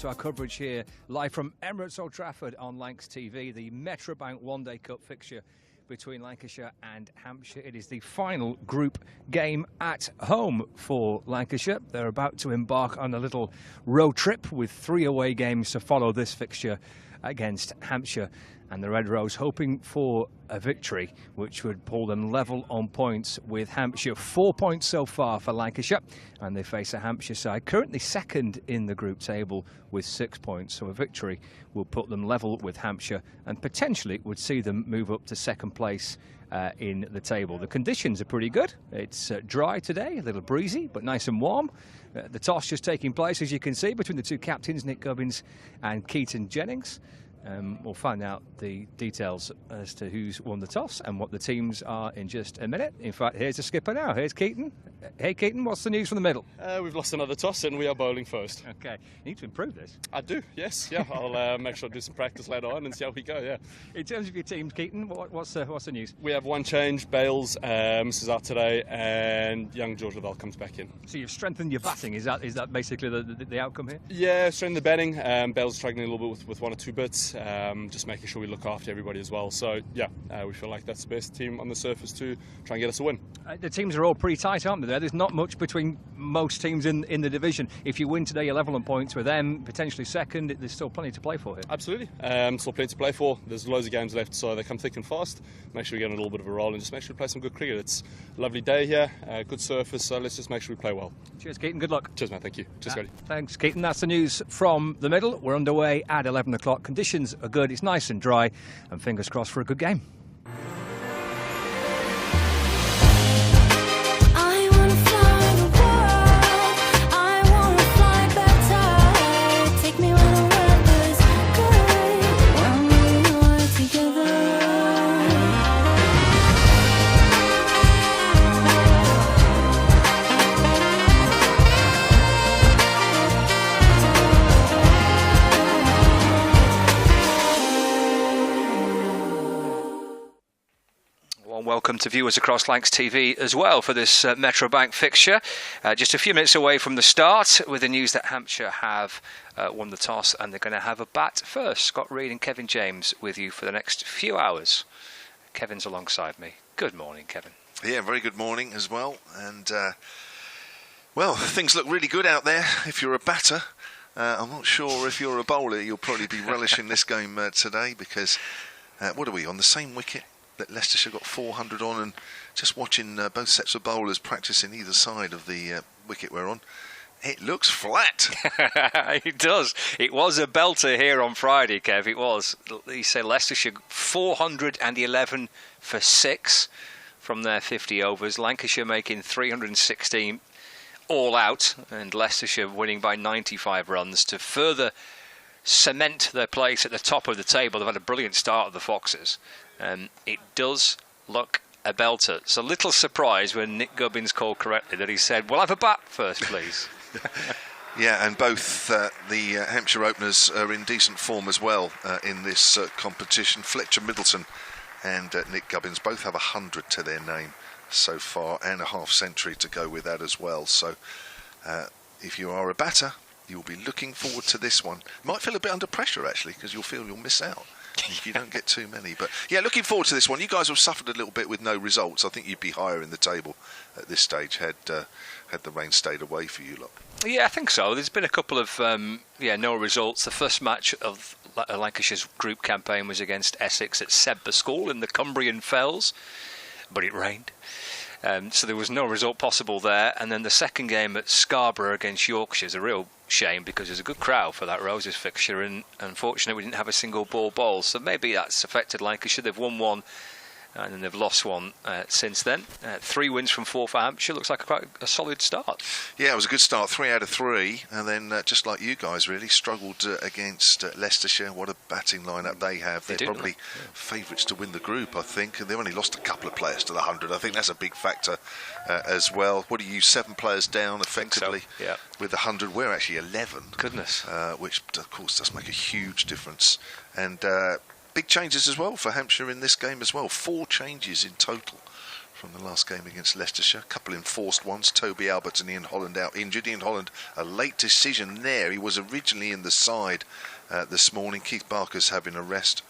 to our coverage here live from Emirates Old Trafford on Lancs TV, the Metrobank One Day Cup fixture between Lancashire and Hampshire. It is the final group game at home for Lancashire. They're about to embark on a little road trip with 3 away games to follow this fixture against Hampshire, and the Red Rose hoping for a victory which would pull them level on points with Hampshire. 4 points so far for Lancashire, and they face a Hampshire side currently second in the group table with 6 points, so a victory will put them level with Hampshire and potentially would see them move up to second place in the table. The conditions are pretty good. It's dry today, a little breezy, but nice and warm. The toss just taking place, as you can see, between the two captains, Nick Gubbins and Keaton Jennings. We'll find out the details as to who's won the toss and what the teams are in just a minute. In fact, here's the skipper now. Here's Keaton. Hey, Keaton, what's the news from the middle? We've lost another toss and we are bowling first. Okay. You need to improve this. I do, yes. Yeah, I'll make sure I do some practice later on and see how we go, yeah. In terms of your team, Keaton, what's the news? We have one change. Bales is out today and young George Lavelle comes back in. So you've strengthened your batting. Is that basically the outcome here? Yeah, strengthened the batting. Bales is struggling a little bit with one or two bits. Just making sure we look after everybody as well. So, yeah, we feel like that's the best team on the surface to try and get us a win. The teams are all pretty tight, aren't they? There's not much between most teams in the division. If you win today, you're level on points with them, potentially second. There's still plenty to play for here. Absolutely. Still plenty to play for. There's loads of games left, so they come thick and fast. Make sure we get on a little bit of a roll and just make sure we play some good cricket. It's a lovely day here, good surface, so let's just make sure we play well. Cheers, Keaton. Good luck. Cheers, man. Thank you. Cheers, Scotty. Thanks, Keaton. That's the news from the middle. We're underway at 11 o'clock. Conditions are good. It's nice and dry, and fingers crossed for a good game. Welcome to viewers across Lancs TV as well for this Metrobank fixture. Just a few minutes away from the start with the news that Hampshire have won the toss and they're going to have a bat first. Scott Reed and Kevin James with you for the next few hours. Kevin's alongside me. Good morning, Kevin. Yeah, very good morning as well. And, well, things look really good out there if you're a batter. I'm not sure if you're a bowler, you'll probably be relishing this game today because, what are we, on the same wicket that Leicestershire got 400 on, and just watching both sets of bowlers practicing either side of the wicket we're on, it looks flat. It does. It was a belter here on Friday, Kev. It was. You say Leicestershire 411 for 6 from their 50 overs. Lancashire making 316 all out, and Leicestershire winning by 95 runs to further cement their place at the top of the table. They've had a brilliant start of the Foxes. It does look a belter. It's a little surprise when Nick Gubbins called correctly that he said, "We'll have a bat first, please." Yeah, and both the Hampshire openers are in decent form as well in this competition. Fletcher Middleton and Nick Gubbins both have 100 to their name so far, and a half century to go with that as well. So if you are a batter, you'll be looking forward to this one. Might feel a bit under pressure actually, because you'll feel you'll miss out if you don't get too many. But yeah, looking forward to this one. You guys have suffered a little bit with no results. I think you'd be higher in the table at this stage had the rain stayed away for you lot. Yeah, I think so. There's been a couple of no results. The first match of Lancashire's group campaign was against Essex at Sebba School in the Cumbrian Fells, but it rained. So there was no result possible there. And then the second game at Scarborough against Yorkshire is a real shame because there's a good crowd for that Roses fixture, and unfortunately we didn't have a single ball bowled. So maybe that's affected Lancashire. They've won one and then they've lost one since then. 3 wins from 4 for Hampshire. Looks like quite a solid start. Yeah, it was a good start. 3 out of 3, and then just like you guys, really struggled against Leicestershire. What a batting lineup they have. They're probably favourites to win the group, I think. They've only lost a couple of players to the 100. I think that's a big factor as well. What are you, 7 players down effectively? So, yeah. With the 100, we're actually 11. Goodness. Which of course does make a huge difference. And big changes as well for Hampshire in this game as well. 4 changes in total from the last game against Leicestershire. A couple enforced ones. Toby Albert and Ian Holland out injured. Ian Holland, a late decision there. He was originally in the side this morning. Keith Barker's having a rest.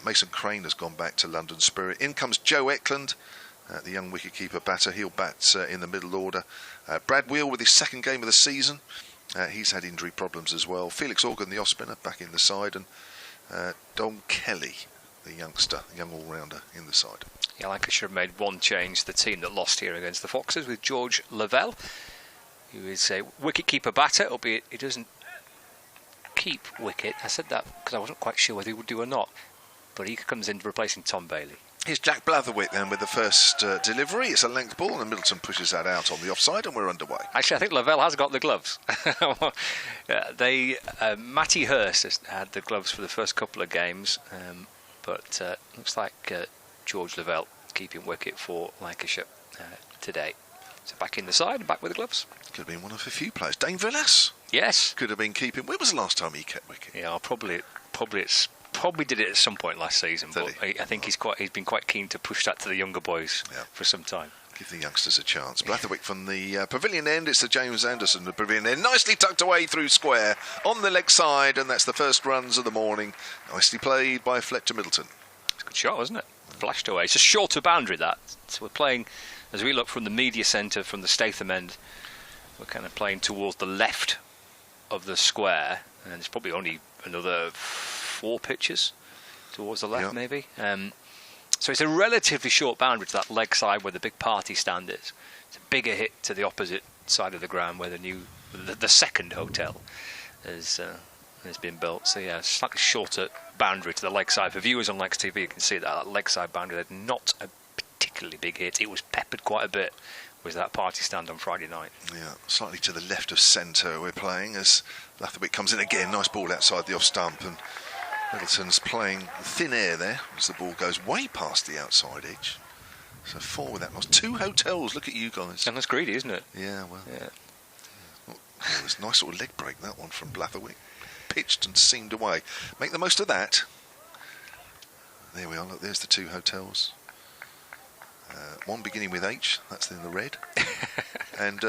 Mason Crane has gone back to London Spirit. In comes Joe Eklund, the young wicketkeeper batter. He'll bat in the middle order. Brad Wheel with his second game of the season. He's had injury problems as well. Felix Organ, the off-spinner, back in the side. And Don Kelly, the youngster, young all-rounder, in the side. Yeah, Lancashire have made one change, the team that lost here against the Foxes, with George Lavelle, who is a wicket-keeper batter, albeit he doesn't keep wicket. I said that because I wasn't quite sure whether he would do or not, but he comes in replacing Tom Bailey. Here's Jack Blatherwick then with the first delivery. It's a length ball and Middleton pushes that out on the offside and we're underway. Actually, I think Lavelle has got the gloves. Matty Hurst has had the gloves for the first couple of games, but looks like George Lavelle keeping wicket for Lancashire today. So back in the side and back with the gloves. Could have been one of a few players. Dane Villas. Yes. Could have been keeping. When was the last time he kept wicket? Yeah, probably did it at some point last season. But I think he's been quite keen to push that to the younger boys for some time. Give the youngsters a chance. Blatherwick from the pavilion end. It's the James Anderson, the pavilion end. Nicely tucked away through square on the leg side, and that's the first runs of the morning. Nicely played by Fletcher Middleton. It's a good shot, wasn't it? Flashed away. It's a shorter boundary, that. So we're playing, as we look from the media centre, from the Statham end, we're kind of playing towards the left of the square, and there's probably only another 4 pitches towards the left, maybe. So it's a relatively short boundary to that leg side where the big party stand is. It's a bigger hit to the opposite side of the ground where the second hotel has been built. So yeah, slightly shorter boundary to the leg side. For viewers on Lex TV, you can see that leg side boundary had not a particularly big hit. It was peppered quite a bit with that party stand on Friday night. Yeah, slightly to the left of centre we're playing as Blatherwick comes in again. Nice ball outside the off stump, and Middleton's playing thin air there as the ball goes way past the outside edge. So 4 with that loss. 2 hotels, look at you guys. And that's greedy, isn't it? Yeah, well. Yeah. Well, it was a nice sort of leg break, that one from Blatherwick. Pitched and seamed away. Make the most of that. There we are, look, there's the 2 hotels. One beginning with H, that's in the red. And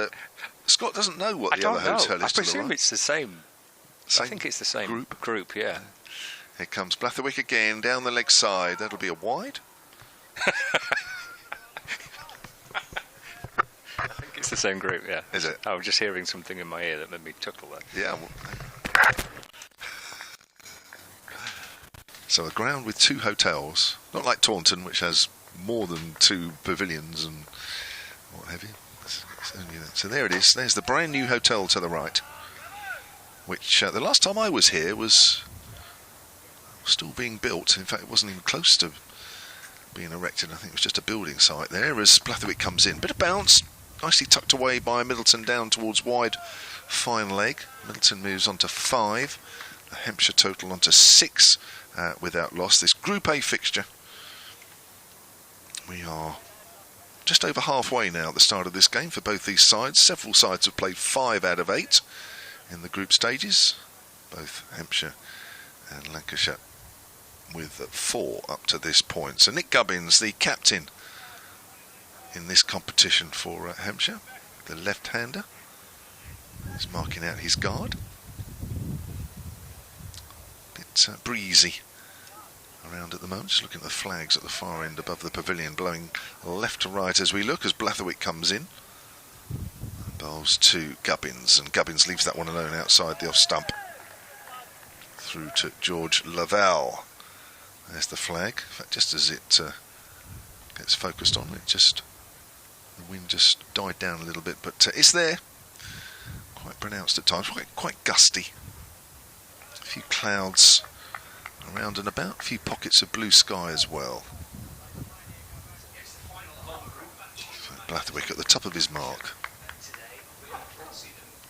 Scott doesn't know what the other hotel is. I presume it's the same. I think it's the same group, yeah. Here comes Blatherwick again, down the leg side. That'll be a wide. I think it's the same group, yeah. Is it? I was just hearing something in my ear that made me chuckle there. Yeah. So a ground with 2 hotels, not like Taunton, which has more than 2 pavilions and what have you. It's only that. So there it is. There's the brand new hotel to the right, which the last time I was here was still being built. In fact, it wasn't even close to being erected. I think it was just a building site there as Blatherwick comes in. Bit of bounce, nicely tucked away by Middleton down towards wide, fine leg. Middleton moves on to 5. The Hampshire total on to 6 without loss. This Group A fixture. We are just over halfway now at the start of this game for both these sides. Several sides have played 5 out of 8 in the group stages. Both Hampshire and Lancashire with 4 up to this point. So Nick Gubbins, the captain in this competition for Hampshire, the left-hander, is marking out his guard. Bit breezy around at the moment, just looking at the flags at the far end above the pavilion, blowing left to right as we look as Blatherwick comes in. Bowls to Gubbins, and Gubbins leaves that one alone outside the off stump. Through to George Lavelle. There's the flag. In fact, just as it gets focused on, the wind just died down a little bit, but it's there. Quite pronounced at times, quite gusty. A few clouds around and about, a few pockets of blue sky as well. Blatherwick at the top of his mark.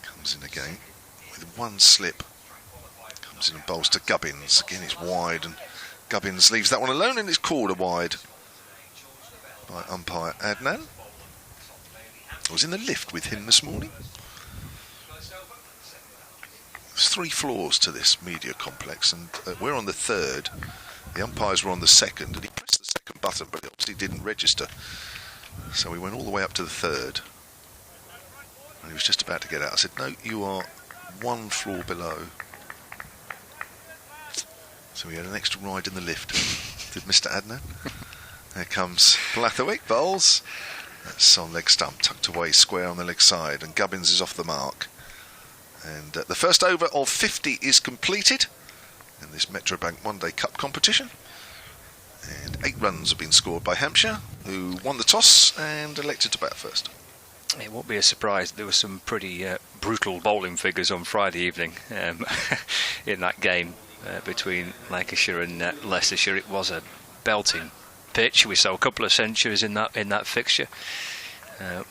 Comes in again with 1 slip. Comes in and bowls to Gubbins. Again it's wide and Gubbins leaves that one alone and it's called a wide by umpire Adnan. I was in the lift with him this morning. There's 3 floors to this media complex and we're on the 3rd. The umpires were on the 2nd and he pressed the 2nd button but it obviously didn't register So we went all the way up to the third. And he was just about to get out. I said, no, you are one floor below. So we had an extra ride in the lift. Did Mr. Adnan? There comes Blathwick, bowls. That's on leg stump, tucked away square on the leg side, and Gubbins is off the mark. And the first over of 50 is completed in this Metrobank One Day Cup competition. And 8 runs have been scored by Hampshire, who won the toss and elected to bat first. It won't be a surprise. There were some pretty brutal bowling figures on Friday evening in that game between Lancashire and Leicestershire. It was a belting pitch. We saw a couple of centuries in that fixture,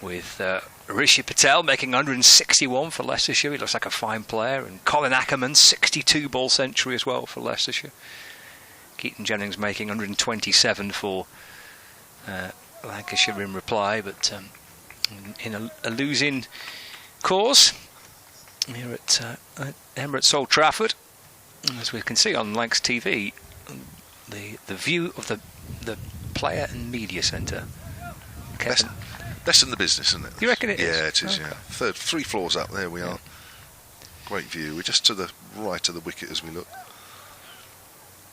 with Rishi Patel making 161 for Leicestershire. He looks like a fine player, and Colin Ackerman 62 ball century as well for Leicestershire. Keaton Jennings making 127 for Lancashire in reply, but in a losing cause here at Emirates Old Trafford. As we can see on Lancs TV, the view of the player and media centre. Best in the business, isn't it? You reckon it is? Yeah, it is. Okay. Yeah, 3 floors up. There we are. Great view. We're just to the right of the wicket as we look.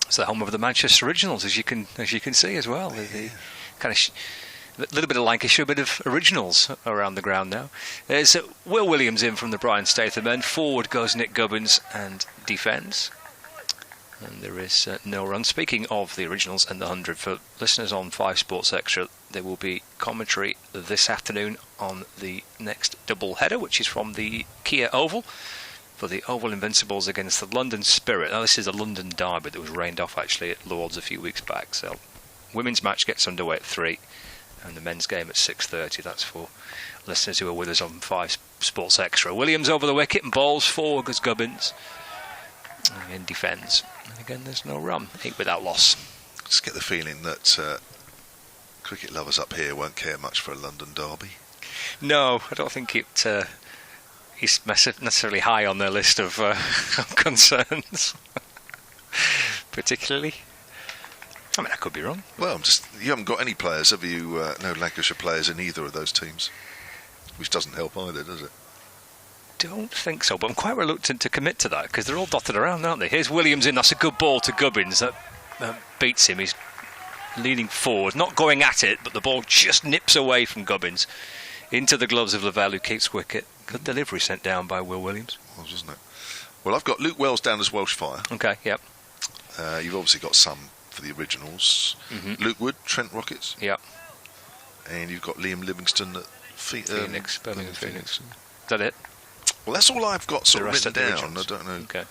It's the home of the Manchester Originals, as you can see as well. Yeah. The kind of a little bit of Lancashire, a bit of Originals around the ground now. There's Will Williams in from the Brian Statham end. Forward goes Nick Gubbins and defends. And there is no run. Speaking of the Originals and the 100, for listeners on 5 Sports Extra, there will be commentary this afternoon on the next double header, which is from the Kia Oval, for the Oval Invincibles against the London Spirit. Now, this is a London derby that was rained off actually at Lord's a few weeks back. So, women's match gets underway at 3, and the men's game at 6:30. That's for listeners who are with us on 5 Sports Extra. Williams over the wicket and bowls. Forward goes Gubbins. And in defence. And again, there's no run. 8 without loss. Just get the feeling that cricket lovers up here won't care much for a London derby. No, I don't think it is necessarily high on their list of concerns, particularly. I mean, I could be wrong. Well, you haven't got any players, have you? No Lancashire players in either of those teams, which doesn't help either, does it? Don't think so, but I'm quite reluctant to commit to that because they're all dotted around, aren't they? Here's Williams in. That's a good ball to Gubbins. That beats him. He's leaning forward, not going at it, but the ball just nips away from Gubbins into the gloves of Lavelle, who keeps wicket. Good delivery sent down by Will Williams. Was, wasn't it? Well, I've got Luke Wells down as Welsh Fire. Okay, yep. You've obviously got some for the Originals. Mm-hmm. Luke Wood, Trent Rockets. Yep. And you've got Liam Livingston at Phoenix, Birmingham Phoenix. Is that it? Well, that's all I've got sort of written down. I don't know. Okay.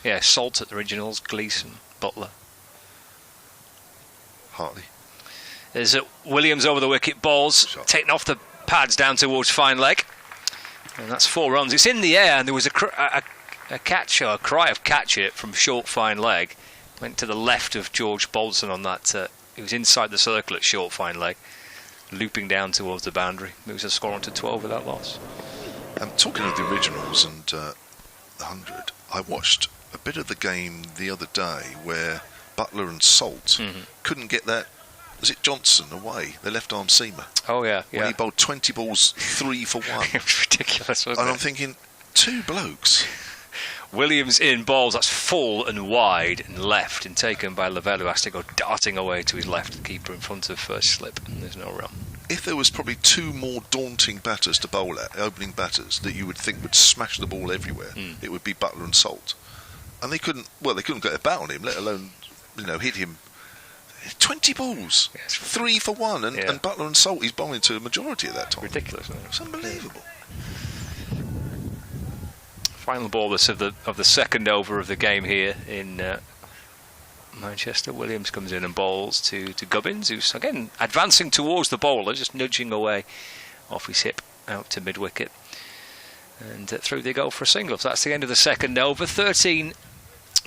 Yeah, Salt at the Originals, Gleeson, Butler. Hartley. There's Williams over the wicket, balls, taken off the pads down towards fine leg. And that's 4 runs. It's in the air, and there was a catch, or a cry of catch it from short fine leg. Went to the left of George Bolton on that. He was inside the circle at short fine leg, looping down towards the boundary. Moves the score on to 12 without loss. Talking of the Originals and the 100, I watched a bit of the game the other day where Butler and Salt couldn't get that. Was it Johnson away, the left-arm seamer? Oh, yeah. When he bowled 20 balls, 3 for 1. It was ridiculous, wasn't it? And I'm thinking, 2 blokes. Williams in balls, that's full and wide and left, and taken by Lavelle, who has to go darting away to his left, keeper in front of first slip, and there's no run. If there was probably 2 more daunting batters to bowl at, opening batters, that you would think would smash the ball everywhere, it would be Butler and Salt. And they couldn't get a bat on him, let alone, hit him. 20 balls, 3 for 1, and Butler and Salt, he's bowling to a majority at that time. Ridiculous, isn't it? It's unbelievable. Final ball of the second over of the game here in Manchester. Williams comes in and bowls to Gubbins, who's again advancing towards the bowler, just nudging away off his hip out to mid-wicket. And through they go for a single. So that's the end of the second over. 13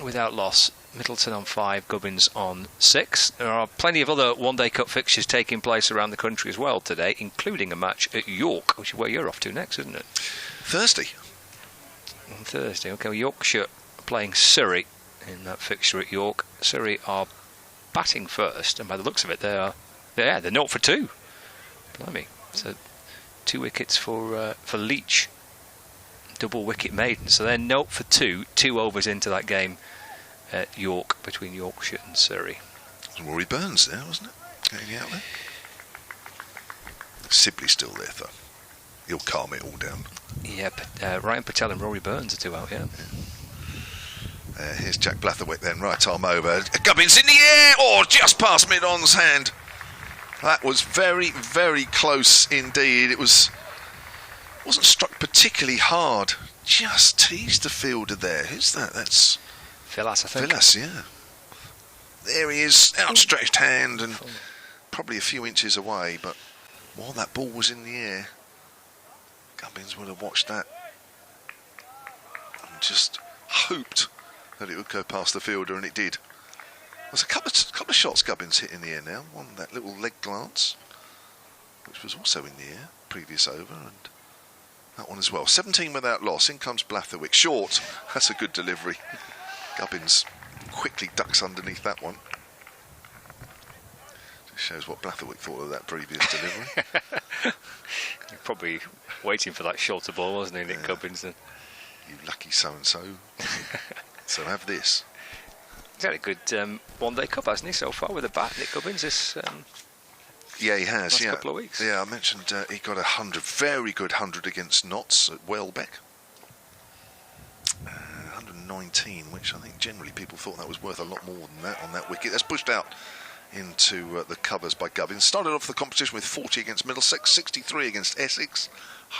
without loss. Middleton on 5, Gubbins on 6. There are plenty of other One Day Cup fixtures taking place around the country as well today, including a match at York, which is where you're off to next, isn't it? Thursday. On Thursday, okay. Yorkshire playing Surrey in that fixture at York. Surrey are batting first, and by the looks of it, they're 0 for 2. Blimey. So 2 wickets for Leach. Double wicket maiden. So they're 0 for 2 overs into that game at York, between Yorkshire and Surrey. It was Rory Burns there, wasn't it? Getting out there. Sibley's still there, though. He'll calm it all down. Yeah, Ryan Patel and Rory Burns are 2 out, yeah. Here's Jack Blatherwick then, right arm over. Gubbins in the air! Oh, just past mid-on's hand. That was very, very close indeed. It wasn't struck particularly hard. Just teased the fielder there. Who's that? That's Phillas, I think. Phillas, yeah. There he is, outstretched hand, and probably a few inches away, but while that ball was in the air, Gubbins would have watched that and just hoped that it would go past the fielder, and it did. There's a couple of shots Gubbins hit in the air now. One, that little leg glance, which was also in the air, previous over, and that one as well. 17 without loss. In comes Blatherwick. Short. That's a good delivery. Gubbins quickly ducks underneath that one. Just shows what Blatherwick thought of that previous delivery. You're probably waiting for that shorter ball, wasn't he, Nick Gubbins? Then. You lucky so-and-so. So have this. He's had a good one-day cup, hasn't he, so far with the bat, Nick Gubbins, this yeah, he has. last Yeah, couple of weeks. Yeah, I mentioned he got 100, very good 100 against Notts at Welbeck. 119, which I think generally people thought that was worth a lot more than that on that wicket. That's pushed out into the covers by Gubbins. Started off the competition with 40 against Middlesex, 63 against Essex,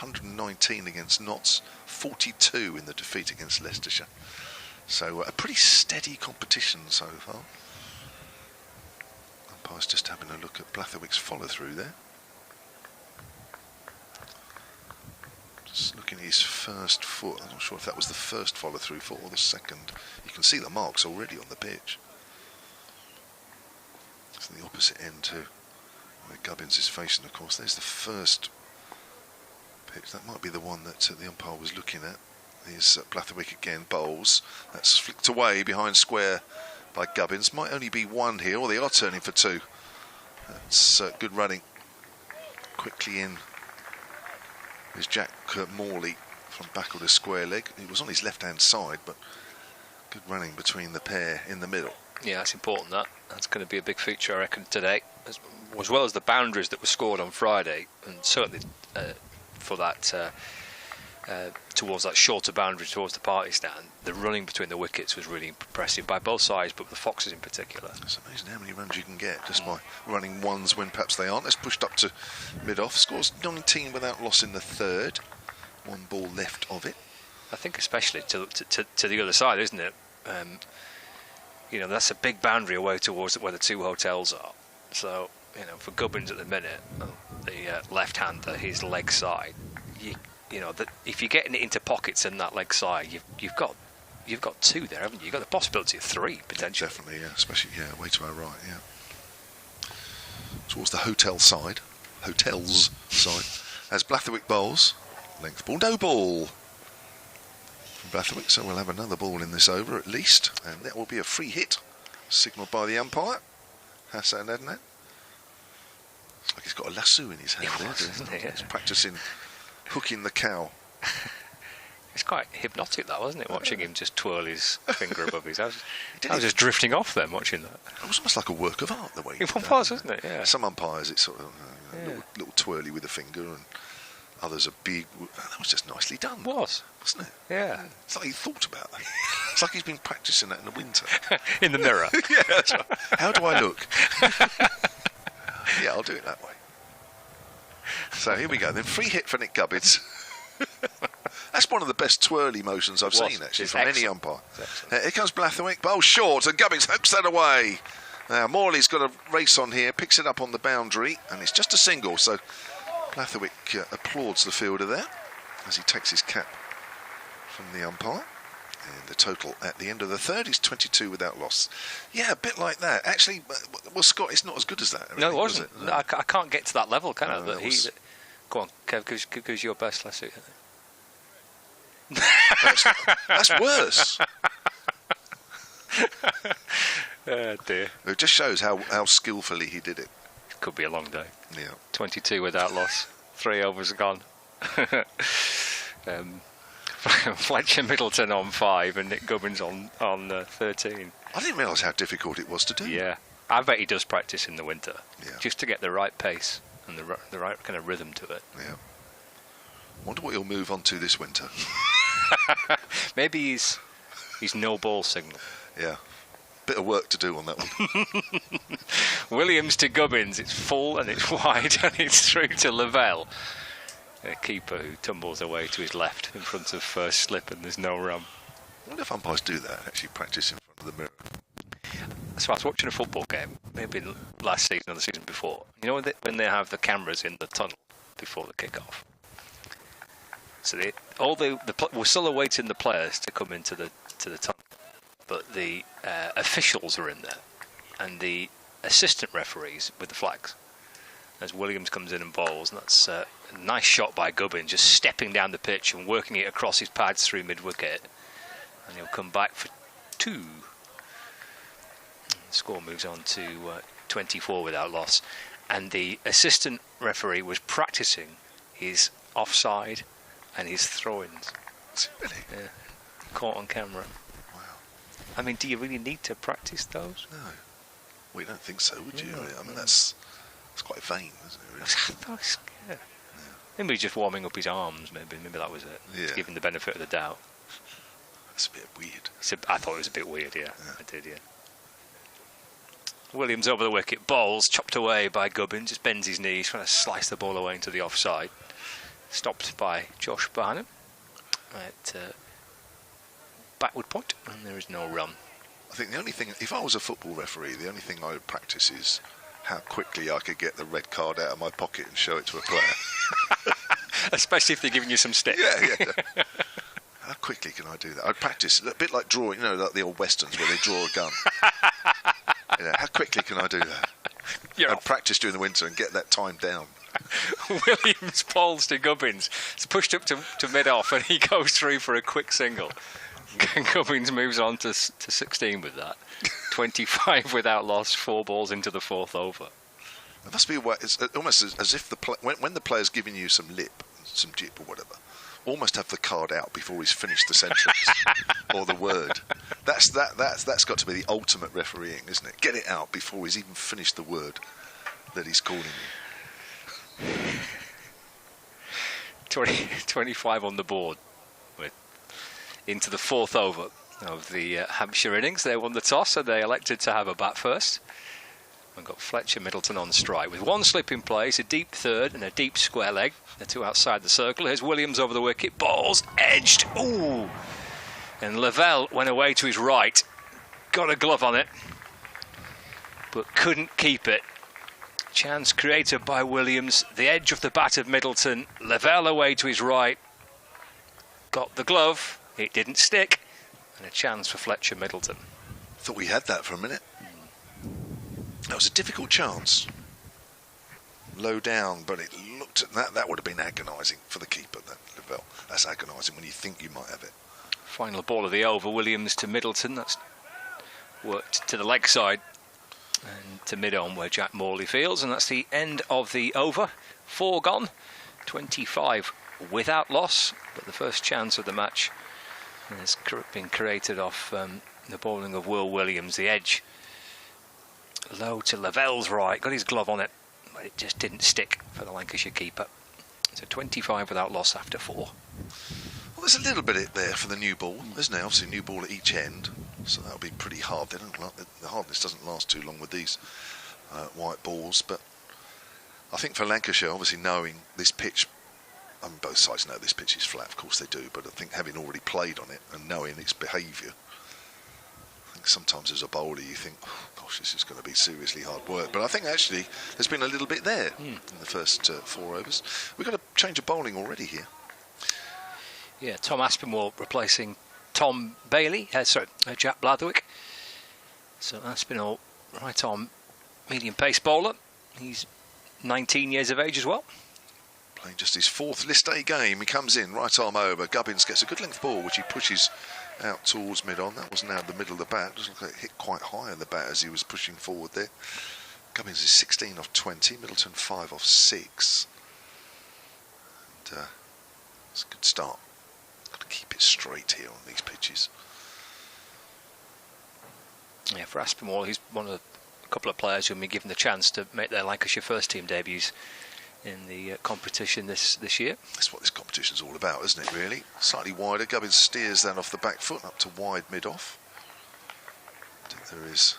119 against Notts, 42 in the defeat against Leicestershire. So a pretty steady competition so far. Umpire's just having a look at Blatherwick's follow-through there. Just looking at his first foot. I'm not sure if that was the first follow-through foot or the second. You can see the marks already on the pitch. It's the opposite end to where Gubbins is facing, of course. There's the first pitch. That might be the one that the umpire was looking at. Here's Blatherwick again, bowls. That's flicked away behind square by Gubbins. Might only be one here, or they are turning for 2. That's good running. Quickly in. There's Jack Morley from back of the square leg. He was on his left-hand side, but good running between the pair in the middle. Yeah, that's important. That's going to be a big feature, I reckon, today, as well as the boundaries that were scored on Friday, and certainly for that towards that shorter boundary towards the party stand. The running between the wickets was really impressive by both sides, but the Foxes in particular. It's amazing how many runs you can get just by running ones when perhaps they aren't. That's pushed up to mid-off. Scores 19 without loss in the third. 1 ball left of it. I think especially to the other side, isn't it? You know, that's a big boundary away towards where the 2 hotels are. So, you know, for Gubbins at the minute, the left-hander, his leg side, you know, that if you're getting it into pockets in that leg side, you've got 2 there, haven't you? You've got the possibility of 3 potentially. Definitely, yeah. Especially, way to our right, yeah. Towards the hotels side, as Blatherwick bowls, length ball, no ball from Blatherwick, so we'll have another ball in this over at least, and that will be a free hit, signalled by the umpire, Hassan Adnan. Looks like he's got a lasso in his hand there, doesn't he? He's practising hooking the cow. It's quite hypnotic, that, wasn't it? Watching him just twirl his finger above his house. I was just drifting off then watching that. It was almost like a work of art the way he did it was, wasn't it? Yeah. Some umpires, it's sort of little twirly with the finger, and others are big. That was just nicely done. Wasn't it? Yeah. It's like he thought about that. It's like he's been practising that in the winter. In the mirror. Yeah, that's right. How do I look? Yeah, I'll do it that way. So here we go. Then free hit for Nick Gubbins. That's one of the best twirly motions I've seen, actually, from any umpire. Here comes Blatherwick. Bowl short, and Gubbins hooks that away. Now, Morley's got a race on here, picks it up on the boundary, and it's just a single. So Blatherwick applauds the fielder there as he takes his cap from the umpire. And the total at the end of the third is 22 without loss. Yeah, a bit like that. Actually, well, Scott, it's not as good as that. No, it wasn't. Was it? No, I can't get to that level, can I? Go on, Kev, who's your best last week? That's worse. Oh dear. It just shows how skillfully he did it. could be a long day. Yeah. 22 without loss. 3 overs gone. Fletcher Middleton on 5 and Nick Gubbins on 13. I didn't realise how difficult it was to do. Yeah. I bet he does practice in the winter. Yeah. Just to get the right pace and the right kind of rhythm to it. Yeah. Wonder what he'll move on to this winter. Maybe he's no ball signal. Yeah. Bit of work to do on that one. Williams to Gubbins. It's full and it's wide and it's through to Lavelle. A keeper who tumbles away to his left in front of first slip and there's no run. I wonder if umpires do that, actually practice in front of the mirror. So I was watching a football game, maybe last season or the season before. You know when they have the cameras in the tunnel before the kick-off? So we're still awaiting the players to come into the tunnel, but the officials are in there, and the assistant referees with the flags. As Williams comes in and bowls, and that's a nice shot by Gubbins, just stepping down the pitch and working it across his pads through mid-wicket, and he'll come back for 2. The score moves on to 24 without loss, and the assistant referee was practicing his offside and his throw-ins. Really? Yeah. Caught on camera. Wow. I mean, do you really need to practice those? No. Well, you don't think so, would you? I mean, that's quite vain, isn't it, really? Yeah. Maybe he's just warming up his arms, maybe that was it. Yeah. To give him the benefit of the doubt. That's a bit weird. I thought it was a bit weird, yeah. I did, yeah. Williams over the wicket, bowls, chopped away by Gubbins, just bends his knees, trying to slice the ball away into the offside. Stopped by Josh Barnum at backward point, and there is no run. I think the only thing, if I was a football referee, the only thing I would practice is how quickly I could get the red card out of my pocket and show it to a player. Especially if they're giving you some sticks. Yeah. How quickly can I do that? I'd practice, a bit like drawing, like the old westerns where they draw a gun. How quickly can I do that? I'd practice during the winter and get that time down. Williams bowls to Gubbins. It's pushed up to mid-off and he goes through for a quick single. Gubbins moves on to 16 with that. 25 without loss, 4 balls into the 4th over. It must be a way, it's almost as if when the player's giving you some lip, some jip or whatever, almost have the card out before he's finished the sentence or the word. That's got to be the ultimate refereeing, isn't it? Get it out before he's even finished the word that he's calling you. 25 on the board. We're into the 4th over of the Hampshire innings. They won the toss and they elected to have a bat first. And got Fletcher Middleton on strike with 1 slip in place, a deep third and a deep square leg. The 2 outside the circle. Here's Williams over the wicket. Balls edged. Ooh. And Lavelle went away to his right. Got a glove on it, but couldn't keep it. Chance created by Williams. The edge of the bat of Middleton. Lavelle away to his right. Got the glove. It didn't stick. And a chance for Fletcher Middleton. Thought we had that for a minute. That was a difficult chance. Low down, but it looked at that. That would have been agonising for the keeper, that Lavelle. That's agonising when you think you might have it. Final ball of the over. Williams to Middleton. That's worked to the leg side and to mid-on where Jack Morley fields, and that's the end of the over. 4 gone, 25 without loss, but the first chance of the match has been created off the bowling of Will Williams. The edge low to Lavelle's right, got his glove on it, but it just didn't stick for the Lancashire keeper. So 25 without loss after 4. Well, there's a little bit there for the new ball, isn't there? Obviously, new ball at each end, so that'll be pretty hard. The hardness doesn't last too long with these white balls, but I think for Lancashire, obviously knowing this pitch, I mean, both sides know this pitch is flat, of course they do, but I think having already played on it and knowing its behaviour, I think sometimes as a bowler you think, oh, gosh, this is going to be seriously hard work. But I think actually there's been a little bit there in the first 4 overs. We've got a change of bowling already here. Yeah, Tom Aspinwall replacing Tom Bailey, Jack Bladwick. So Aspinwall right on medium pace bowler. He's 19 years of age as well. Playing just his 4th List A game. He comes in, right arm over. Gubbins gets a good length ball, which he pushes out towards mid-on. That was now the middle of the bat. Doesn't look like it hit quite high on the bat as he was pushing forward there. Gubbins is 16 off 20, Middleton 5 off 6. And it's a good start. Got to keep it straight here on these pitches. Yeah, for Aspinwall, he's one of a couple of players who have been given the chance to make their Lancashire first team debuts in the competition this year. That's what this competition's all about, isn't it, really? Slightly wider, Gubbins steers then off the back foot up to wide mid-off. There is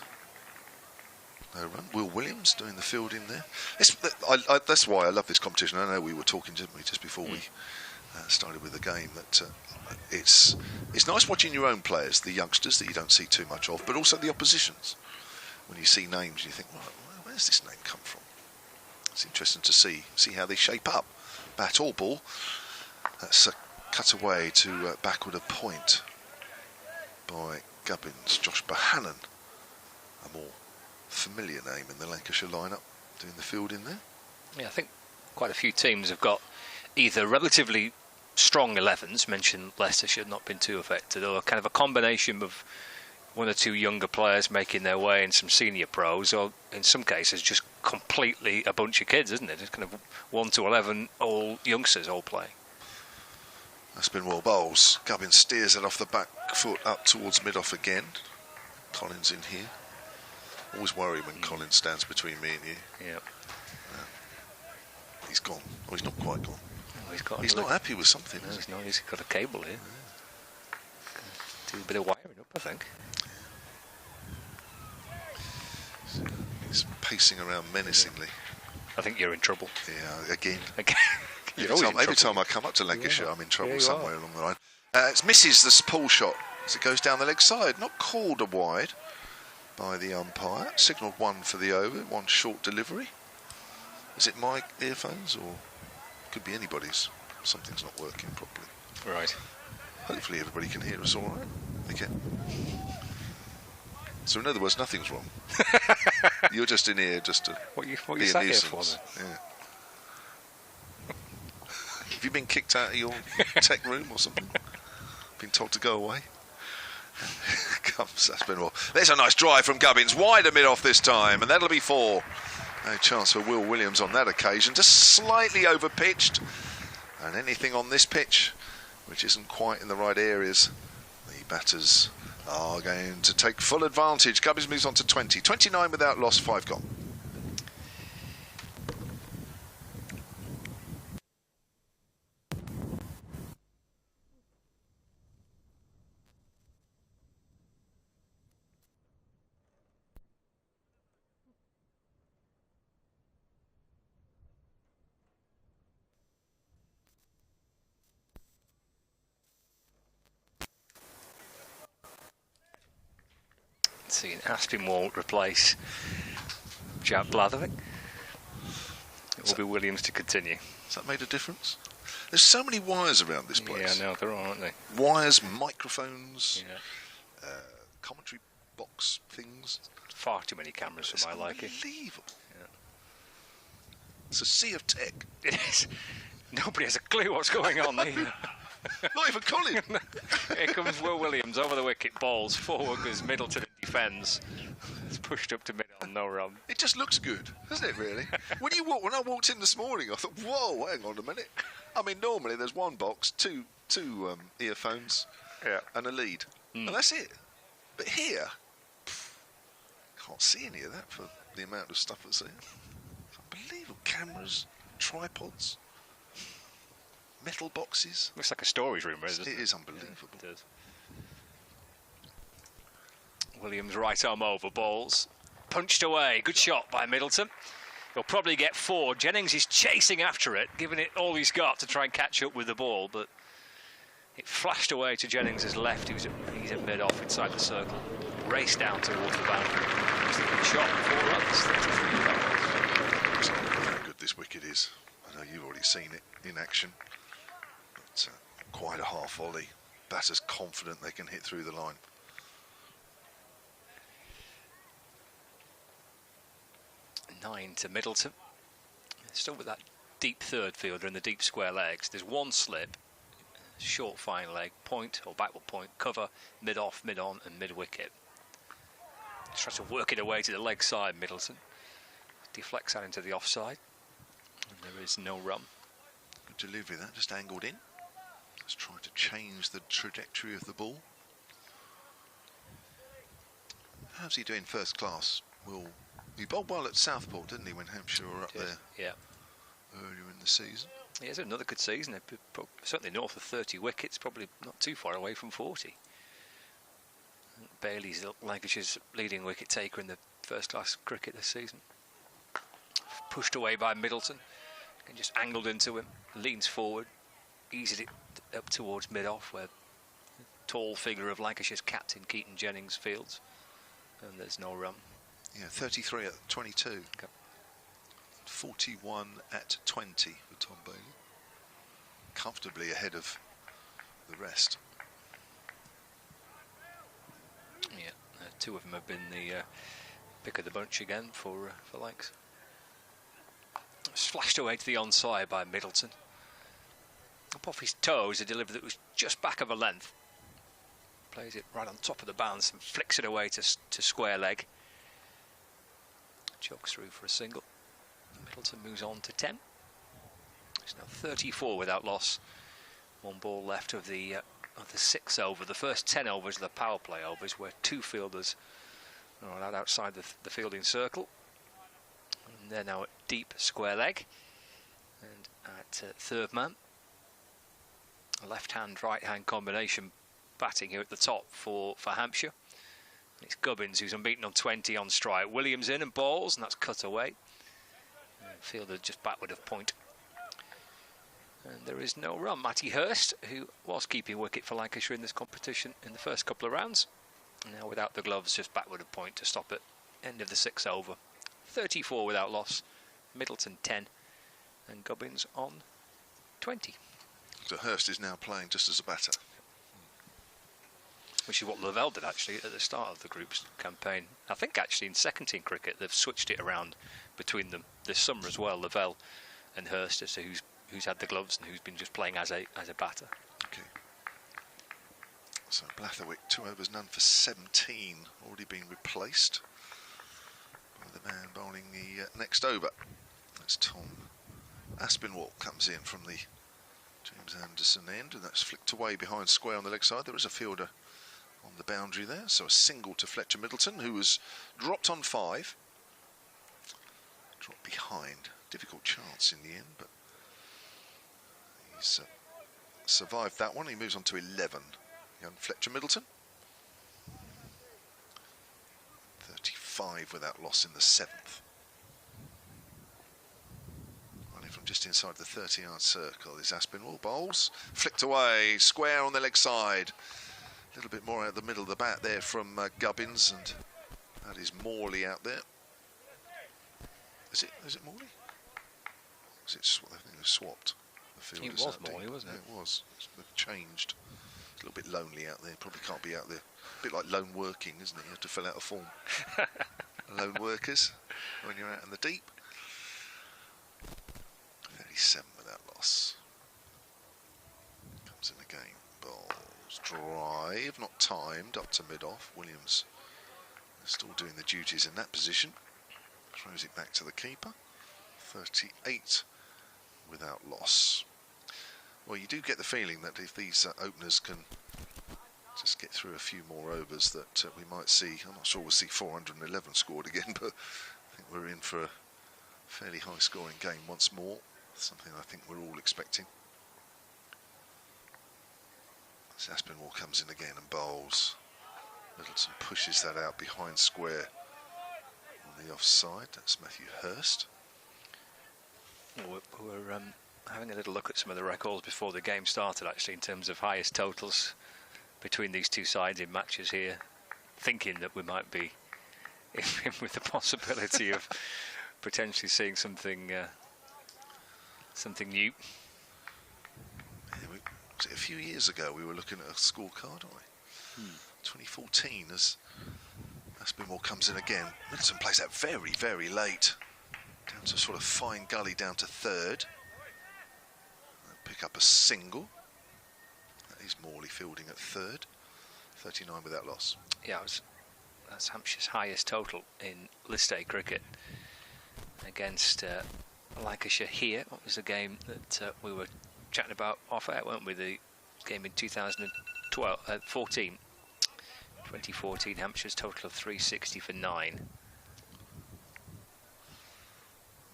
no run. Will Williams doing the fielding there. That's why I love this competition. I know we were talking, didn't we, just before we started with the game, that it's nice watching your own players, the youngsters that you don't see too much of, but also the oppositions. When you see names, you think, well, where's this name come from? It's interesting to see how they shape up. Bat or ball. That's a cut away to backward a point by Gubbins. Josh Bohannon, a more familiar name in the Lancashire lineup, doing the field in there. Yeah, I think quite a few teams have got either relatively strong 11s, mentioned Leicester should not been too affected, or kind of a combination of one or two younger players making their way and some senior pros, or in some cases just completely a bunch of kids, isn't it? It's kind of 1 to 11, all youngsters all play. Aspinwall bowls. Gubbins steers it off the back foot up towards mid-off again. Collins in here. Always worry when Collins stands between me and you. Yeah. He's gone. Oh, he's not quite gone. Oh, he's not happy with something, no, is he's he? not. He's got a cable here. Do a bit of wiring up, I think. He's pacing around menacingly. I think you're in trouble. Yeah, again. Every time I come up to Lancashire, I'm in trouble somewhere along the line. It misses the pull shot as it goes down the leg side. Not called a wide by the umpire. Signalled 1 for the over, 1 short delivery. Is it my earphones or could be anybody's? Something's not working properly. Right. Hopefully everybody can hear us all right. Okay. So in other words, nothing's wrong. You're just in here just to what you be a sat here nuisance. for? Yeah. Have you been kicked out of your tech room or something? Been told to go away? Comes Aspinwall. There's a nice drive from Gubbins, wider mid-off this time, and that'll be 4. No chance for Will Williams on that occasion, just slightly over-pitched. And anything on this pitch which isn't quite in the right areas, the batters are going to take full advantage. Gubbins moves on to 20. 29 without loss, 5 gone. Seeing Aspinwall replace Jack Blatherick. It will be Williams to continue. Has that made a difference? There's so many wires around this place. Yeah, no, there are, aren't they? Wires, microphones, Yeah. commentary box things. Far too many cameras for my liking. Unbelievable. Yeah. It's a sea of tech. It is. Nobody has a clue what's going on there. Not even Colin. Here comes Will Williams over the wicket, balls forward because Middleton defends. It's pushed up to mid on, no run. It just looks good, doesn't it, really? When I walked in this morning, I thought, whoa, hang on a minute. I mean, normally there's one box, two earphones, and a lead. And that's it. But here, can't see any of that for the amount of stuff that's there. It's unbelievable. Cameras, tripods, metal boxes. Looks like a storage room, isn't it? It is unbelievable. Yeah, it does. Williams right arm over, balls punched away. Good shot by Middleton. He'll probably get 4. Jennings is chasing after it, giving it all he's got to try and catch up with the ball, but it flashed away to Jennings' left. He's at mid-off inside the circle. Raced down towards the boundary. It's a good shot, 4 runs, 33 runs. How good this wicket is. I know you've already seen it in action. But quite a half volley. Batter's confident they can hit through the line. Nine to Middleton. Still with that deep third fielder in the deep square legs. There's one slip, short fine leg, point or backward point, cover, mid-off, mid-on and mid-wicket. Tries to work it away to the leg side, Middleton. deflects out into the offside. And there is no run. Good delivery that, just angled in. Let's try to change the trajectory of the ball. How's he doing first class? Will he bowled well at Southport, didn't he, when Hampshire were up there earlier in the season? He has another good season. Certainly north of 30 wickets, probably not too far away from 40. Bailey's Lancashire's leading wicket taker in the first class cricket this season. Pushed away by Middleton and just angled into him, leans forward, eases it up towards mid-off where the tall figure of Lancashire's captain Keaton Jennings fields, and there's no run. Yeah, 33 at 22. Okay. 41 at 20 for Tom Bailey. Comfortably ahead of the rest. Yeah, two of them have been the pick of the bunch again for Lancs. Flashed away to the onside by Middleton. Up off his toes, a delivery that was just back of a length. Plays it right on top of the bounce and flicks it away to square leg. Chokes through for a single. Middleton moves on to 10. It's now 34 without loss. One ball left of the 6th over. The first 10 overs are the power play overs, where two fielders are allowed outside the fielding circle. And they're now at deep square leg. And at third man, a left-hand, right-hand combination batting here at the top for Hampshire. It's Gubbins who's unbeaten on 20 on strike. Williams in and balls, and that's cut away. Fielder just backward of point. And there is no run. Matty Hurst, who was keeping wicket for Lancashire in this competition in the first couple of rounds, now without the gloves, just backward of point to stop at end of the 6th over. 34 without loss. Middleton 10 and Gubbins on 20. So Hurst is now playing just as a batter. Which is what Lavelle did actually at the start of the group's campaign. I think actually in second team cricket they've switched it around between them this summer as well, Lavelle and Hurst, as to who's had the gloves and who's been just playing as a batter. Okay. So Blatherwick, 2 overs, none for 17, already been replaced by the man bowling the next over. That's Tom Aspinwall, comes in from the James Anderson end, and that's flicked away behind square on the leg side. There is a fielder on the boundary there, so a single to Fletcher Middleton, who was dropped on 5. Dropped behind. Difficult chance in the end, but he's survived that one. He moves on to 11. Young Fletcher Middleton. 35 without loss in the 7th. Running from just inside the 30-yard circle is Aspinwall. Bowls. Flicked away. Square on the leg side. A little bit more out the middle of the bat there from Gubbins, and that is Morley out there. Is it Morley? Is it? I think they've swapped. The field it was Morley, wasn't it? Yeah, it was. They've changed. It's a little bit lonely out there. Probably can't be out there. A bit like lone working, isn't it? You have to fill out a form. Lone workers when you're out in the deep. 37 without loss. Comes in again. Balls, drive, not timed, up to mid-off. Williams is still doing the duties in that position. Throws it back to the keeper. 38 without loss. Well, you do get the feeling that if these openers can just get through a few more overs, that we might see, I'm not sure we'll see 411 scored again, but I think we're in for a fairly high scoring game once more. Something I think we're all expecting. As Aspinwall comes in again and bowls. Middleton pushes that out behind square on the offside. That's Matthew Hurst. We're having a little look at some of the records before the game started, actually, in terms of highest totals between these two sides in matches here, thinking that we might be in with the possibility of potentially seeing something new. Yeah, was it a few years ago we were looking at a scorecard, aren't we? 2014, as Aspinwall comes in again. Middleton plays that very, very late. Down to sort of fine gully down to 3rd. Pick up a single. That is Morley fielding at 3rd. 39 without loss. Yeah, that's Hampshire's highest total in List A cricket. against Lancashire here. What was the game that we were chatting about off air, weren't we? The game in 2014. 2014, Hampshire's total of 360 for 9.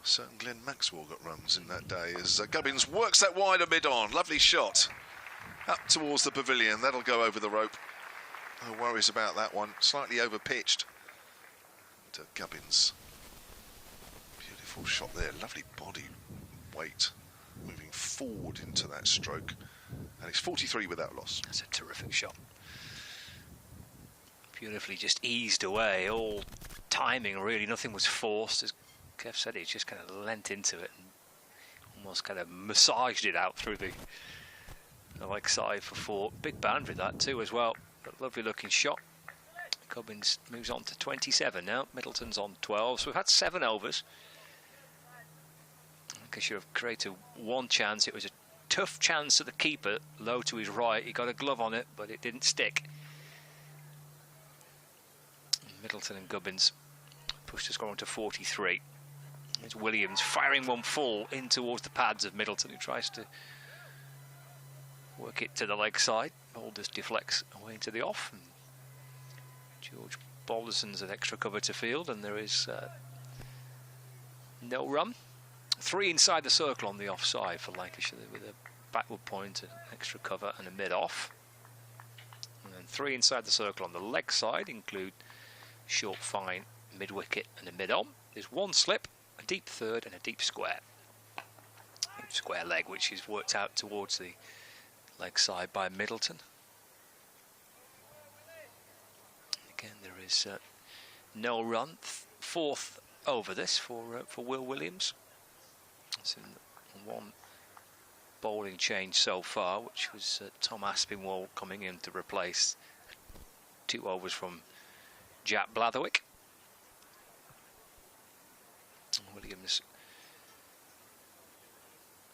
Certain Glenn Maxwell got runs in that day as Gubbins works that wider mid-on. Lovely shot. Up towards the pavilion. That'll go over the rope. No worries about that one. Slightly over-pitched. To Gubbins. Beautiful shot there. Lovely body weight. Moving forward into that stroke. And he's 43 without loss. That's a terrific shot. Beautifully just eased away. All timing, really. Nothing was forced. As Kev said, he just kind of leant into it and almost kind of massaged it out through the leg side for 4. Big boundary that too as well. But lovely looking shot. Gubbins moves on to 27 now. Middleton's on 12. So we've had 7 overs. Lancashire have created 1 chance. It was a tough chance to the keeper, low to his right. He got a glove on it, but it didn't stick. Middleton and Gubbins pushed the score on to 43. It's Williams firing one full in towards the pads of Middleton, who tries to work it to the leg side. Ball just deflects away into the off. And George Balderson's an extra cover to field, and there is no run. 3 inside the circle on the offside for Lancashire with a backward point, an extra cover and a mid-off. And then 3 inside the circle on the leg side include short fine, mid-wicket and a mid-on. There's 1 slip, a deep third and a deep square. Deep square leg, which is worked out towards the leg side by Middleton. Again, there is no run. 4th over this for Will Williams. It's in 1 bowling change so far, which was Tom Aspinwall coming in to replace 2 overs from Jack Blatherwick. Williams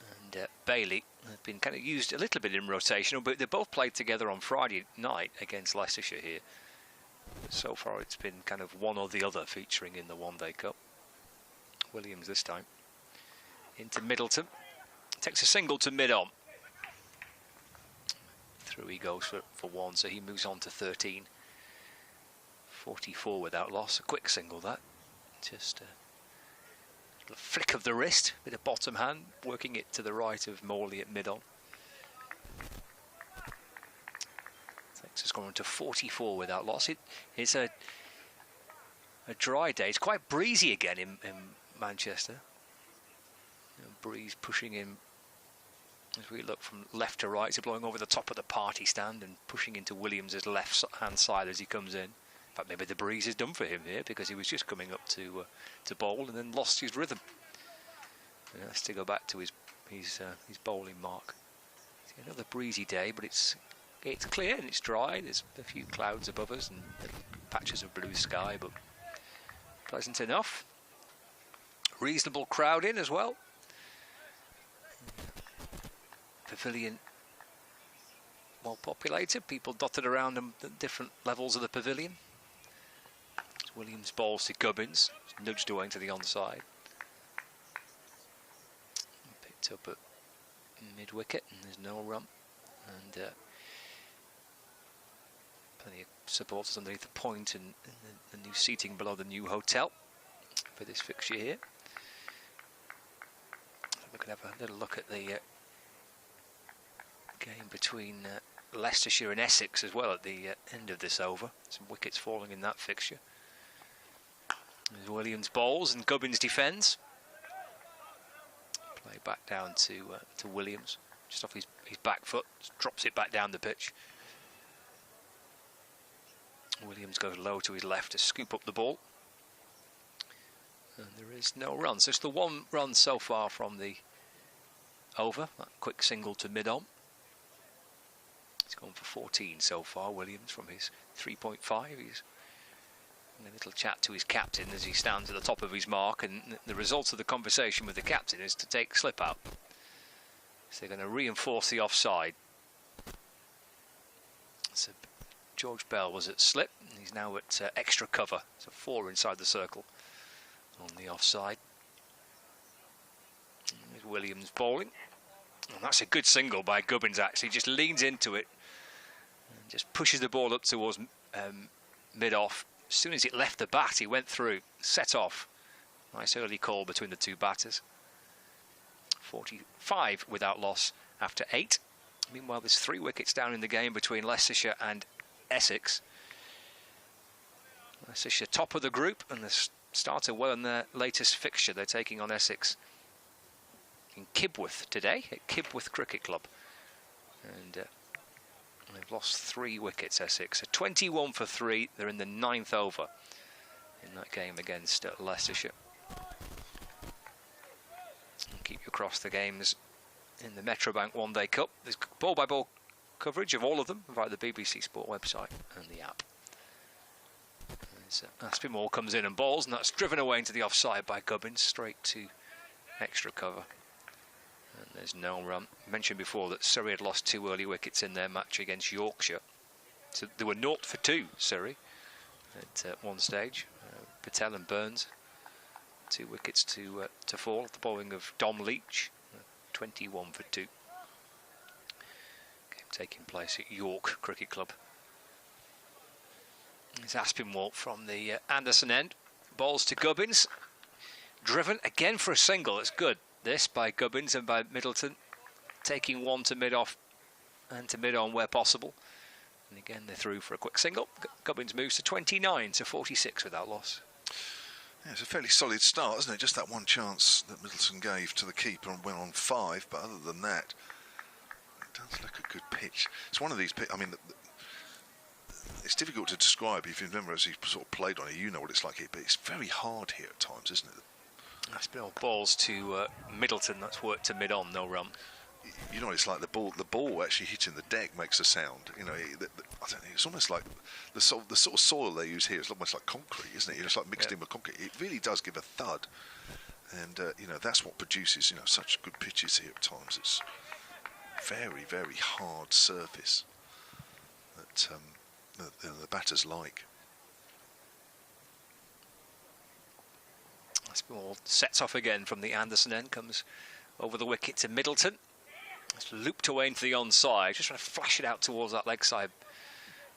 and Bailey have been kind of used a little bit in rotation, but they both played together on Friday night against Leicestershire here. So far it's been kind of one or the other featuring in the One Day Cup. Williams this time into Middleton, takes a single to mid-on. Through he goes for 1, so he moves on to 13. 44 without loss. A quick single that. Just a little flick of the wrist with a bottom hand, working it to the right of Morley at mid-on. Takes us going to 44 without loss. It's a dry day. It's quite breezy again in Manchester. Breeze pushing in as we look from left to right. It's blowing over the top of the party stand and pushing into Williams' left hand side as he comes in. In fact, maybe the breeze is done for him here because he was just coming up to bowl and then lost his rhythm. And he has to go back to his bowling mark. It's another breezy day, but it's clear and it's dry. There's a few clouds above us and little patches of blue sky, but pleasant enough. Reasonable crowd in as well. Pavilion well populated, people dotted around them at different levels of the pavilion. Williams bowls to Gubbins, nudged away to the onside. Picked up at mid-wicket and there's no run. And plenty of supporters underneath the point and the new seating below the new hotel for this fixture here. We can have a little look at the game between Leicestershire and Essex as well at the end of this over. Some wickets falling in that fixture. As Williams bowls and Gubbins defends. Play back down to Williams, just off his back foot, drops it back down the pitch. Williams goes low to his left to scoop up the ball. And there is no run. So it's the 1 run so far from the over. That quick single to mid-on. He's gone for 14 so far, Williams, from his 3.5. He's in a little chat to his captain as he stands at the top of his mark, and the result of the conversation with the captain is to take slip out. So they're going to reinforce the offside. So George Bell was at slip, and he's now at extra cover. So 4 inside the circle on the offside. There's Williams bowling. And that's a good single by Gubbins, actually. Just leans into it and just pushes the ball up towards mid-off. As soon as it left the bat, he went through, set off. Nice early call between the two batters. 45 without loss after 8. Meanwhile, there's 3 wickets down in the game between Leicestershire and Essex. Leicestershire top of the group, and the starter well in their latest fixture. They're taking on Essex in Kibworth today at Kibworth Cricket Club, and they've lost 3 wickets. Essex, so 21 for 3. They're in the 9th over in that game against Leicestershire. I'll keep you across the games in the Metrobank One Day Cup. There's ball-by-ball coverage of all of them via the BBC Sport website and the app. Aspinwall comes in and bowls, and that's driven away into the offside by Gubbins, straight to extra cover. And there's no run. I mentioned before that Surrey had lost 2 early wickets in their match against Yorkshire. So they were 0 for 2, Surrey, at one stage. Patel and Burns, 2 wickets to fall. The bowling of Dom Leach, 21 for 2. Game taking place at York Cricket Club. It's Aspinwall from the Anderson end. Balls to Gubbins. Driven again for a single. It's good. This by Gubbins and by Middleton. Taking one to mid-off and to mid-on where possible. And again, they're through for a quick single. Gubbins moves to 29 to 46 without loss. Yeah, it's a fairly solid start, isn't it? Just that one chance that Middleton gave to the keeper and went on 5. But other than that, it does look a good pitch. It's one of these pitches. I mean, it's difficult to describe. If you remember, as he sort of played on it, you know what it's like here. But it's very hard here at times, isn't it? Aspinwall balls to Middleton. That's worked to mid-on, no run. You know what it's like. The ball actually hitting the deck makes a sound. You know, I don't know. It's almost like the sort of soil they use here is almost like concrete, isn't it? It's like mixed in with concrete. It really does give a thud, and you know, that's what produces, you know, such good pitches here at times. It's very, very hard surface that the batters like. Aspinwall sets off again from the Anderson end, comes over the wicket to Middleton. It's looped away into the onside, just trying to flash it out towards that leg side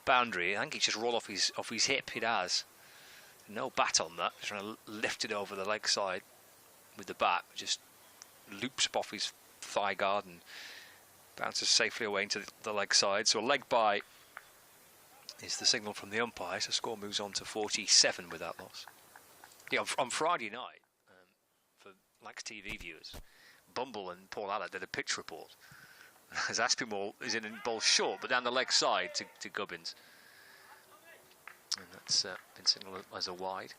boundary. I think he just rolled off his hip. It has no bat on that. Just trying to lift it over the leg side with the bat. Just loops up off his thigh guard and bounces safely away into the leg side. So a leg bye is the signal from the umpire. So score moves on to 47 without loss. Yeah, on Friday night, for Lax TV viewers, Bumble and Paul Allett did a pitch report. As Aspinwall is in ball short, but down the leg side to Gubbins. And that's been signalled as a wide.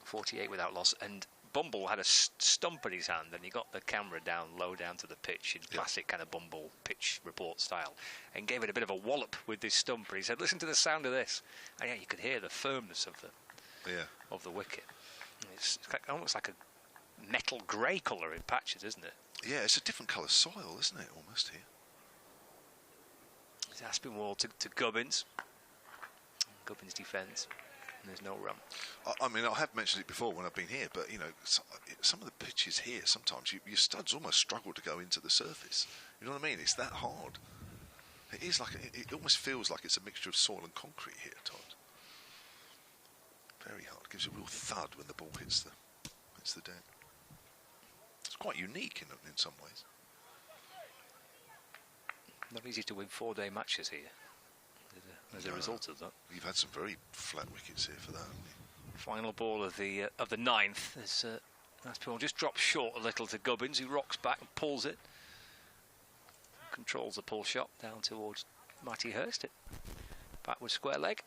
48 without loss. And Bumble had a stump in his hand, and he got the camera down low down to the pitch in classic kind of Bumble pitch report style, and gave it a bit of a wallop with this stump. And he said, "Listen to the sound of this." And yeah, you could hear the firmness of the wicket. It's almost like a metal grey colour in patches, isn't it? Yeah, it's a different colour soil, isn't it, almost here? It's Aspinwall to Gubbins. Gubbins defends, and there's no run. I mean, I have mentioned it before when I've been here, but, you know, some of the pitches here, sometimes your studs almost struggle to go into the surface. You know what I mean? It's that hard. It is like, it almost feels like it's a mixture of soil and concrete here at times. Very hard. It gives a real thud when the ball hits the deck. It's quite unique in some ways. Not easy to win 4-day matches here as a result of that. You've had some very flat wickets here for that, haven't you? Final ball of the 9th. As Aspinwall just drops short a little to Gubbins, who rocks back and pulls it. Controls the pull shot down towards Matty Hurst. Backward square leg.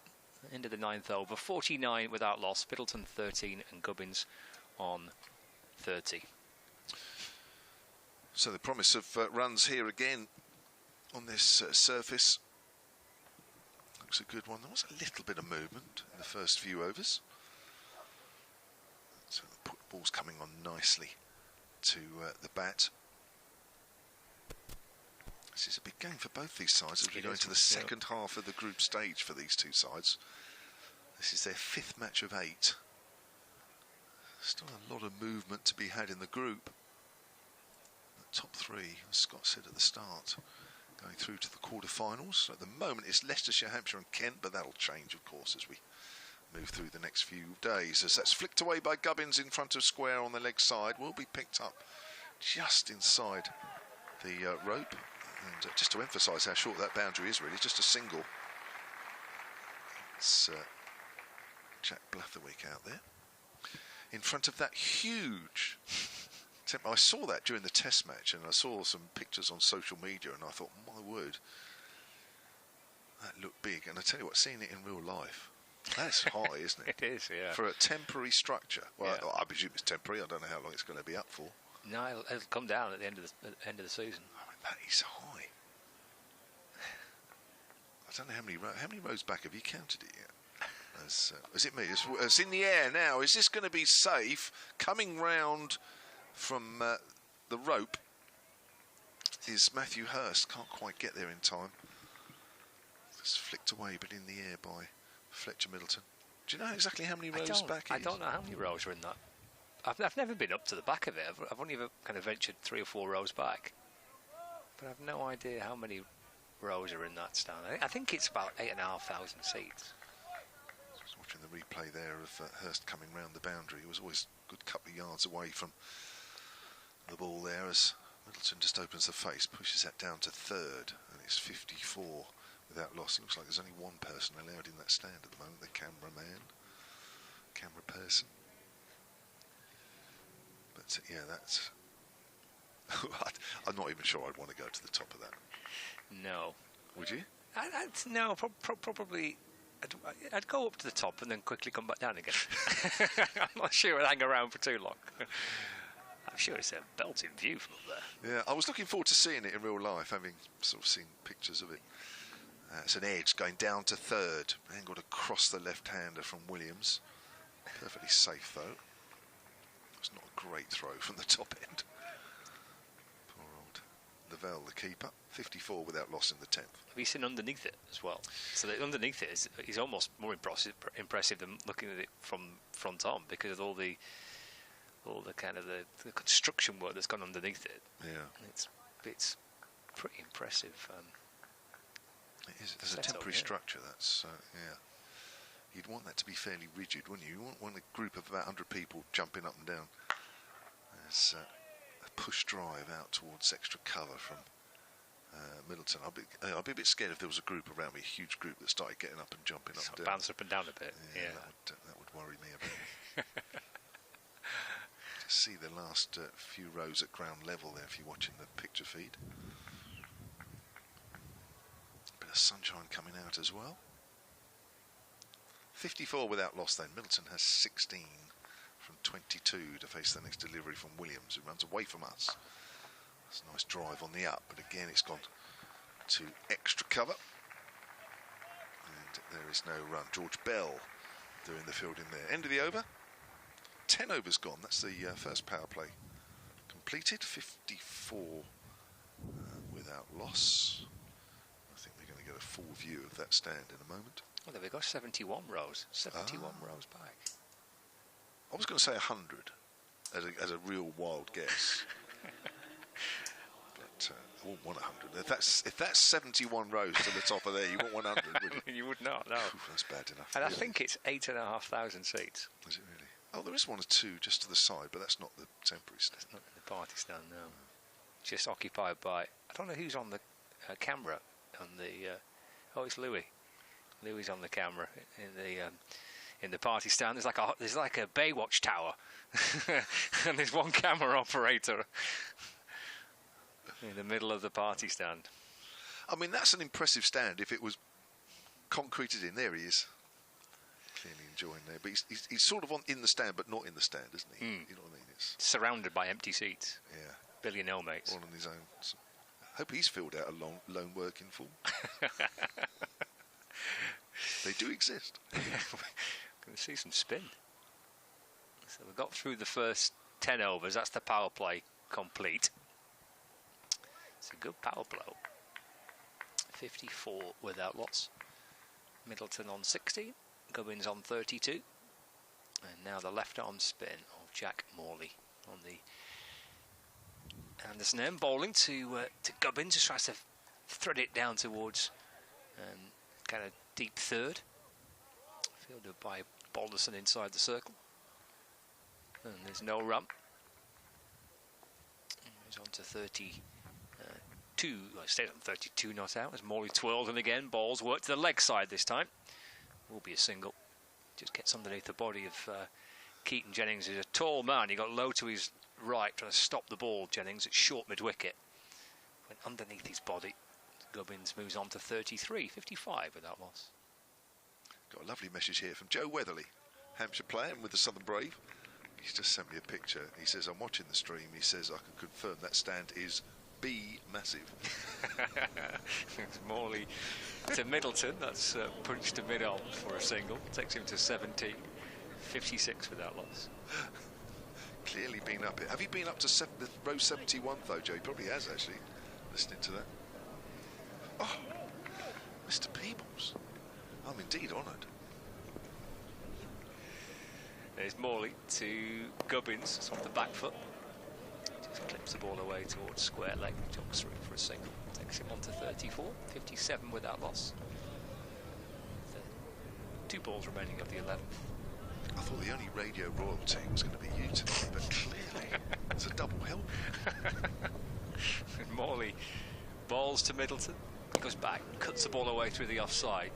Into the 9th over. 49 without loss. Middleton 13 and Gubbins on 30. So the promise of runs here again on this surface looks a good one. There was a little bit of movement in the first few overs. So the ball's coming on nicely to the bat. This is a big game for both these sides as we go into the second half of the group stage for these two sides. This is their 5th match of 8. Still a lot of movement to be had in the group. three, as Scott said at the start, going through to the quarter-finals. So at the moment it's Leicestershire, Hampshire and Kent, but that'll change, of course, as we move through the next few days. As that's flicked away by Gubbins in front of square on the leg side, will be picked up just inside the rope. And just to emphasise how short that boundary is, really, just a single. It's Jack Blatherwick out there in front of that huge I saw that during the test match, and I saw some pictures on social media, and I thought, my word, that looked big. And I tell you what, seeing it in real life, that's high, isn't it? It is, yeah. For a temporary structure. Well, yeah. I presume it's temporary. I don't know how long it's going to be up for. No, it'll come down at the end of the season. I mean, that is high. I don't know how many rows back have you counted it yet? Is it me? It's in the air now. Is this going to be safe? Coming round from the rope is Matthew Hurst. Can't quite get there in time. It's flicked away, but in the air by Fletcher Middleton. Do you know exactly how many rows back it is? I don't know how many rows are in that. I've never been up to the back of it. I've only ever kind of ventured 3 or 4 rows back. But I've no idea how many rows are in that stand. I think it's about 8,500 seats. Just watching the replay there of Hurst coming round the boundary. He was always a good couple of yards away from the ball there as Middleton just opens the face, pushes that down to third, and it's 54 without loss. It looks like there's only one person allowed in that stand at the moment, the camera person. But yeah, that's I'm not even sure I'd want to go to the top of that. No. Would you? No, probably. I'd go up to the top and then quickly come back down again. I'm not sure I'd hang around for too long. I'm sure it's a belting view from up there. Yeah, I was looking forward to seeing it in real life, having sort of seen pictures of it. It's an edge going down to third, angled across the left-hander from Williams. Perfectly safe though. It's not a great throw from the top end. Poor old Lavelle, the keeper. 54 without loss in the 10th. Have you seen underneath it as well? So that underneath it is almost more impressive than looking at it from front on, because of all the kind of the construction work that's gone underneath it. Yeah, it's pretty impressive. It is. There's a temporary structure. That's yeah. You'd want that to be fairly rigid, wouldn't you? You wouldn't want a group of about 100 people jumping up and down. There's a push drive out towards extra cover from Middleton. I'd be a bit scared if there was a group around me, a huge group that started getting up and jumping up and down. Bounce up and down a bit. Yeah. That would worry me a bit. To see the last few rows at ground level there, if you're watching the picture feed. A bit of sunshine coming out as well. 54 without loss then. Middleton has 16 from 22 to face the next delivery from Williams, who runs away from us. That's a nice drive on the up, but again it's gone to extra cover. And there is no run. George Bell doing the fielding there. End of the over. 10 overs gone. That's the first power play completed. 54 without loss. I think we're going to get a full view of that stand in a moment. Well, there we go, 71 rows. 71 rows back. I was going to say 100 as a real wild guess. But I wouldn't want 100. If that's 71 rows to the top of there, you want 100, would you? You would not, no. Ooh, that's bad enough. And really. I think it's 8,500 seats. Is it really? Oh, there is 1 or 2 just to the side, but that's not the temporary stand. It's not in the party stand, no. Just occupied by, I don't know who's on the camera on the. Oh, it's Louis. Louis on the camera in the party stand. There's like a Baywatch tower, and there's one camera operator in the middle of the party stand. I mean, that's an impressive stand if it was concreted in. There he is, clearly enjoying there. But he's sort of in the stand, but not in the stand, isn't he? You know what I mean? It's surrounded by empty seats. Yeah, billionaire mates. All on his own. So, I hope he's filled out a lone working form. They do exist. Going to see some spin. So we got through the first 10 overs. That's the power play complete. It's a good power blow. 54 without loss. Middleton on 16. Gubbins on 32. And now the left arm spin of Jack Morley on the Anderson then bowling to Gubbins, just tries to thread it down towards kind of deep third. Fielded by Balderson inside the circle. And there's no run. He's on to 32. Well, it stays on 32 not out as Morley twirls, and again balls work to the leg side this time. Will be a single. Just gets underneath the body of Keaton Jennings. He's a tall man. He got low to his right trying to stop the ball. Jennings at short mid-wicket. Went underneath his body. Gubbins moves on to 33, 55 without loss. Got a lovely message here from Joe Weatherly, Hampshire player with the Southern Brave. He's just sent me a picture. He says, I'm watching the stream. He says, I can confirm that stand is B massive. It's Morley to Middleton. That's punched to mid-on for a single. Takes him to 17, 56 without loss. Clearly been up it. Have you been up to row 71 though, Joe? He probably has actually, listening to that. Oh, Mr. Peebles. I'm indeed honoured. There's Morley to Gubbins. It's off the back foot. Just clips the ball away towards square leg. Jogs through for a single. Takes him on to 34, 57 without loss. 2 balls remaining of the 11th. I thought the only radio royalty was going to be you today, but clearly it's a double help. Morley balls to Middleton. He goes back, cuts the ball away through the offside.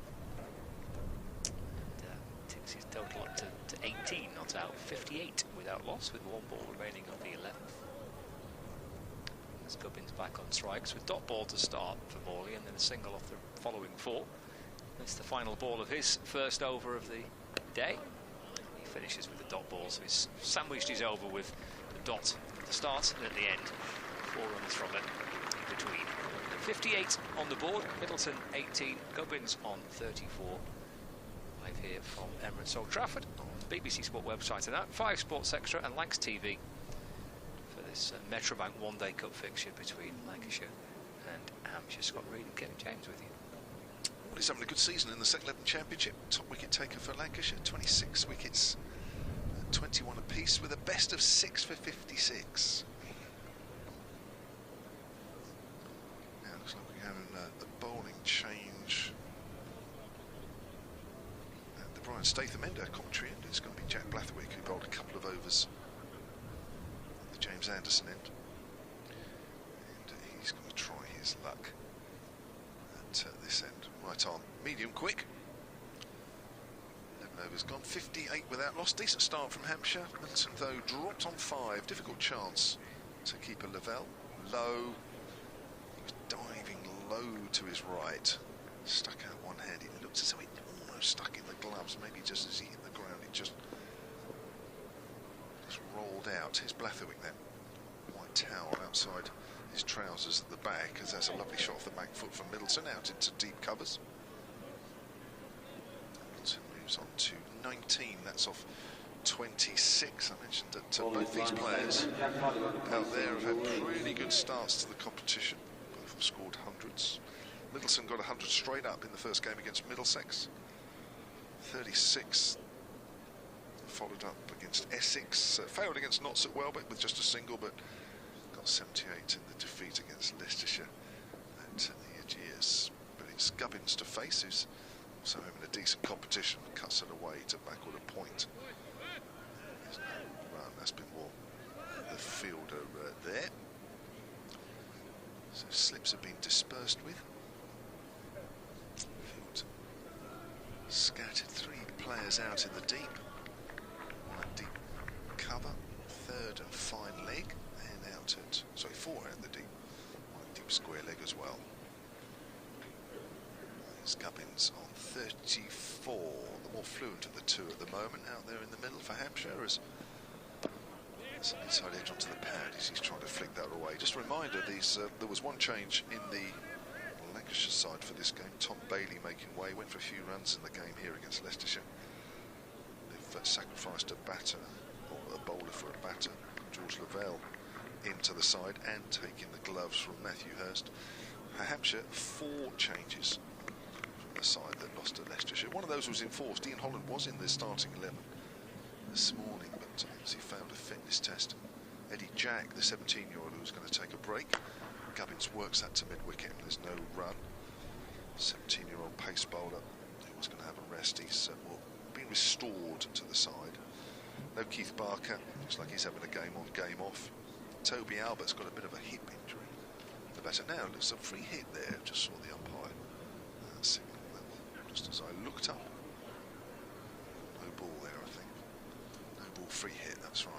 Takes his total up to 18, not out. 58 without loss, with 1 ball remaining of the 11th. As Gubbins back on strikes with dot ball to start for Morley, and then a single off the following 4. That's the final ball of his first over of the day. He finishes with the dot ball, so he's sandwiched his over with the dot at the start and at the end. 4 runs from it in between. 58 on the board, Middleton 18, Gubbins on 34. Live here from Emirates Old Trafford on the BBC Sport website and that 5 Sports Extra and Lancs TV for this Metrobank one-day cup fixture between Lancashire and Hampshire. Scott Reed and Kevin James with you. Well, he's having a good season in the Second 11 Championship. Top wicket taker for Lancashire, 26 wickets, 21 apiece with a best of 6 for 56. Now looks like we're having a bowling change. The Brian Statham end commentary end. It's going to be Jack Blathwick, who bowled a couple of overs at the James Anderson end. And he's going to try his luck at this end. Right arm, medium quick. 11 overs gone, 58 without loss. Decent start from Hampshire. Middleton, though, dropped on 5. Difficult chance to keep a Lavelle. Low. He was diving low to his right. Stuck out one hand. It looked as though it almost stuck in the gloves. Maybe just as he hit the ground, it just rolled out. Here's Blathwick then. White towel outside his trousers at the back, as that's a lovely shot off the back foot from Middleton out into deep covers. Middleton moves on to 19. That's off 26. I mentioned that both these players out there have had really good starts to the competition. Both have scored hundreds. Middleton got 100 straight up in the first game against Middlesex. 36 followed up against Essex. Failed against Notts at Welbeck with just a single, but got 78 in the defeat against Leicestershire at the Ageas. But it's Gubbins to face, who's also having a decent competition. Cuts it away to backward a point. There's no run. That's been more the fielder there. So slips have been dispersed with. Field scattered. 3 players out in the deep. One deep cover. 3rd and fine leg. And out at, sorry, 4 out the deep. One deep square leg as well. There's Gubbins on 34. The more fluent of the 2 at the moment. Out there in the middle for Hampshire as an inside edge onto the pad as he's trying to flick that away. Just a reminder, there was one change in the Lancashire side for this game. Tom Bailey making way, went for a few runs in the game here against Leicestershire. They've sacrificed a batter, or a bowler for a batter, George Lavelle, into the side, and taking the gloves from Matthew Hurst. Hampshire, 4 changes from the side that lost to Leicestershire. One of those was enforced. Ian Holland was in the starting 11 this morning, but obviously failed a fitness test. Eddie Jack, the 17-year-old who who's going to take a break. Gubbins works that to mid-wicket. There's no run. 17-year-old pace bowler who was going to have a rest. He's been restored to the side. No Keith Barker. Looks like he's having a game on, game off. Toby Albert's got a bit of a hip injury. The batter now looks a free hit there. Just saw the umpire signal that just as I looked up. No ball there, I think. No ball, free hit. That's right.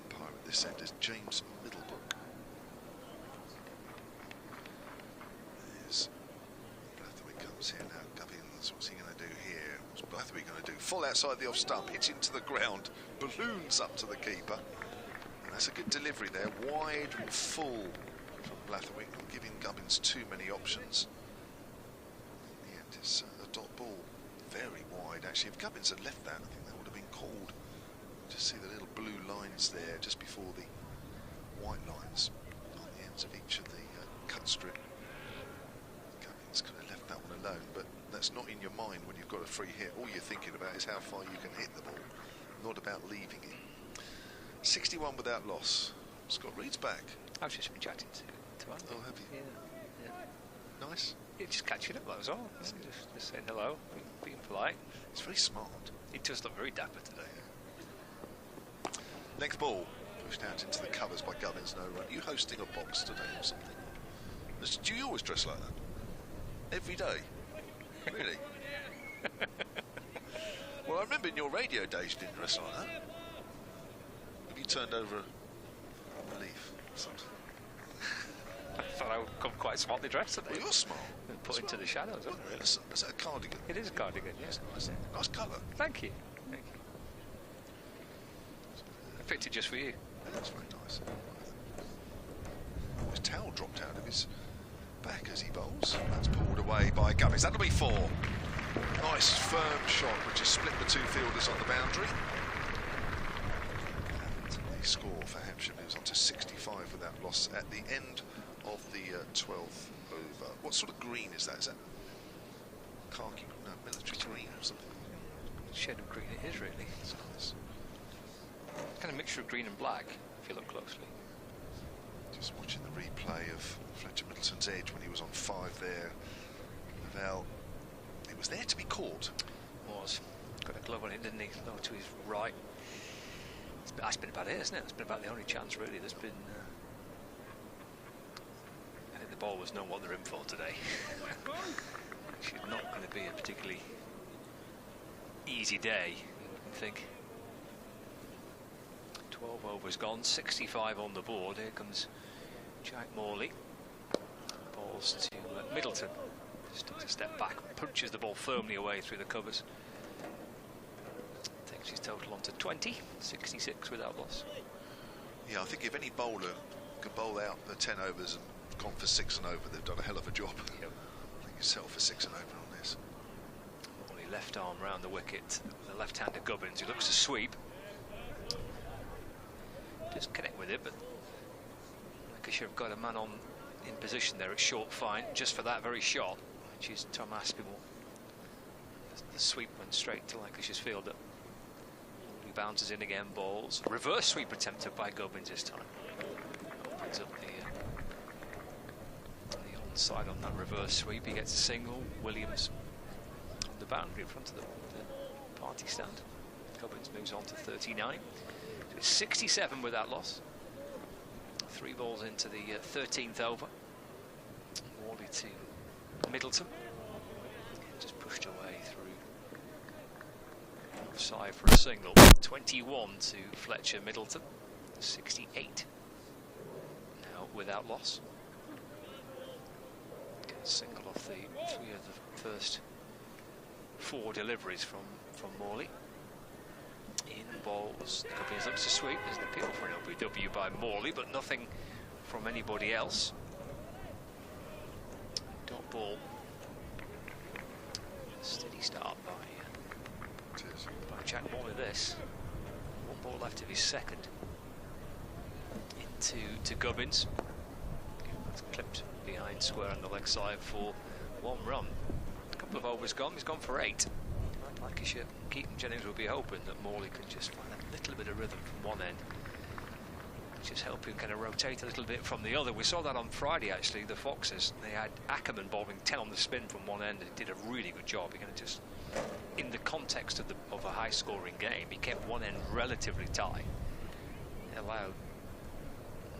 Umpire at this end is James Middlebrook. There's Blathaway comes here now. Gubbins, what's he going to do here? What's Blathaway going to do? Full outside the off stump, hits into the ground, balloons up to the keeper. And that's a good delivery there, wide and full from Blathaway, not giving Gubbins too many options. In the end, it's a dot ball, very wide actually. If Gubbins had left that, I think that would have been called. Just see the little blue lines there just before the white lines on the ends of each of the cut strip. Gubbins could have left that one alone, but that's not in your mind when you've got a free hit. All you're thinking about is how far you can hit the ball, not about leaving it. 61 without loss. Scott Reed's back. I've just been chatting to Andy. Oh, have you? Yeah. Nice. Yeah, just catching up, that was all. Just saying hello, being polite. It's very smart. He does look very dapper today. Next ball pushed out into the covers by Gubbins. No run. Are you hosting a box today or something? Do you always dress like that? Every day? Really? Well, I remember in your radio days you didn't dress like that. Have you turned over a leaf or something? I thought I would come quite smartly dressed today. Well, you're smart. And put into the shadows, Well, is that a cardigan? It is a cardigan, yes. Nice colour. Thank you. Thank you. I picked it just for you. Yeah, that's very nice. His towel dropped out of his back as he bowls. That's pulled away by Gubbins. That'll be 4. Nice firm shot which has split the two fielders on the boundary. And the score for Hampshire moves on to 65 without loss at the end of the 12th over. What sort of green is that? Is that khaki? No, military green or something? Shade of green it is, really. It's nice. Kind of mixture of green and black, if you look closely. Just watching the replay of Fletcher Middleton's edge when he was on 5 there. Lavelle, it was there to be caught. Was. Got a glove on it, didn't he? Low to his right. That's been about it, isn't it? It's been about the only chance, really. There's been... I think the bowlers know what they're in for today. It's not going to be a particularly easy day, you wouldn't think. 12 overs gone, 65 on the board. Here comes Jack Morley. Balls to Middleton. Just takes a step back, punches the ball firmly away through the covers. Takes his total on to 20, 66 without loss. Yeah, I think if any bowler can bowl out the 10 overs and gone for 6 and over, they've done a hell of a job. Yep. I think you settle for 6 and over on this. Morley left arm round the wicket. The left-hander Gubbins, who looks to sweep. Just connect with it, but Lancashire have got a man on in position there at short fine just for that very shot, which is Tom Aspinall. The sweep went straight to Lancashire's fielder. He bounces in again, balls. Reverse sweep attempted by Gubbins this time. Opens up the onside on that reverse sweep. He gets a single. Williams on the boundary in front of the party stand. Gubbins moves on to 39. 67 without loss. 3 balls into the 13th over. Morley to Middleton. Just pushed away through offside for a single. 21 to Fletcher Middleton. 68 now without loss. Get a single off the 3 of the first 4 deliveries from Morley. In balls, Gubbins looks to sweep. There's an appeal for an LBW by Morley, but nothing from anybody else. Dot ball. Steady start by Jack Morley. This 1 ball left of his second. Into Gubbins. That's clipped behind square on the leg side for 1 run. A couple of overs gone. He's gone for 8. Lancashire, Keaton Jennings will be hoping that Morley can just find a little bit of rhythm from one end just helping kind of rotate a little bit from the other. We saw that on Friday, actually, the Foxes. They had Ackerman bowling 10 on the spin from one end, and did a really good job. He kind of just, in the context of a high-scoring game, he kept one end relatively tight. It allowed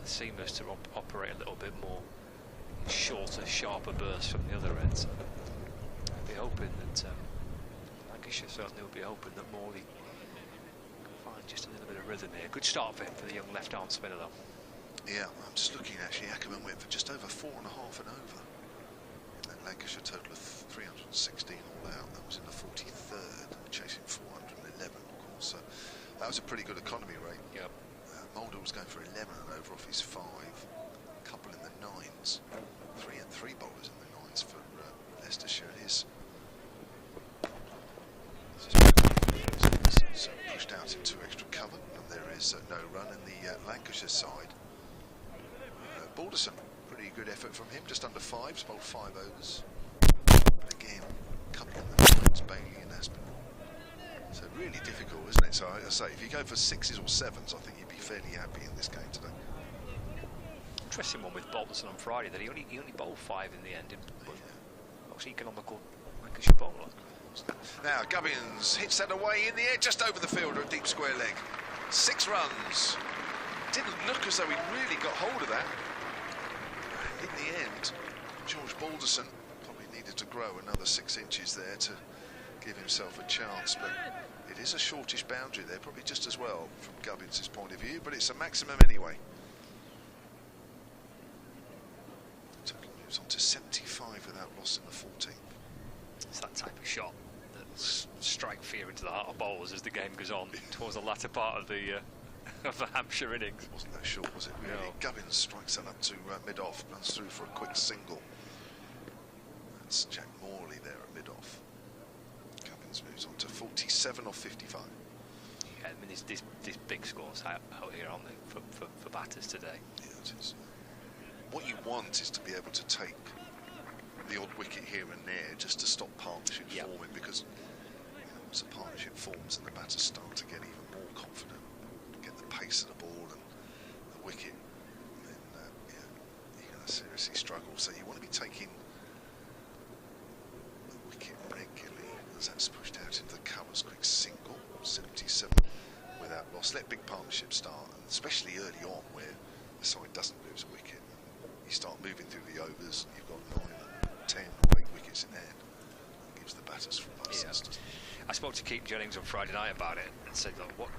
the seamers to operate a little bit more shorter, sharper bursts from the other end. So I'd be hoping that Lancashire certainly would be hoping that Morley can find just a little bit of rhythm here. Good start for him, for the young left-arm spinner, though. Yeah, I'm just looking actually. Ackerman went for just over 4.5 and over. And Lancashire total of 316 all out. That was in the 43rd, chasing 411, of course. So that was a pretty good economy rate. Yep. Mulder was going for 11 and over off his 5. A couple in the 9s. 3 bowlers in the 9s for Leicestershire. His so pushed out into extra cover, and there is no run in the Lancashire side. Balderson, pretty good effort from him, just under 5s, bowled 5 overs. But again, a couple in the 9s, Bailey and Aspinall. So really difficult, isn't it? So I say, if you go for 6s or 7s, I think you'd be fairly happy in this game today. Interesting one with Balderson on Friday, that he only bowled 5 in the end. But most economical Lancashire bowler. Now Gubbins hits that away in the air, just over the fielder, a deep square leg. 6 runs. Didn't look as though he really got hold of that. In the end, George Balderson probably needed to grow another 6 inches there to give himself a chance, but it is a shortish boundary there, probably just as well from Gubbins' point of view, but it's a maximum anyway. Total moves on to 75 without loss in the 14th. It's that type of shot that strike fear into the heart of bowlers as the game goes on towards the latter part of the Hampshire innings. It wasn't that short, was it? Really? No. Gubbins strikes that up to mid-off, runs through for a quick single. That's Jack Morley there at mid-off. Gubbins moves on to 47 off 55. Yeah, I mean, these big scores out here, aren't they, for batters today? Yeah, it is. What you want is to be able to take the odd wicket here and there just to stop partnership forming, because once a partnership forms and the batters start to get even more confident, get the pace of the ball and the wicket, then you're going to seriously struggle. So you want to be taking the wicket regularly, as that's pushed out into the covers. Quick single, 77 without loss. Let big partnerships start, and especially early on where the side doesn't lose a wicket. You start moving through the overs, and you've got 9 and 10 or 8 wickets in hand. It gives the batters from license. I spoke to Keith Jennings on Friday night about it and said, look, what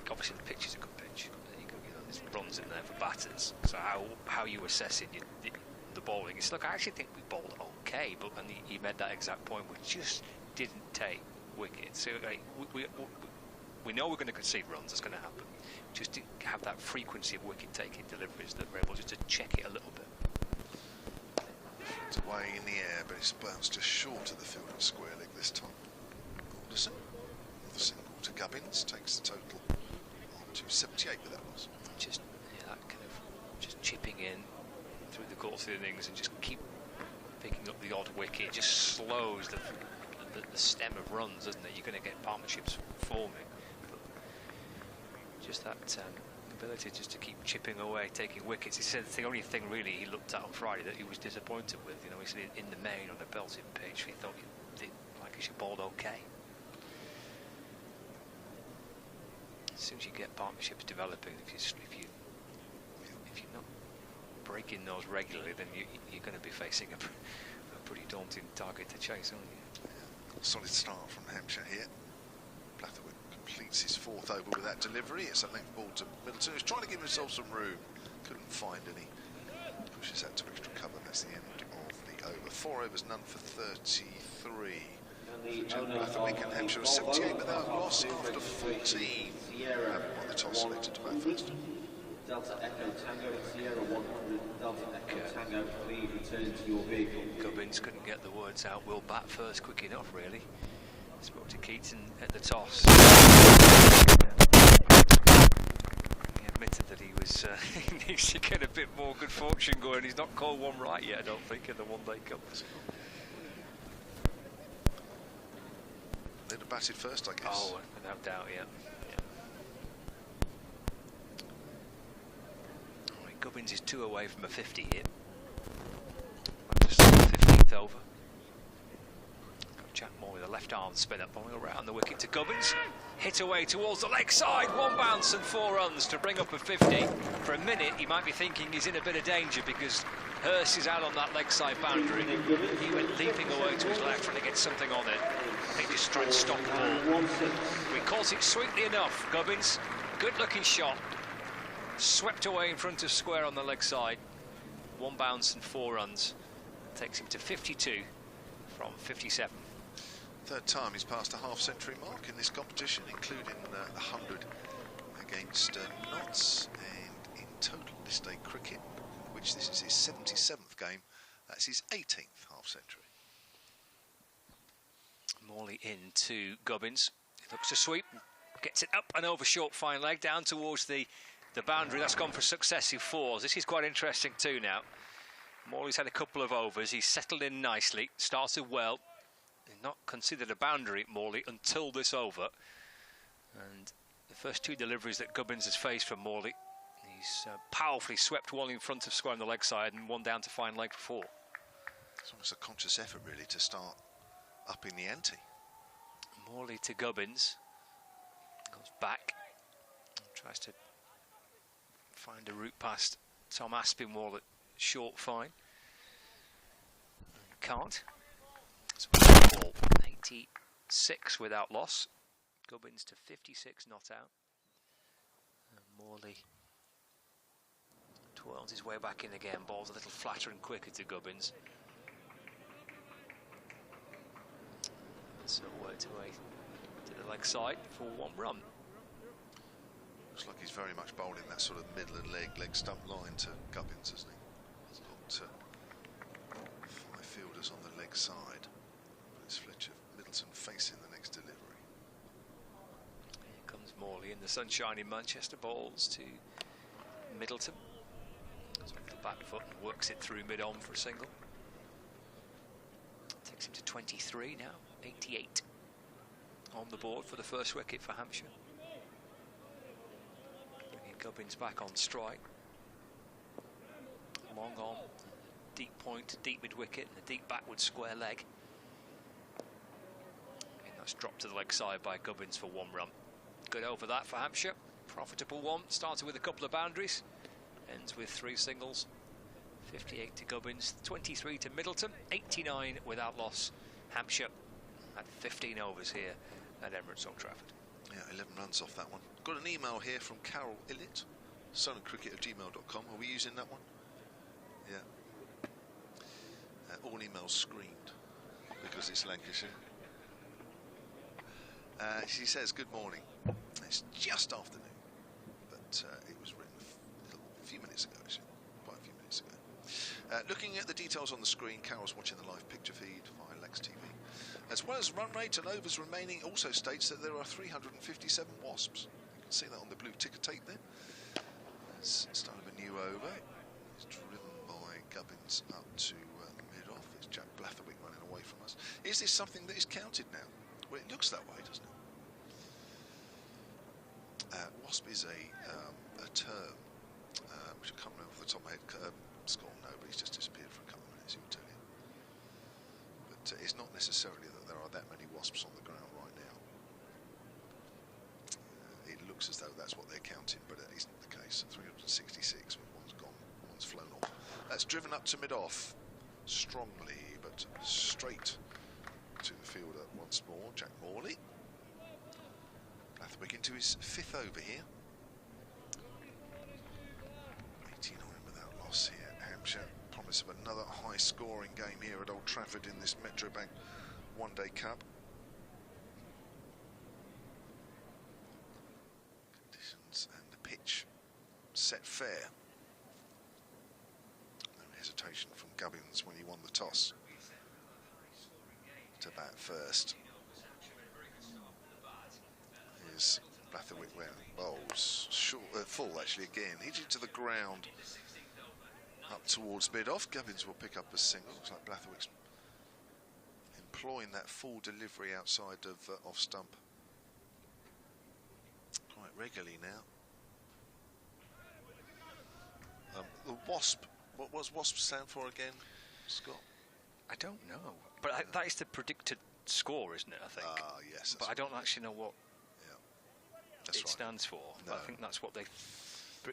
obviously the pitch is a good pitch. There's runs in there for batters. So how are you assessing the bowling? He said, look, I actually think we bowled okay, but and he made that exact point. We just didn't take wickets. So we know we're going to concede runs. That's going to happen. Just to have that frequency of wicket-taking deliveries that we're able just to check it a little bit. It's away in the air, but it's bounced just short of the field and square leg this time. Alderson, with a single to Gubbins, takes the total on to 78 with that loss. Just that kind of just chipping in through the course of the innings and just keep picking up the odd wicket. It just slows the stem of runs, doesn't it? You're going to get partnerships forming. Just that ability just to keep chipping away, taking wickets. He said the only thing really he looked at on Friday that he was disappointed with, he said in the main on a belting pitch, he thought Lancashire bowled okay. As soon as you get partnerships developing, if you're not breaking those regularly, then you're going to be facing a pretty daunting target to chase, aren't you? Solid start from Hampshire here. Blatherwick completes his 4th over with that delivery. It's a length ball to Middleton, who's trying to give himself some room. Couldn't find any. Pushes that to extra cover. That's the end of the over. 4 overs, none for 33. Blatherwick and Hampshire 78 without loss after 14. Won the toss, selected to bat first. Delta Echo Tango, Sierra 100, Delta Echo Tango, please return to your vehicle. Gubbins couldn't get the words out, we'll bat first quick enough, really. Spoke to Keaton at the toss. He admitted that he was he needs to get a bit more good fortune going. He's not called one right yet, I don't think, in the one-day cup. They'd have batted first, I guess. Oh, without doubt, yeah. Gubbins is 2 away from a 50 here. Just the 15th over. Jack Moore with a left arm spin up, bowling around the wicket to Gubbins. Hit away towards the leg side, 1 bounce and 4 runs to bring up a 50. For a minute, he might be thinking he's in a bit of danger because Hurst is out on that leg side boundary. He went leaping away to his left trying to get something on it. He just tried to stop the ball. We caught it sweetly enough. Gubbins, good looking shot. Swept away in front of square on the leg side. 1 bounce and 4 runs. Takes him to 52 from 57. Third time he's passed a half-century mark in this competition, including the 100 against Notts, and in total this day cricket, which this is his 77th game, that's his 18th half-century. Morley in to Gubbins. He looks to sweep, gets it up and over short fine leg down towards the boundary. That's gone for successive 4s. This is quite interesting too now. Morley's had a couple of overs. He's settled in nicely, started well. Not considered a boundary, Morley, until this over. And the first 2 deliveries that Gubbins has faced from Morley, he's powerfully swept 1 in front of square on the leg side and 1 down to fine leg for 4. It's almost a conscious effort, really, to start upping the ante. Morley to Gubbins. Goes back. Tries to find a route past Tom Aspinwall at short fine. Can't. So ball 86 without loss. Gubbins to 56 not out. And Morley twirls his way back in again. Ball's a little flatter and quicker to Gubbins. So worked away to the leg side for 1 run. Looks like he's very much bowling that sort of middle and leg stump line to Gubbins, hasn't he? He's got 5 fielders on the leg side. It's Fletcher Middleton facing the next delivery. Here comes Morley in the sunshine in Manchester. Balls to Middleton. Goes off the back foot and works it through mid-on for a single. Takes him to 23 now. 88 on the board for the first wicket for Hampshire. Bringing Gubbins back on strike. Long on, deep point, deep mid-wicket, and a deep backward square leg. And that's dropped to the leg side by Gubbins for 1 run. Good over that for Hampshire. Profitable one. Started with a couple of boundaries. Ends with 3 singles. 58 to Gubbins, 23 to Middleton, 89 without loss. Hampshire had 15 overs here at Emirates Old Trafford. Yeah, 11 runs off that one. Got an email here from Carol Illett, solentcricket@gmail.com. Are we using that one? Yeah. All emails screened because it's Lancashire. She says, good morning. It's just afternoon, but it was written a few minutes ago, actually, quite a few minutes ago. Looking at the details on the screen, Carol's watching the live picture feed via Lex TV. As well as run rate and overs remaining, also states that there are 357 wasps. You can see that on the blue ticker tape there. It's start of a new over. It's driven by Gubbins up to mid-off. It's Jack Blatherwick running away from us. Is this something that is counted now? Well, it looks that way, doesn't it? Wasp is a term which I can't remember off the top of my head. Scott will know, but he's just disappeared for a couple of minutes, he will tell you. But it's not necessarily that there are that many wasps on the ground right now. It looks as though that's what they're counting, but it isn't the case. 366, one's gone, one's flown off. That's driven up to mid-off, strongly, but straight to the fielder once more, Jack Morley. Blatherwick into his 5th over here. 89 without loss here at Hampshire. Promise of another high-scoring game here at Old Trafford in this Metrobank One-Day Cup. Conditions and the pitch set fair. No hesitation from Gubbins when he won the toss to bat first. Here's Blatherwick where bowls short, full actually again, hitting to the ground up towards mid-off. Gubbins will pick up a single. Looks like Blatherwick's employing that full delivery outside of off stump quite regularly now. The Wasp. What was Wasp stand for again, Scott? I don't know, but that is the predicted score, isn't it? I think. Ah, yes. But I don't actually know what it stands for. No. But I think that's what they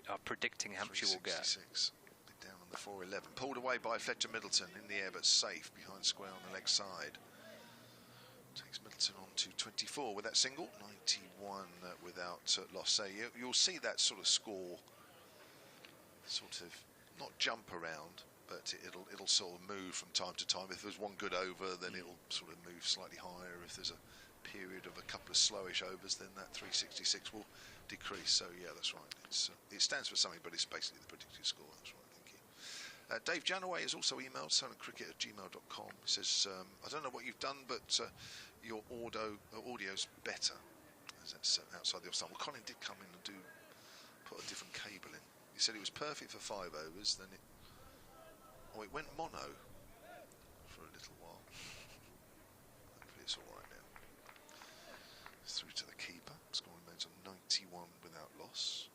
are predicting Hampshire will get. 366. Down on the 411. Pulled away by Fletcher Middleton in the air, but safe behind square on the leg side. Takes Middleton on to 24 with that single. 91 without loss. So you'll see that sort of score, sort of not jump around, but it'll sort of move from time to time. If there's one good over, then it'll sort of move slightly higher. If there's a period of a couple of slowish overs, then that 366 will decrease. So yeah, that's right. It stands for something, but it's basically the predicted score. That's right. Thank you. Dave Janaway has also emailed silentcricket@gmail.com. He says, I don't know what you've done, but your audio's better. As that's outside the off-time. Well, Colin did come in and put a different cable in. He said it was perfect for 5 overs. Then it went mono for a little while. Hopefully it's all right now. Through to the keeper. Score remains on 91 without loss.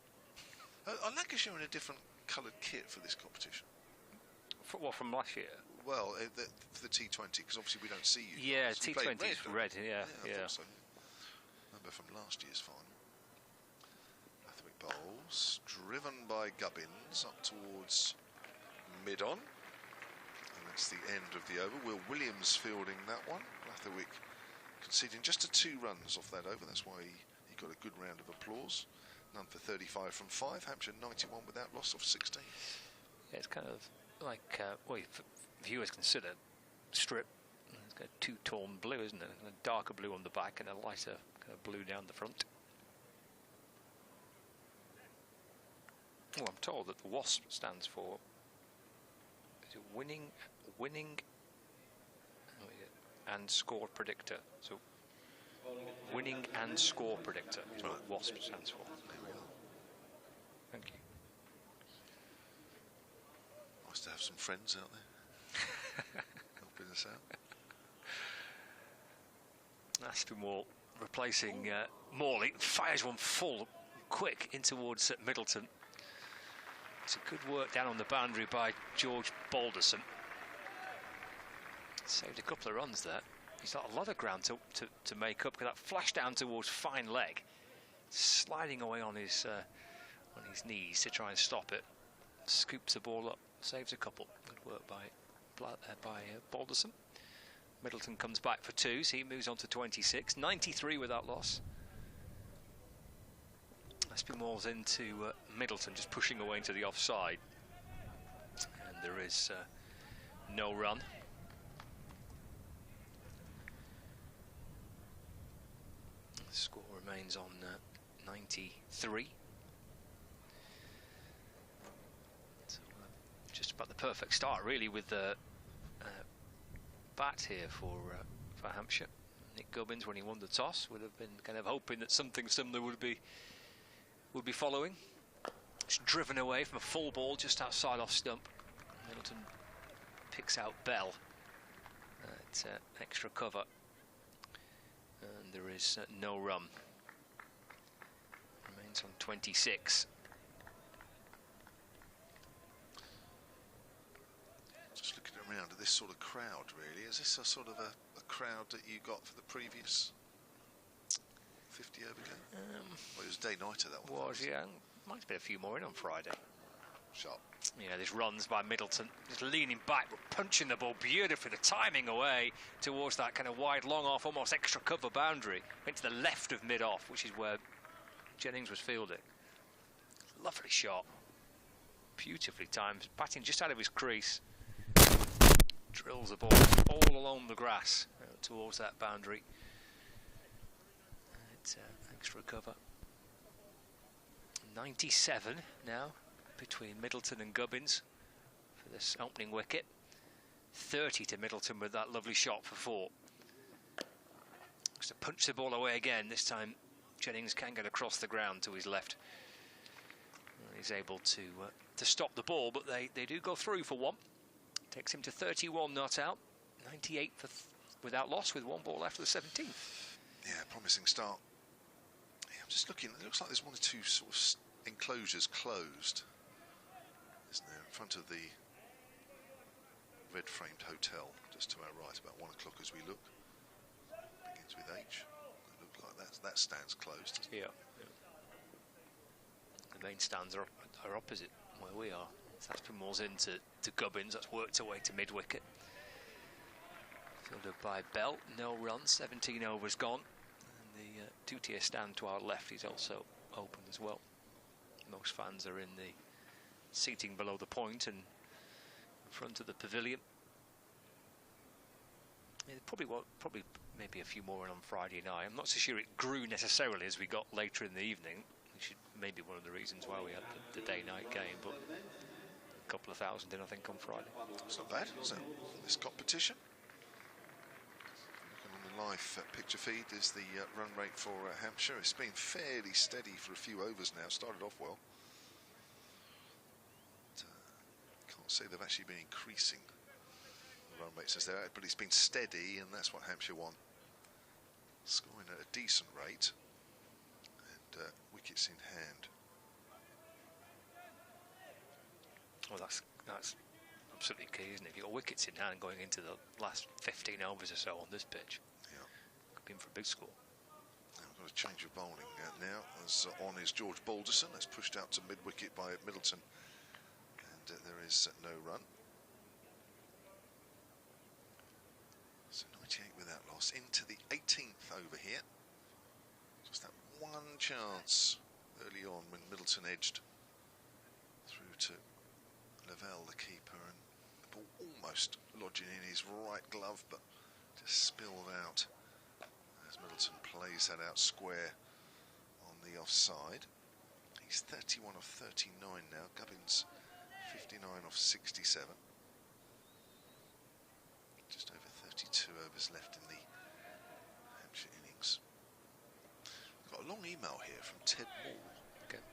Are Lancashire in a different coloured kit for this competition? From last year? Well, for the T20, because obviously we don't see you. Yeah, T20 is red. Yeah. I thought so. Remember from last year's final. Lathwick bowls, driven by Gubbins up towards mid-on. And that's the end of the over. Will Williams fielding that one. Lathwick conceding just 2 runs off that over. That's why he got a good round of applause. None for 35 from 5. Hampshire 91 without loss of 16. Yeah, it's kind of like, if viewers consider strip. It's got 2-tone blue, isn't it? A darker blue on the back and a lighter kind of blue down the front. Oh, I'm told that the WASP stands for winning and score predictor. So winning and score predictor is what WASP stands for. There we are. Thank you. Nice to have some friends out there helping us out. Aspinwall replacing Morley. Fires one full quick in towards Middleton. It's a good work down on the boundary by George Balderson. Saved a couple of runs there. He's got a lot of ground to make up, because that flash down towards fine leg, sliding away on his knees to try and stop it. Scoops the ball up, saves a couple. Good work by Balderson. Middleton comes back for 2, so he moves on to 26. 93 without loss. Aspinwall's into Middleton, just pushing away into the offside. And there is no run. The score remains on 93. So, just about the perfect start, really, with the bat here for Hampshire. Nick Gubbins, when he won the toss, would have been kind of hoping that something similar would be following. It's driven away from a full ball just outside off stump. Middleton picks out Bell at extra cover, and there is no run. Remains on 26. Just looking around at this sort of crowd, really. Is this a sort of a crowd that you got for the previous 50 over game? Well, it was day-nighter, that one. Was, yeah. Might have been a few more in on Friday. Sharp. Yeah, there's runs by Middleton, just leaning back, but punching the ball beautifully, the timing away towards that kind of wide, long off, almost extra cover boundary. Went to the left of mid-off, which is where Jennings was fielding. Lovely shot. Beautifully timed, batting just out of his crease. Drills the ball all along the grass towards that boundary. It's extra cover. 97 now between Middleton and Gubbins for this opening wicket. 30 to Middleton with that lovely shot for 4. Just to punch the ball away again. This time Jennings can get across the ground to his left. He's able to stop the ball, but they do go through for 1. Takes him to 31 not out. 98 without loss with 1 ball left of the 17th. Yeah, promising start. Yeah, I'm just looking. It looks like there's 1 or 2 sort of enclosures closed isn't there, in front of the red-framed hotel, just to our right, about 1 o'clock as we look. Begins with H. It looks like that stands closed, doesn't it? Yeah. The main stands are opposite where we are. Aspinwall's into Gubbins. That's worked away to mid-wicket. Fielded by Bell. No run. 17 overs gone. And the two-tier stand to our left is also open as well. Most fans are in the seating below the point and in front of the pavilion. Yeah, probably maybe a few more on Friday night. I'm not so sure it grew necessarily as we got later in the evening, which is maybe one of the reasons why we had the day-night game, but a couple of thousand in, I think, on Friday. It's not bad, is it? This competition. Looking on the live picture feed is the run rate for Hampshire. It's been fairly steady for a few overs now. Started off well. But, can't say they've actually been increasing the run rates as they're at, but it's been steady, and that's what Hampshire want. Scoring at a decent rate, and wickets in hand. Well, that's absolutely key, isn't it? If you've got wickets in hand going into the last 15 overs or so on this pitch, yeah, could be in for a big score. Now we've got a change of bowling now. As on is George Balderson. That's pushed out to mid-wicket by Middleton, and there is no run. So 98 without loss. Into the 18th over here. Just that one chance early on when Middleton edged through to Lavelle, the keeper, and the ball almost lodging in his right glove, but just spilled out as Middleton plays that out square on the offside. He's 31 off 39 now. Gubbins 59 off 67. Just over 32 overs left in the Hampshire innings. We've got a long email here from Ted Moore. Okay.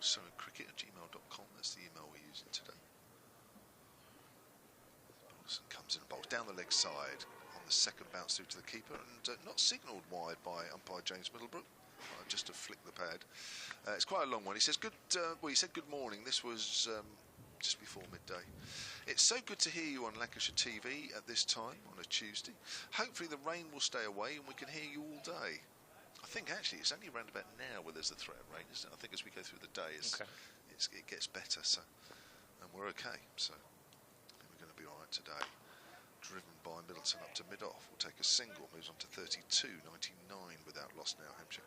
SoCricket@gmail.com. That's the email we're using today. Balderson comes in and bowls down the leg side on the second bounce through to the keeper, and not signalled wide by umpire James Middlebrook. Just to flick the pad. It's quite a long one. He says he said good morning. This was just before midday. It's so good to hear you on Lancashire TV at this time on a Tuesday. Hopefully the rain will stay away and we can hear you all day. I think actually it's only around about now where there's a threat of rain, isn't it? I think as we go through the day it gets better, so, and we're okay, so I think we're going to be alright today. Driven by Middleton up to mid-off, will take a single, moves on to 32, 99 without loss now, Hampshire.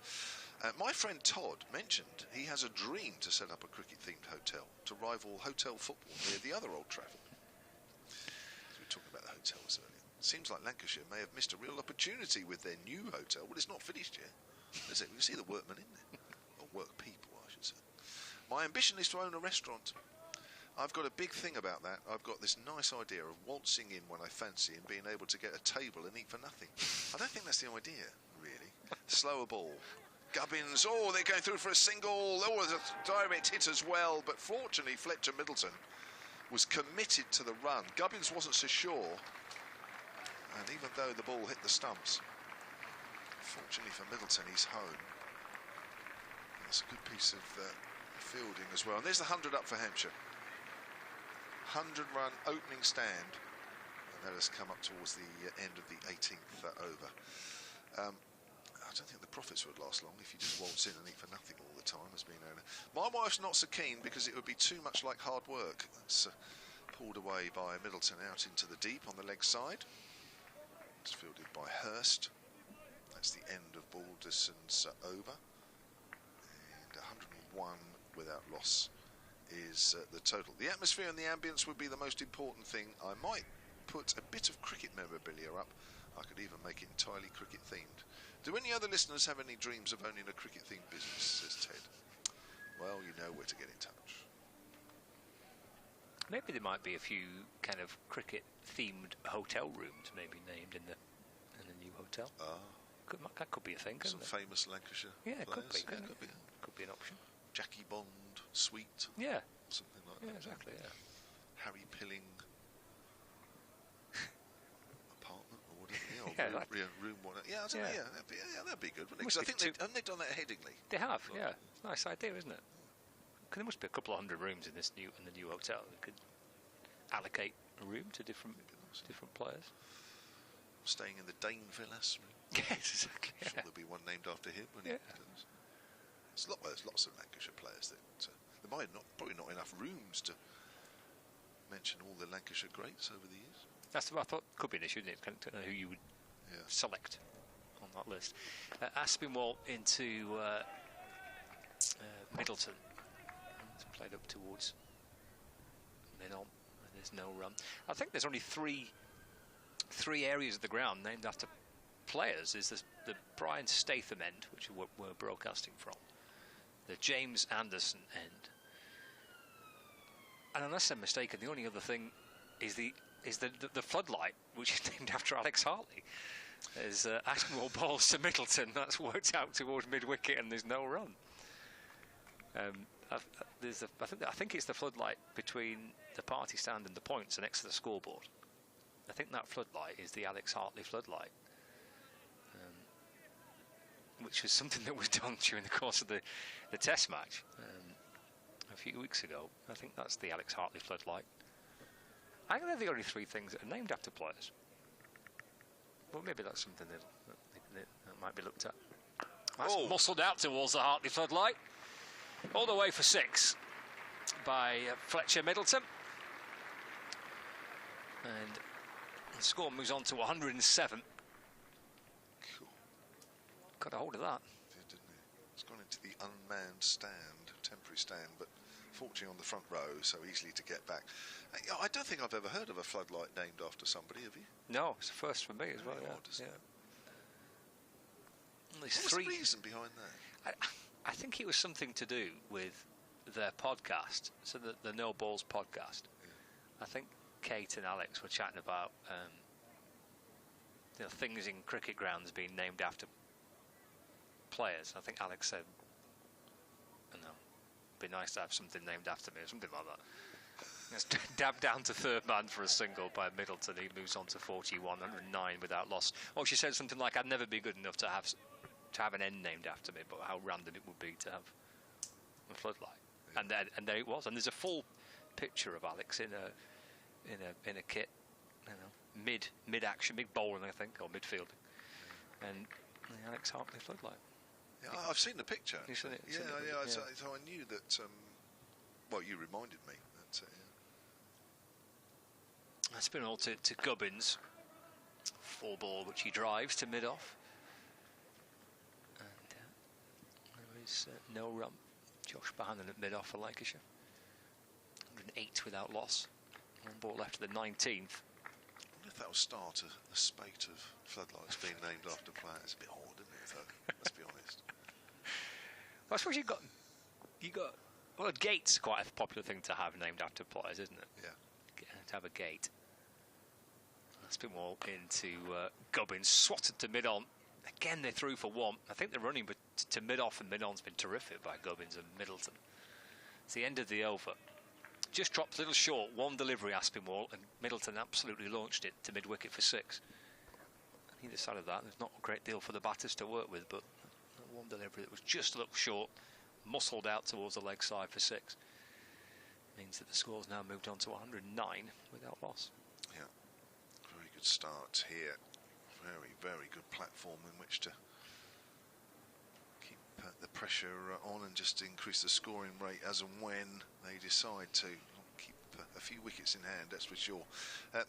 My friend Todd mentioned he has a dream to set up a cricket-themed hotel to rival hotel football near the other Old Trafford. So we were talking about the hotels earlier. It seems like Lancashire may have missed a real opportunity with their new hotel. Well, it's not finished yet, is it? We can see the workmen in there, or work people, I should say. My ambition is to own a restaurant. I've got a big thing about that. I've got this nice idea of waltzing in when I fancy and being able to get a table and eat for nothing. I don't think that's the idea, really. Slower ball. Gubbins, oh, they're going through for a single. Oh, there's a direct hit as well. But fortunately, Fletcher Middleton was committed to the run. Gubbins wasn't so sure. And even though the ball hit the stumps, fortunately for Middleton, he's home. That's a good piece of fielding as well. And there's the 100 up for Hampshire. 100-run opening stand, and that has come up towards the end of the 18th over. I don't think the profits would last long if you just waltz in and eat for nothing all the time as being owner. My wife's not so keen because it would be too much like hard work. That's pulled away by Middleton out into the deep on the leg side. It's fielded by Hurst. That's the end of Balderson's over. And 101 without loss is the total. The atmosphere and the ambience would be the most important thing. I might put a bit of cricket memorabilia up. I could even make it entirely cricket themed. Do any other listeners have any dreams of owning a cricket themed business, says Ted? Well, you know where to get in touch. Maybe there might be a few kind of cricket themed hotel rooms maybe named in the new hotel. That could be a thing, couldn't Some it? famous Lancashire players. Could be an option. Jackie Bond suite. Yeah. Something like that. Yeah, exactly, yeah. Harry Pilling apartment or whatever. Room one. Yeah, I don't know. Yeah, that'd be good, wouldn't it? Because I think they've done that at Headingley. They have, yeah. Nice idea, isn't it? There must be a couple of hundred rooms in the new hotel. They could allocate a room to different players. Staying in the Dane Villas. Yes, exactly. I'm sure there'll be one named after him. There's lots of Lancashire players that there might probably not enough rooms to mention all the Lancashire greats over the years. That's what I thought could be an issue, isn't it? Kind of know who you would select on that list. Aspinwall into Middleton. It's played up towards mid-on, and there's no run. I think there's only three areas of the ground named after players. There's the Brian Statham end, which we're broadcasting from, the James Anderson end, and unless I'm mistaken, the only other thing is the floodlight, which is named after Alex Hartley. There's Aspinwall balls to Middleton. That's worked out towards mid-wicket, and there's no run. I think it's the floodlight between the party stand and the points next to the scoreboard. I think that floodlight is the Alex Hartley floodlight, which was something that was done during the course of the Test match a few weeks ago. I think that's the Alex Hartley floodlight. I think they're the only three things that are named after players. Well, maybe that's something that might be looked at. That's muscled out towards the Hartley floodlight. All the way for 6 by Fletcher Middleton. And the score moves on to 107. Cool. Got a hold of that. Didn't it? It's gone into the unmanned stand, temporary stand, but fortunately on the front row, so easily to get back. I don't think I've ever heard of a floodlight named after somebody, have you? No, it's a first for me as well. Odd, Yeah. What's the reason behind that? I think it was something to do with their podcast, so the No Balls podcast. Yeah. I think Kate and Alex were chatting about things in cricket grounds being named after players. I think Alex said, it'd be nice to have something named after me, or something like that. It's dabbed down to third man for a single by Middleton. He moves on to 41, 109 without loss. Oh, she said something like, I'd never be good enough to have an end named after me, but how random it would be to have a floodlight. Yeah. And there it was. And there's a full picture of Alex in a kit, mid action, big bowling, I think, or midfielding, and the Alex Hartley floodlight. Yeah, I've seen the picture. You've seen it? Yeah. So I knew that. Well, you reminded me. That's been all to Gubbins. 4 ball, which he drives to mid-off. And there is no run. Josh Bohannon at mid-off for Lancashire. 108 without loss. 1 ball left to the 19th. I wonder if that will start a spate of floodlights being named after players. It's a bit odd, isn't it, though? Let's be honest. I suppose you got. Well, a gate's quite a popular thing to have named after players, isn't it? Yeah. To have a gate. That's been all into Gubbins, swatted to mid-on. Again, they threw for 1. I think they're running but to mid-off, and mid-on's been terrific by Gubbins and Middleton. It's the end of the over. Just dropped a little short, 1 delivery Aspinwall, and Middleton absolutely launched it to mid-wicket for 6. On either side of that, there's not a great deal for the batters to work with, but 1 delivery that was just a little short, muscled out towards the leg side for 6. Means that the score's now moved on to 109 without loss. Yeah, very good start here. Very, very good platform in which to keep the pressure on and just increase the scoring rate as and when they decide to keep a few wickets in hand, that's for sure.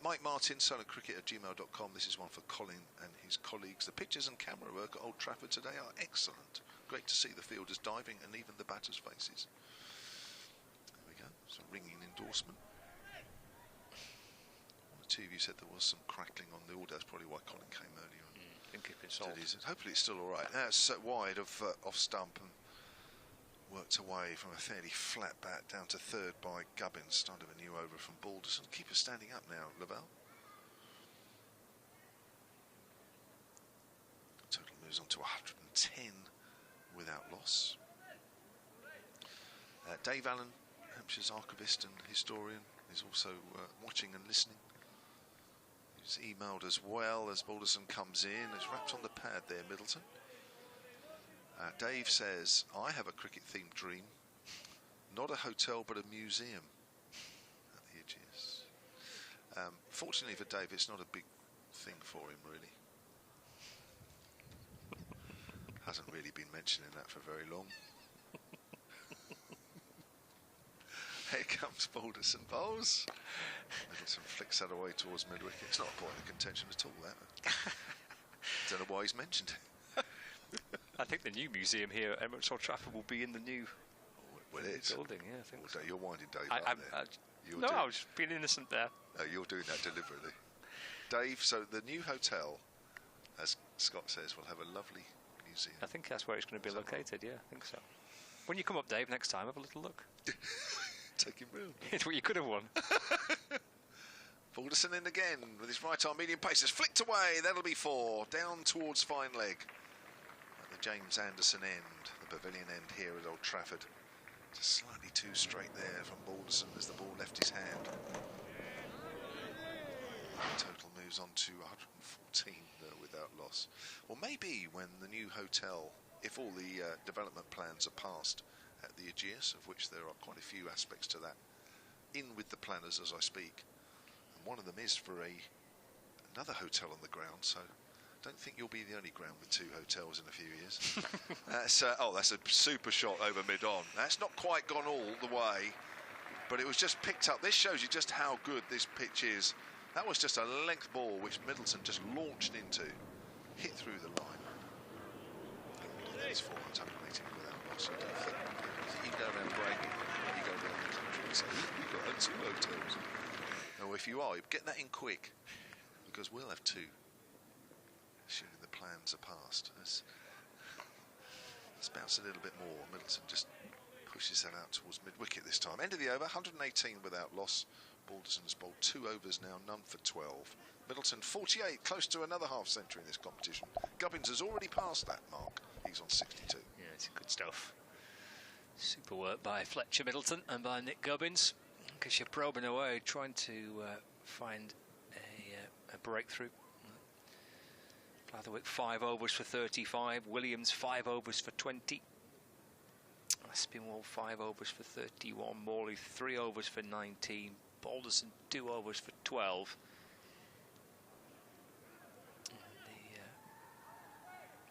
Mike Martin, solidcricket@gmail.com. This is one for Colin and his colleagues. The pictures and camera work at Old Trafford today are excellent. Great to see the fielders diving and even the batters' faces. It's a ringing endorsement. On the TV said there was some crackling on the audio. That's probably why Colin came earlier on. I think it's been solved. Hopefully it's still all right. That's wide of off stump and worked away from a fairly flat bat down to third by Gubbins. Start of a new over from Balderson. Keeper standing up now, Lavelle. Total moves on to 110 without loss. Dave Allen, Hampshire's archivist and historian, is also watching and listening. He's emailed as well as Balderson comes in. He's wrapped on the pad there, Middleton. Dave says, I have a cricket-themed dream. not a hotel but a museum at the Aegeus. Fortunately for Dave, it's not a big thing for him, really. Hasn't really been mentioning that for very long. Here comes Balderson bowls. Middleton flicks that away towards mid-wicket. It's not a point of contention at all, that. Don't know why he's mentioned it. I think the new museum here at Emirates Old Trafford will be in the new building. Yeah, I think so. You're winding Dave up there. I was being innocent there. No, you're doing that deliberately. Dave, so the new hotel, as Scott says, will have a lovely museum. I think that's where it's going to be located, yeah, I think so. When you come up, Dave, next time, have a little look. Take him round. It's what you could have won. Balderson in again with his right arm medium pace. It's flicked away. That'll be 4. Down towards fine leg. At the James Anderson end, the pavilion end here at Old Trafford. Just slightly too straight there from Balderson as the ball left his hand. Total moves on to 114 without loss. Or maybe when the new hotel, if all the development plans are passed at the Aegeus, of which there are quite a few aspects to that, in with the planners as I speak. And one of them is for another hotel on the ground, so I don't think you'll be the only ground with 2 hotels in a few years. That's a super shot over mid-on. That's not quite gone all the way, but it was just picked up. This shows you just how good this pitch is. That was just a length ball which Middleton just launched into, hit through the line. It's 418 without loss. You go around bragging when you go around the country and say, we've got 2 hotels. No, if you are, get that in quick, because we'll have 2, assuming the plans are passed. Let's bounce a little bit more. Middleton just pushes that out towards mid-wicket this time. End of the over, 118 without loss. Balderson's bowled 2 overs now, none for 12. Middleton 48, close to another half century in this competition. Gubbins has already passed that mark. He's on 62. Yeah, it's good stuff. Super work by Fletcher Middleton and by Nick Gubbins. Because you're probing away, trying to find a breakthrough. Blatherwick 5 overs for 35. Williams 5 overs for 20. Aspinwall 5 overs for 31. Morley 3 overs for 19. Balderson 2 overs for 12.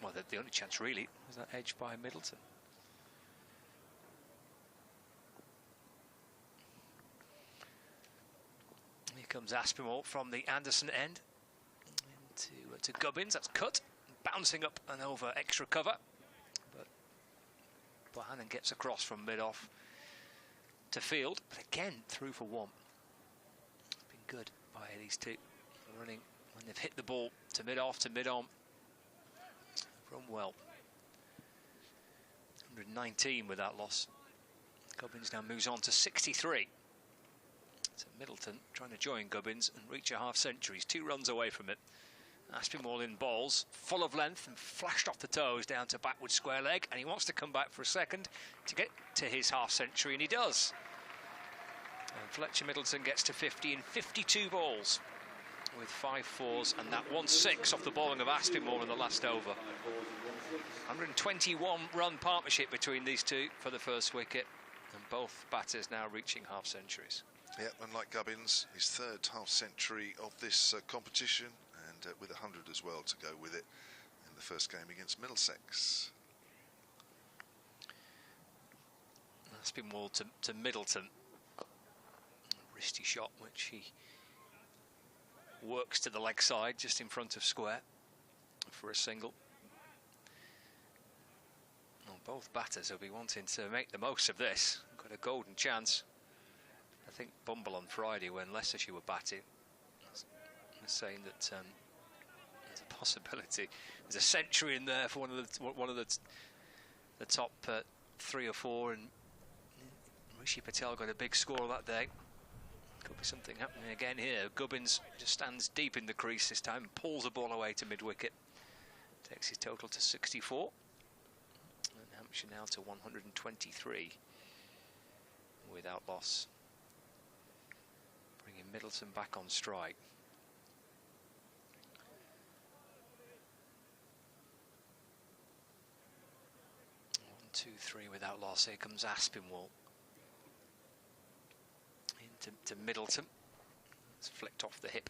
And the only chance really was that edge by Middleton. Here comes Aspinwall from the Anderson end to Gubbins. That's cut, bouncing up and over extra cover, but Bohannon gets across from mid-off to field, but again through for 1. Been good by these 2 running when they've hit the ball to mid-off to mid-on. Run well. 119 with that loss. Gubbins now moves on to 63. So Middleton trying to join Gubbins and reach a half century. He's 2 runs away from it. Aspinwall in balls, full of length and flashed off the toes down to backward square leg, and he wants to come back for a second to get to his half century, and he does. And Fletcher Middleton gets to 50 in 52 balls with 5 fours and that 1-6 off the bowling of Aspinwall in the last over. 121 run partnership between these 2 for the first wicket, and both batters now reaching half centuries. Yeah, unlike Gubbins, his 3rd half century of this competition, and with 100 as well to go with it in the first game against Middlesex. Aspinwall to Middleton. Wristy shot which he works to the leg side just in front of square for a single. Well, both batters will be wanting to make the most of this. Got a golden chance. I think Bumble on Friday when Leicestershire were batting was saying that there's a possibility there's a century in there for one of the top 3 or 4, and Rishi Patel got a big score that day. Could be something happening again here. Gubbins just stands deep in the crease this time and pulls the ball away to mid-wicket. Takes his total to 64. And Hampshire now to 123 without loss. Bringing Middleton back on strike. 1, 2, 3 without loss. Here comes Aspinwall. to Middleton. It's flicked off the hip.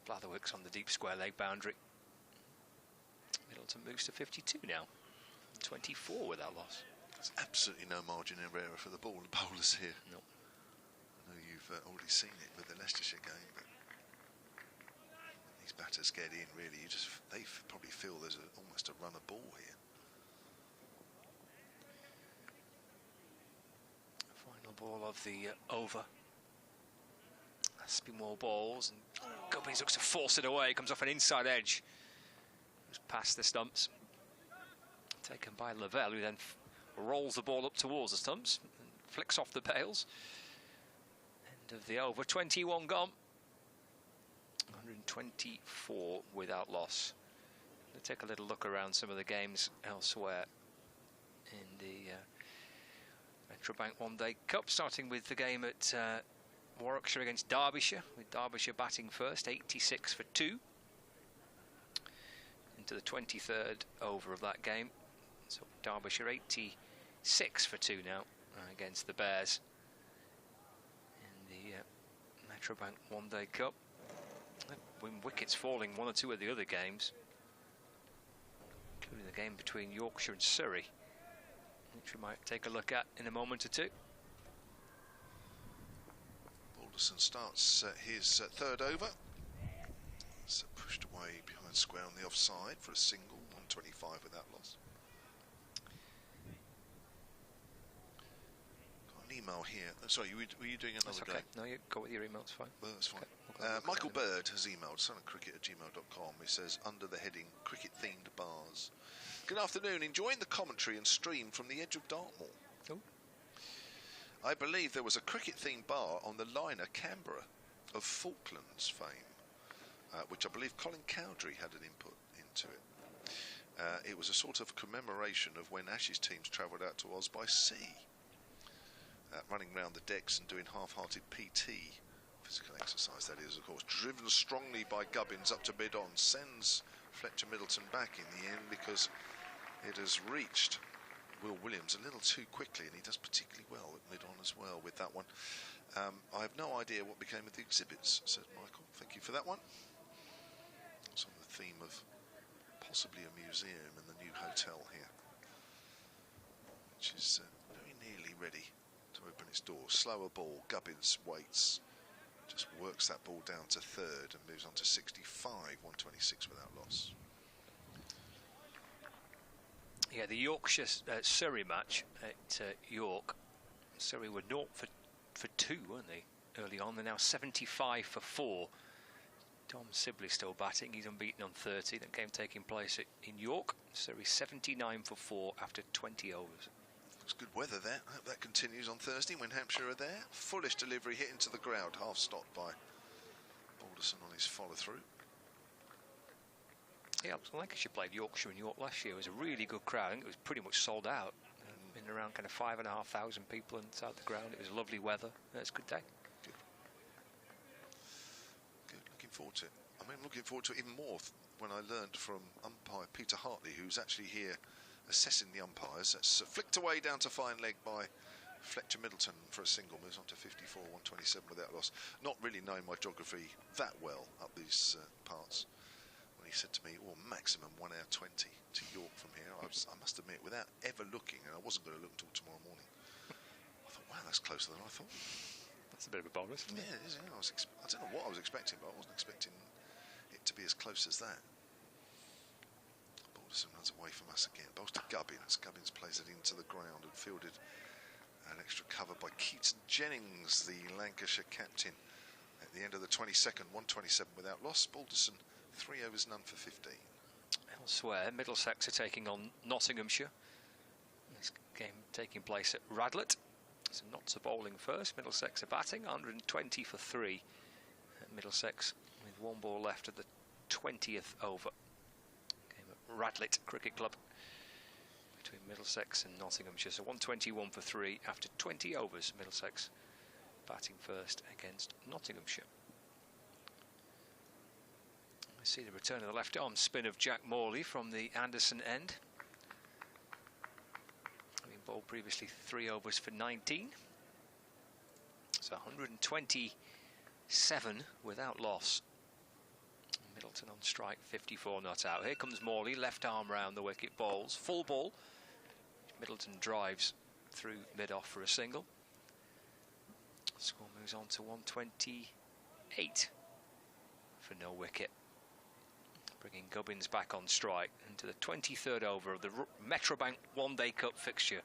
Blatherwick's on the deep square leg boundary. Middleton moves to 52 now. 24 without loss. There's absolutely no margin of error for the bowlers here. No. I know you've already seen it with the Leicestershire game, but these batters get in, really. They probably feel there's almost a run of ball here. Final ball of the over. Spin more balls, and Gubbins looks to force it away. Comes off an inside edge. Goes past the stumps. Taken by Lavelle, who then rolls the ball up towards the stumps and flicks off the pails. End of the over. 21 gone. 124 without loss. Let's take a little look around some of the games elsewhere in the Metrobank One Day Cup, starting with the game at Warwickshire against Derbyshire, with Derbyshire batting first, 86 for 2. Into the 23rd over of that game. So Derbyshire 86 for 2 now against the Bears in the Metrobank One Day Cup. When wickets falling one or two of the other games, including the game between Yorkshire and Surrey, which we might take a look at in a moment or two. Balderson starts his third over. It's pushed away behind square on the offside for a single, 125 without loss. Got an email here. Sorry, were you doing another game? No, you go with your email, it's fine. Well, that's fine. Okay. Michael Bird has emailed sunandcricket@gmail.com. He says, under the heading cricket-themed bars. Good afternoon. Enjoying the commentary and stream from the edge of Dartmoor. Oh. I believe there was a cricket-themed bar on the liner Canberra of Falklands fame, which I believe Colin Cowdrey had an input into it. It was a sort of commemoration of when Ashes teams travelled out to Oz by sea, running round the decks and doing half-hearted PT. Physical exercise, that is, of course. Driven strongly by Gubbins up to mid-on, sends Fletcher Middleton back in the end because it has reached Will Williams a little too quickly, and he does particularly well at mid-on as well with that one. I have no idea what became of the exhibits, said Michael. Thank you for that one. It's on the theme of possibly a museum in the new hotel here, which is very nearly ready to open its doors. Slower ball, Gubbins waits, just works that ball down to third and moves on to 65, 126 without loss. Yeah, the Yorkshire Surrey match at York. Surrey were 0 for 2, weren't they, early on? They're now 75 for 4. Tom Sibley still batting. He's unbeaten on 30. That game taking place in York. Surrey 79 for 4 after 20 overs. Looks good weather there. I hope that continues on Thursday when Hampshire are there. Foolish delivery hit into the ground, half stopped by Balderson on his follow-through. Yeah, Lancashire played Yorkshire and York last year. It was a really good crowd. I think it was pretty much sold out. In around kind of 5,500 people inside the ground. It was lovely weather. It's a good day. Good. Good. Looking forward to it. I mean, looking forward to it even more when I learned from umpire Peter Hartley, who's actually here assessing the umpires. That's flicked away down to fine leg by Fletcher Middleton for a single. Moves on to 54, 127 without loss. Not really knowing my geography that well up these parts. When he said to me, "Oh, maximum 1 hour 20 to York from here," I must admit, without ever looking, and I wasn't going to look until tomorrow morning, I thought, wow, that's closer than I thought. That's a bit of a bonus, isn't it? Yeah, it is. I don't know what I was expecting, but I wasn't expecting it to be as close as that. Balderson runs away from us again. Bowls to Gubbins. Gubbins plays it into the ground and fielded an extra cover by Keaton Jennings, the Lancashire captain. At the end of the 22nd, 127 without loss. Balderson 3 overs, none for 15. Elsewhere, Middlesex are taking on Nottinghamshire. This game taking place at Radlett. So Notts are bowling first. Middlesex are batting, 120 for 3. Middlesex with 1 ball left at the 20th over. Game at Radlett Cricket Club between Middlesex and Nottinghamshire. So 121 for 3 after 20 overs. Middlesex batting first against Nottinghamshire. I see the return of the left arm spin of Jack Morley from the Anderson end. Having bowled previously 3 overs for 19. So So 127 without loss. Middleton on strike, 54 not out. Here comes Morley, left arm round the wicket, bowls, full ball. Middleton drives through mid-off for a single. Score moves on to 128 for no wicket. Bringing Gubbins back on strike into the 23rd over of the Metrobank One Day Cup fixture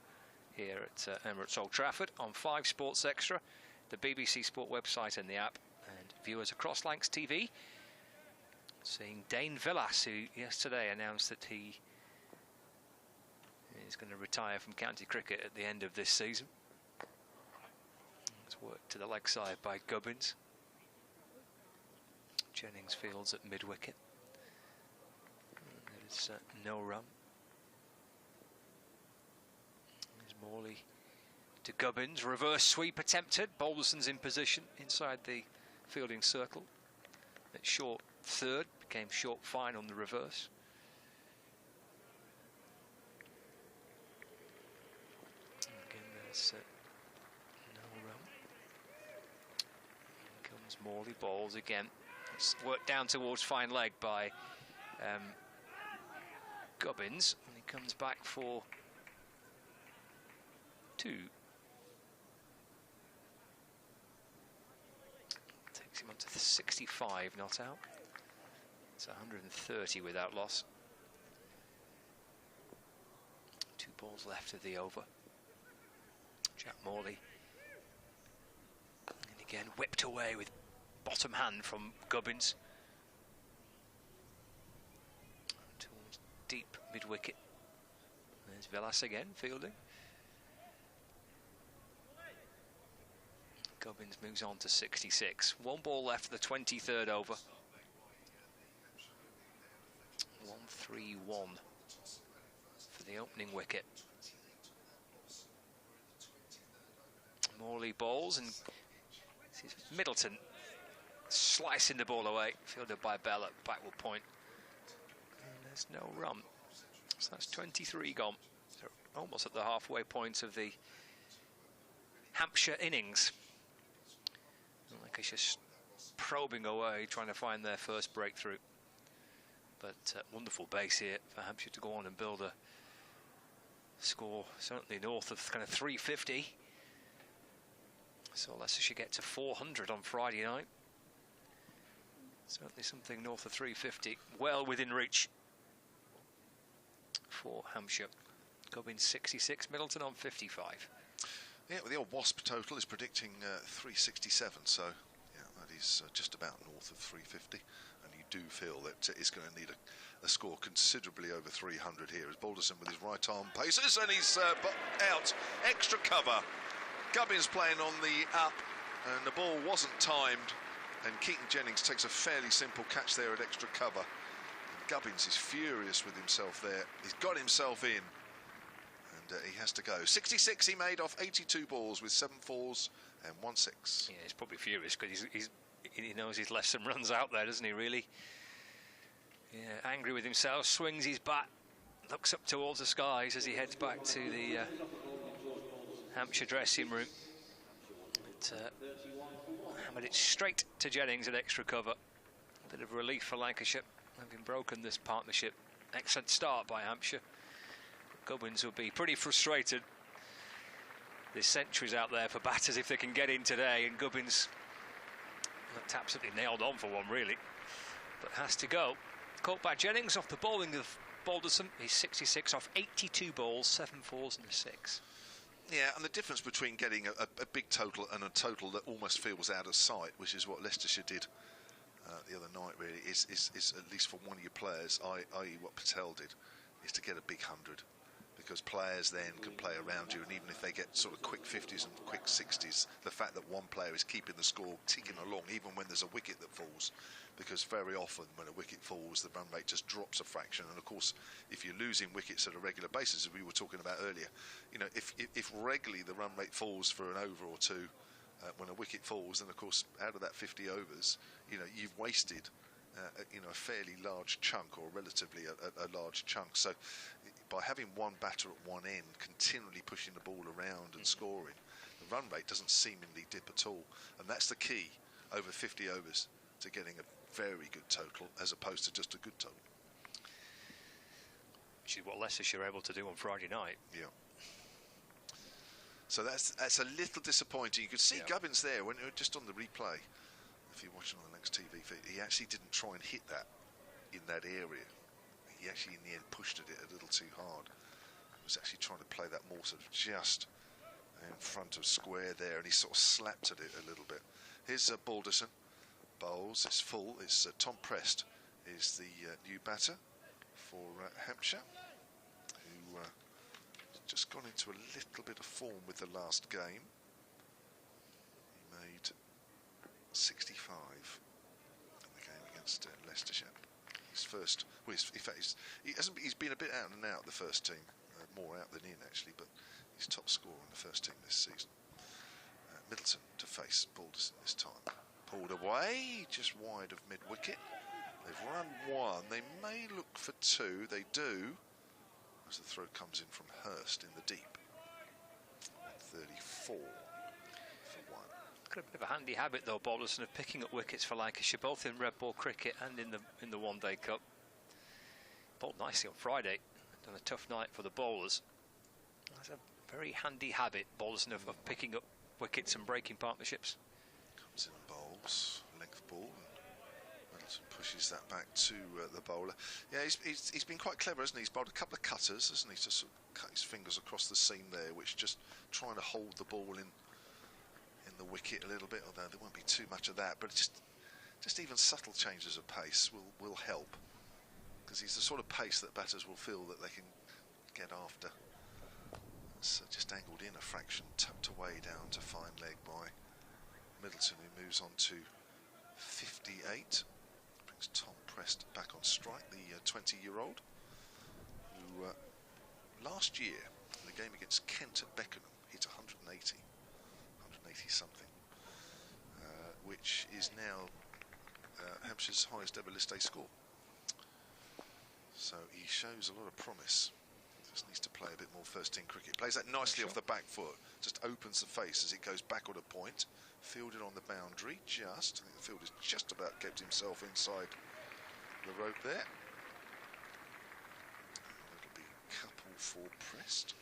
here at Emirates Old Trafford on 5 Sports Extra, the BBC Sport website and the app, and viewers across Lancs TV. Seeing Dane Villas, who yesterday announced that he is going to retire from county cricket at the end of this season. It's worked to the leg side by Gubbins. Jennings fields at mid-wicket. There is no run. There's Morley to Gubbins. Reverse sweep attempted. Balderson's in position inside the fielding circle. At short third, became short fine on the reverse. Again, there's no run. Here comes Morley, balls again. It's worked down towards fine leg by Gubbins, and he comes back for 2. Takes him on to 65 not out. It's 130 without loss. 2 balls left of the over. Jack Morley. And again whipped away with bottom hand from Gubbins. Towards deep mid-wicket. There's Villas again, fielding. Gubbins moves on to 66. 1 ball left for the 23rd over. 1-3-1 for the opening wicket. Morley bowls, and Middleton slicing the ball away, fielded by Bell at backward point. And there's no run. So that's 23 gone. They're almost at the halfway point of the Hampshire innings. Lancashire probing away, trying to find their first breakthrough. But wonderful base here for Hampshire to go on and build a score certainly north of kind of 350. So Leicester should get to 400 on Friday night. Certainly something north of 350, well within reach for Hampshire. Gubbins 66, Middleton on 55. Yeah, well, the old Wasp total is predicting 367, so yeah, that is just about north of 350, and you do feel that it's going to need a score considerably over 300 here, as Balderson with his right arm paces, and he's out. Extra cover. Gubbins playing on the up, and the ball wasn't timed, and Keaton Jennings takes a fairly simple catch there at extra cover. And Gubbins is furious with himself there. He's got himself in, and he has to go. 66 he made off 82 balls with 7 fours and 1 6. Yeah, he's probably furious because he knows he's left some runs out there, doesn't he, really? Yeah, angry with himself, swings his bat, looks up towards the skies as he heads back to the Hampshire dressing room. Hammered it straight to Jennings at extra cover. A bit of relief for Lancashire, having broken this partnership. Excellent start by Hampshire. Gubbins will be pretty frustrated. There's centuries out there for batters if they can get in today, and Gubbins looked absolutely nailed on for one, really, but has to go. Caught by Jennings off the bowling of Balderson. He's 66 off 82 balls, 7 fours and a 6. Yeah, and the difference between getting a big total and a total that almost feels out of sight, which is what Leicestershire did the other night, really, is at least for one of your players, i.e. what Patel did, is to get a big 100. Because players then can play around you, and even if they get sort of quick 50s and quick 60s, the fact that one player is keeping the score ticking along, even when there's a wicket that falls, because very often when a wicket falls, the run rate just drops a fraction. And of course, if you're losing wickets at a regular basis, as we were talking about earlier, you know, if regularly the run rate falls for an over or two, when a wicket falls, then of course out of that 50 overs, you know, you've wasted you know, a fairly large chunk, or relatively a large chunk. So by having one batter at one end continually pushing the ball around and scoring, the The run rate doesn't seemingly dip at all, and that's the key over 50 overs to getting a very good total as opposed to just a good total. Which is what Leicestershire were able to do on Friday night. Yeah. So that's a little disappointing. You could see Gubbins there when just on the replay. If you're watching on the next TV feed, he actually didn't try and hit that in that area. He actually in the end pushed at it a little too hard. He was actually trying to play that more sort of just in front of square there, and he sort of slapped at it a little bit. Here's Balderson. Bowls, it's full. It's Tom Prest is the new batter for Hampshire, who just gone into a little bit of form with the last game. He made 65 in the game against Leicestershire. His first, well, in fact, he's been a bit out and out the first team, more out than in actually, but he's top scorer in the first team this season. Middleton to face Balderson this time. Pulled away, just wide of mid-wicket. They've run one. They may look for two. They do. As the throw comes in from Hurst in the deep. 34 for one. Got a bit of a handy habit though, Balderson, of picking up wickets for Lancashire, both in red ball cricket and in the One Day Cup. Bowled nicely on Friday. Done a tough night for the bowlers. That's a very handy habit, Balderson, of picking up wickets and breaking partnerships. Comes in and bowls, length ball, and Middleton pushes that back to the bowler. Yeah, he's been quite clever, hasn't he? He's bowled a couple of cutters, hasn't he, to sort of cut his fingers across the seam there, which just trying to hold the ball in the wicket a little bit, although there won't be too much of that, but just even subtle changes of pace will help, because he's the sort of pace that batters will feel that they can get after. So just angled in a fraction, tucked away down to fine leg by Middleton, who moves on to 58. Brings Tom Prest back on strike, the 20-year-old, who last year in the game against Kent at Beckenham hit 180 something, which is now Hampshire's highest ever list A score. So he shows a lot of promise. Just needs to play a bit more first team cricket. Plays that nicely off the back foot, just opens the face as it goes back on a point. Fielded on the boundary, I think the fielder's just about kept himself inside the rope there. It'll be couple for Prest.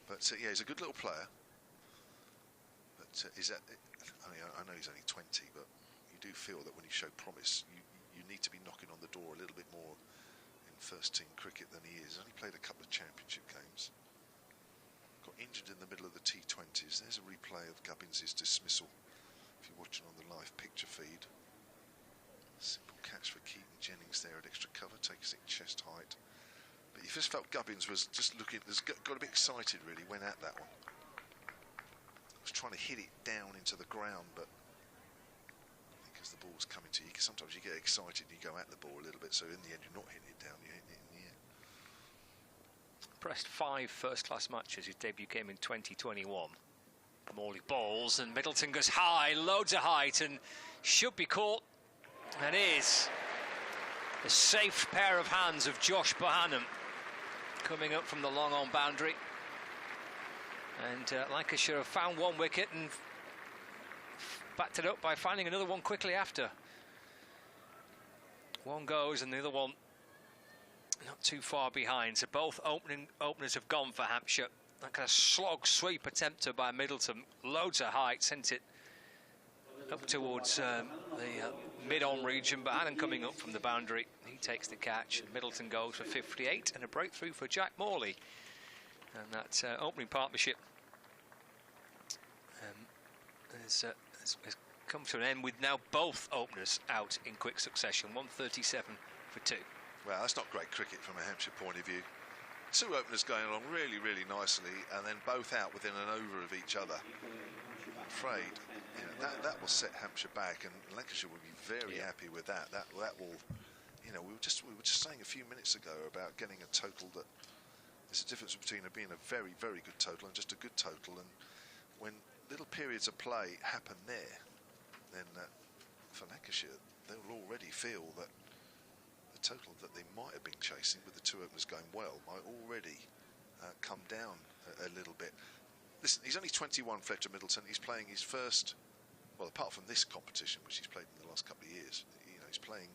But yeah, he's a good little player. But I know he's only 20, but you do feel that when you show promise, you need to be knocking on the door a little bit more in first team cricket than he is. He's only played a couple of championship games. Got injured in the middle of the T20s. There's a replay of Gubbins' dismissal if you're watching on the live picture feed. Simple catch for Keaton Jennings there at extra cover, takes it chest height. But you just felt Gubbins was just looking, got a bit excited really, went at that one. Was trying to hit it down into the ground, but I think as the ball's coming to you, sometimes you get excited and you go at the ball a little bit, so in the end you're not hitting it down, you're hitting it in the air. Pressed 5 first-class matches. His debut came in 2021. Morley bowls and Middleton goes high, loads of height, and should be caught, and is. A safe pair of hands of Josh Bohannon coming up from the long-on boundary. And Lancashire have found one wicket and backed it up by finding another one quickly after. One goes and the other one not too far behind. So both openers have gone for Hampshire. That kind of slog sweep attempted by Middleton. Loads of height, sent it up towards the mid-on region. But Bohannon coming up from the boundary. He takes the catch. And Middleton goes for 58 and a breakthrough for Jack Morley. And that opening partnership has come to an end with now both openers out in quick succession. 137 for 2. Well, that's not great cricket from a Hampshire point of view. Two openers going along really, really nicely, and then both out within an over of each other. I'm afraid that will set Hampshire back, and Lancashire will be very happy with that. That will, we were just saying a few minutes ago about getting a total that. There's a difference between it being a very, very good total and just a good total, and when little periods of play happen there, then for Lancashire, they'll already feel that the total that they might have been chasing with the two openers going well might already come down a little bit. listen, he's only 21, Fletcher Middleton. He's playing his first, well, apart from this competition, which he's played in the last couple of years, you know, he's playing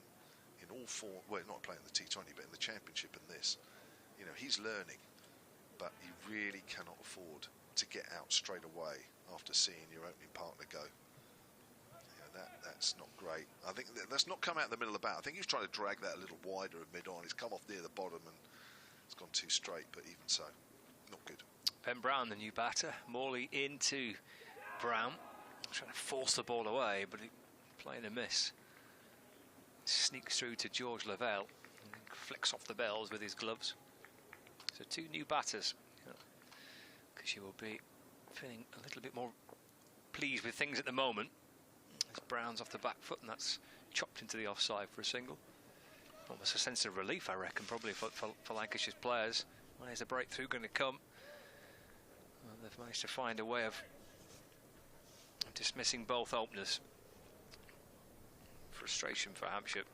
in all four, well, not playing the T20, but in the Championship and this. You know, he's learning, but he really cannot afford to get out straight away after seeing your opening partner go. You know, that's not great. I think that's not come out in the middle of the bat. I think he was trying to drag that a little wider and mid-on. He's come off near the bottom and it's gone too straight, but even so, not good. Ben Brown, the new batter. Morley into Brown. Trying to force the ball away, but he playing a miss. Sneaks through to George Lavelle and flicks off the bells with his gloves. So 2 new batters. Because you will be feeling a little bit more pleased with things at the moment. As Brown's off the back foot and that's chopped into the offside for a single. Almost a sense of relief, I reckon, probably for Lancashire's players. Where's the breakthrough going to come? Well, they've managed to find a way of dismissing both openers. Frustration for Hampshire,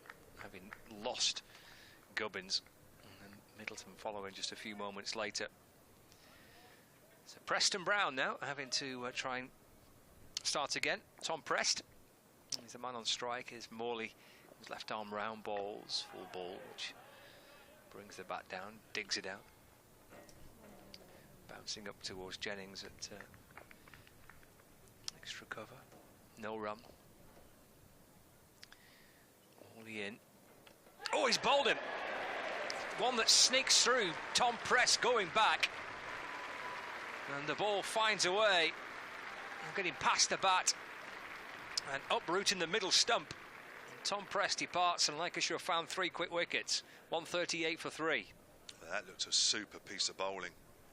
having lost Gubbins, and then Middleton following just a few moments later. So Preston Brown now having to try and start again. Tom Prest, he's the man on strike. Is Morley, his left arm round balls, full ball, which brings the bat down, digs it out. Bouncing up towards Jennings at extra cover. No run. Morley in. Oh, he's bowled him. One that sneaks through. Tom Prest going back. And the ball finds a way. Getting past the bat. And uprooting the middle stump. And Tom Prest departs and Lancashire found 3 quick wickets. 138 for 3. That looked a super piece of bowling.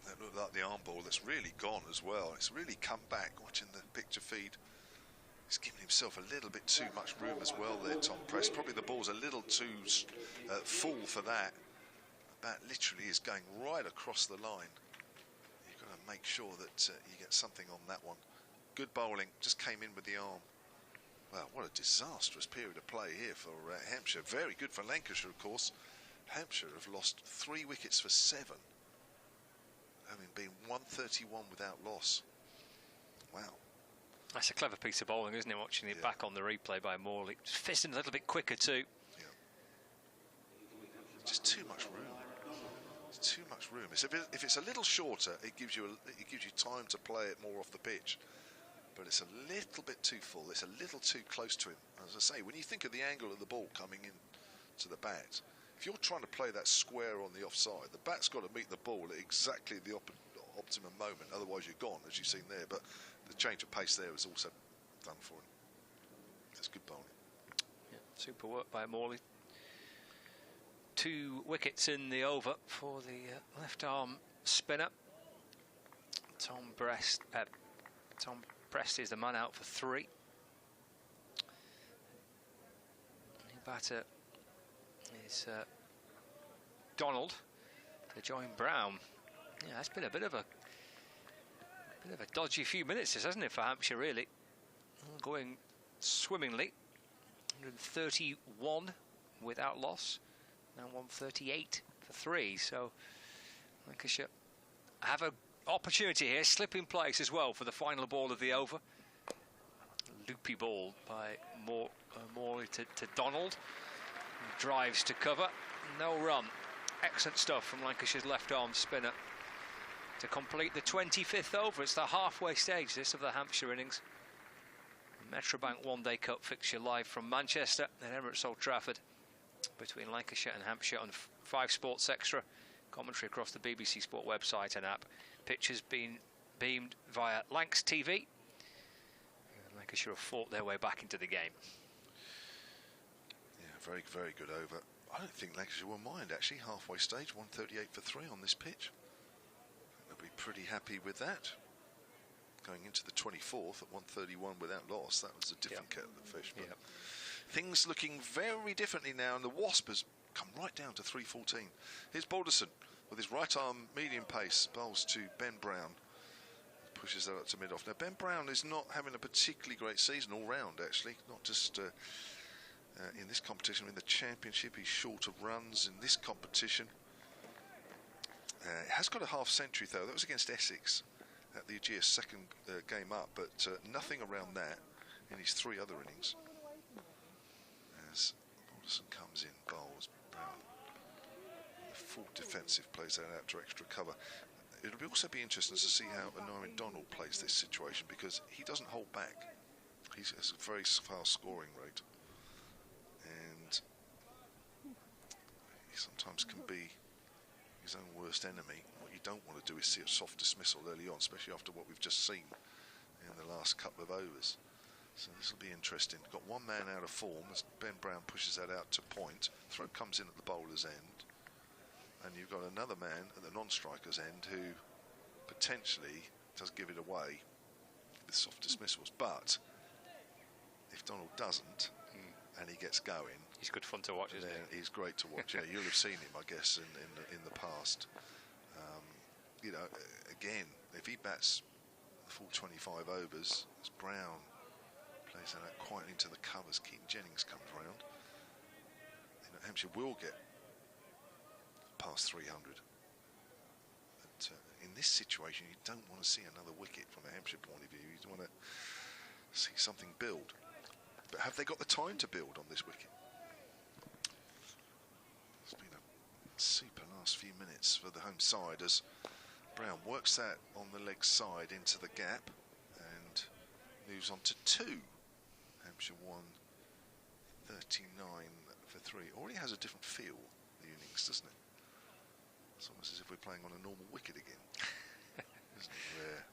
That looked like the arm ball that's really gone as well. It's really come back. Watching the picture feed, he's given himself a little bit too much room as well there, Tom Prest. Probably the ball's a little too full for that. The bat literally is going right across the line. You've got to make sure that you get something on that one. Good bowling, just came in with the arm. Well, what a disastrous period of play here for Hampshire. Very good for Lancashire, of course. Hampshire have lost 3 wickets for 7. Having been 131 without loss. Wow. That's a clever piece of bowling, isn't it? Watching it back on the replay by Morley. Just fisting a little bit quicker too. Yeah. Just too much room. It's too much room. If it's a little shorter, it gives you time to play it more off the pitch. But it's a little bit too full. It's a little too close to him. As I say, when you think of the angle of the ball coming in to the bat, if you're trying to play that square on the offside, the bat's got to meet the ball at exactly the optimum moment. Otherwise, you're gone, as you've seen there. But the change of pace there was also done for him. That's good bowling. Yeah, super work by Morley. 2 wickets in the over for the left arm spinner. Tom Prest is the man out for 3. New batter is Donald to join Brown. Yeah, that's been a bit of a dodgy few minutes, hasn't it, for Hampshire, really? Going swimmingly. 131 without loss. Now 138 for 3. So Lancashire have an opportunity here. Slip in place as well for the final ball of the over. Loopy ball by Morley to Donald. Drives to cover. No run. Excellent stuff from Lancashire's left arm spinner to complete the 25th over. It's the halfway stage, this, of the Hampshire innings. Metrobank One Day Cup fixture live from Manchester at Emirates Old Trafford between Lancashire and Hampshire on 5 Sports Extra. Commentary across the BBC Sport website and app. Pictures being beamed via Lancs TV. And Lancashire have fought their way back into the game. Yeah, very, very good over. I don't think Lancashire will mind, actually. Halfway stage, 138 for 3 on this pitch. They'll be pretty happy with that. Going into the 24th at 131 without loss, that was a different kettle of fish. But things looking very differently now, and the Wasp has come right down to 314. Here's Balderson with his right arm medium pace, bowls to Ben Brown. Pushes that up to mid-off. Now, Ben Brown is not having a particularly great season all round, actually. Not just in this competition. In the Championship, he's short of runs in this competition. Has got a half century, though. That was against Essex. at the Aegeus, second game up, but nothing around that in his 3 other innings. As Balderson comes in, bowls, Brown, the full defensive, plays that out to extra cover. It'll also be interesting to see how Anarian Donald plays this situation, because he doesn't hold back. He has a very fast scoring rate, and he sometimes can be his own worst enemy. What you don't want to do is see a soft dismissal early on, especially after what we've just seen in the last couple of overs. So this will be interesting. Got one man out of form as Ben Brown pushes that out to point. Throw comes in at the bowler's end, and you've got another man at the non-striker's end who potentially does give it away with soft dismissals. But if Donald doesn't, and he gets going, he's good fun to watch, isn't he? He's great to watch. Yeah, you'll have seen him, I guess, in the past. You know, again, if he bats the full 25 overs, as Brown plays that out quietly into the covers, Keaton Jennings comes round, you know, Hampshire will get past 300. But in this situation, you don't want to see another wicket from a Hampshire point of view. You want to see something build. But have they got the time to build on this wicket? It's been a super last few minutes for the home side as Brown works that on the leg side into the gap and moves on to 2. Hampshire won 39 for 3. Already has a different feel, the innings, doesn't it? It's almost as if we're playing on a normal wicket again. Isn't it? Where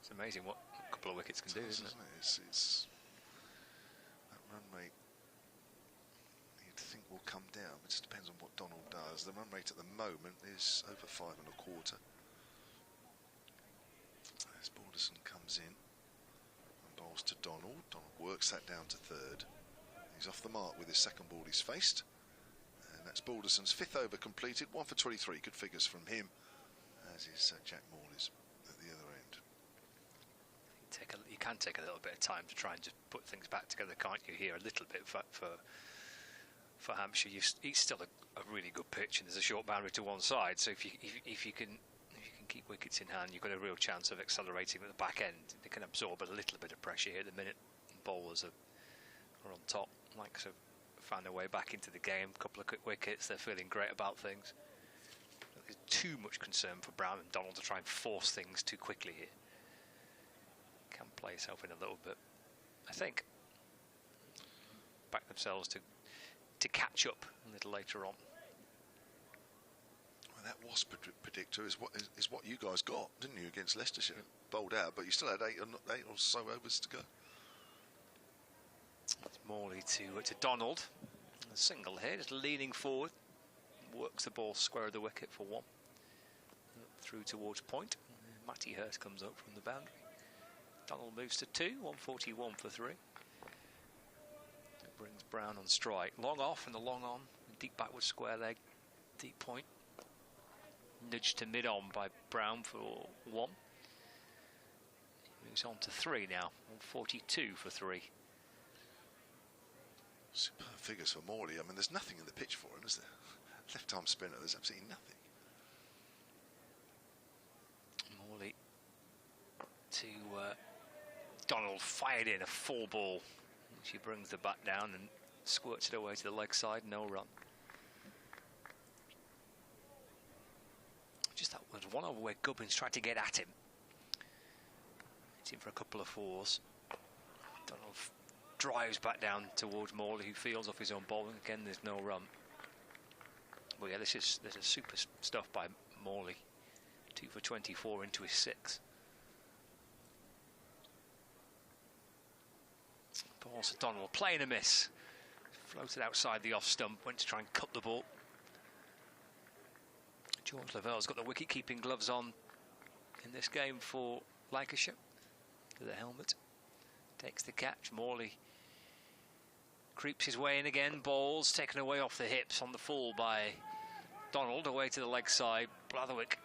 it's amazing what a couple of wickets can do, isn't it? It's that run rate, you'd think will come down. It just depends on what Donald does. The run rate at the moment is over 5 1/4. As Balderson comes in and bowls to Donald. Donald works that down to 3rd. He's off the mark with his second ball he's faced. And that's Balderson's 5th over completed. 1 for 23. Good figures from him, as is Jack Morley's at the other end. You can take a little bit of time to try and just put things back together, can't you? Here a little bit for Hampshire. It's still a really good pitch, and there's a short boundary to one side. So if you can keep wickets in hand, you've got a real chance of accelerating at the back end. They can absorb a little bit of pressure here at the minute. Bowlers are on top. Likes have found their way back into the game. A couple of quick wickets. They're feeling great about things. There's too much concern for Brown and Donald to try and force things too quickly here. Can play himself in a little bit. I think back themselves to catch up a little later on. Well, that wasp predictor is what you guys got, didn't you, against Leicestershire? Bowled out, but you still had 8 or so overs to go. It's Morley to Donald. A single here, just leaning forward, works the ball square of the wicket for 1. Through towards point. Matty Hurst comes up from the boundary. Donald moves to 2, 141 for 3. It brings Brown on strike. Long off and the long on. Deep backward square leg. Deep point. Nudged to mid on by Brown for 1. He moves on to 3 now. 142 for 3. Superb figures for Morley. I mean, there's nothing in the pitch for him, is there? Left-arm spinner, there's absolutely nothing. Morley to Donald, fired in a 4 ball. She brings the bat down and squirts it away to the leg side. No run. Just that was one over where Gubbins tried to get at him. Hits him for a couple of 4s. Donald drives back down towards Morley, who fields off his own bowling. Again, there's no run. Well, yeah, this is super stuff by Morley. 2 for 24 into his 6. Balls to Donald, playing a miss. Floated outside the off stump, went to try and cut the ball. George Lavelle's got the wicket-keeping gloves on in this game for Lancashire. To the helmet. Takes the catch. Morley creeps his way in again. Balls taken away off the hips on the full by Donald. Away to the leg side. Blatherwick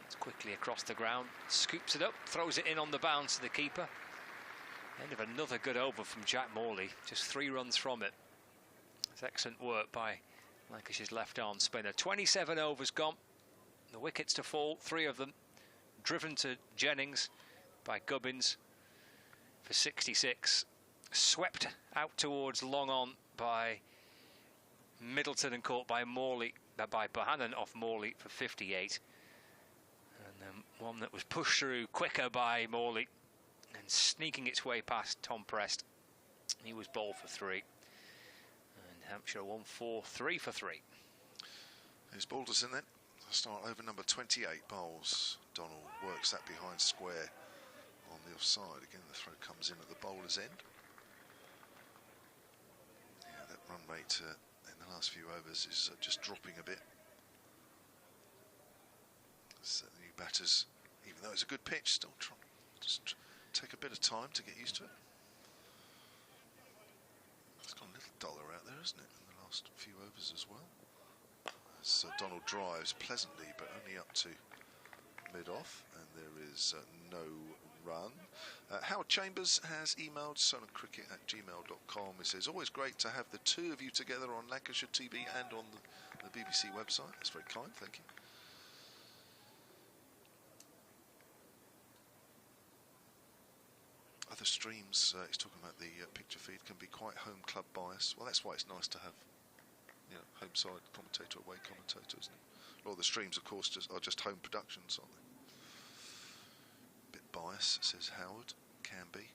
gets quickly across the ground. Scoops it up. Throws it in on the bounce to the keeper. End of another good over from Jack Morley. Just 3 runs from it. It's excellent work by Lancashire's left-arm spinner. 27 overs gone. The wickets to fall, 3 of them. driven to Jennings by Gubbins for 66. Swept out towards long on by Middleton and caught by Morley, by Bohannon off Morley for 58. And then one that was pushed through quicker by Morley and sneaking its way past Tom Prest. He was bowled for 3. And Hampshire won 4-3 for 3. There's Balderson then. Start over number 28 bowls. Donald works that behind square on the offside. Again, the throw comes in at the bowler's end. Yeah, that run rate in the last few overs is just dropping a bit. So the new batters, even though it's a good pitch, still take a bit of time to get used to it. It's got a little dollar out there, isn't it, in the last few overs as well. So Donald drives pleasantly, but only up to mid-off, and there is no run. Howard Chambers has emailed sonarcricket@gmail.com. He says, always great to have the two of you together on Lancashire TV and on the BBC website. That's very kind, thank you. Other streams, he's talking about the picture feed, can be quite home club biased. Well, that's why it's nice to have, you know, home side commentator, away commentator, isn't it? A lot of the streams, of course, are just home productions, aren't they? Bit biased, says Howard. Can be.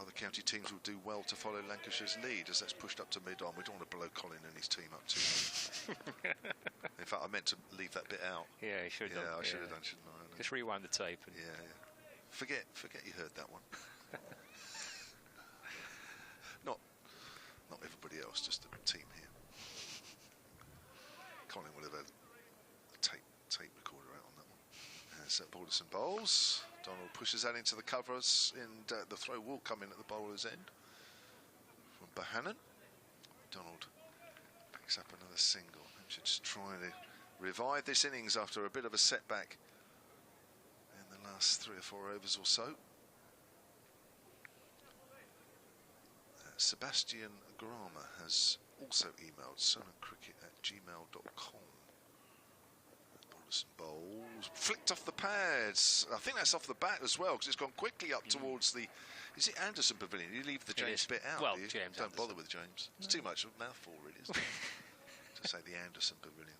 Other county teams will do well to follow Lancashire's lead as that's pushed up to mid-on. We don't want to blow Colin and his team up too much. In fact, I meant to leave that bit out. Yeah, you should have done. Yeah, I should have done, shouldn't I? Just rewind the tape. And yeah. Forget you heard that one. Not everybody else, just the team here. Colin would have had a tape recorder out on that one. So Balderson bowls. Donald pushes that into the covers, and the throw will come in at the bowler's end from Bohannon. Donald picks up another single. Hampshire just trying to revive this innings after a bit of a setback in the last 3 or 4 overs or so. Sebastian Grama has also emailed sonarcricket@gmail.com. Balderson bowls, flicked off the pads. I think that's off the bat as well, because it's gone quickly up towards the. Is it Anderson Pavilion? You leave the James bit out. Well, do you? James Don't Anderson. bother with James. It's too much of a mouthful, really, isn't it? To say the Anderson Pavilion.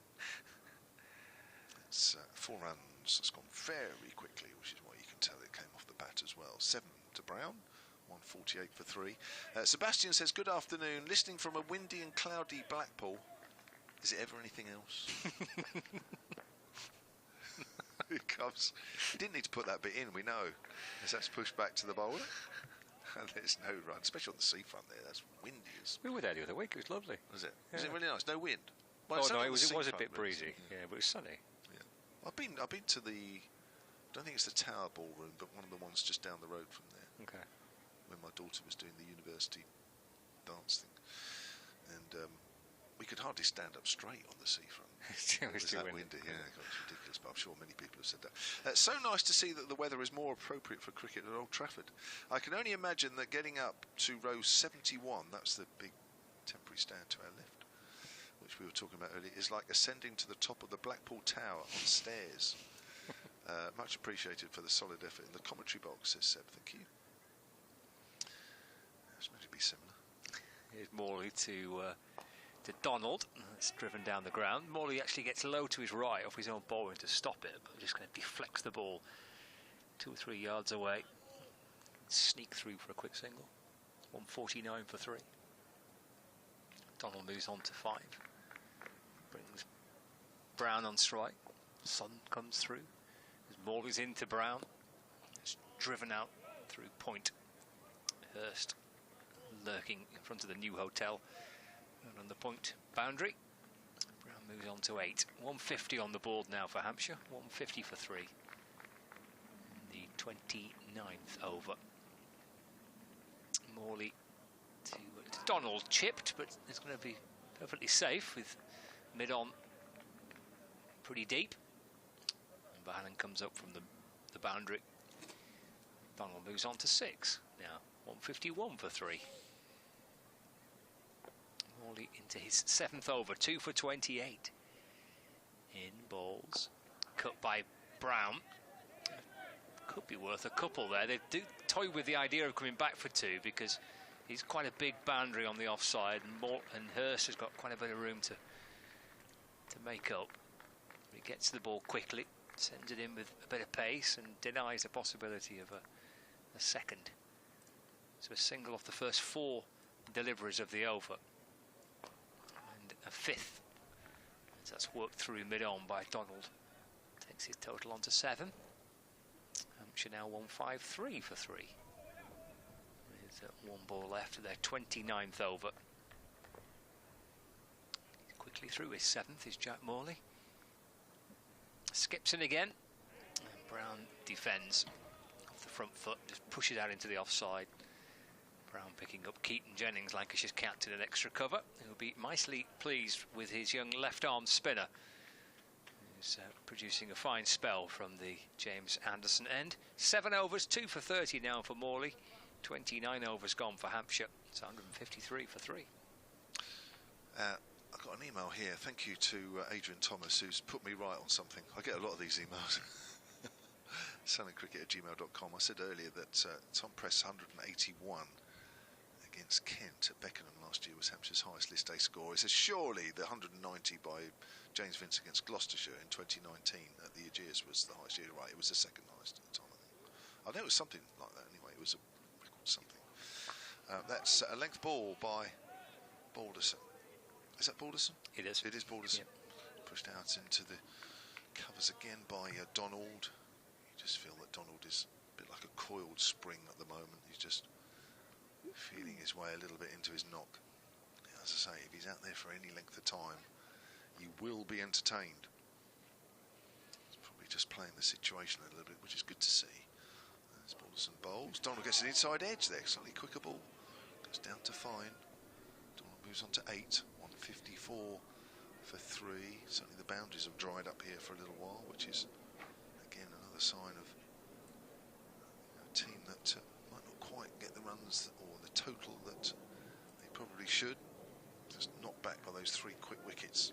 It's 4 runs. It's gone very quickly, which is why you can tell it came off the bat as well. 7 to Brown. 148 for 3. Sebastian says, good afternoon. Listening from a windy and cloudy Blackpool. Is it ever anything else? It comes. You didn't need to put that bit in, we know. As that's pushed back to the bowler. And there's no run, especially on the seafront there. That's windy as. we were there the other week. It was lovely. Was it? Yeah. Was it really nice? No wind? Well, Oh no, it was a seafront, bit but breezy. Yeah, but it was sunny. Yeah. I've been to the. I don't think it's the Tower Ballroom, but one of the ones just down the road from there. Okay. When my daughter was doing the university dance thing, and we could hardly stand up straight on the seafront. It was too that windy. windy. Yeah, God, it's ridiculous. But I'm sure many people have said that. So nice to see that the weather is more appropriate for cricket at Old Trafford. I can only imagine that getting up to row 71, that's the big temporary stand to our left, which we were talking about earlier, is like ascending to the top of the Blackpool Tower on stairs. Much appreciated for the solid effort in the commentary box, says Seb. Thank you. It's meant to be similar. Here's Morley to Donald. It's driven down the ground. Morley actually gets low to his right off his own bowling to stop it, but just going to deflect the ball 2 or 3 yards away. Sneak through for a quick single. 149 for 3. Donald moves on to 5. Brings Brown on strike. Sun comes through. As Morley's into Brown. It's driven out through point. Hurst lurking in front of the new hotel and on the point boundary. Brown moves on to 8. 150 on the board now for Hampshire. 150 for 3. The 29th over. Morley to Donald, chipped, but it's going to be perfectly safe with mid-on pretty deep. And Bohannon comes up from the boundary. Donald moves on to 6 now. 151 for 3. Morley into his 7th over, 2 for 28. In balls, cut by Brown. Could be worth a couple there. They do toy with the idea of coming back for 2 because he's quite a big boundary on the offside, and Hurst has got quite a bit of room to make up. He gets the ball quickly, sends it in with a bit of pace, and denies the possibility of a second. So a single off the first 4 deliveries of the over, and a 5th. As that's worked through mid-on by Donald. Takes his total on to 7. Hampshire now 1-5-3 for 3. With 1 ball left of their 29th over. Quickly through his 7th is Jack Morley. Skips in again. And Brown defends off the front foot, just pushes out into the offside. Brown picking up Keaton Jennings, Lancashire's captain, an extra cover. He'll be mightily pleased with his young left-arm spinner, who's producing a fine spell from the James Anderson end. 7 overs, 2 for 30 now for Morley. 29 overs gone for Hampshire. It's 153 for 3. I got an email here. Thank you to Adrian Thomas, who's put me right on something. I get a lot of these emails. Saloncricket@gmail.com. I said earlier that Tom Press 181 against Kent at Beckenham last year was Hampshire's highest list A score. He says surely the 190 by James Vince against Gloucestershire in 2019 at the Aegeus was the highest year. Right, it was the second highest at the time, I think. I know it was something like that anyway. It was a record something. That's a length ball by Balderson. Is that Balderson? It is. It is Balderson. Yep. Pushed out into the covers again by Donald. You just feel that Donald is a bit like a coiled spring at the moment. He's just feeling his way a little bit into his knock. As I say, if he's out there for any length of time, you will be entertained. He's probably just playing the situation a little bit, which is good to see. There's Balderson bowls. Donald gets an inside edge there, slightly quicker ball. Goes down to fine. Donald moves on to 8. 154 for 3. Certainly the boundaries have dried up here for a little while, which is again another sign of a team that might not quite get the runs or the total that they probably should. Just knocked back by those 3 quick wickets.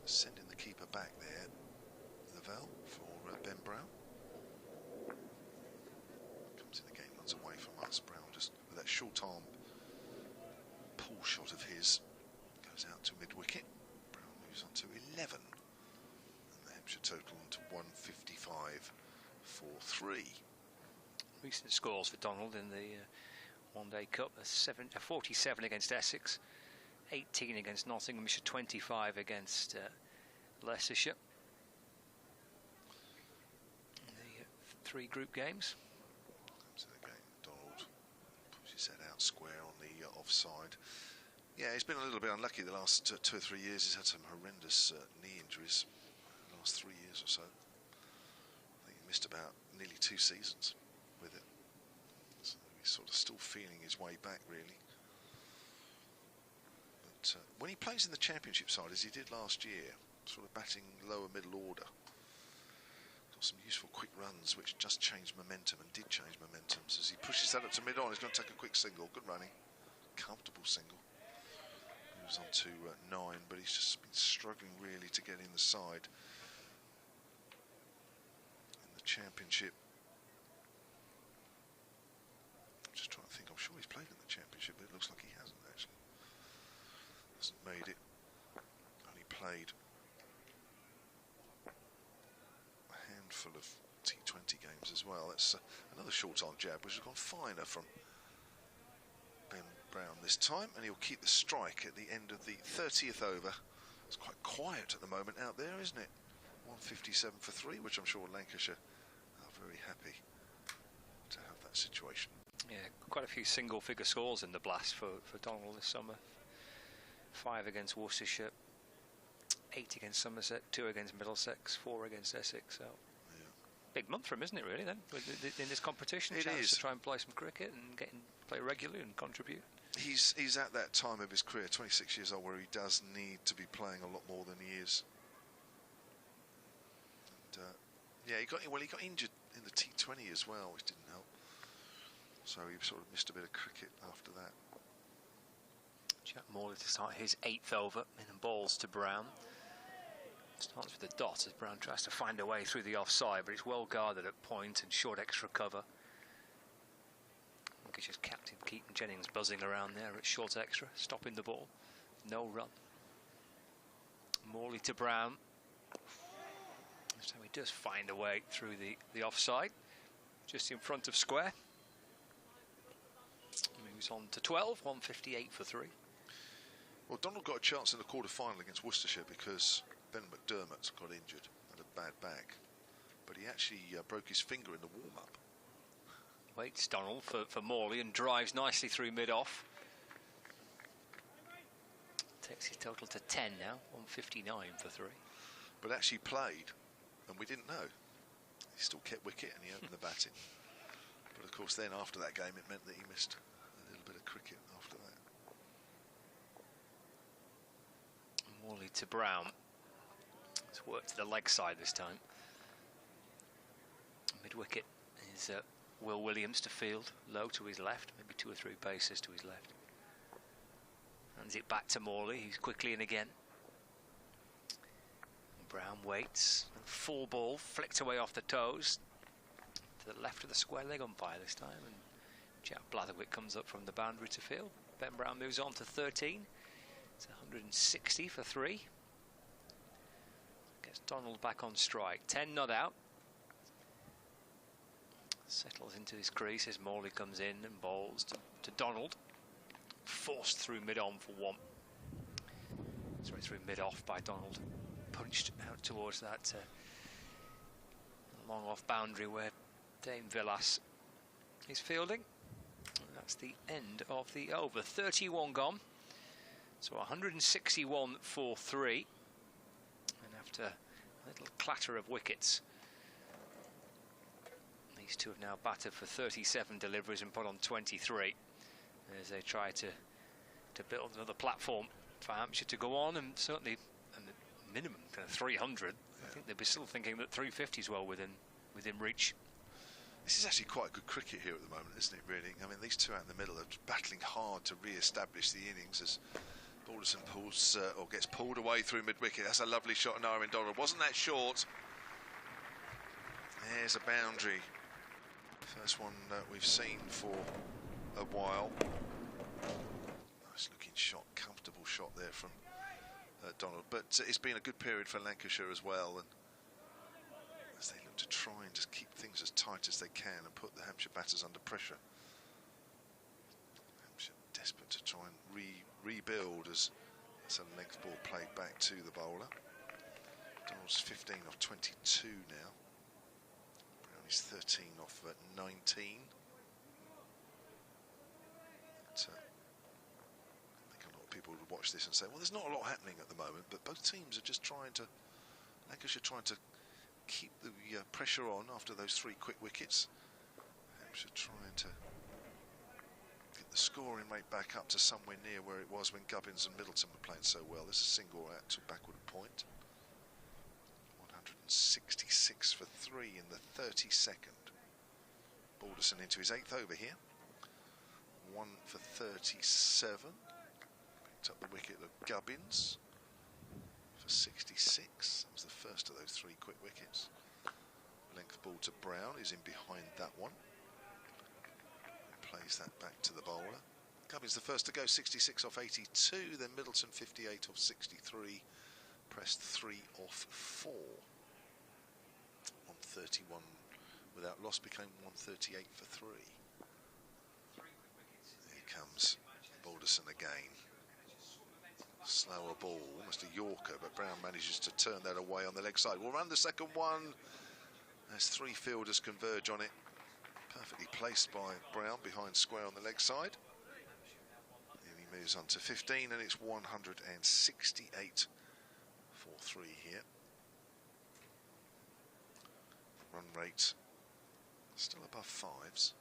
Sending the keeper back there, Lavelle, for Ben Brown. Comes in again, runs away from us. Brown just with that short arm pull shot of his goes out to mid-wicket. Brown moves on to 11, and the Hampshire total on to 155 for 3. Recent scores for Donald in the one-day cup: a 47 against Essex, 18 against Nottinghamshire, 25 against Leicestershire. In the 3 group games. Comes in again, Donald puts his head out square on the offside. Yeah, he's been a little bit unlucky the last 2 or 3 years. He's had some horrendous knee injuries the last 3 years or so. I think he missed about nearly 2 seasons with it. So he's sort of still feeling his way back, really. But when he plays in the Championship side, as he did last year, sort of batting lower middle order, got some useful quick runs which just changed momentum, and did change momentum. So as he pushes that up to mid-on, he's going to take a quick single. Good running. Comfortable single. Moves on to 9, but he's just been struggling really to get in the side in the Championship. I'm just trying to think. I'm sure he's played in the Championship, but it looks like he hasn't actually. Hasn't made it. Only played a handful of T20 games as well. That's another short-arm jab, which has gone finer from Ben Brown this time, and he'll keep the strike at the end of the 30th over. It's quite quiet at the moment out there, isn't it? 157 for 3, which I'm sure Lancashire are very happy to have that situation. Yeah, quite a few single-figure scores in the blast for Donald this summer. 5 against Worcestershire, 8 against Somerset, 2 against Middlesex, 4 against Essex. So yeah. Big month for him, isn't it, really, then, in this competition? It is. To try and play some cricket and play regularly and contribute. He's at that time of his career, 26 years old, where he does need to be playing a lot more than he is. And yeah, he got injured in the T20 as well, which didn't help. So he sort of missed a bit of cricket after that. Jack Morley to start his 8th over, in balls to Brown. Starts with the dot as Brown tries to find a way through the offside, but it's well guarded at point and short extra cover. Lancashire's captain Keaton Jennings buzzing around there at short extra, stopping the ball. No run. Morley to Brown. So he does find a way through the offside, just in front of square. Moves on to 12, 158 for 3. Well, Donald got a chance in the quarter-final against Worcestershire because Ben McDermott got injured, had a bad back, but he actually broke his finger in the warm-up. Waits Donald for Morley and drives nicely through mid-off. Takes his total to 10 now, 159 for 3. But actually played, and we didn't know. He still kept wicket and he opened the batting. But of course then after that game it meant that he missed a little bit of cricket after that. Morley to Brown. It's worked to the leg side this time. Mid-wicket is Will Williams to field, low to his left, maybe 2 or 3 paces to his left. Hands it back to Morley, he's quickly in again. Brown waits, full ball, flicked away off the toes. To the left of the square leg umpire this time, and Jack Blatherwick comes up from the boundary to field. Ben Brown moves on to 13. It's 160 for 3. Gets Donald back on strike. 10 not out. Settles into his crease as Morley comes in and bowls to Donald. Forced through mid-on for 1. Sorry, through mid-off by Donald. Punched out towards that long off boundary where Dame Villas is fielding. And that's the end of the over. 31 gone. So 161 for 3. And after a little clatter of wickets, these two have now batted for 37 deliveries and put on 23 as they try to build another platform for Hampshire to go on, and certainly a minimum kind of 300. I think they'd be still thinking that 350 is well within reach. This is actually quite good cricket here at the moment, isn't it, really? I mean, these two out in the middle are battling hard to re-establish the innings as Balderson pulls or gets pulled away through mid-wicket. That's a lovely shot, Narendra Donald. Wasn't that short? There's a boundary. First one we've seen for a while. Nice looking shot, comfortable shot there from Donald. But it's been a good period for Lancashire as well, and as they look to try and just keep things as tight as they can and put the Hampshire batters under pressure. Hampshire desperate to try and rebuild as it's a length ball played back to the bowler. Donald's 15 off 22 now. He's 13 off at 19. But, I think a lot of people would watch this and say, well, there's not a lot happening at the moment, but both teams are just trying to, Lancashire trying to keep the pressure on after those 3 quick wickets. Hampshire trying to get the scoring rate back up to somewhere near where it was when Gubbins and Middleton were playing so well. This is a single out to backward point. 166 for 3 in the 32nd. Balderson into his 8th over here. 1 for 37. Picked up the wicket of Gubbins for 66. That was the first of those 3 quick wickets. Length ball to Brown, is in behind that one. Plays that back to the bowler. Gubbins the first to go, 66 off 82. Then Middleton 58 off 63. Pressed 3 off 4. 131 without loss became 138 for 3. Here comes Balderson again. Slower ball, almost a Yorker, but Brown manages to turn that away on the leg side. We'll run the second one as 3 fielders converge on it. Perfectly placed by Brown behind square on the leg side. And he moves on to 15, and it's 168 for 3 here. Run rate still above 5s,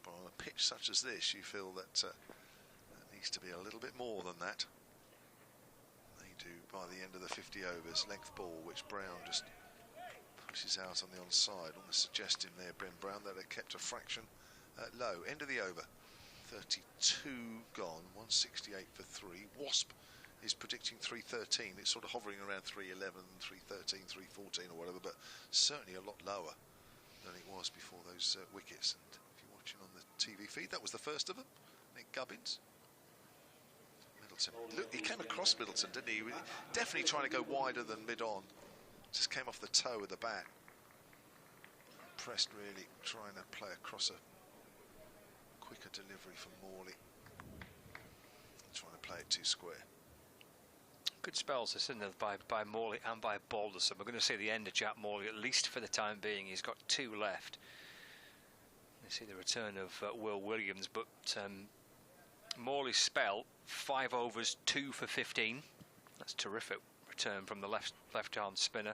but on a pitch such as this you feel that that needs to be a little bit more than that. They do by the end of the 50 overs. Length ball which Brown just pushes out on the onside, almost suggesting there, Ben Brown, that they kept a fraction low. End of the over, 32 gone, 168 for 3. Wasp is predicting 3.13. It's sort of hovering around 3.11, 3.13, 3.14 or whatever, but certainly a lot lower than it was before those wickets. And if you're watching on the TV feed, that was the first of them, Nick Gubbins. Middleton. Look, he came across Middleton, didn't he? Definitely trying to go wider than mid-on. Just came off the toe of the bat. Pressed really, trying to play across a quicker delivery from Morley. Trying to play it too square. Good spells, isn't it, by Morley and by Balderson. We're going to see the end of Jack Morley, at least for the time being. He's got 2 left. You see the return of Will Williams, but Morley's spell, 5 overs, 2 for 15. That's a terrific return from the left-arm spinner.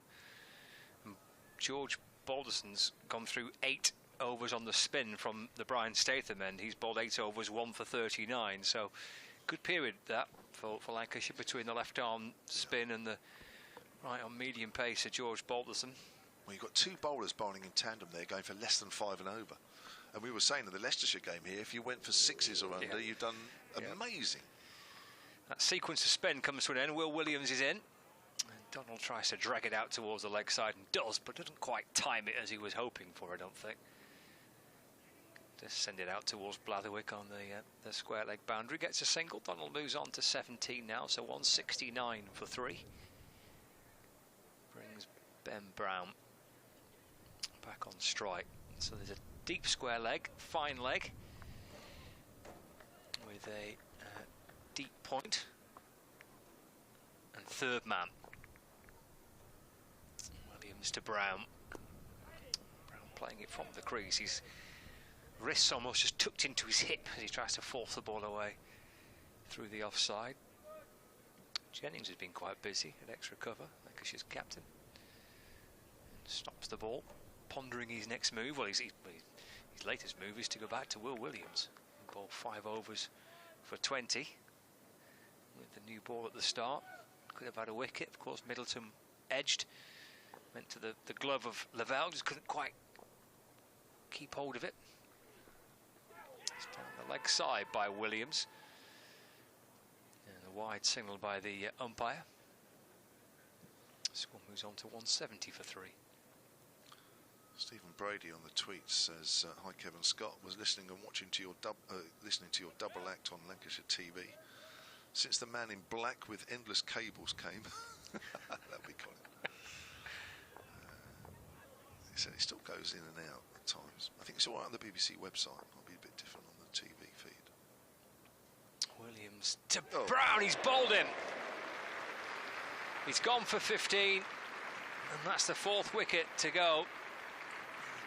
And George Balderson's gone through 8 overs on the spin from the Brian Statham end. He's bowled 8 overs, 1 for 39. So good period that for Lancashire between the left-arm spin and the right-arm medium pace of George Balderson. Well, you've got 2 bowlers bowling in tandem there, going for less than 5 and over. And we were saying in the Leicestershire game here, if you went for 6s or under, you've done amazing. That sequence of spin comes to an end. Will Williams is in. And Donald tries to drag it out towards the leg side and does, but doesn't quite time it as he was hoping for, I don't think. Just send it out towards Blatherwick on the square leg boundary. Gets a single. Donald moves on to 17 now, so 169 for 3. Brings Ben Brown back on strike. So there's a deep square leg, fine leg, with a deep point. And third man. Williams to Brown. Brown playing it from the crease. His wrists almost just tucked into his hip as he tries to force the ball away through the offside. Jennings has been quite busy at extra cover, Lancashire's captain. And stops the ball, pondering his next move. Well, his latest move is to go back to Will Williams. Ball 5 overs for 20 with the new ball at the start. Could have had a wicket, of course. Middleton edged, went to the glove of Lavelle, just couldn't quite keep hold of it. It's down the leg side by Williams, and a wide signal by the umpire. Score moves on to 170 for 3. Stephen Brady on the tweet says, "Hi Kevin Scott, was listening and watching to your double act on Lancashire TV. Since the man in black with endless cables came," that'd be cool. He said it still goes in and out at times. I think it's all right on the BBC website. Might be a bit different on the TV feed. Williams to Brown. He's bowled him. He's gone for 15, and that's the 4th wicket to go.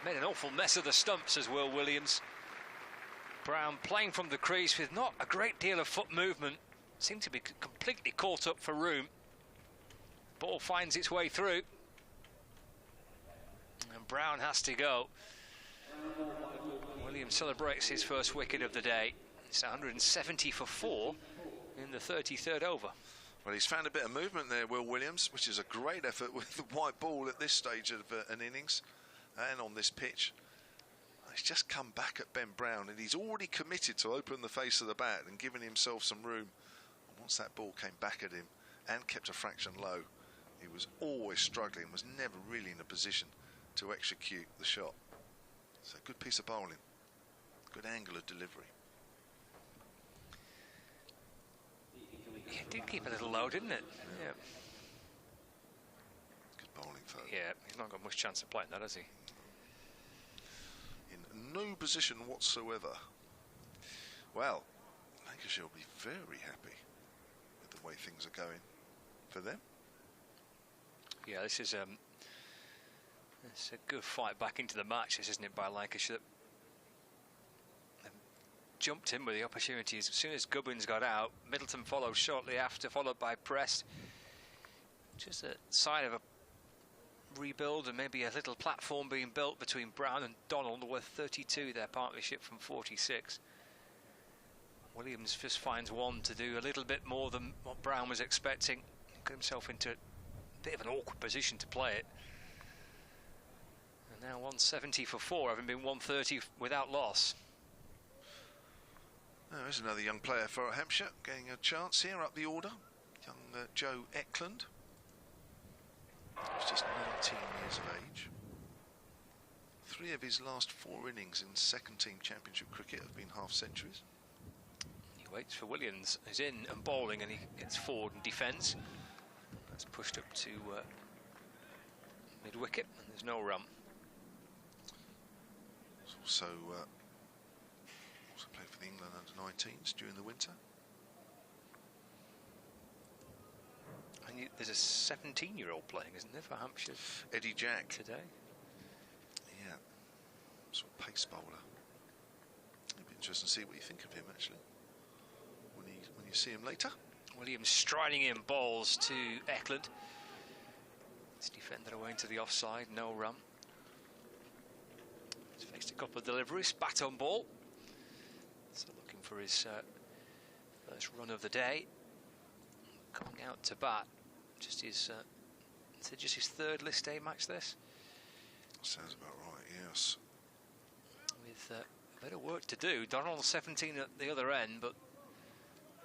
Made an awful mess of the stumps as Will Williams. Brown playing from the crease with not a great deal of foot movement. Seemed to be completely caught up for room. Ball finds its way through. And Brown has to go. Williams celebrates his first wicket of the day. It's 170 for 4 in the 33rd over. Well, he's found a bit of movement there, Will Williams, which is a great effort with the white ball at this stage of an innings and on this pitch. He's just come back at Ben Brown, and he's already committed to open the face of the bat and giving himself some room. And once that ball came back at him and kept a fraction low, he was always struggling, was never really in a position to execute the shot. So good piece of bowling, good angle of delivery. It did keep a little low, didn't it? Yeah. Good bowling, though. Yeah, he's not got much chance of playing that, has he? In no position whatsoever. Well, Lancashire will be very happy with the way things are going for them. Yeah, this is it's a good fight back into the match, isn't it, by Lancashire? They jumped in with the opportunities. As soon as Gubbins got out, Middleton followed shortly after, followed by Prest. Just a sign of a rebuild and maybe a little platform being built between Brown and Donald, worth 32, their partnership from 46. Williams just finds one to do a little bit more than what Brown was expecting. He got himself into a bit of an awkward position to play it. And now 170 for 4, having been 130 without loss. There's another young player for Hampshire getting a chance here up the order. young Joe Eklund. He's just 19 years of age. 3 of his last 4 innings in second-team championship cricket have been half-centuries. He waits for Williams, who's in and bowling, and he gets forward and defends. That's pushed up to mid-wicket, and there's no run. He's also played for the England under-19s during the winter. And there's a 17-year-old playing, isn't there, for Hampshire? Eddie Jack. Today. Yeah, sort of pace bowler. It'll be interesting to see what you think of him, actually, when you see him later. Williams striding in balls to Eklund. It's defended away into the offside, no run. He's faced a couple of deliveries, bat on ball. So looking for his first run of the day. Coming out to bat, just his 3rd list day match this. Sounds about right, yes. With a bit of work to do. Donald 17 at the other end, but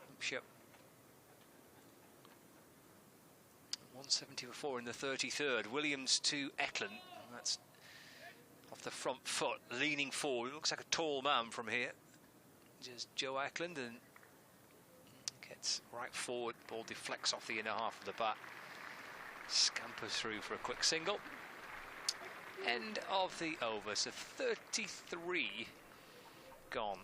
Hampshire 170 for 4 in the 33rd. Williams to Eklund. And that's off the front foot, leaning forward. Looks like a tall man from here. Just Joe Eklund, and gets right forward. Ball deflects off the inner half of the bat. Scampers through for a quick single. End of the over. So 33 gone.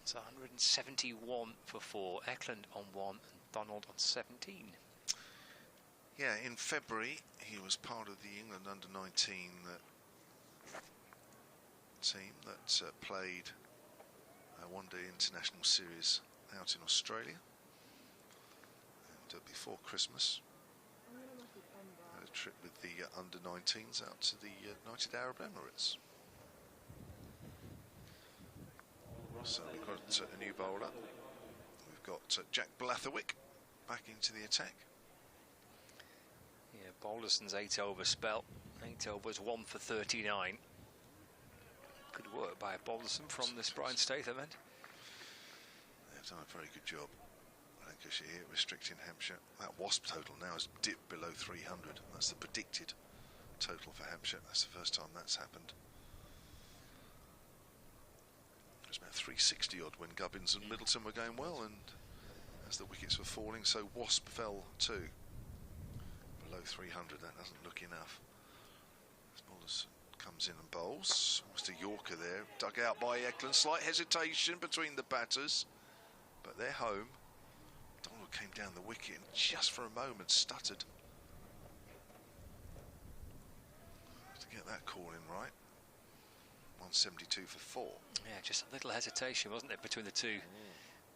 So 171 for 4. Eklund on 1 and Donald on 17. Yeah, in February he was part of the England under-19 team that played a one-day international series out in Australia, and before Christmas had a trip with the under-19s out to the United Arab Emirates. So we've got a new bowler. We've got Jack Blatherwick back into the attack. Yeah, Balderson's 8 over spell. 8 overs, 1 for 39. Good work by Balderson from this Brian Statham end. They've done a very good job, Lancashire, here restricting Hampshire. That wasp total now has dipped below 300. That's the predicted total for Hampshire. That's the first time that's happened. It was about 360 odd when Gubbins and Middleton were going well, and as the wickets were falling, so Wasp fell too. Below 300, that doesn't look enough. As Balderson comes in and bowls. Almost a Yorker there, dug out by Eklund. Slight hesitation between the batters, but they're home. Donald came down the wicket and just for a moment stuttered. To get that call in right. 172 for 4. Yeah, just a little hesitation, wasn't it, between the two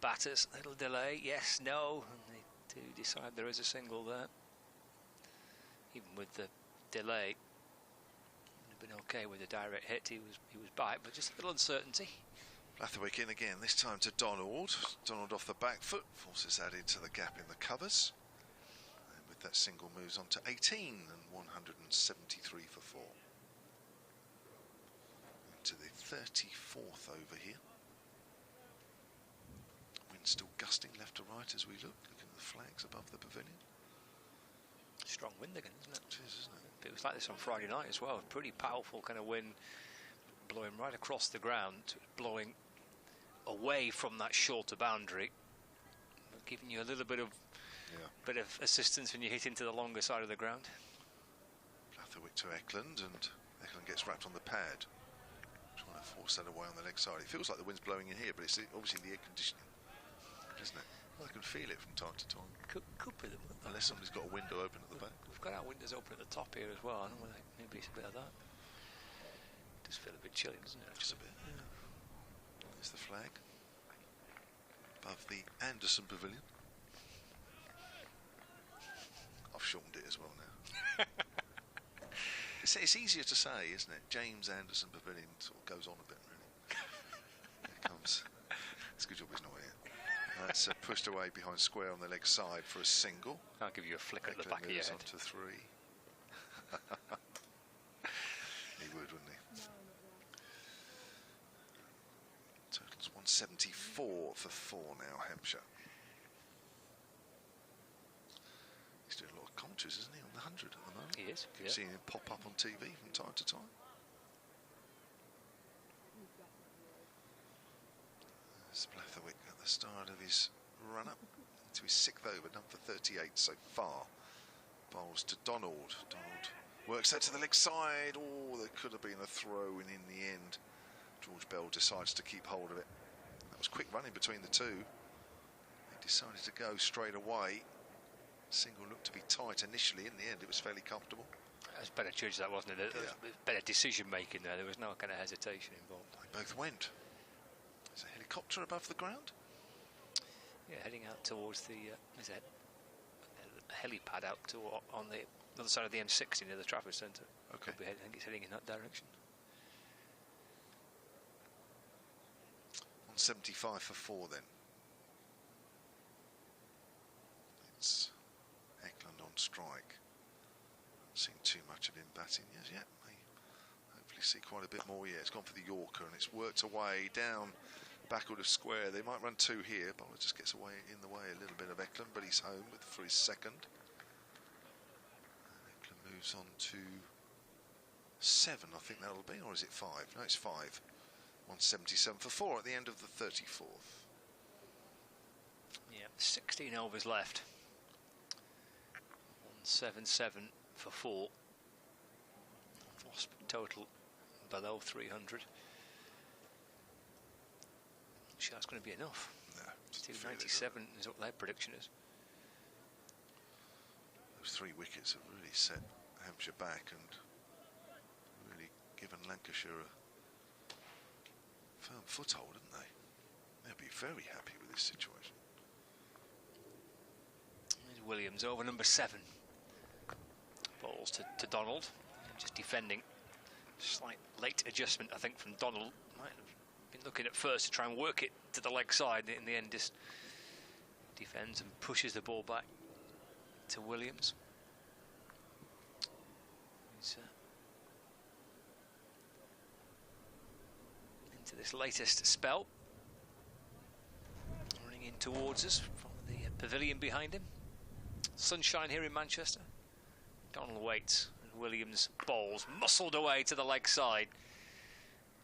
batters. A little delay, yes, no, and they do decide there is a single there. Even with the delay, would have been okay with a direct hit. He was back, but just a little uncertainty. Blatherwick in again, this time to Donald. Donald off the back foot, forces that into the gap in the covers. And with that single moves on to 18 and 173 for 4. Into the 34th over here. Wind still gusting left to right as we look. Look at the flags above the pavilion. Strong wind again, isn't it? It is, isn't it? It was like this on Friday night as well. Pretty powerful kind of wind blowing right across the ground, blowing away from that shorter boundary, giving you a little bit of assistance when you hit into the longer side of the ground. Blatherwick to Eklund, and Eklund gets wrapped on the pad, trying to force that away on the leg side. It feels like the wind's blowing in here, but it's obviously the air conditioning, isn't it? Well, I can feel it from time to time. Could be them. Unless somebody's got a window open at the back. We've got our windows open at the top here as well. I don't know, maybe it's a bit of that. Does feel a bit chilly, doesn't it? Just a bit. Yeah. There's the flag above the Anderson Pavilion. I've shortened it as well now. It's easier to say, isn't it? James Anderson Pavilion sort of goes on a bit, really. Here comes. It's a good job he's not here. That's pushed away behind square on the leg side for a single. I'll give you a flick at the back of your head. On to 3. He would, wouldn't he? Totals 174 for 4 now, Hampshire. launches, isn't he, on the 100 at the moment? He is. Keep seeing him pop up on TV from time to time. There's Blathwick at the start of his run-up into his 6th over, done for 38 so far. Bowls to Donald. Donald works that to the leg side. Oh, there could have been a throw in the end. George Bell decides to keep hold of it. That was quick running between the two. They decided to go straight away. Single looked to be tight initially. In the end, it was fairly comfortable. It was better judge, that, wasn't it? There was better decision making there. There was no kind of hesitation involved. They both went. There's a helicopter above the ground. Yeah, heading out towards the is it a helipad out to on the other side of the M60 near the Trafford Centre. Okay. I think it's heading in that direction. 175 for 4 then. It's Eklund on strike. Haven't seen too much of him batting as yet. May hopefully see quite a bit more. Yeah, it's gone for the Yorker and it's worked away down backward of square. They might run 2 here. Bowler just gets away in the way a little bit of Eklund, but he's home for his 2nd. And Eklund moves on to 7, I think that'll be, or is it 5? No, it's 5. 177 for 4 at the end of the 34th. Yeah, 16 overs left. 177 for 4. Wasp total below 300. Sure, that's going to be enough. No, still 97 is what their prediction is. Those 3 wickets have really set Hampshire back and really given Lancashire a firm foothold, haven't they? They'll be very happy with this situation. There's Williams over number 7. Balls to Donald. Just defending. Slight late adjustment, I think, from Donald. Might have been looking at first to try and work it to the leg side. In the end, just defends and pushes the ball back to Williams. He's into this latest spell. Running in towards us from the pavilion behind him. Sunshine here in Manchester. Donald waits and Williams bowls, muscled away to the leg side.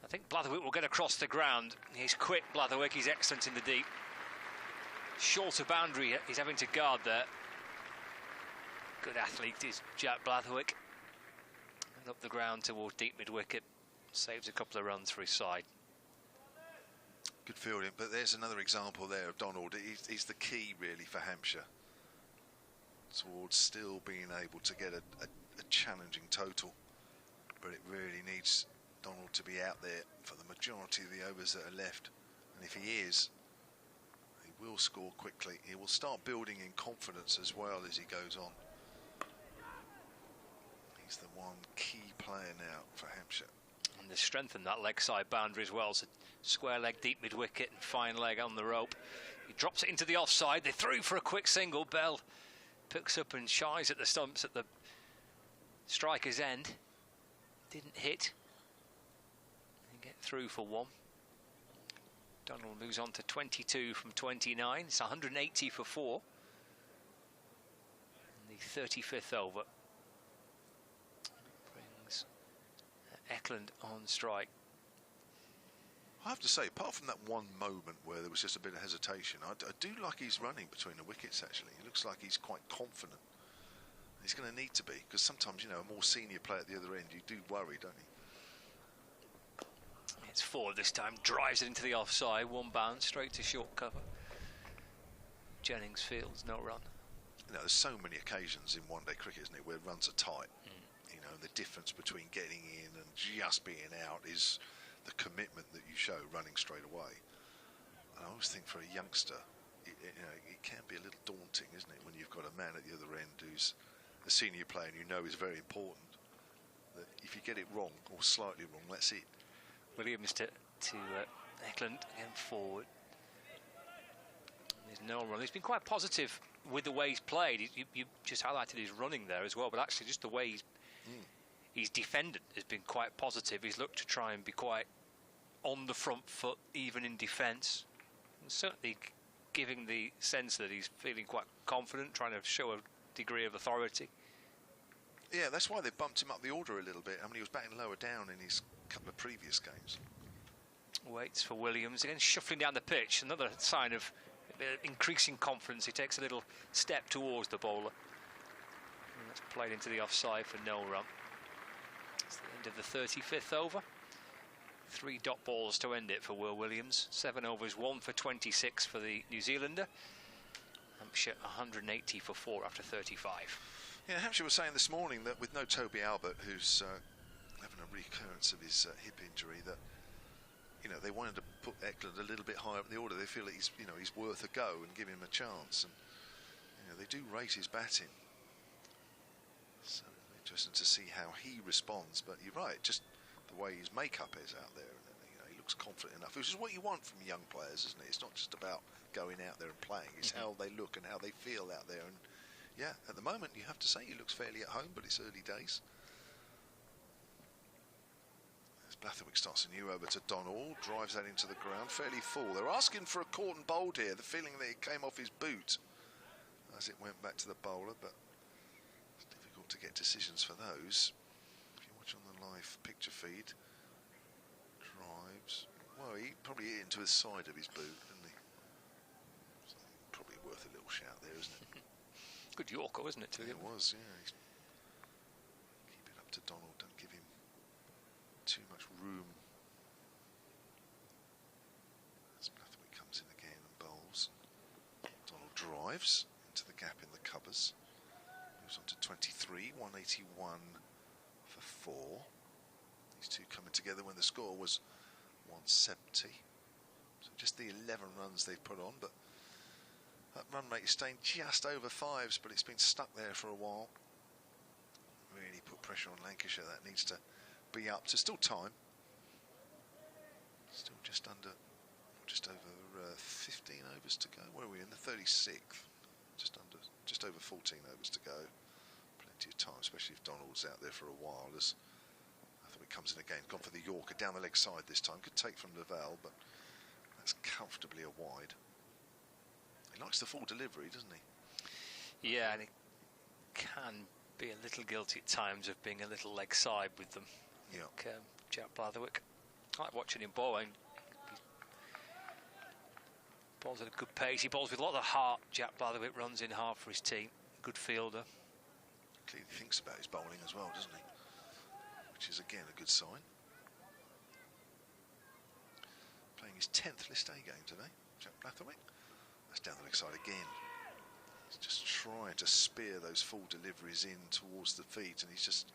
I think Blathwick will get across the ground. He's quick, Blathwick, he's excellent in the deep. Shorter boundary he's having to guard there. Good athlete is Jack Blathwick. And up the ground towards deep mid-wicket. Saves a couple of runs for his side. Good fielding, but there's another example there of Donald. He's the key really for Hampshire towards still being able to get a challenging total, but it really needs Donald to be out there for the majority of the overs that are left, and if he is, he will score quickly. He will start building in confidence as well as he goes on. He's the one key player now for Hampshire. And they strengthen that leg side boundary as well. So square leg deep mid wicket and fine leg on the rope. He drops it into the offside. They threw for a quick single. Bell picks up and shies at the stumps at the striker's end. Didn't hit. And get through for 1. Donald moves on to 22 from 29. It's 180 for 4. And the 35th over brings Eklund on strike. I have to say, apart from that one moment where there was just a bit of hesitation, I do like he's running between the wickets, actually. He looks like he's quite confident. He's going to need to be, because sometimes, you know, a more senior player at the other end, you do worry, don't you? It's 4 this time, drives it into the offside, 1 bounce, straight to short cover. Jennings fields, no run. You know, there's so many occasions in one-day cricket, isn't it, where runs are tight. You know, the difference between getting in and just being out is the commitment that you show running straight away. And I always think for a youngster, it can be a little daunting, isn't it, when you've got a man at the other end who's a senior player and you know is very important. That if you get it wrong or slightly wrong, that's it. Williams to Eklund again forward. There's no run. He's been quite positive with the way he's played. You just highlighted his running there as well, but actually just the way he's defended has been quite positive. He's looked to try and be quite on the front foot, even in defence. And certainly giving the sense that he's feeling quite confident, trying to show a degree of authority. Yeah, that's why they bumped him up the order a little bit. I mean, he was batting lower down in his couple of previous games. Waits for Williams, again shuffling down the pitch, another sign of increasing confidence. He takes a little step towards the bowler. And that's played into the offside for no run. It's the end of the 35th over. 3 dot balls to end it for Will Williams. 7 overs, 1 for 26 for the New Zealander. Hampshire 180 for 4 after 35. Yeah, Hampshire was saying this morning that with no Toby Albert, who's having a recurrence of his hip injury, that they wanted to put Eklund a little bit higher up the order. They feel that he's worth a go and give him a chance, and they do rate his batting. So interesting to see how he responds. But you're right, just the way his makeup is out there, and he looks confident enough, which is what you want from young players, isn't it? It's not just about going out there and playing; it's how they look and how they feel out there. And yeah, at the moment, you have to say he looks fairly at home, but it's early days. Blathwick starts a new over to Donald, drives that into the ground, fairly full. They're asking for a caught and bowled here, the feeling that it came off his boot as it went back to the bowler, but it's difficult to get decisions for those. If you watch on the live picture feed, drives, well, he probably hit into the side of his boot, didn't he? So probably worth a little shout there, isn't it? Good Yorker, wasn't it, to him? It was, yeah. Keep it up to Donald, don't give him too much room. As Blathwick comes in again and bowls, Donald drives into the gap in the covers, moves on to 23, 181 for 4. These two coming together when the score was 170. So just the 11 runs they've put on, but that run rate is staying just over 5s, but it's been stuck there for a while. Really put pressure on Lancashire. That needs to be up to still time. Still just over 15 overs to go. Where are we in the 36th? Just over 14 overs to go. Plenty of time, especially if Donald's out there for a while. As I think it comes in again, gone for the Yorker down the leg side this time. Could take from Lavelle, but that's comfortably a wide. He likes the full delivery, doesn't he? Yeah, and he can be a little guilty at times of being a little leg side with them. Yeah. Jack Blatherwick. I like watching him bowl. He bowls at a good pace. He bowls with a lot of heart. Jack Blatherwick runs in hard for his team. Good fielder. Clearly thinks about his bowling as well, doesn't he? Which is again a good sign. Playing his 10th List A game today, Jack Blatherwick. That's down the leg side again. He's just trying to spear those full deliveries in towards the feet, and he's just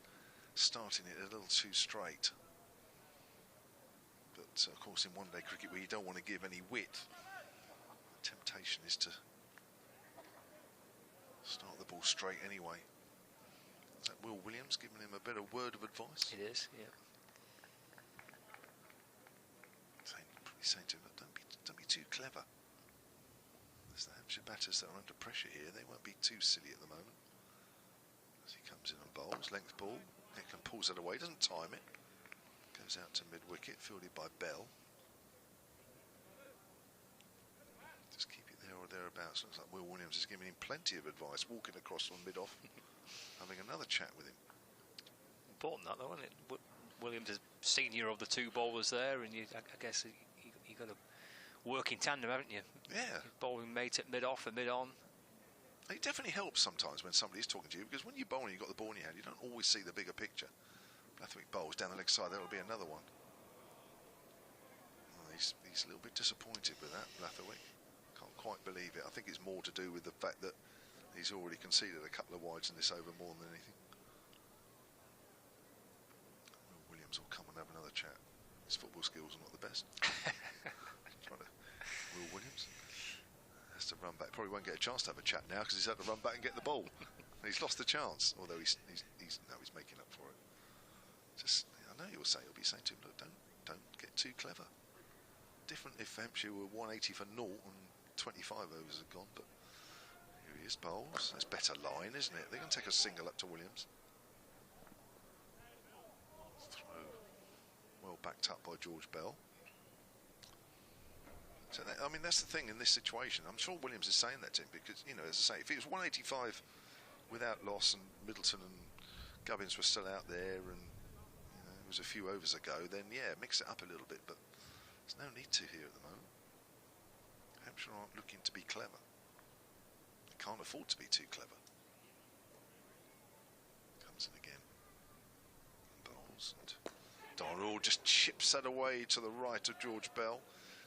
starting it a little too straight. But of course in one-day cricket where you don't want to give any width, the temptation is to start the ball straight anyway. Is that Will Williams giving him a better word of advice? It is, yeah. Probably saying to him, don't be too clever. There's the Hampshire batters that are under pressure here. They won't be too silly at the moment. As he comes in and bowls, length ball. Eklund pulls it away, doesn't time it. Goes out to mid-wicket, fielded by Bell. Just keep it there or thereabouts. Looks like Will Williams is giving him plenty of advice, walking across from mid-off, having another chat with him. Important that though, isn't it? Williams is senior of the two bowlers there, and I guess you got to work in tandem, haven't you? Yeah. Bowling mate at mid-off and mid-on. It definitely helps sometimes when somebody's talking to you, because when you're bowling, you've got the ball in your hand, you don't always see the bigger picture. Blathwick bowls down the leg side, there will be another one. Oh, he's a little bit disappointed with that, Blathwick. Can't quite believe it. I think it's more to do with the fact that he's already conceded a couple of wides in this over more than anything. Will Williams will come and have another chat. His football skills are not the best. Will Williams has to run back. Probably won't get a chance to have a chat now because he's had to run back and get the ball. He's lost the chance. Although he's making up for it. Just, I know you'll be saying to him, look, don't get too clever. Different if Hampshire were 180 for 0 and 25 overs had gone, but here he is, bowls. That's better line, isn't it? They're going to take a single up to Williams. Throw well backed up by George Bell. So I mean, that's the thing in this situation. I'm sure Williams is saying that to him because, as I say, if it was 185 without loss and Middleton and Gubbins was still out there and it was a few overs ago, then yeah, mix it up a little bit, but there's no need to here at the moment. Hampshire aren't looking to be clever. They can't afford to be too clever. Comes in again. Bowls and Donald just chips that away to the right of George Bell.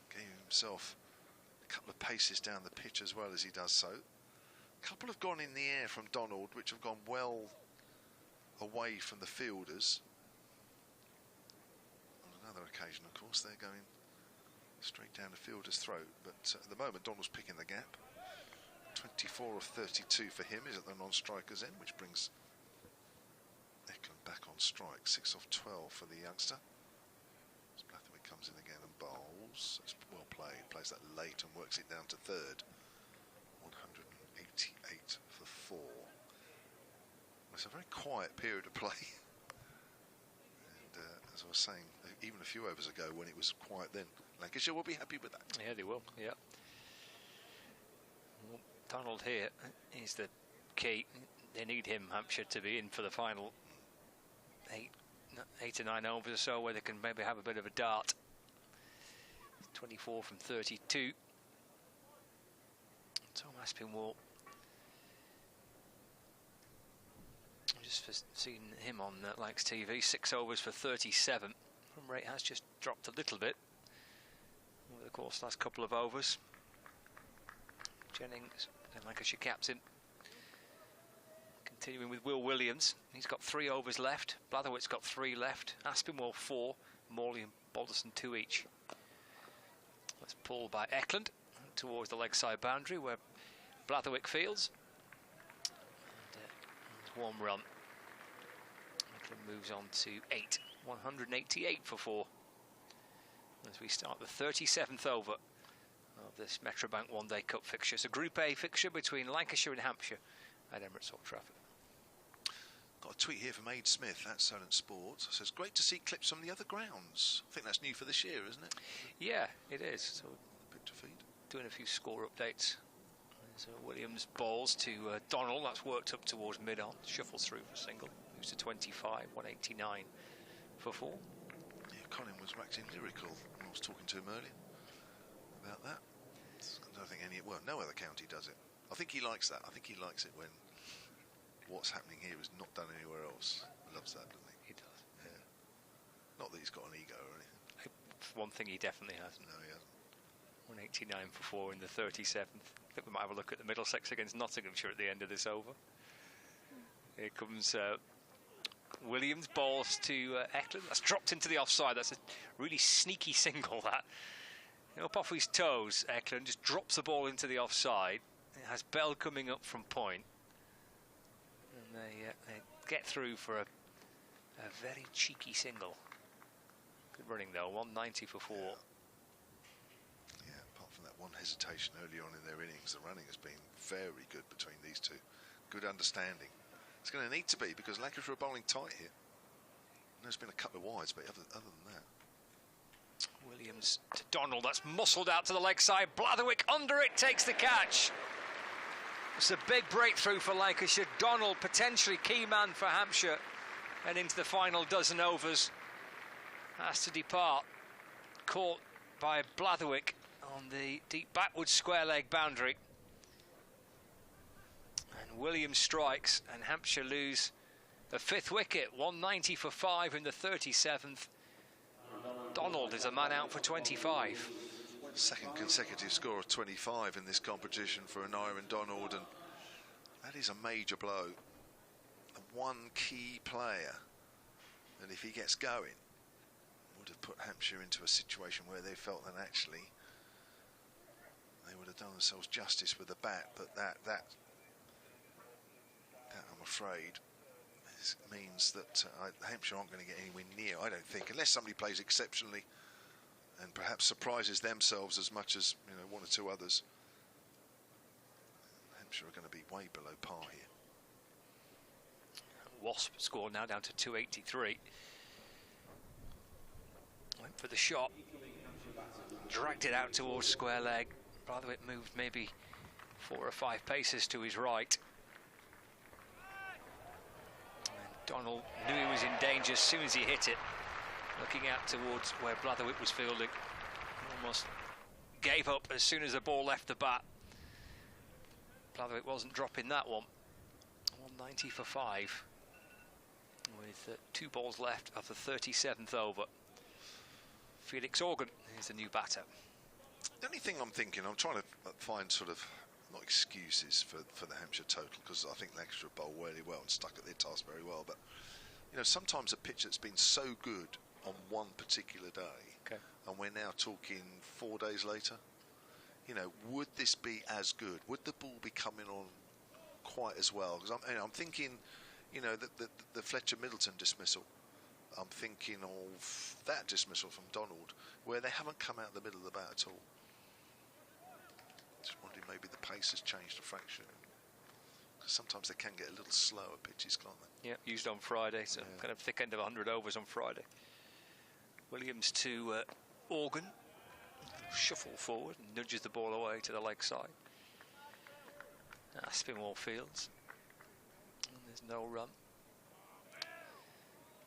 Gave himself a couple of paces down the pitch as well as he does so. A couple have gone in the air from Donald, which have gone well away from the fielders. On another occasion, of course, they're going straight down the fielder's throat, but at the moment Donald's picking the gap. 24 of 32 for him is at the non-striker's end, which brings Eklund back on strike. 6 of 12 for the youngster. As Blathwick comes in again and bowls. It's well played, plays that late and works it down to third. 188 for 4. It's a very quiet period of play. And as I was saying, even a few overs ago when it was quiet then, Lancashire will be happy with that. Yeah, they will, yeah. Well, Donald here is the key. They need him, Hampshire, to be in for the final 8 to 9 overs or so, where they can maybe have a bit of a dart. 24 from 32. Tom Aspinwall. Just seen him on Lancs TV. 6 overs for 37. Run rate has just dropped a little bit over the course last couple of overs. Jennings, the Lancashire captain, continuing with Will Williams. He's got 3 overs left. Blatherwick's got 3 left. Aspinwall 4. Morley and Balderson 2 each. That's pulled by Eklund towards the leg side boundary where Blatherwick fields. And one run. Eklund moves on to 8. 188 for 4. As we start the 37th over of this Metrobank One Day Cup fixture. It's a Group A fixture between Lancashire and Hampshire at Emirates Old Trafford. Got a tweet here from Aid Smith at Solent Sports. It says, great to see clips from the other grounds. I think that's new for this year, isn't it? Yeah, it is. So picture feed. Doing a few score updates. So Williams bowls to Donald. That's worked up towards mid-on. Shuffles through for a single. Moves to 25. 189 for 4. Yeah, Colin was waxing lyrical when I was talking to him earlier about that. I don't think no other county does it. I think he likes that. I think he likes it when what's happening here is not done anywhere else. He loves that, doesn't he? He does. Yeah. Not that he's got an ego or anything. One thing he definitely has. No, he hasn't. 189 for 4 in the 37th. I think we might have a look at the Middlesex against Nottinghamshire at the end of this over. Here comes Williams, balls to Eklund. That's dropped into the offside. That's a really sneaky single, that. Up off his toes, Eklund just drops the ball into the offside. It has Bell coming up from point. And they get through for a very cheeky single. Good running though, 190 for 4. Yeah, apart from that one hesitation early on in their innings, the running has been very good between these two. Good understanding. It's going to need to be because Lancashire are bowling tight here. There's been a couple of wides, but other than that. Williams to Donald. That's muscled out to the leg side. Blatherwick under it, takes the catch. It's a big breakthrough for Lancashire. Donald, potentially key man for Hampshire, and into the final dozen overs. Has to depart. Caught by Blatherwick on the deep backward square leg boundary. And Williams strikes, and Hampshire lose the 5th wicket. 190 for 5 in the 37th. Donald is a man out for 25. Second consecutive score of 25 in this competition for Aaron Donald, and that is a major blow. The one key player that, if he gets going, would have put Hampshire into a situation where they felt that actually they would have done themselves justice with the bat, but that I'm afraid means that Hampshire aren't going to get anywhere near, I don't think, unless somebody plays exceptionally and perhaps surprises themselves as much as one or two others. Hampshire are going to be way below par here. Wasp score now down to 283. Went for the shot, dragged it out towards square leg. Blatherwick moved maybe 4 or 5 paces to his right. Donald knew he was in danger as soon as he hit it. Looking out towards where Blatherwick was fielding. Almost gave up as soon as the ball left the bat. Blatherwick wasn't dropping that one. 190 for 5. With 2 balls left of the 37th over. Felix Organ is the new batter. The only thing I'm thinking, I'm trying to find sort of, not excuses for the Hampshire total, because I think Lancashire bowled really well and stuck at their task very well, but you know, sometimes a pitch that's been so good on one particular day, okay, and we're now talking 4 days later, you know, would this be as good? Would the ball be coming on quite as well? Because I'm thinking, you know, the Fletcher Middleton dismissal, I'm thinking of that dismissal from Donald, where they haven't come out the middle of the bat at all. Just wondering, maybe the pace has changed a fraction. Because sometimes they can get a little slower pitches, can't they? Yeah, used on Friday, so kind of thick end of 100 overs on Friday. Williams to Organ. Shuffle forward and nudges the ball away to the leg side. Aspinwall fields. And there's no run.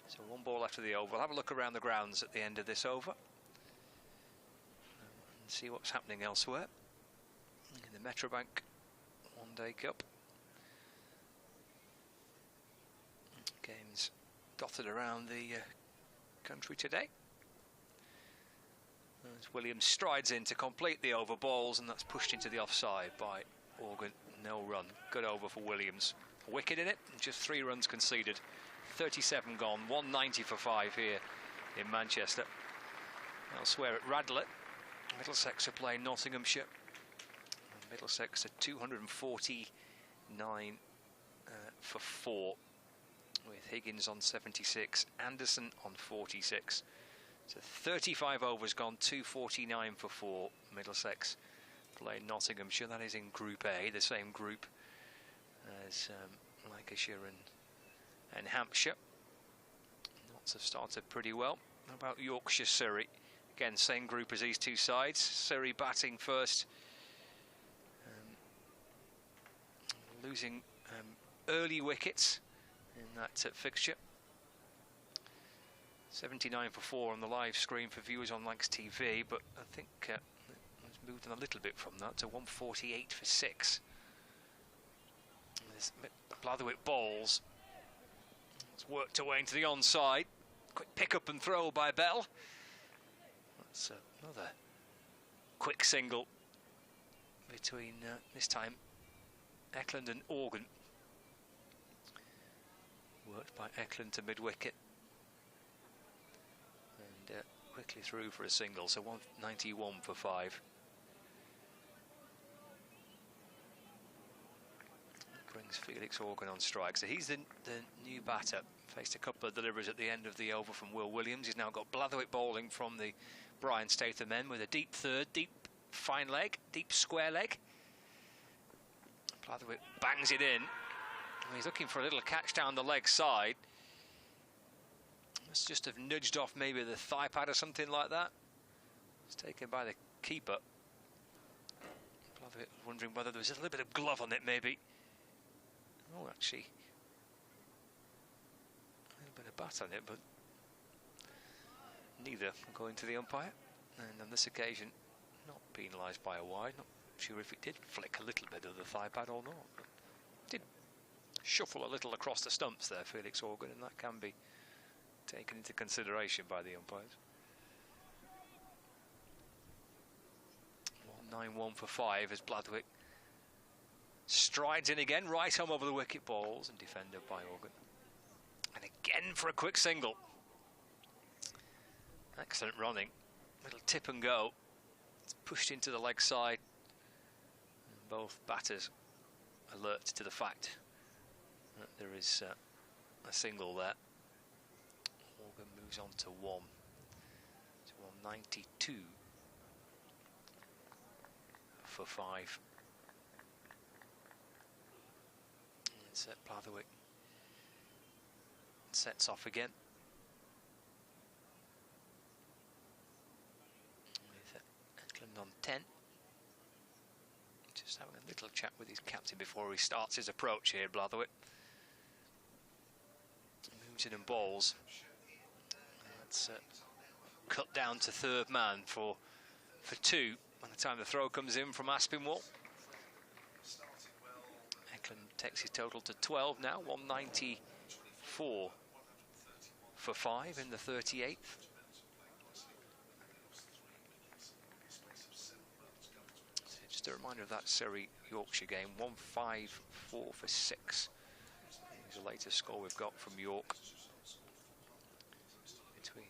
So 1 ball after the over. We'll have a look around the grounds at the end of this over and see what's happening elsewhere. In the Metrobank One Day Cup. Games dotted around the country today. As Williams strides in to complete the over balls, and that's pushed into the offside by Organ. No run. Good over for Williams. A wicket in it, and just 3 runs conceded. 37 gone, 190 for 5 here in Manchester. Elsewhere at Radlett, Middlesex are playing Nottinghamshire. And Middlesex are 249 for 4, with Higgins on 76, Anderson on 46. So 35 overs gone, 249 for 4. Middlesex playing Nottinghamshire. That is in Group A, the same group as Lancashire and Hampshire. Lots have started pretty well. How about Yorkshire, Surrey? Again, same group as these two sides. Surrey batting first. Losing early wickets in that fixture. 79 for 4 on the live screen for viewers on Lancs TV, but I think it's moved on a little bit from that to 148 for 6. There's Blatherwick bowls. It's worked away into the onside. Quick pick up and throw by Bell. That's another quick single between this time Eklund and Organ. Worked by Eklund to mid-wicket. And quickly through for a single, so 191 for 5. That brings Felix Organ on strike. So he's the new batter. Faced a couple of deliveries at the end of the over from Will Williams. He's now got Blatherwick bowling from the Brian Statham men with a deep third, deep fine leg, deep square leg. Blatherwick bangs it in. He's looking for a little catch down the leg side. Must just have nudged off maybe the thigh pad or something like that. It's taken by the keeper. Blatherwick wondering whether there was a little bit of glove on it maybe. Oh, actually, a little bit of bat on it, but neither going to the umpire. And on this occasion, not penalised by a wide. Not sure if it did flick a little bit of the thigh pad or not. But did shuffle a little across the stumps there, Felix Organ, and that can be taken into consideration by the umpires. 191 for 5 as Blatherwick strides in again, right home over the wicket balls and defended by Organ. And again for a quick single. Excellent running. Little tip and go. It's pushed into the leg side. And both batters alert to the fact that there is a single there. Organ moves on to 1. So 192 for 5. It's Blatherwick sets off again. With Eklund on 10. Just having a little chat with his captain before he starts his approach here, Blatherwick. Leamington and Bowles. That's cut down to third man for 2 by the time the throw comes in from Aspinwall. Eklund takes his total to 12 now, 194 for 5 in the 38th. So just a reminder of that Surrey Yorkshire game, 154 for 6. Here's the latest score we've got from York between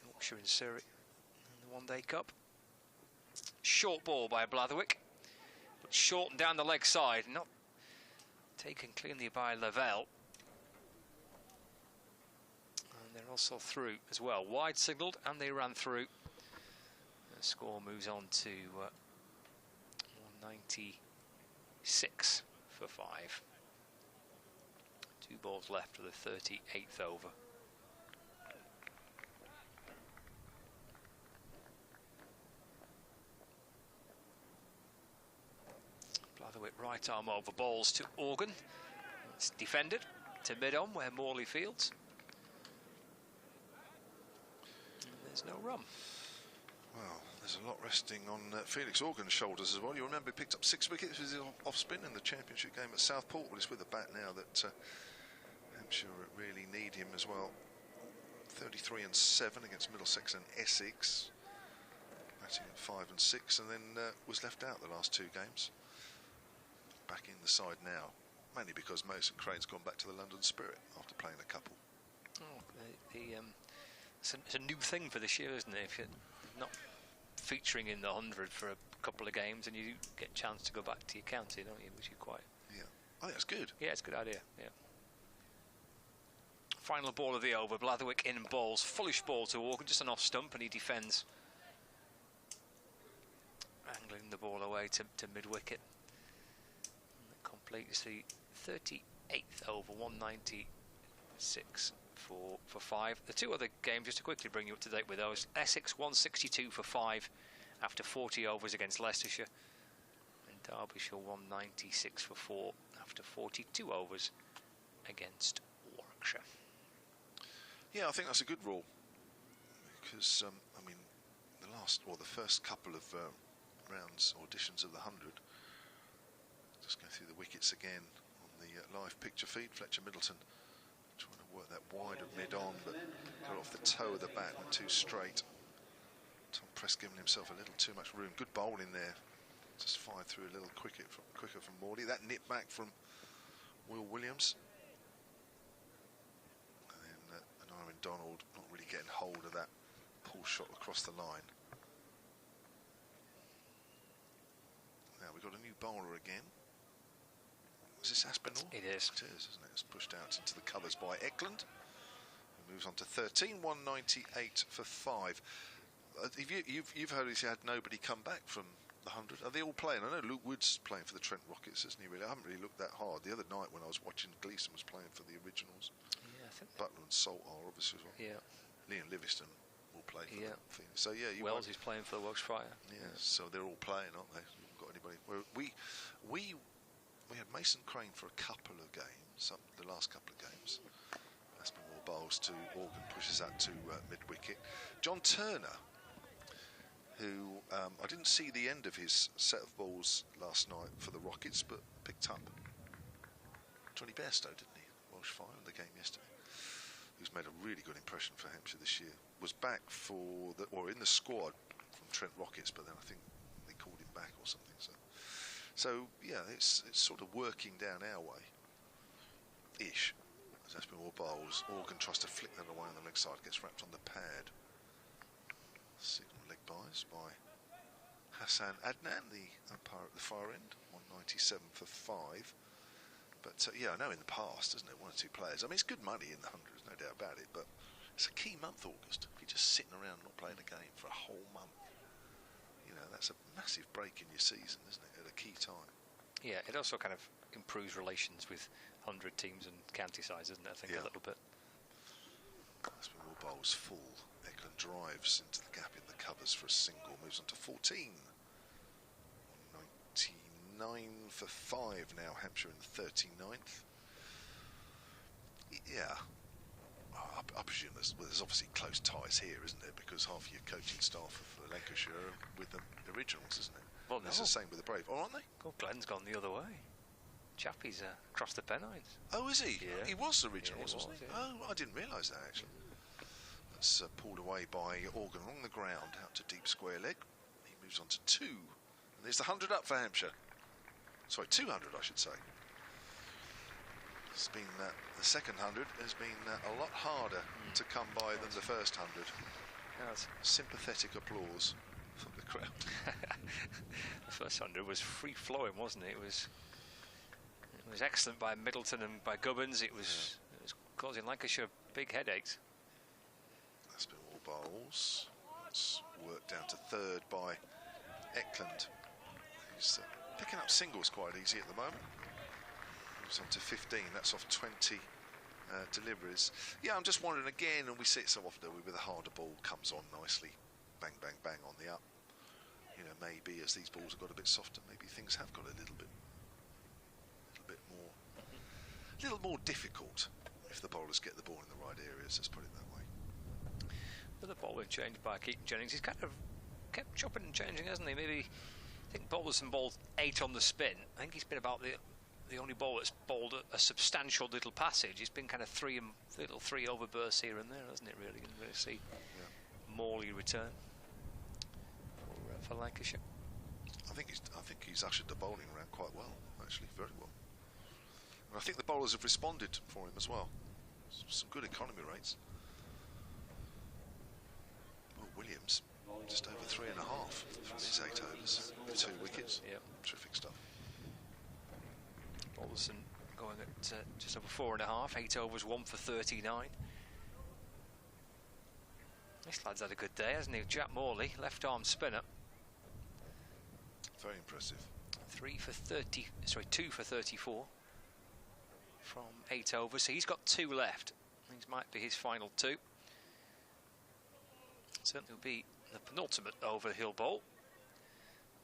Yorkshire and Surrey in the One-Day Cup. Short ball by Blatherwick, but short and down the leg side, not taken cleanly by Lavelle. And they're also through as well. Wide signalled, and they ran through. The score moves on to 196 for 5. 2 balls left of the 38th over. Blatherwick right arm over Bowles to Organ. It's defended to mid-on where Morley fields. And there's no run. Well, there's a lot resting on Felix Organ's shoulders as well. You remember he picked up 6 wickets with his off-spin in the championship game at Southport. Well, he's with the bat now that Hampshire really need him as well. 33 and 7 against Middlesex and Essex. Batting at 5 and 6, and then was left out the last 2 games. Back in the side now, mainly because Mason Crane's gone back to the London Spirit after playing a couple. Oh, it's a new thing for this year, isn't it? If you're not featuring in the 100 for a couple of games, and you get a chance to go back to your county, don't you? Which is quite... Yeah, I think that's good. Yeah, it's a good idea, yeah. Final ball of the over, Blatherwick in Bowles. Foolish ball to Organ, just an off stump, and he defends. Angling the ball away to mid-wicket. Completes the 38th over, 196 for 5. The 2 other games, just to quickly bring you up to date with those: Essex 162 for 5 after 40 overs against Leicestershire, and Derbyshire 196 for 4 after 42 overs against Warwickshire. Yeah, I think that's a good rule because I mean, the first couple of rounds, auditions of the 100. Just go through the wickets again on the live picture feed. Fletcher Middleton trying to work that wide of mid-on, but got off the toe of the bat and too straight. Tom Press giving himself a little too much room. Good bowling there. Just fired through a little quicker from Morley. That nip back from Will Williams. And then Aaron Donald not really getting hold of that pull shot across the line. Now we've got a new bowler again. Is this Aspinall? It is. It is, isn't it? It's pushed out into the covers by Eklund. He moves on to 13, 198 for 5. You've heard he's had nobody come back from the 100. Are they all playing? I know Luke Wood's playing for the Trent Rockets, isn't he? Really, I haven't really looked that hard. The other night when I was watching, Gleeson was playing for the originals. Yeah, I think Butler and Salt are obviously as well. Yeah. Liam Livingston will play for them. So yeah, Wells is playing for the Welsh Fire. Yeah, so they're all playing, aren't they? We haven't got anybody. We had Mason Crane for a couple of games, the last couple of games. Aspinwall bowls to Organ, pushes that to mid-wicket. John Turner, who I didn't see the end of his set of balls last night for the Rockets, but picked up Johnny Bairstow, didn't he? Welsh Fire in the game yesterday. Who's made a really good impression for Hampshire this year. Was back in the squad from Trent Rockets, but then I think they called him back or something. So yeah, it's sort of working down our way, ish. As Aspinwall bowls, Organ tries to flick that away on the leg side, gets wrapped on the pad. Signal leg buys by Hassan Adnan, the umpire at the far end, 197 for 5. But yeah, I know in the past, isn't it, 1 or 2 players. I mean, it's good money in the 100, there's no doubt about it, but it's a key month, August. If you're just sitting around not playing a game for a whole month, you know, that's a massive break in your season, isn't it, at a key time. Yeah, it also kind of improves relations with 100 teams and county sides, isn't it, I think, a little bit. Aspinwall bowls full. Eklund drives into the gap in the covers for a single, moves on to 14. 99 for 5 now, Hampshire in the 39th. Yeah, I presume there's obviously close ties here, isn't there? Because half your coaching staff of Lancashire are with the originals, isn't it? Well, no. It's the same with the Brave, aren't they? Oh, Glenn's gone the other way. Chappie's across the Pennines. Oh, is he? Yeah. He was originals, Yeah, he wasn't was, he? yeah. Oh, I didn't realise that, actually. That's pulled away by Organ along the ground, out to deep square leg. He moves on to 2. And there's the 100 up for Hampshire. Sorry, 200, I should say. It's been the second 100 has been a lot harder to come by than the first 100. Yes. Sympathetic applause from the crowd. The first 100 was free-flowing, wasn't it? It was excellent by Middleton and by Gubbins. It was causing Lancashire big headaches. That's been all bowls. It's worked down to 3rd by Eklund. He's picking up singles quite easy at the moment. Moves on to 15. That's off 20 deliveries. Yeah, I'm just wondering again, and we see it so often with a harder ball comes on nicely, bang, bang, bang on the up. You know, maybe as these balls have got a bit softer, maybe things have got a little bit more difficult if the bowlers get the ball in the right areas. Let's put it that way. Another bowler changed by Keaton Jennings. He's kind of kept chopping and changing, hasn't he? Maybe I think Balderson bowled 8 on the spin. I think he's been about the only bowler that's bowled a substantial little passage. He's been kind of 3 over bursts here and there, hasn't it? Really, can really see Morley return for Lancashire. I think he's ushered the bowling around quite well, actually, very well. And I think the bowlers have responded for him as well. Some good economy rates. Well, Williams just over 3.5 from his 8 overs with 2 wickets. Yep. Terrific stuff. Balderson going at just over 4.5, 8 overs, 1 for 39. This lad's had a good day, hasn't he? Jack Morley, left arm spinner. Very impressive. 2 for 34 from 8 overs. So he's got 2 left. These might be his final 2. Certainly will be the penultimate over he'll bowl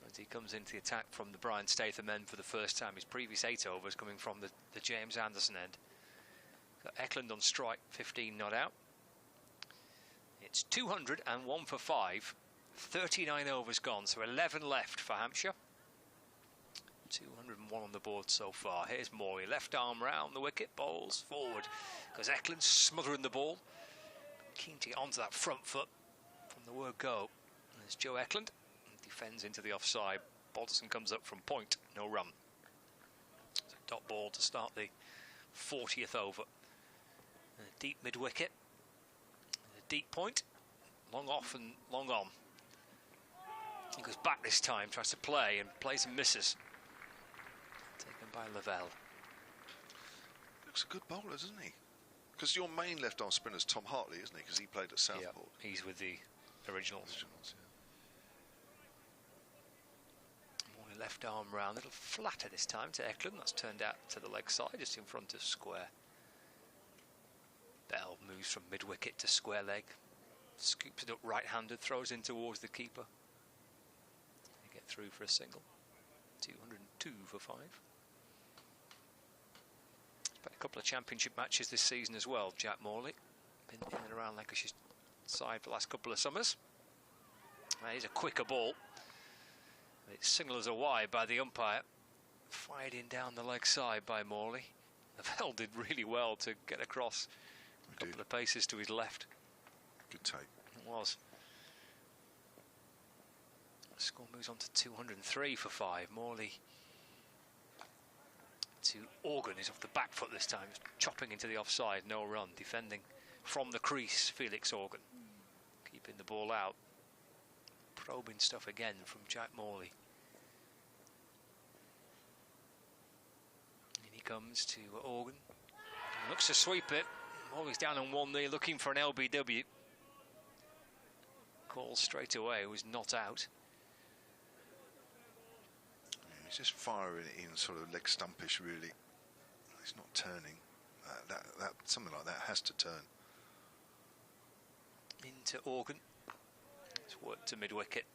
as he comes into the attack from the Brian Statham end for the first time. His previous 8 overs coming from the James Anderson end. Got Eklund on strike, 15 not out. It's 200 and 1 for 5. 39 overs gone, so 11 left for Hampshire. 201 on the board so far. Here's Morley, left arm round the wicket, bowls forward because Eklund smothering the ball, keen to get onto that front foot from the word go. And there's Joe Eklund, defends into the offside. Balderson comes up from point, no run. It's a dot ball to start the 40th over. And a deep mid wicket, a deep point, long off and long on. He goes back this time, tries to play and plays and misses. Taken by Lavelle. Looks a good bowler, doesn't he? Because your main left-arm spinner is Tom Hartley, isn't he? Because he played at Southport. Yep, he's with the originals. Morley left arm round, a little flatter this time to Eklund. That's turned out to the leg side, just in front of square. Bell moves from mid-wicket to square leg. Scoops it up right-handed, throws in towards the keeper. They get through for a single. 202 for 5. He's played a couple of championship matches this season as well, Jack Morley. Been in and around Lancashire's side for the last couple of summers. Here's a quicker ball. It's signalled as a wide by the umpire. Fired in down the leg side by Morley. Lavelle did really well to get across a couple of paces to his left. Good take. It was. The score moves on to 203 for 5. Morley to Organ, is off the back foot this time, chopping into the offside, no run. Defending from the crease, Felix Organ. Keeping the ball out. Probing stuff again from Jack Morley. And he comes to Organ. He looks to sweep it. Morley's down on one knee, looking for an LBW. Call straight away, was not out. He's just firing it in sort of leg stumpish, really. He's not turning. That something like that has to turn. Into Organ. It's worked to mid-wicket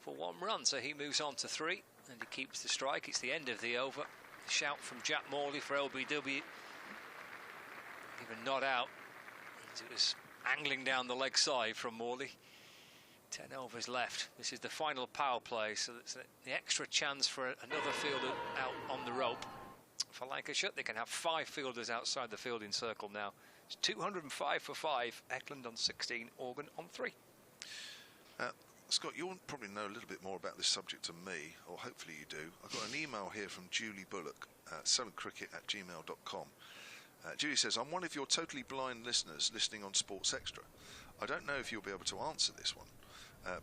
for 1 run, so he moves on to 3, and he keeps the strike. It's the end of the over. Shout from Jack Morley for LBW. Even not out. as it was angling down the leg side from Morley. 10 overs left. This is the final power play, so that's the extra chance for another fielder out on the rope. For Lancashire, they can have 5 fielders outside the fielding circle now. It's 205 for 5. Eklund on 16, Organ on 3. Scott, you'll probably know a little bit more about this subject than me, or hopefully you do. I've got an email here from Julie Bullock, sellandcricket@gmail.com. Julie says, I'm one of your totally blind listeners listening on Sports Extra. I don't know if you'll be able to answer this one,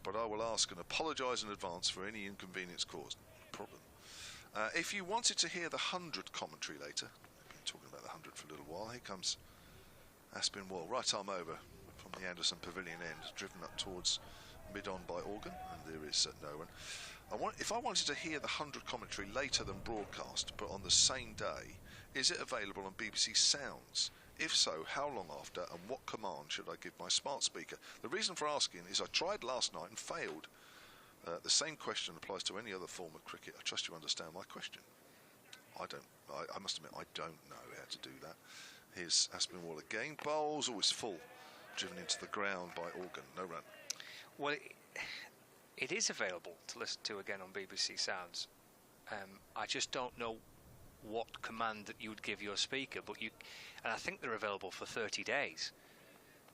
but I will ask and apologise in advance for any inconvenience caused. No problem. If you wanted to hear the 100 commentary later, I've been talking about the 100 for a little while, here comes Aspinwall, right arm over from the Anderson Pavilion end, driven up towards mid-on by Organ, and there is no one. If I wanted to hear the 100 commentary later than broadcast, but on the same day, is it available on BBC Sounds? If so, how long after, and what command should I give my smart speaker? The reason for asking is I tried last night and failed. The same question applies to any other form of cricket. I trust you understand my question. I must admit, I don't know how to do that. Here's Aspinwall again. Bowls, always full. Driven into the ground by Organ. No run. Well, it is available to listen to again on BBC Sounds. I just don't know what command that you would give your speaker, and I think they're available for 30 days.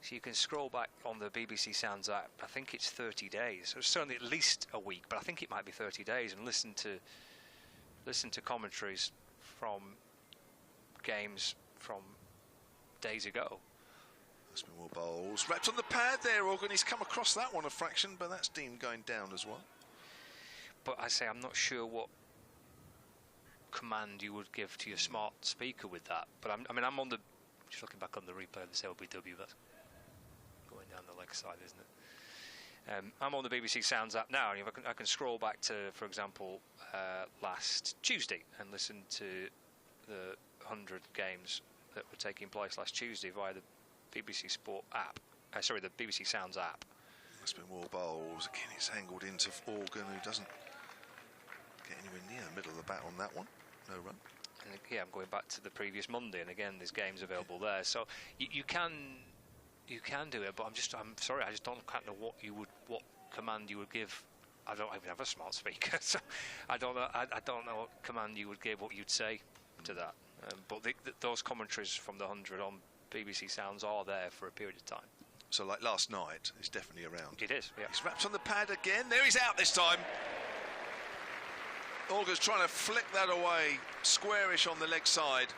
So you can scroll back on the BBC Sounds app. I think it's 30 days. So it's certainly at least a week, but I think it might be 30 days, and listen to commentaries from games from days ago. There's been more bowls. Wrapped on the pad there, Organ. He's come across that one a fraction, but that's deemed going down as well. But I say I'm not sure what command you would give to your smart speaker with that. But I'm on the... Just looking back on the replay of this LBW, that's going down the leg side, isn't it? I'm on the BBC Sounds app now, and I can scroll back to, for example, last Tuesday and listen to the 100 games that were taking place last Tuesday via the BBC Sport app. The BBC Sounds app. There's been more bowls. Again, it's angled into Organ, who doesn't get anywhere near the middle of the bat on that one. No run. And yeah, I'm going back to the previous Monday, and again, there's games available there. So you can do it, but I'm sorry, I just don't know what command you would give. I don't even have a smart speaker, so I don't know what command you would give, what you'd say to that. But those commentaries from the 100 on BBC Sounds are there for a period of time. So like last night, it's definitely around. It is, yeah. He's wrapped on the pad again. There he's out this time. Organ's trying to flick that away, squarish on the leg side.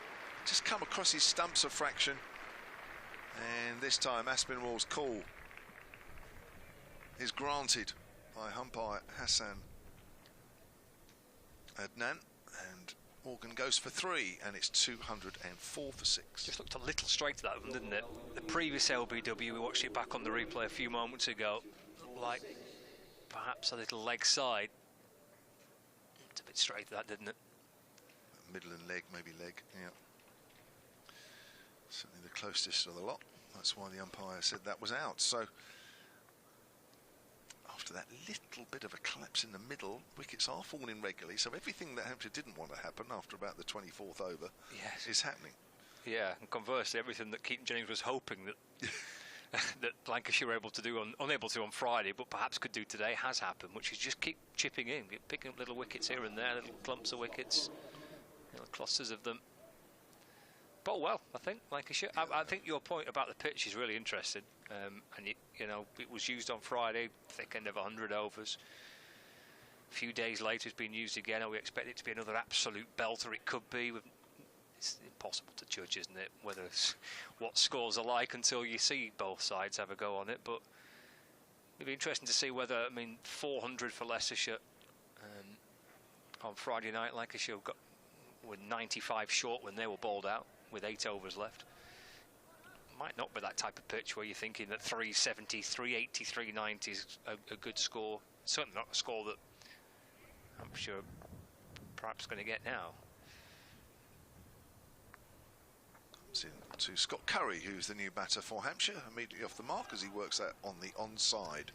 Just come across his stumps a fraction. And this time Aspinwall's call is granted by umpire Hassan Adnan, and Organ goes for 3, and it's 204 for 6. Just looked a little straight to that one, didn't it? The previous LBW, we watched it back on the replay a few moments ago, like perhaps a little leg side. It's a bit straight to that, didn't it? Middle and leg, maybe leg, yeah. Certainly the closest of the lot. That's why the umpire said that was out. So after that little bit of a collapse in the middle, wickets are falling regularly. So everything that Hampshire didn't want to happen after about the 24th over is happening. Yeah, and conversely, everything that Keaton Jennings was hoping that that Lancashire were unable to on Friday, but perhaps could do today, has happened, which is just keep chipping in, picking up little wickets here and there, little clumps of wickets, little clusters of them. But well, I think Lancashire. I think your point about the pitch is really interesting, and it was used on Friday, thick end of 100 overs. A few days later, it's been used again. We expect it to be another absolute belter. It could be. It's impossible to judge, isn't it? What scores are like until you see both sides have a go on it. But it'd be interesting to see whether 400 for Leicestershire on Friday night. Lancashire were 95 short when they were bowled out, with 8 overs left. Might not be that type of pitch where you're thinking that 370, 380, 390 is a good score. Certainly not a score that I'm sure perhaps going to get now. Comes in to Scott Curry, who's the new batter for Hampshire, immediately off the mark as he works out on the onside.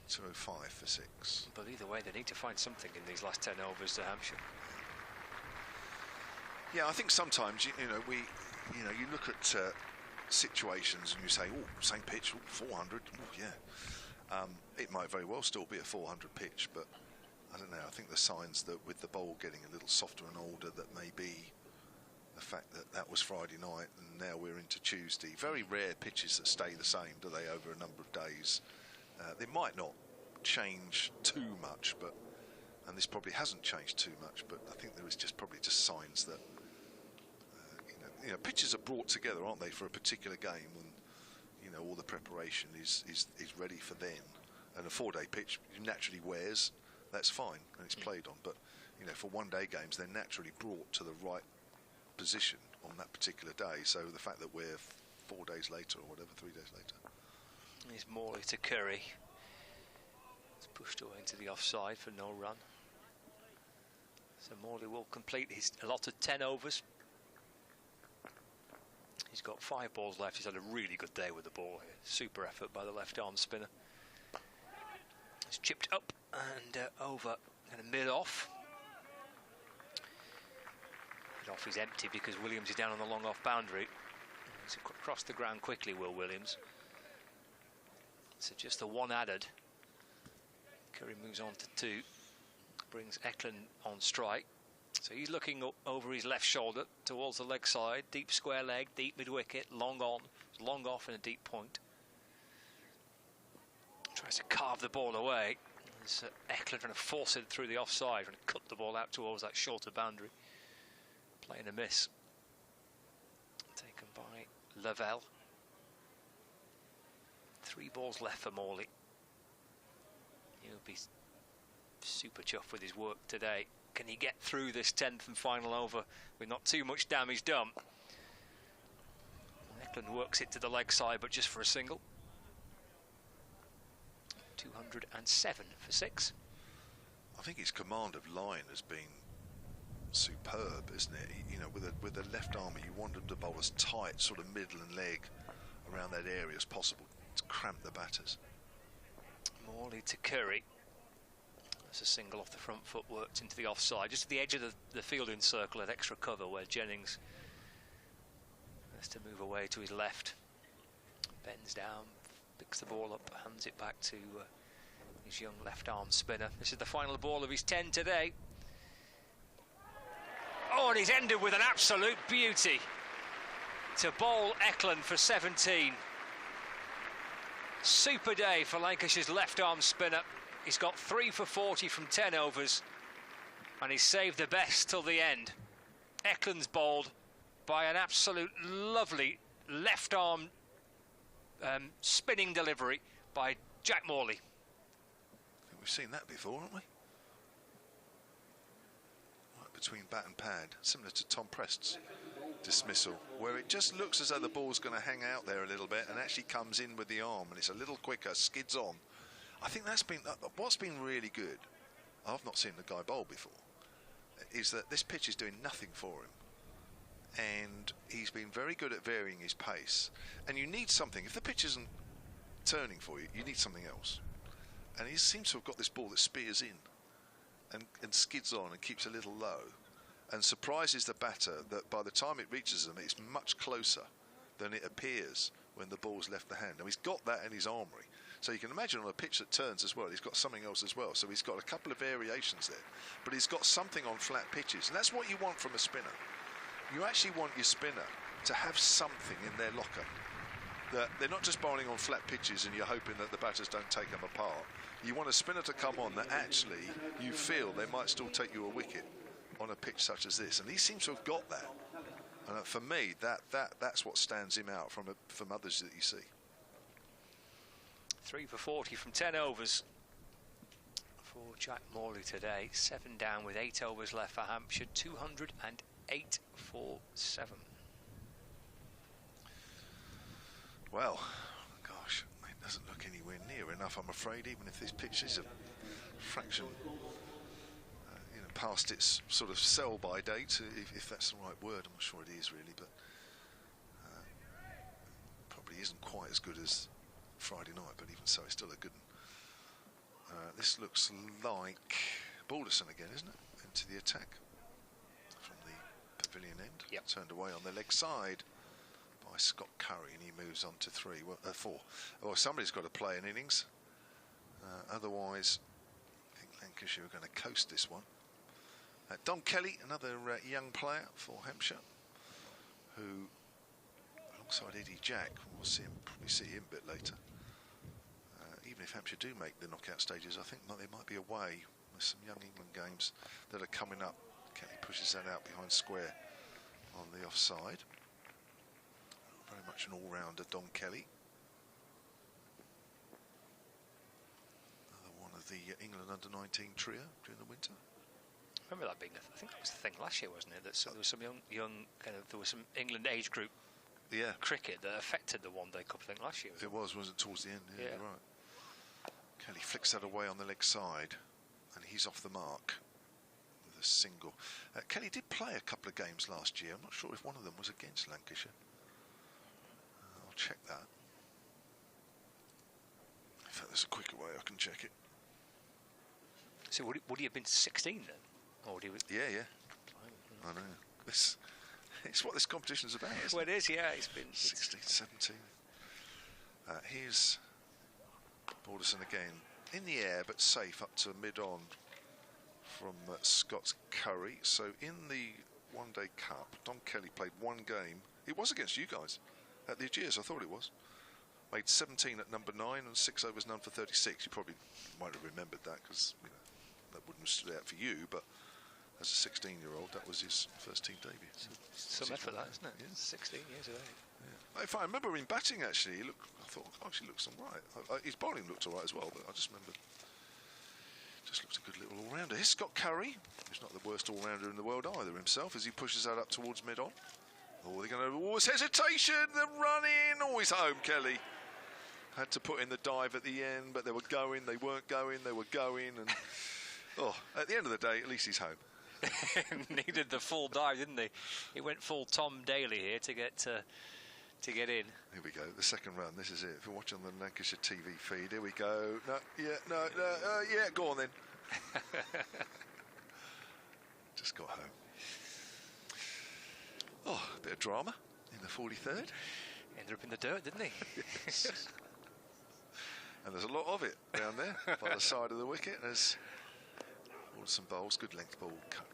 205 for 6. But either way, they need to find something in these last 10 overs to Hampshire. Yeah, I think sometimes you look at situations and you say, oh, same pitch, 400, oh, yeah. It might very well still be a 400 pitch, but I don't know. I think the signs that with the bowl getting a little softer and older, that may be the fact that that was Friday night and now we're into Tuesday. Very rare pitches that stay the same, do they, over a number of days? They might not change too much, and this probably hasn't changed too much, but I think there is probably just signs that you know, pitches are brought together, aren't they, for a particular game, and you know, all the preparation is ready for then. And a 4-day pitch naturally wears, that's fine, and it's played on. But you know, for 1-day games, they're naturally brought to the right position on that particular day. So the fact that we're 4 days later or whatever, 3 days later. Here's Morley to Curry. It's pushed away into the offside for no run. So Morley will complete his allotted 10 overs. He's got 5 balls left. He's had a really good day with the ball here. Super effort by the left arm spinner. It's chipped up and over and mid off. Mid off is empty because Williams is down on the long off boundary. He's across the ground quickly, Will Williams. So just the 1 added. Curry moves on to 2. Brings Eklund on strike. So he's looking up over his left shoulder towards the leg side. Deep square leg, deep mid wicket, long on, long off and a deep point. Tries to carve the ball away. There's Eklund trying to force it through the offside, trying to cut the ball out towards that shorter boundary. Playing a miss. Taken by Lavelle. 3 balls left for Morley. He'll be super chuffed with his work today. Can he get through this 10th and final over with not too much damage done? Eklund works it to the leg side, but just for a single. 207 for 6. I think his command of line has been superb, isn't it? You know, with the left arm, you want him to bowl as tight, sort of middle and leg around that area as possible to cramp the batters. Morley to Curry. That's a single off the front foot, worked into the offside, just at the edge of the fielding circle at extra cover, where Jennings has to move away to his left. Bends down, picks the ball up, hands it back to his young left arm spinner. This is the final ball of his 10 today. Oh, and he's ended with an absolute beauty to bowl Eklund for 17. Super day for Lancashire's left arm spinner. He's got 3 for 40 from 10 overs, and he's saved the best till the end. Eklund's bowled by an absolute lovely left arm spinning delivery by Jack Morley. I think we've seen that before, haven't we? Right between bat and pad, similar to Tom Prest's dismissal, where it just looks as though the ball's going to hang out there a little bit and actually comes in with the arm, and it's a little quicker, skids on. I think that's been what's been really good. I've not seen the guy bowl before. Is that this pitch is doing nothing for him, and he's been very good at varying his pace. And you need something. If the pitch isn't turning for you, you need something else. And he seems to have got this ball that spears in and skids on and keeps a little low, and surprises the batter that by the time it reaches them, it's much closer than it appears when the ball's left the hand. Now, he's got that in his armoury. So you can imagine on a pitch that turns as well, he's got something else as well. So he's got a couple of variations there. But he's got something on flat pitches. And that's what you want from a spinner. You actually want your spinner to have something in their locker. That they're not just bowling on flat pitches and you're hoping that the batters don't take them apart. You want a spinner to come on that actually you feel they might still take you a wicket on a pitch such as this. And he seems to have got that. And for me, that's what stands him out from others that you see. 3 for 40 from 10 overs for Jack Morley today. 7 down with 8 overs left for Hampshire. 208 for 7. Well, gosh, it doesn't look anywhere near enough, I'm afraid, even if this pitch is a fraction past its sort of sell-by date, if that's the right word. I'm not sure it is really, but probably isn't quite as good as Friday night, but even so, it's still a good one. This looks like Balderson again, isn't it? Into the attack from the pavilion end. Yep. Turned away on the leg side by Scott Curry, and he moves on to 4. Well, somebody's got to play an innings. Otherwise, I think Lancashire are going to coast this one. Don Kelly, another young player for Hampshire, who, alongside Eddie Jack, we'll probably see him a bit later. Even if Hampshire do make the knockout stages, I think they might be away. There's some young England games that are coming up. Kelly pushes that out behind square on the offside. Very much an all-rounder, Don Kelly. Another one of the England under-19 trio during the winter. I remember that being, I think that was the thing last year, wasn't it? That so there was some young kind of, there was some England age group cricket that affected the One Day Cup, I think, last year. It wasn't it, towards the end? Yeah, you're right. Kelly flicks that away on the leg side, and he's off the mark with a single. Kelly did play a couple of games last year. I'm not sure if one of them was against Lancashire. I'll check that. In fact, there's a quicker way I can check it. So would he have been 16 then? Or would he was... Yeah. I know. It's what this competition's about, isn't it? Well, it is, yeah. He's been 16, 17. Here's Balderson again in the air, but safe up to mid-on from Scott Curry. So in the One Day Cup, Don Kelly played one game. It was against you guys at the Aegeus, I thought it was. Made 17 at number 9 and 6 overs, none for 36. You probably might have remembered that because that wouldn't have stood out for you, but as a 16-year-old, that was his first team debut. Some effort, that, isn't it? Yeah. 16 years of age. Yeah. If I remember him batting, actually, I thought, he looks all right. His bowling looked all right as well, but I just remember, just looks a good little all-rounder. Here's Scott Curry, who's not the worst all-rounder in the world either himself, as he pushes that up towards mid-on. Oh, they're going to... Oh, it's hesitation, they're running. Oh, he's home, Kelly. Had to put in the dive at the end, but they were going, they weren't going, they were going, and... at the end of the day, at least he's home. Needed the full dive, didn't he? He went full Tom Daly here to get in. Here we go, the second run. This is it. If you're watching on the Lancashire TV feed, here we go. Yeah, go on then. Just got home. Oh, a bit of drama in the 43rd. Ended up in the dirt, didn't he? Yes. And there's a lot of it down there by the side of the wicket. There's some bowls, good length ball.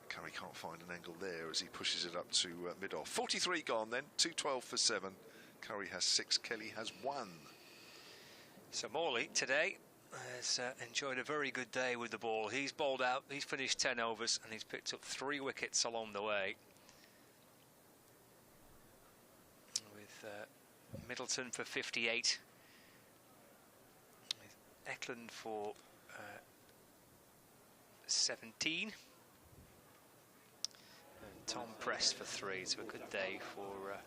Curry can't find an angle there as he pushes it up to mid-off. 43 gone then, 212 for 7. Curry has 6, Kelly has 1. So Morley today has enjoyed a very good day with the ball. He's bowled out, he's finished 10 overs and he's picked up 3 wickets along the way. With Middleton for 58. With Eklund for 17. And Tom Prest for 3. So a good day for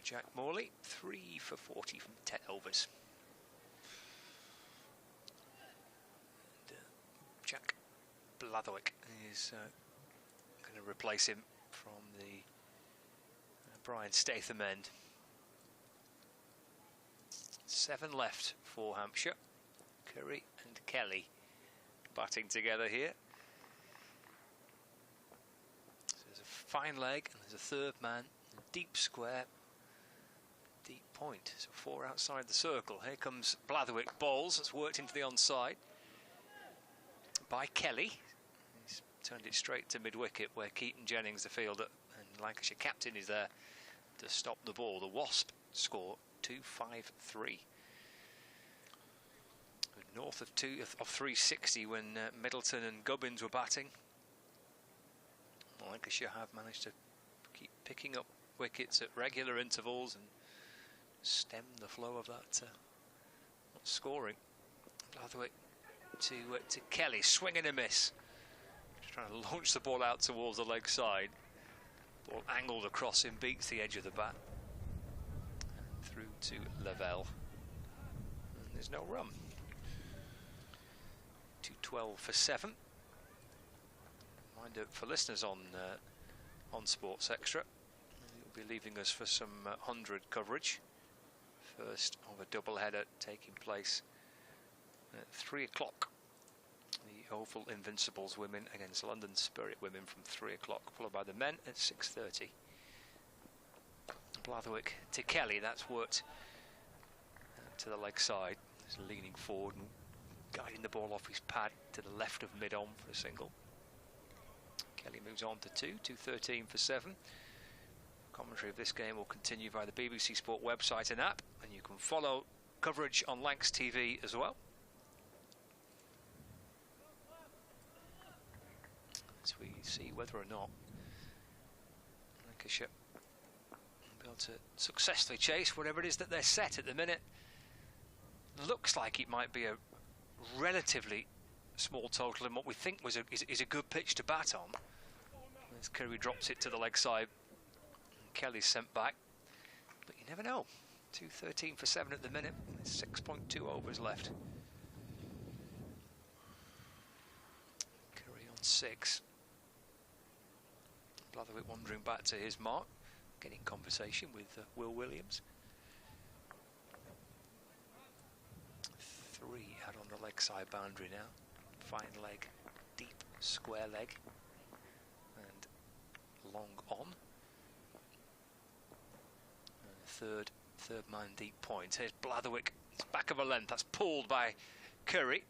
Jack Morley. 3 for 40 from 10 overs. And, Jack Blatherwick is going to replace him from the Brian Statham end. 7 left for Hampshire. Curry and Kelly batting together here. So there's a fine leg and there's a third man, deep square, deep point. So 4 outside the circle. Here comes Blatherwick, bowls. It's worked into the onside by Kelly. He's turned it straight to mid-wicket where Keaton Jennings, the fielder and Lancashire captain, is there to stop the ball. The Wasp score 253. North of 360 when Middleton and Gubbins were batting. Lancashire have managed to keep picking up wickets at regular intervals and stem the flow of that scoring. Blatherwick to Kelly, swing and a miss. Just trying to launch the ball out towards the leg side. Ball angled across him, beats the edge of the bat. And through to Lavelle. And there's no run. 212 for 7. Reminder for listeners on Sports Extra, you'll be leaving us for some 100 coverage. First of a double-header taking place at 3 o'clock. The Oval Invincibles women against London Spirit women from 3 o'clock, followed by the men at 6:30. Blatherwick to Kelly. That's worked to the leg side. He's leaning forward and guiding the ball off his pad to the left of mid-on for a single. Kelly moves on to 2-13 for 7. Commentary of this game will continue via the BBC Sport website and app, and you can follow coverage on Lancs TV as well. As we see whether or not Lancashire will be able to successfully chase whatever it is that they're set at the minute. Looks like it might be a relatively small total in what we think was is a good pitch to bat on. As Curry drops it to the leg side, Kelly's sent back, but you never know. 2-13 for 7 at the minute. There's 6.2 overs left. Curry on 6. Blatherwick wandering back to his mark, getting conversation with Will Williams. 3 out on the leg side boundary now. Fine leg, deep square leg, and long on. And third man deep point. Here's Blatherwick. It's back of a length. That's pulled by Curry,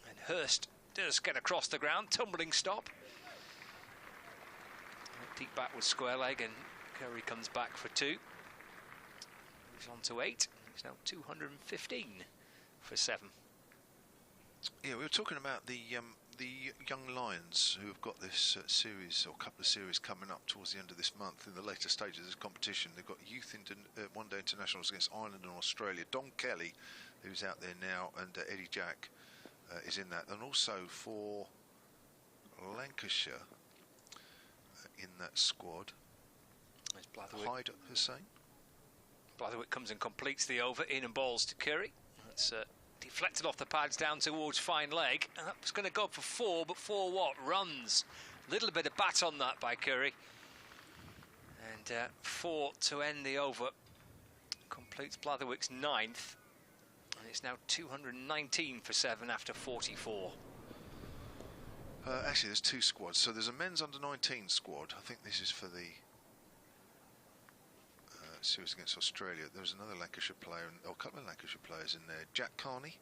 and Hurst does get across the ground. Tumbling stop. Deep back with square leg, and Curry comes back for 2. He's on to 8. He's now 215 for 7. Yeah, we were talking about the young lions who have got this series or couple of series coming up towards the end of this month in the later stages of this competition. They've got youth one-day internationals against Ireland and Australia. Dom Kelly, who's out there now, and Eddie Jack is in that, and also for Lancashire in that squad. There's Blatherwick. Hyde Hussain. Blatherwick comes and completes the over. In and balls to Curry. That's deflected off the pads down towards fine leg. And that was going to go for 4, but 4 what? Runs. Little bit of bat on that by Curry. And 4 to end the over. Completes Blatherwick's 9th. And it's now 219 for 7 after 44. Actually, there's 2 squads. So there's a men's under-19 squad. I think this is for the series against Australia. There's another Lancashire player, or a couple of Lancashire players in there. Jack Carney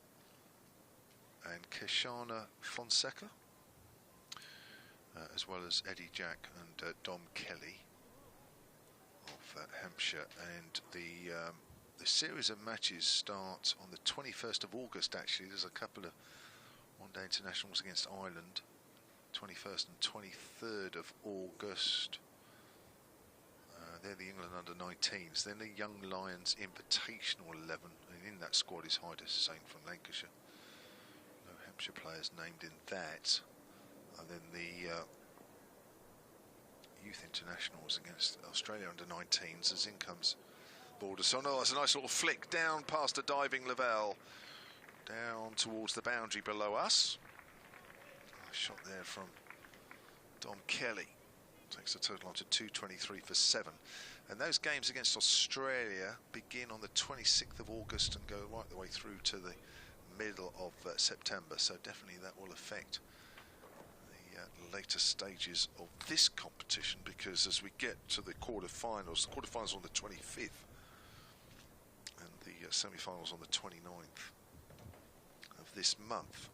and Keshana Fonseca, as well as Eddie Jack and Dom Kelly of Hampshire. And the series of matches start on the 21st of August. Actually, there's a couple of one-day internationals against Ireland. 21st and 23rd of August. They're the England under-19s. Then the Young Lions Invitational 11, and in that squad is Hyde Hussain from Lancashire. No Hampshire players named in that. And then the youth internationals against Australia under-19s. As in comes Balderson. Oh, that's a nice little flick down past a diving Lavelle, down towards the boundary below us. Nice shot there from Dom Kelly. Takes the total on to 223 for 7. And those games against Australia begin on the 26th of August and go right the way through to the middle of September. So definitely that will affect the later stages of this competition, because as we get to the quarterfinals on the 25th and the semi-finals on the 29th of this month.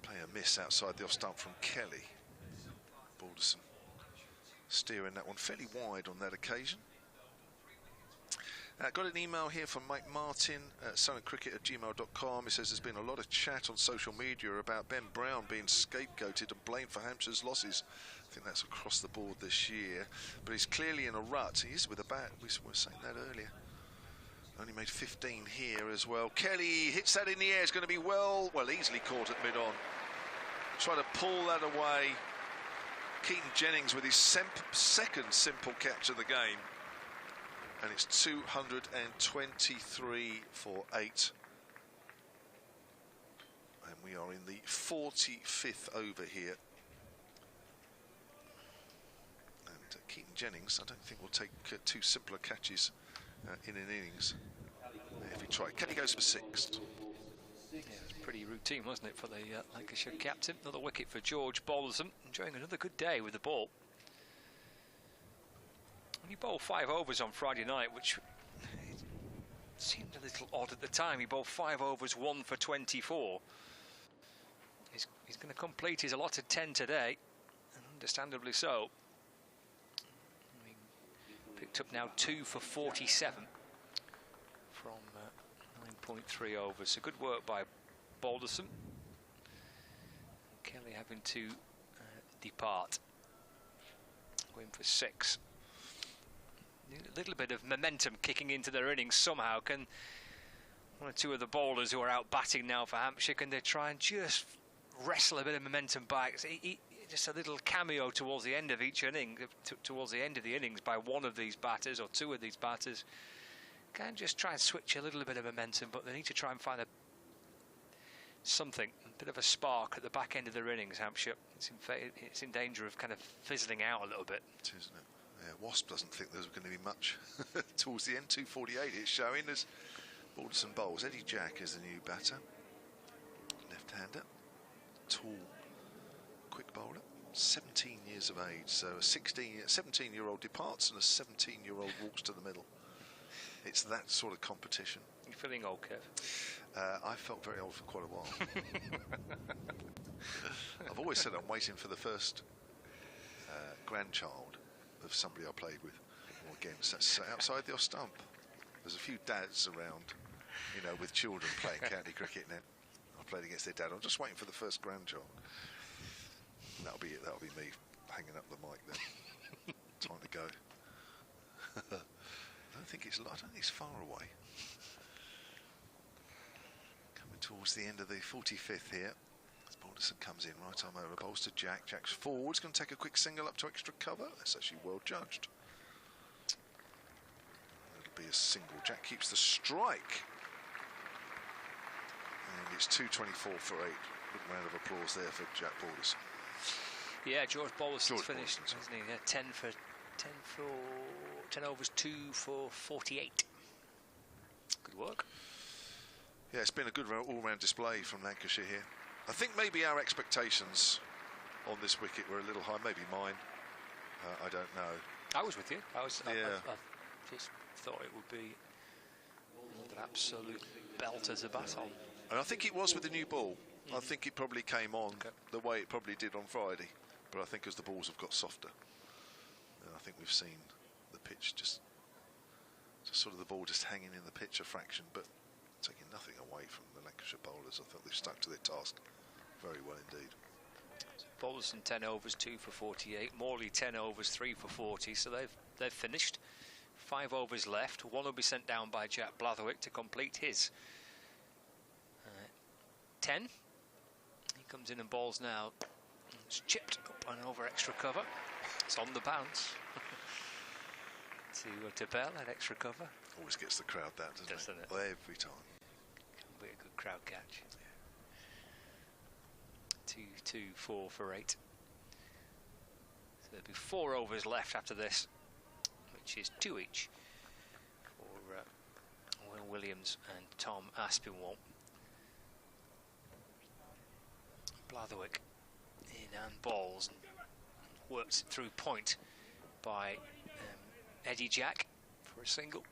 Play a miss outside the off stump from Kelly. Balderson steering that one fairly wide on that occasion. Got an email here from Mike Martin at sunandcricket@gmail.com. He says there's been a lot of chat on social media about Ben Brown being scapegoated and blamed for Hampshire's losses. I think that's across the board this year, but he's clearly in a rut. He is with a bat. We were saying that earlier. Only made 15 here as well. Kelly hits that in the air. It's going to be well easily caught at mid-on. Try to pull that away. Keaton Jennings with his second simple catch of the game. And it's 223 for 8. And we are in the 45th over here. And Keaton Jennings, I don't think will take 2 simpler catches in an innings. If he tried, Kelly goes for 6. Yeah, it was pretty routine, wasn't it, for the Lancashire captain? Another wicket for George Balderson, enjoying another good day with the ball. He bowled 5 overs on Friday night, which seemed a little odd at the time. He bowled 5 overs, 1 for 24. He's going to complete his allotted 10 today, and understandably so. He picked up now 2 for 47 from 9.3 overs. So good work by Balderson. Kelly having to depart. Going for 6. A little bit of momentum kicking into their innings somehow. Can one or two of the bowlers who are out batting now for Hampshire, can they try and just wrestle a bit of momentum back? Just a little cameo towards the end of each inning, towards the end of the innings, by one of these batters or two of these batters. Can just try and switch a little bit of momentum, but they need to try and find a bit of a spark at the back end of their innings. Hampshire, it's in danger of kind of fizzling out a little bit. It is, isn't it? Yeah, Wasp doesn't think there's going to be much towards the end. 2:48 it's showing as Balderson bowls. Eddie Jack is the new batter, left-hander, tall, quick bowler, 17 years of age. So a 17-year-old departs and a 17-year-old walks to the middle. It's that sort of competition. You're feeling old, Kev? I felt very old for quite a while. I've always said I'm waiting for the first grandchild of somebody I played with or against. That's outside the off stump. There's a few dads around, you know, with children playing county cricket now. I played against their dad. I'm just waiting for the first grandchild. And that'll be it. That'll be me hanging up the mic then. Time to go. I don't think it's far away. Coming towards the end of the 45th here. As Balderson comes in, right arm over, bowls to Jack. Jack's forward. He's going to take a quick single up to extra cover. That's actually well judged. It'll be a single. Jack keeps the strike. And it's 2:24 for 8. Good round of applause there for Jack Balderson. Yeah, George Balderson's finished, hasn't he? Yeah, 10 overs, 2 for 48. Good work. Yeah, it's been a good all-round display from Lancashire here. I think maybe our expectations on this wicket were a little high. Maybe mine. I don't know. I was with you. I just thought it would be an absolute belter to bat on. And I think it was with the new ball. I think it probably came on the way it probably did on Friday. But I think as the balls have got softer, I think we've seen the pitch just sort of the ball just hanging in the pitch a fraction, but taking nothing away from the Lancashire bowlers. I thought they've stuck to their task very well indeed. So Balderson 10 overs, 2 for 48. Morley 10 overs, 3 for 40. So they've finished. 5 overs left. One will be sent down by Jack Blatherwick to complete his 10. He comes in and bowls now. It's chipped up and over extra cover. It's on the bounce. to Bell at extra cover. Always gets the crowd that, doesn't it? Every time. Can be a good crowd catch. 2, 4 for 8. So there'll be 4 overs left after this, which is 2 each for Will Williams and Tom Aspinwall. Blatherwick in and bowls and works it through point by Eddie Jack for a single.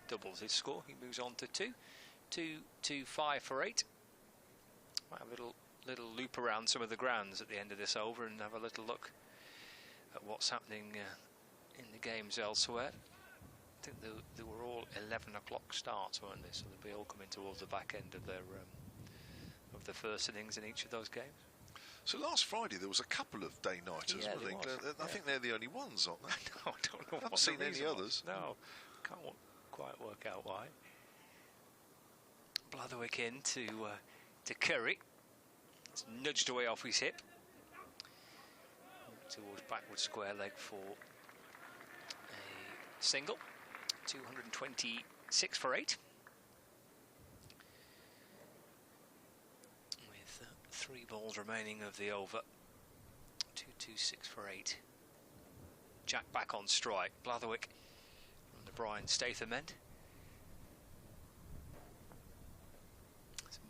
Doubles his score. He moves on to 2, 5 for 8. Might have a little loop around some of the grounds at the end of this over and have a little look at what's happening in the games elsewhere. I think they were all 11 o'clock starts, weren't they? So they'll be all coming towards the back end of their of the first innings in each of those games. So last Friday there was a couple of day-nighters, I think. I think they're the only ones, aren't they? No, I don't know. I haven't seen any others. No, can't quite work out why. Blatherwick in to Curry. It's nudged away off his hip. Towards backward square leg for a single. 226 for 8. With 3 balls remaining of the over. 226 for 8. Jack back on strike. Blatherwick from the Brian Statham end.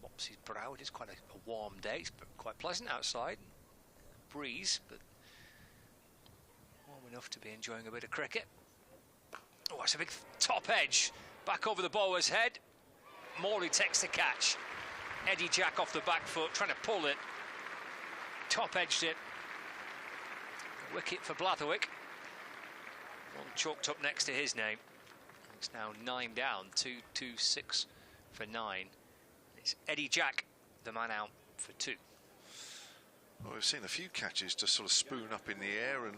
Mops his brow. It is quite a warm day. It's quite pleasant outside. Breeze, but warm enough to be enjoying a bit of cricket. Oh, it's a big top edge. Back over the bowler's head. Morley takes the catch. Eddie Jack off the back foot, trying to pull it. Top edged it. Wicket for Blatherwick. One chalked up next to his name. It's now 9 down, 2-6 for 9. It's Eddie Jack, the man out for 2. Well, we've seen a few catches just sort of spoon up in the air, and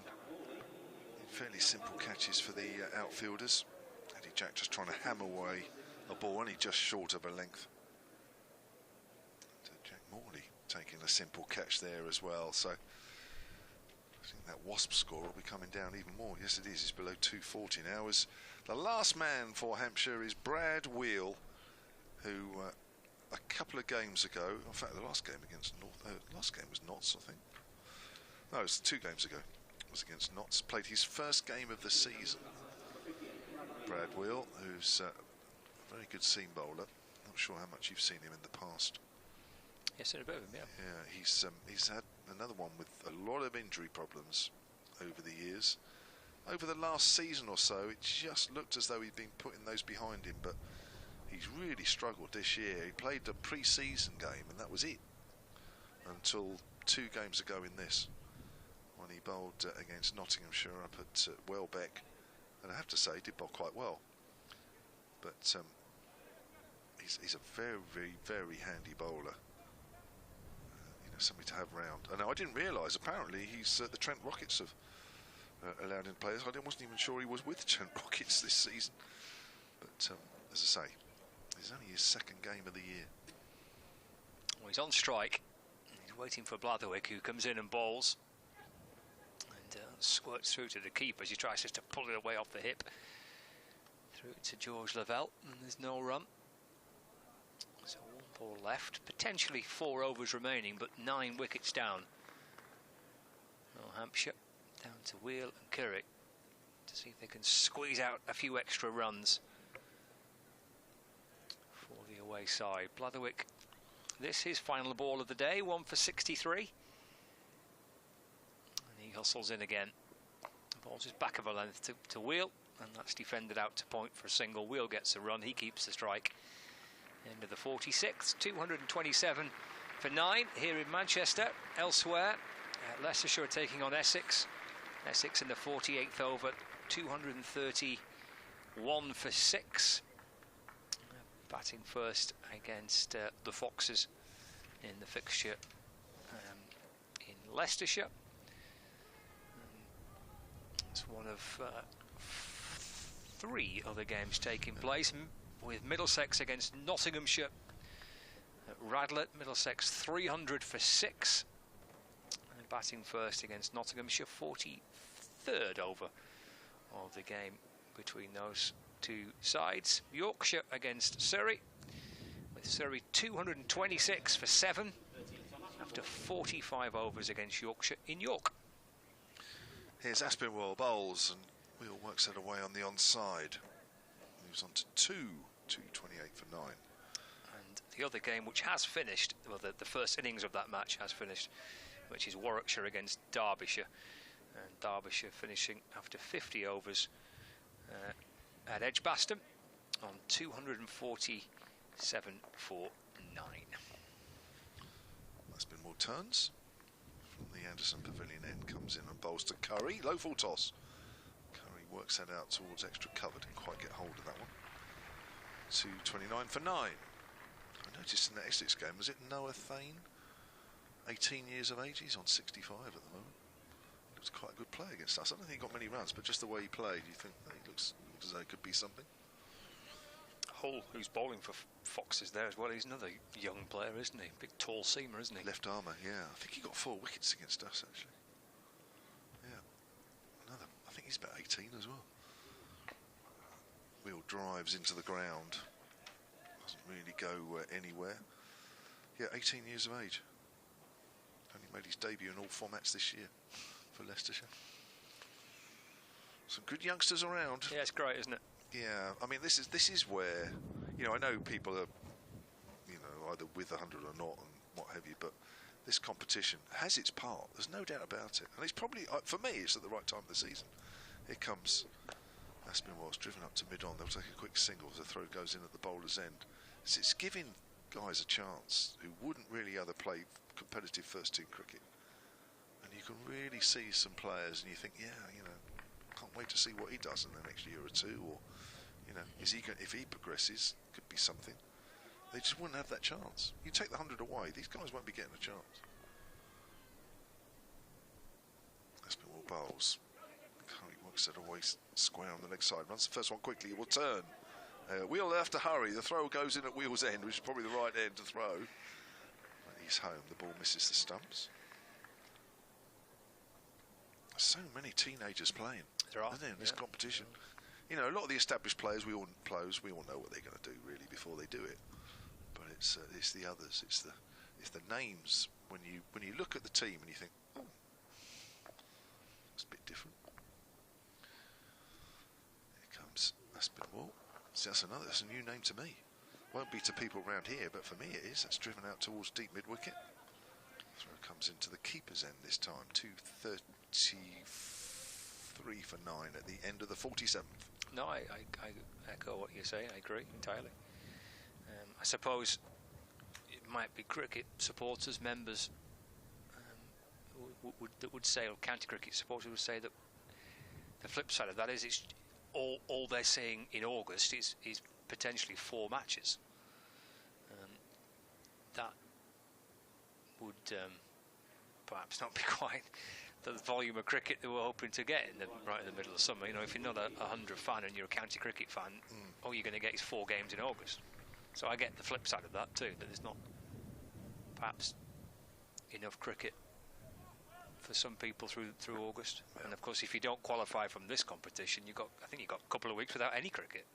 fairly simple catches for the outfielders. Eddie Jack just trying to hammer away a ball, only just short of a length. And, Jack Morley taking a simple catch there as well. So I think that Wasp score will be coming down even more. Yes, it is. It's below 240 now. As the last man for Hampshire is Brad Wheel, who a couple of games ago, in fact, the last game against last game was Notts, I think. No, it was 2 games ago. It was against Notts. Played his first game of the season. Brad Wheel, who's a very good seam bowler. Not sure how much you've seen him in the past. Yes, in a bit of him, yeah. Yeah, he's had another one with a lot of injury problems over the years. Over the last season or so, it just looked as though he'd been putting those behind him, but he's really struggled this year. He played the pre-season game, and that was it, until 2 games ago in this, when he bowled against Nottinghamshire up at Welbeck, and I have to say, he did bowl quite well. But he's a very, very, very handy bowler. Somebody to have round. And I didn't realise, apparently he's the Trent Rockets have allowed him to play. I wasn't even sure he was with Trent Rockets this season. But as I say, it's only his 2nd game of the year. Well, he's on strike. He's waiting for Blatherwick, who comes in and bowls and squirts through to the keeper as he tries just to pull it away off the hip. Through to George Lavelle, and there's no run. So 1 ball left, potentially 4 overs remaining, but 9 wickets down. Oh, Hampshire down to Wheel and Curry to see if they can squeeze out a few extra runs for the away side. Blatherwick, this is his final ball of the day, 1 for 63. And he hustles in again. The ball's just back of a length to Wheel, and that's defended out to point for a single. Wheel gets a run, he keeps the strike. End of the 46th, 227 for 9 here in Manchester. Elsewhere, Leicestershire taking on Essex. Essex in the 48th over, 231 for 6. Batting first against the Foxes in the fixture in Leicestershire. It's one of 3 other games taking place, with Middlesex against Nottinghamshire at Radlett. Middlesex 300 for 6. And batting first against Nottinghamshire, 43rd over of the game between those 2 sides. Yorkshire against Surrey, with Surrey 226 for 7 after 45 overs against Yorkshire in York. Here's Aspinwall bowls, and Wheel works it away on the onside. Moves on to 228 for 9. And the other game, which has finished, well, the first innings of that match has finished, which is Warwickshire against Derbyshire. And Derbyshire finishing after 50 overs at Edgbaston on 247 for 9. Aspinwall turns from the Anderson Pavilion end, comes in and bowls to Curry. Low full toss. Curry works that out towards extra cover, didn't quite get hold of that one. 229 for 9. I noticed in the Essex game, was it Noah Thane? 18 years of age, he's on 65 at the moment. He looks quite a good player against us. I don't think he got many runs, but just the way he played, you think that he looks as though he could be something. Hull, who's bowling for Foxes there as well, he's another young player, isn't he? Big tall seamer, isn't he? Left armour, yeah. I think he got 4 wickets against us, actually. Yeah. I think he's about 18 as well. Wheel drives into the ground. Doesn't really go anywhere. Yeah, 18 years of age. Only made his debut in all formats this year for Leicestershire. Some good youngsters around. Yeah, it's great, isn't it? Yeah, I mean, this is where, you know, I know people are, you know, either with 100 or not and what have you, but this competition has its part. There's no doubt about it. And it's probably, for me, it's at the right time of the season. Here comes Aspinwall's driven up to mid-on. They'll take a quick single as the throw goes in at the bowler's end. So it's giving guys a chance who wouldn't really other play competitive first-team cricket. And you can really see some players and you think, yeah, you know, can't wait to see what he does in the next year or two. Or, you know, is he if he progresses, could be something. They just wouldn't have that chance. You take the 100 away, these guys won't be getting a chance. Aspinwall bowls. Curry works it away square on the leg side. Runs the first one quickly, it will turn. Wheel have to hurry. The throw goes in at Wheel's end, which is probably the right end to throw. And he's home. The ball misses the stumps. So many teenagers playing. There are, isn't there, in this competition. You know, a lot of the established players, we all know what they're going to do really before they do it. But it's the others. It's the names. When you look at the team and you think, oh, it's a bit different. Here comes Aspinwall. See, that's a new name to me. Won't be to people around here, but for me it is. That's driven out towards deep mid-wicket. Throw comes into the keeper's end this time. 233 for 9 at the end of the 47th. No, I echo what you say. I agree entirely. I suppose it might be cricket supporters, members that would say, or county cricket supporters would say that the flip side of that is it's all they're seeing in August is potentially 4 matches. That would perhaps not be quite the volume of cricket that we're hoping to get right in the middle of summer. You know, if you're not a 100 fan and you're a county cricket fan, all you're going to get is 4 games in August. So I get the flip side of that too, that there's not perhaps enough cricket for some people through August. Yeah. And of course, if you don't qualify from this competition, I think you've got a couple of weeks without any cricket,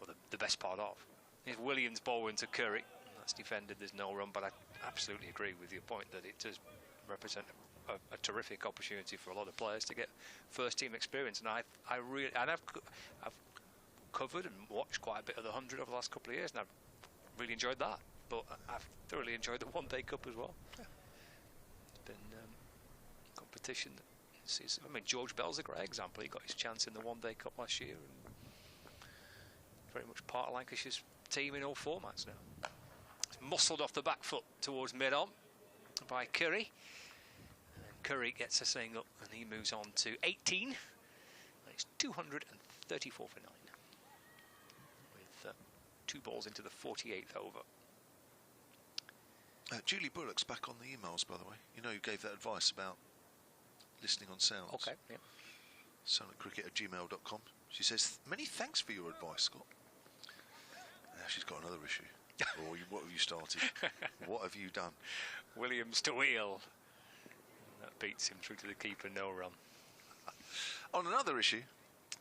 or the best part of. If Williams bowling to Curry, that's defended, there's no run, but I absolutely agree with your point that it does represent a terrific opportunity for a lot of players to get first team experience. And I've covered and watched quite a bit of the 100 over the last couple of years, and I've really enjoyed that. But I've thoroughly enjoyed the One Day Cup as well. Yeah. It's been competition that sees, I mean, George Bell's a great example. He got his chance in the One Day Cup last year, and very much part of Lancashire's team in all formats now. It's muscled off the back foot towards mid-on by Curry, and Curry gets a single and he moves on to 18, and it's 234 for 9 with 2 balls into the 48th over. Julie Bullock's back on the emails, by the way. You know, you gave that advice about listening on sounds. Okay, yeah. soundcricket@gmail.com. She says, many thanks for your advice, Scott. Now she's got another issue. Or what have you started? What have you done? Williams to wheel. And that beats him through to the keeper, no run. On another issue,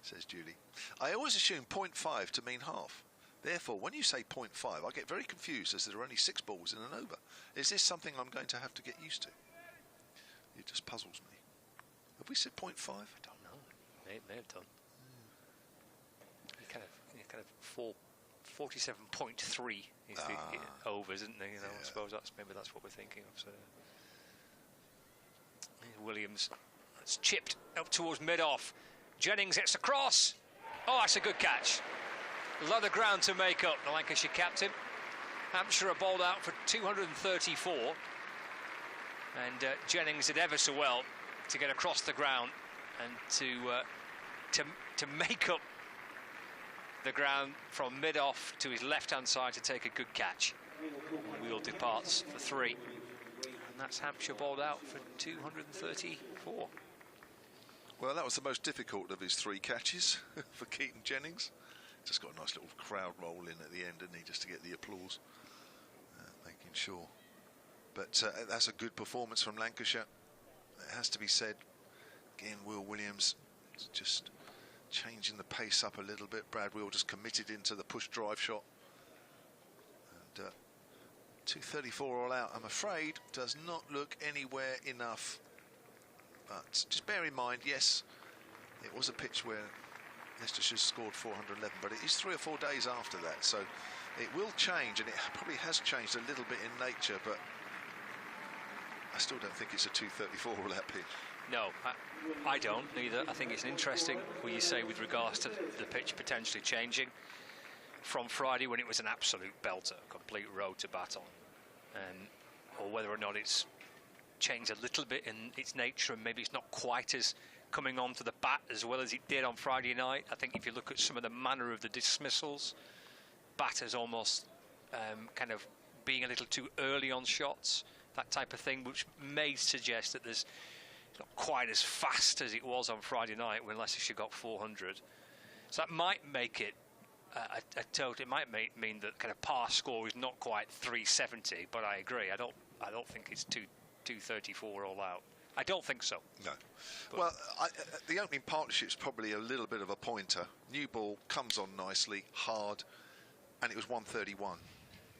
says Julie, I always assume 0.5 to mean half. Therefore, when you say 0.5, I get very confused as there are only 6 balls in an over. Is this something I'm going to have to get used to? It just puzzles me. Have we said 0.5? I don't know. May have done. You kind of 47.3 is the overs, isn't there? You know, yeah. I suppose maybe that's what we're thinking of. So Williams, it's chipped up towards mid-off. Jennings hits across. Oh, that's a good catch. A lot of ground to make up. The Lancashire captain. Hampshire are bowled out for 234, and Jennings did ever so well to get across the ground and to make up the ground from mid-off to his left-hand side to take a good catch. Wheel departs for 3, and that's Hampshire bowled out for 234. Well, that was the most difficult of his 3 catches for Keaton Jennings. Just got a nice little crowd roll in at the end, didn't he, just to get the applause, making sure. But that's a good performance from Lancashire. It has to be said. Again, Will Williams just changing the pace up a little bit. Brad Wheel just committed into the push drive shot. And 234 all out, I'm afraid, does not look anywhere enough. But just bear in mind, yes, it was a pitch where Leicestershire scored 411, but it is 3 or 4 days after that, so it will change, and it probably has changed a little bit in nature, but I still don't think it's a 234 all that pitch. No, I don't either. I think it's interesting what you say with regards to the pitch potentially changing from Friday when it was an absolute belter, complete road to bat on, or whether or not it's changed a little bit in its nature and maybe it's not quite as coming on to the bat as well as it did on Friday night. I think if you look at some of the manner of the dismissals, batters almost kind of being a little too early on shots, that type of thing, which may suggest that there's not quite as fast as it was on Friday night when Lancashire got 400. So that might make it it might mean that kind of par score is not quite 370, but I agree. I don't think it's 234 all out. I don't think so. No. But well, the opening partnership's probably a little bit of a pointer. New ball comes on nicely, hard, and it was 131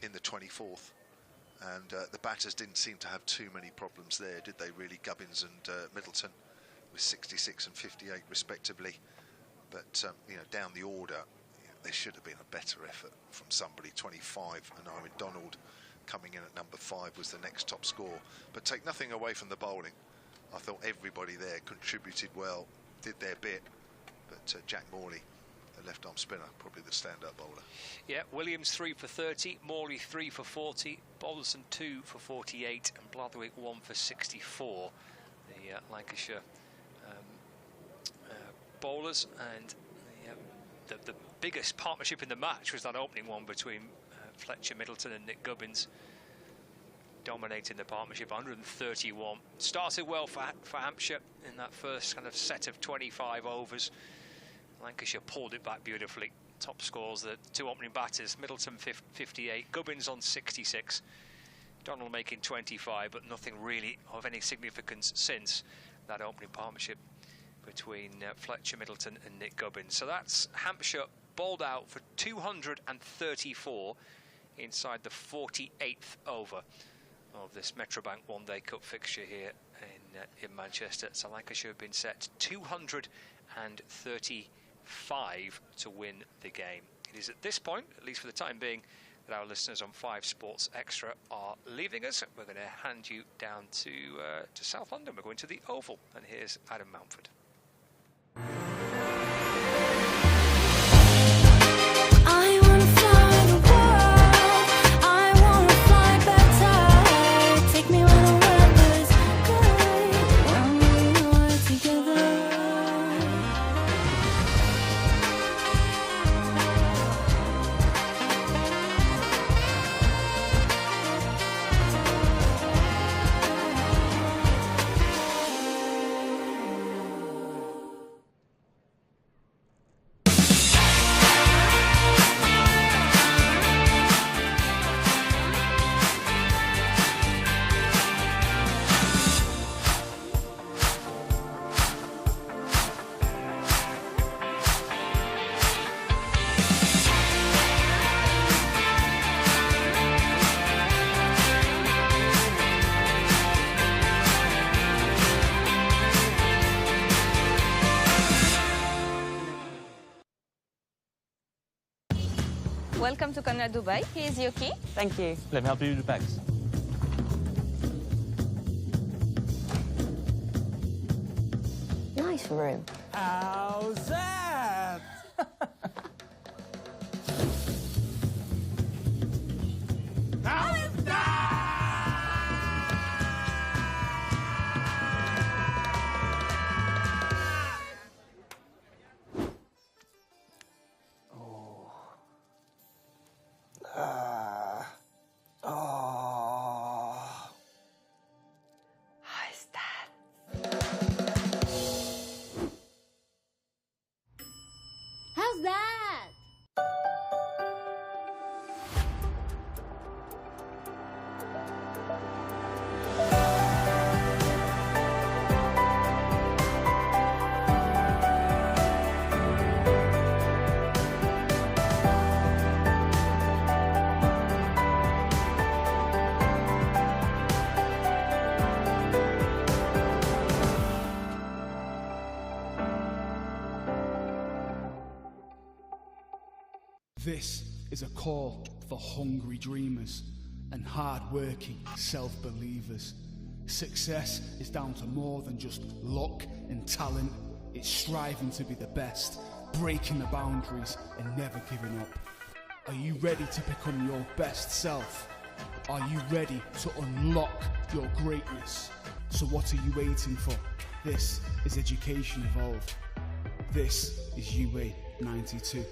in the 24th. And the batters didn't seem to have too many problems there, did they really? Gubbins and Middleton with 66 and 58 respectively. But down the order, there should have been a better effort from somebody. 25, and Irwin Donald coming in at number 5 was the next top score. But take nothing away from the bowling. I thought everybody there contributed well, did their bit. But Jack Morley, the left-arm spinner, probably the stand-up bowler. Yeah, Williams 3 for 30, Morley 3 for 40, Balderson 2 for 48, and Blatherwick 1 for 64. The Lancashire bowlers, and the biggest partnership in the match was that opening one between Fletcher Middleton and Nick Gubbins, dominating the partnership, 131. Started well for Hampshire in that first kind of set of 25 overs. Lancashire pulled it back beautifully. Top scores, the two opening batters, Middleton 58, Gubbins on 66, Donald making 25, but nothing really of any significance since that opening partnership between Fletcher Middleton and Nick Gubbins. So that's Hampshire bowled out for 234 inside the 48th over of this Metrobank One Day Cup fixture here in Manchester. So Lancashire have been set 235 to win the game. It is at this point, at least for the time being, that our listeners on 5 Sports Extra are leaving us. We're going to hand you down to South London. We're going to the Oval, and here's Adam Mountford. I wanna fly the world, I wanna fly better. Take me where the weather's good, when we are together. Welcome to Conrad Dubai. Here's your key. Thank you. Let me help you with the bags. Nice room. How's that? How's that? How's that? How's that? This is a call for hungry dreamers and hard-working self-believers Success is down to more than just luck and talent. It's striving to be the best, breaking the boundaries and never giving up. Are you ready to become your best self? Are you ready to unlock your greatness? So what are you waiting for? This is Education Evolved. This is UA 92.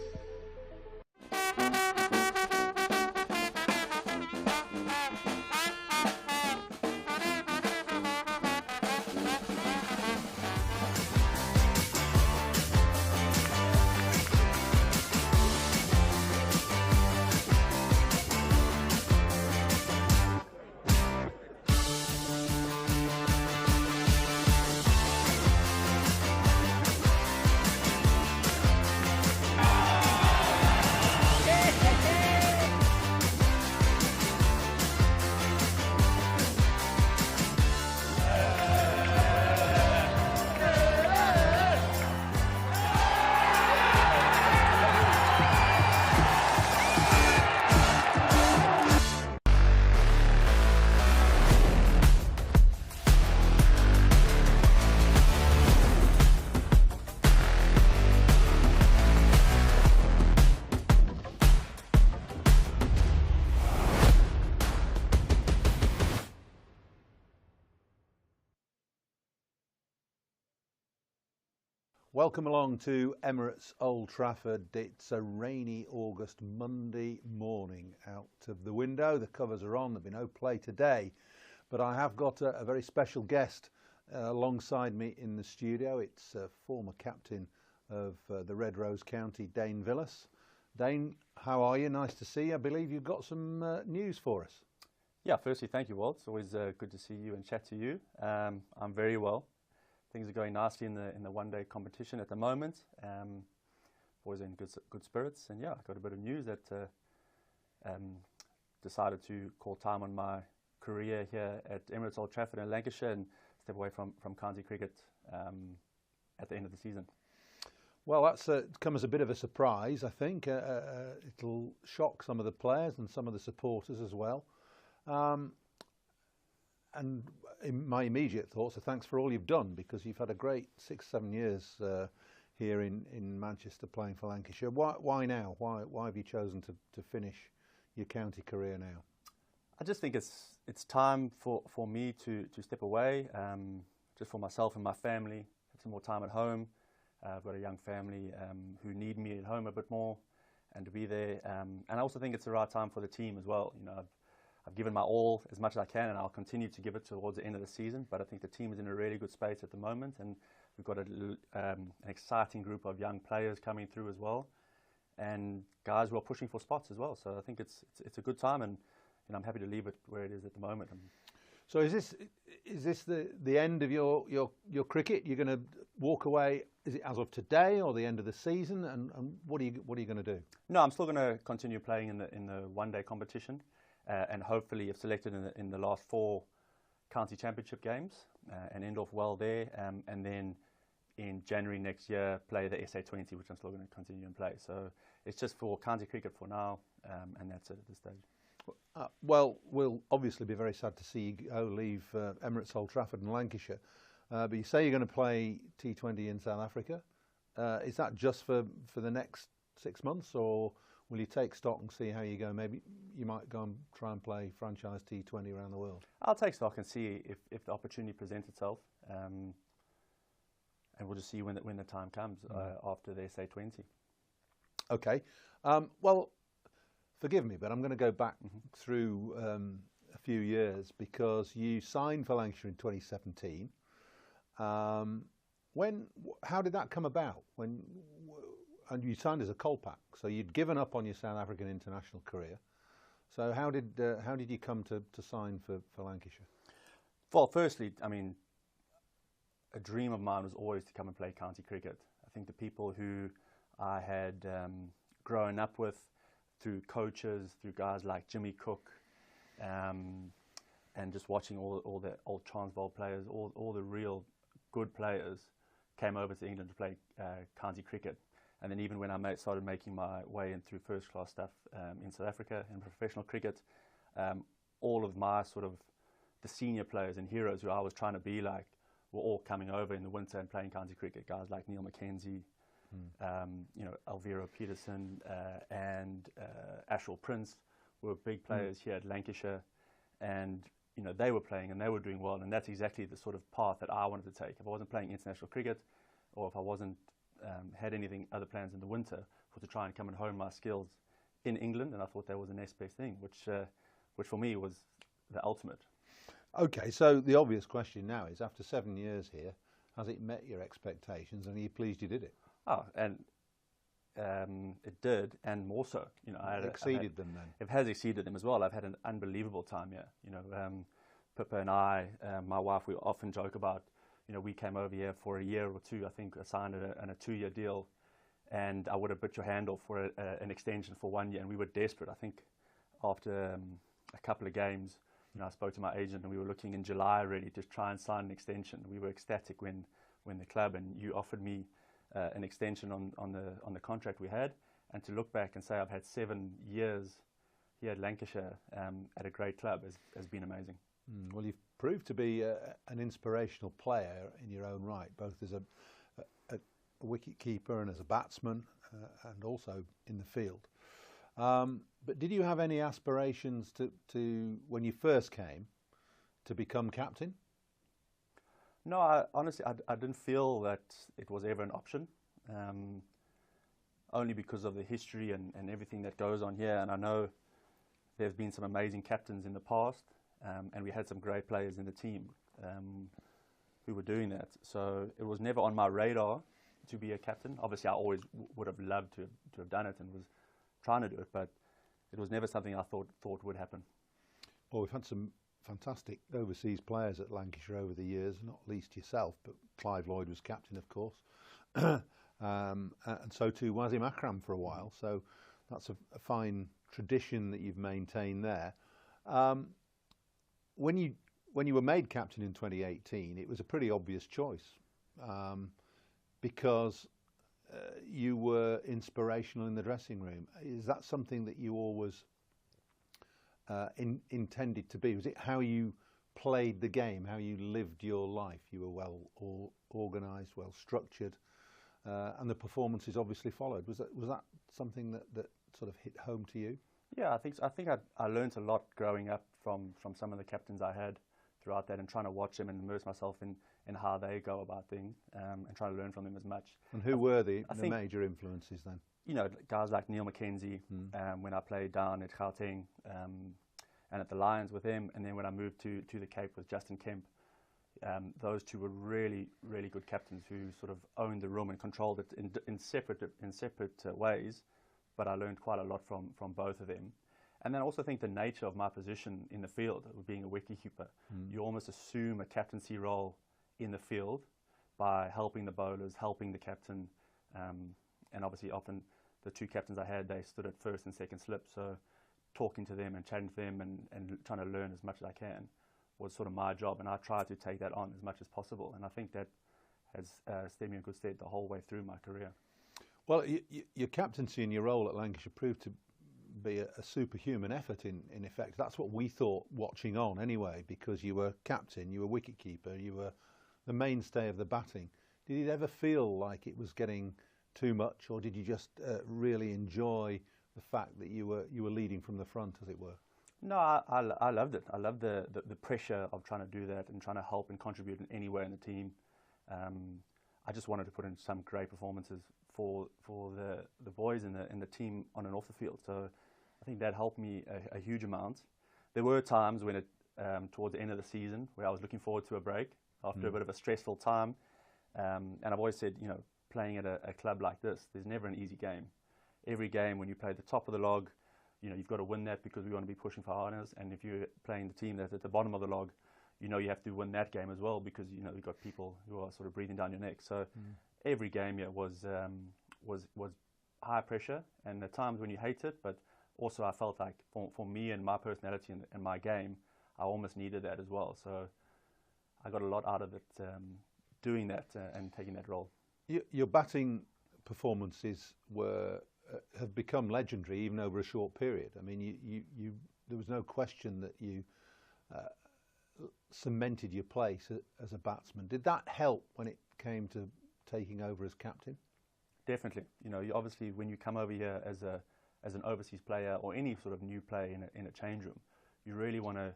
Welcome along to Emirates Old Trafford. It's a rainy August Monday morning out of the window. The covers are on. There'll be no play today, but I have got a very special guest alongside me in the studio. It's former captain of the Red Rose County, Dane Villas. Dane, how are you? Nice to see you. I believe you've got some news for us. Yeah, firstly, thank you, Walt. It's always good to see you and chat to you. I'm very well. Things are going nicely in the one-day competition at the moment. Always in good spirits, and yeah, I got a bit of news that decided to call time on my career here at Emirates Old Trafford in Lancashire and step away from county cricket at the end of the season. Well, that's come as a bit of a surprise, I think. It'll shock some of the players and some of the supporters as well. And in my immediate thoughts are thanks for all you've done, because you've had a great 6-7 years here in Manchester playing for Lancashire. Why now? Why have you chosen to finish your county career now? I just think it's time for me to step away, just for myself and my family, have some more time at home. I've got a young family who need me at home a bit more, and to be there. And I also think it's the right time for the team as well. You know, I've given my all as much as I can, and I'll continue to give it towards the end of the season. But I think the team is in a really good space at the moment, and we've got an exciting group of young players coming through as well, and guys who are pushing for spots as well. So I think it's a good time, and I'm happy to leave it where it is at the moment. So is this the end of your cricket? You're going to walk away? Is it as of today or the end of the season? And what are you going to do? No, I'm still going to continue playing in the one-day competition. And hopefully, if selected in the last 4 county championship games, and end off well there, and then in January next year play the SA20, which I'm still going to continue and play. So it's just for county cricket for now, and that's it at this stage. Well, we'll obviously be very sad to see you leave Emirates Old Trafford and Lancashire, but you say you're going to play T20 in South Africa. Is that just for the next 6 months, or will you take stock and see how you go? Maybe you might go and try and play franchise T20 around the world. I'll take stock and see if the opportunity presents itself, and we'll just see when the time comes after the SA20. Okay. Well, forgive me, but I'm going to go back through a few years, because you signed for Lancashire in 2017. How did that come about? And you signed as a Colpack, so you'd given up on your South African international career. So how did you come to sign for Lancashire? Well, firstly, I mean, a dream of mine was always to come and play county cricket. I think the people who I had grown up with through coaches, through guys like Jimmy Cook, and just watching all the old Transvaal players, all the real good players came over to England to play county cricket. And then even when I started making my way in through first-class stuff in South Africa in professional cricket, all of my sort of the senior players and heroes who I was trying to be like were all coming over in the winter and playing county cricket. Guys like Neil McKenzie, Elvira Peterson, and Ashwell Prince were big players here at Lancashire, and they were playing and they were doing well, and that's exactly the sort of path that I wanted to take. If I wasn't playing international cricket, or if I wasn't had anything other plans in the winter, was to try and come and hone my skills in England, and I thought that was the next best thing, which for me was the ultimate. Okay, so the obvious question now is, after 7 years here, has it met your expectations, and are you pleased you did it? Oh, and it did, and more so. I exceeded them then. It has exceeded them as well. I've had an unbelievable time here. Pippa and I, my wife, we often joke about. We came over here for a year or two. I think I signed a 2-year deal, and I would have bit your hand off for an extension for 1 year, and we were desperate. I think after a couple of games, I spoke to my agent, and we were looking in July already to try and sign an extension. We were ecstatic when the club, and you offered me an extension on the contract we had, and to look back and say I've had 7 years here at Lancashire at a great club has been amazing. Well, you've proved to be an inspirational player in your own right, both as a wicket keeper and as a batsman, and also in the field. But did you have any aspirations to when you first came, to become captain? No, honestly, I didn't feel that it was ever an option, only because of the history and everything that goes on here. And I know there's been some amazing captains in the past, and we had some great players in the team who were doing that. So it was never on my radar to be a captain. Obviously, I always would have loved to have done it and was trying to do it, but it was never something I thought would happen. Well, we've had some fantastic overseas players at Lancashire over the years, not least yourself, but Clive Lloyd was captain, of course, and so too Wasim Akram for a while. So that's a fine tradition that you've maintained there. When you were made captain in 2018, it was a pretty obvious choice, because you were inspirational in the dressing room. Is that something that you always intended to be? Was it how you played the game, how you lived your life? You were well organised, well structured, and the performances obviously followed. Was that something that sort of hit home to you? Yeah, I think I learned a lot growing up from some of the captains I had throughout that, and trying to watch them and immerse myself in how they go about things, and trying to learn from them as much. And who were the major influences then? Guys like Neil McKenzie, when I played down at Gauteng, and at the Lions with him, and then when I moved to the Cape with Justin Kemp, those two were really, really good captains who sort of owned the room and controlled it in separate ways, but I learned quite a lot from both of them. And then I also think the nature of my position in the field, being a wicketkeeper, you almost assume a captaincy role in the field by helping the bowlers, helping the captain, and obviously often the two captains I had, they stood at first and second slip, so talking to them and chatting to them and trying to learn as much as I can was sort of my job, and I tried to take that on as much as possible, and I think that has stayed me in good stead the whole way through my career. Well, your captaincy and your role at Lancashire proved to be a superhuman effort in effect. That's what we thought watching on anyway, because you were captain, you were wicketkeeper, you were the mainstay of the batting. Did it ever feel like it was getting too much, or did you just really enjoy the fact that you were leading from the front, as it were? No, I loved it. I loved the pressure of trying to do that and trying to help and contribute in any way in the team. I just wanted to put in some great performances for the boys in the team on and off the field. So I think that helped me a huge amount. There were times when towards the end of the season where I was looking forward to a break after a bit of a stressful time. And I've always said, playing at a club like this, there's never an easy game. Every game when you play at the top of the log, you've got to win that because we want to be pushing for honours. And if you're playing the team that's at the bottom of the log, you have to win that game as well, because you've got people who are sort of breathing down your neck. So every game was high pressure, and at times when you hate it, but also I felt like for me and my personality and my game, I almost needed that as well. So I got a lot out of it doing that and taking that role. Your batting performances have become legendary even over a short period. I mean, there was no question that you cemented your place as a batsman. Did that help when it came to taking over as captain? Definitely. You know, obviously when you come over here as an overseas player or any sort of new player in a change room, you really want to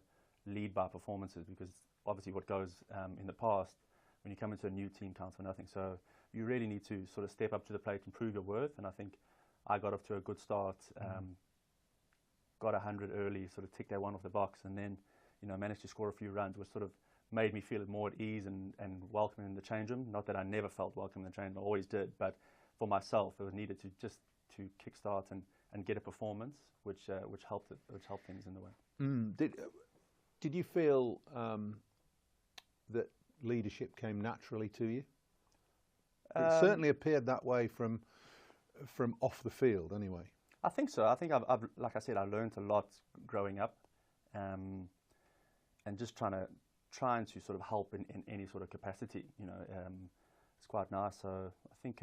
lead by performances, because obviously what goes in the past, when you come into a new team, counts for nothing. So you really need to sort of step up to the plate and prove your worth. And I think I got off to a good start, got 100 early, sort of ticked that one off the box, and then, you know, managed to score a few runs, which sort of made me feel more at ease and welcome in the change room. Not that I never felt welcome in the change room, I always did, but for myself, it was needed to just to kickstart and get a performance, which helped things in the way. Did you feel that leadership came naturally to you? It certainly appeared that way from off the field, anyway. I think so. I think I've like I said, I learned a lot growing up, and just trying to sort of help in any sort of capacity. You know, it's quite nice. So I think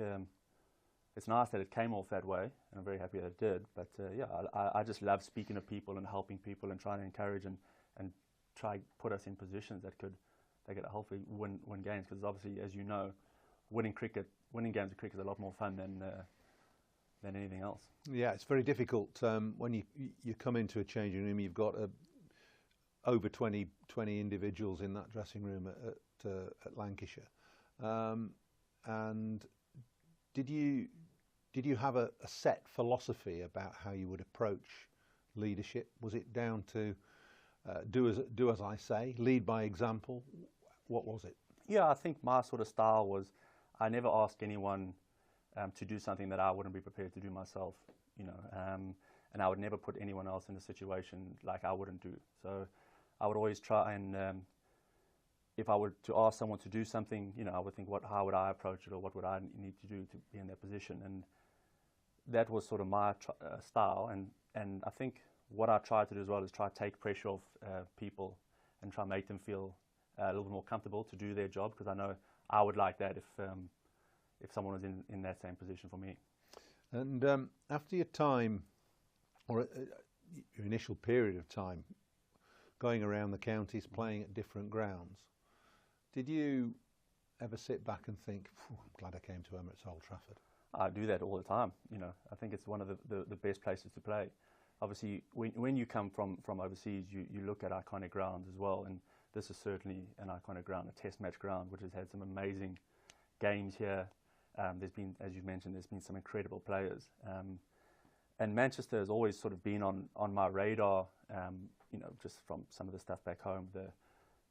it's nice that it came off that way, and I'm very happy that it did. But yeah, I just love speaking to people and helping people and trying to encourage and try put us in positions that could hopefully win games. Because obviously, as you know, winning games of cricket is a lot more fun than anything else. Yeah, it's very difficult when you come into a changing room. You've got over 20 individuals in that dressing room at Lancashire. And did you have a set philosophy about how you would approach leadership? Was it down to do as I say, lead by example? What was it? Yeah, I think my sort of style was I never asked anyone to do something that I wouldn't be prepared to do myself, you know, and I would never put anyone else in a situation like I wouldn't do. So I would always try and, if I were to ask someone to do something, you know, I would think, how would I approach it, or what would I need to do to be in that position? And that was sort of my style. And I think what I tried to do as well is try to take pressure off people and try to make them feel a little bit more comfortable to do their job, because I know I would like that if someone was in that same position for me. And after your time, or your initial period of time, going around the counties, playing at different grounds, did you ever sit back and think, I'm glad I came to Emirates Old Trafford? I do that all the time. You know, I think it's one of the best places to play. Obviously, when you come from overseas, you look at iconic grounds as well, and this is certainly an iconic ground, a test match ground, which has had some amazing games here. There's been, as you mentioned, there's been some incredible players. And Manchester has always sort of been on my radar, you know, just from some of the stuff back home.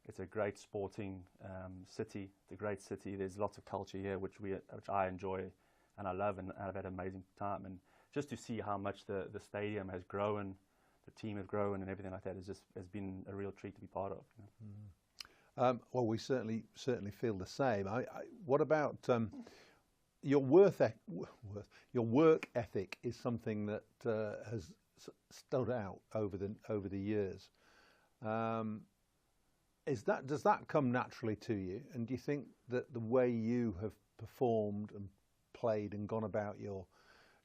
It's a great sporting city. It's a great city. There's lots of culture here, which I enjoy and I love, and I've had an amazing time. And just to see how much the stadium has grown, the team has grown, and everything like that has been a real treat to be part of. You know? Well, we certainly feel the same. What about your work ethic? Is something that has stood out over the years. Does that come naturally to you? And do you think that the way you have performed and played and gone about your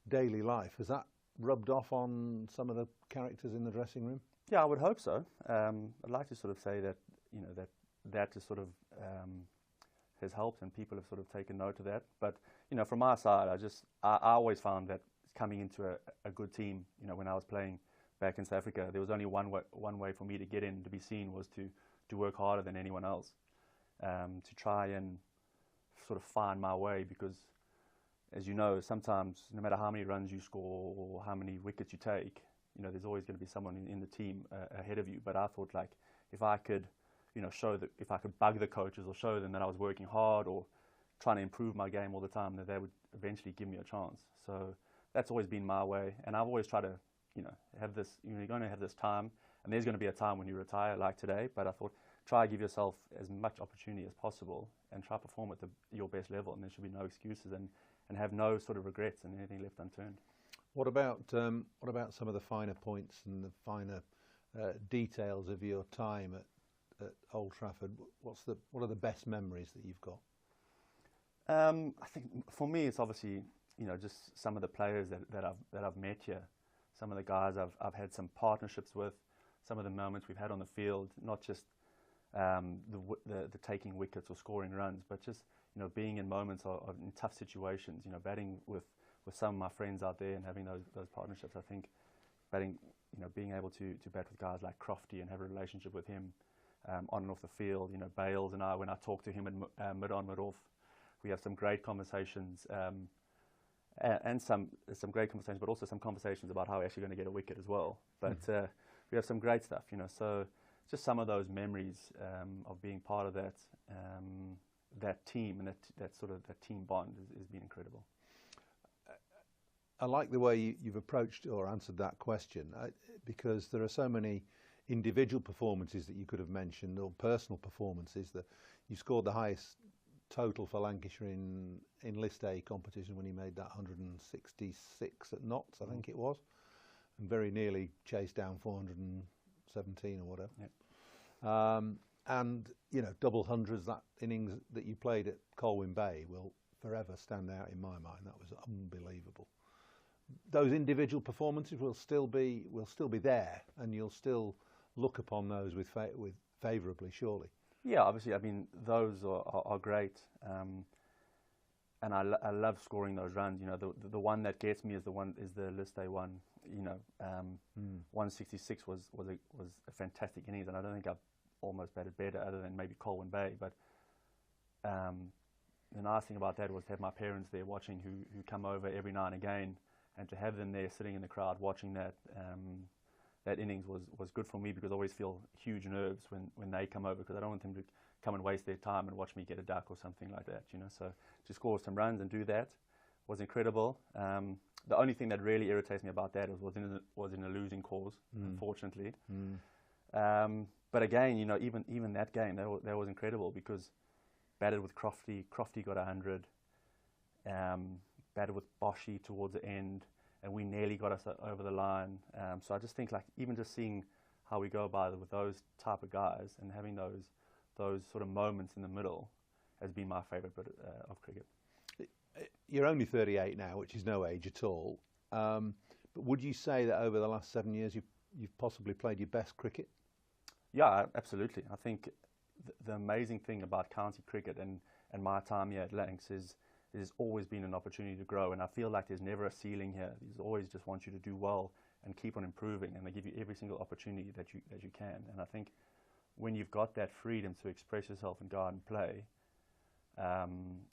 daily life, has that rubbed off on some of the characters in the dressing room? Yeah, I would hope so. I'd like to sort of say that, you know, that is sort of has helped, and people have sort of taken note of that. But, you know, from my side, I always found that coming into a good team, you know, when I was playing back in South Africa, there was only one way for me to get in, to be seen, was to work harder than anyone else, to try and sort of find my way, because, as you know, sometimes no matter how many runs you score or how many wickets you take, you know, there's always going to be someone in the team ahead of you. But I thought, like, if I could, you know, if I could bug the coaches or show them that I was working hard or trying to improve my game all the time, that they would eventually give me a chance. So that's always been my way, and I've always tried to, you know, have this. You know, you're going to have this time, and there's going to be a time when you retire, like today. But I thought, try to give yourself as much opportunity as possible and try to perform at your best level, and there should be no excuses, and have no sort of regrets and anything left unturned. What about some of the finer points and the finer details of your time at Old Trafford? What are the best memories that you've got? I think for me, it's obviously, you know, just some of the players that I've met here, some of the guys I've had some partnerships with, some of the moments we've had on the field, not just the taking wickets or scoring runs, but just being in moments of in tough situations. Batting with some of my friends out there and having those partnerships. I think batting, being able to bat with guys like Crofty and have a relationship with him on and off the field. Bales and I, when I talk to him in mid on, mid off, we have some great conversations. And some great conversations, but also some conversations about how we're actually going to get a wicket as well. But we have some great stuff, So just some of those memories of being part of that team and that team bond has been incredible. I like the way you've approached or answered that question because there are so many individual performances that you could have mentioned or personal performances that you scored the highest total for Lancashire in List A competition when he made that 166 at Notts, I think it was, and very nearly chased down 417 or whatever. Yep. And double hundreds, that innings that you played at Colwyn Bay will forever stand out in my mind. That was unbelievable. Those individual performances will still be there, and you'll still look upon those with favourably, surely. Yeah, obviously. I mean, those are great, and I love scoring those runs. The one that gets me is the List A one. 166 was a fantastic innings, and I don't think I've almost batted better, other than maybe Colwyn Bay. But the nice thing about that was to have my parents there watching, who come over every now and again, and to have them there sitting in the crowd watching that. That innings was good for me, because I always feel huge nerves when they come over, because I don't want them to come and waste their time and watch me get a duck or something like that, So to score some runs and do that was incredible. The only thing that really irritates me about that was in a losing cause, unfortunately. But again, even that game, that was incredible, because batted with Crofty got 100, batted with Boshy towards the end, and we nearly got us over the line. So I just think, even just seeing how we go about it with those type of guys and having those sort of moments in the middle has been my favourite bit of cricket. You're only 38 now, which is no age at all. But would you say that over the last 7 years you've possibly played your best cricket? Yeah, absolutely. I think the amazing thing about county cricket and my time here at Lancs is there's always been an opportunity to grow, and I feel like there's never a ceiling here. There's always just want you to do well and keep on improving, and they give you every single opportunity that you can. And I think when you've got that freedom to express yourself and go out and play,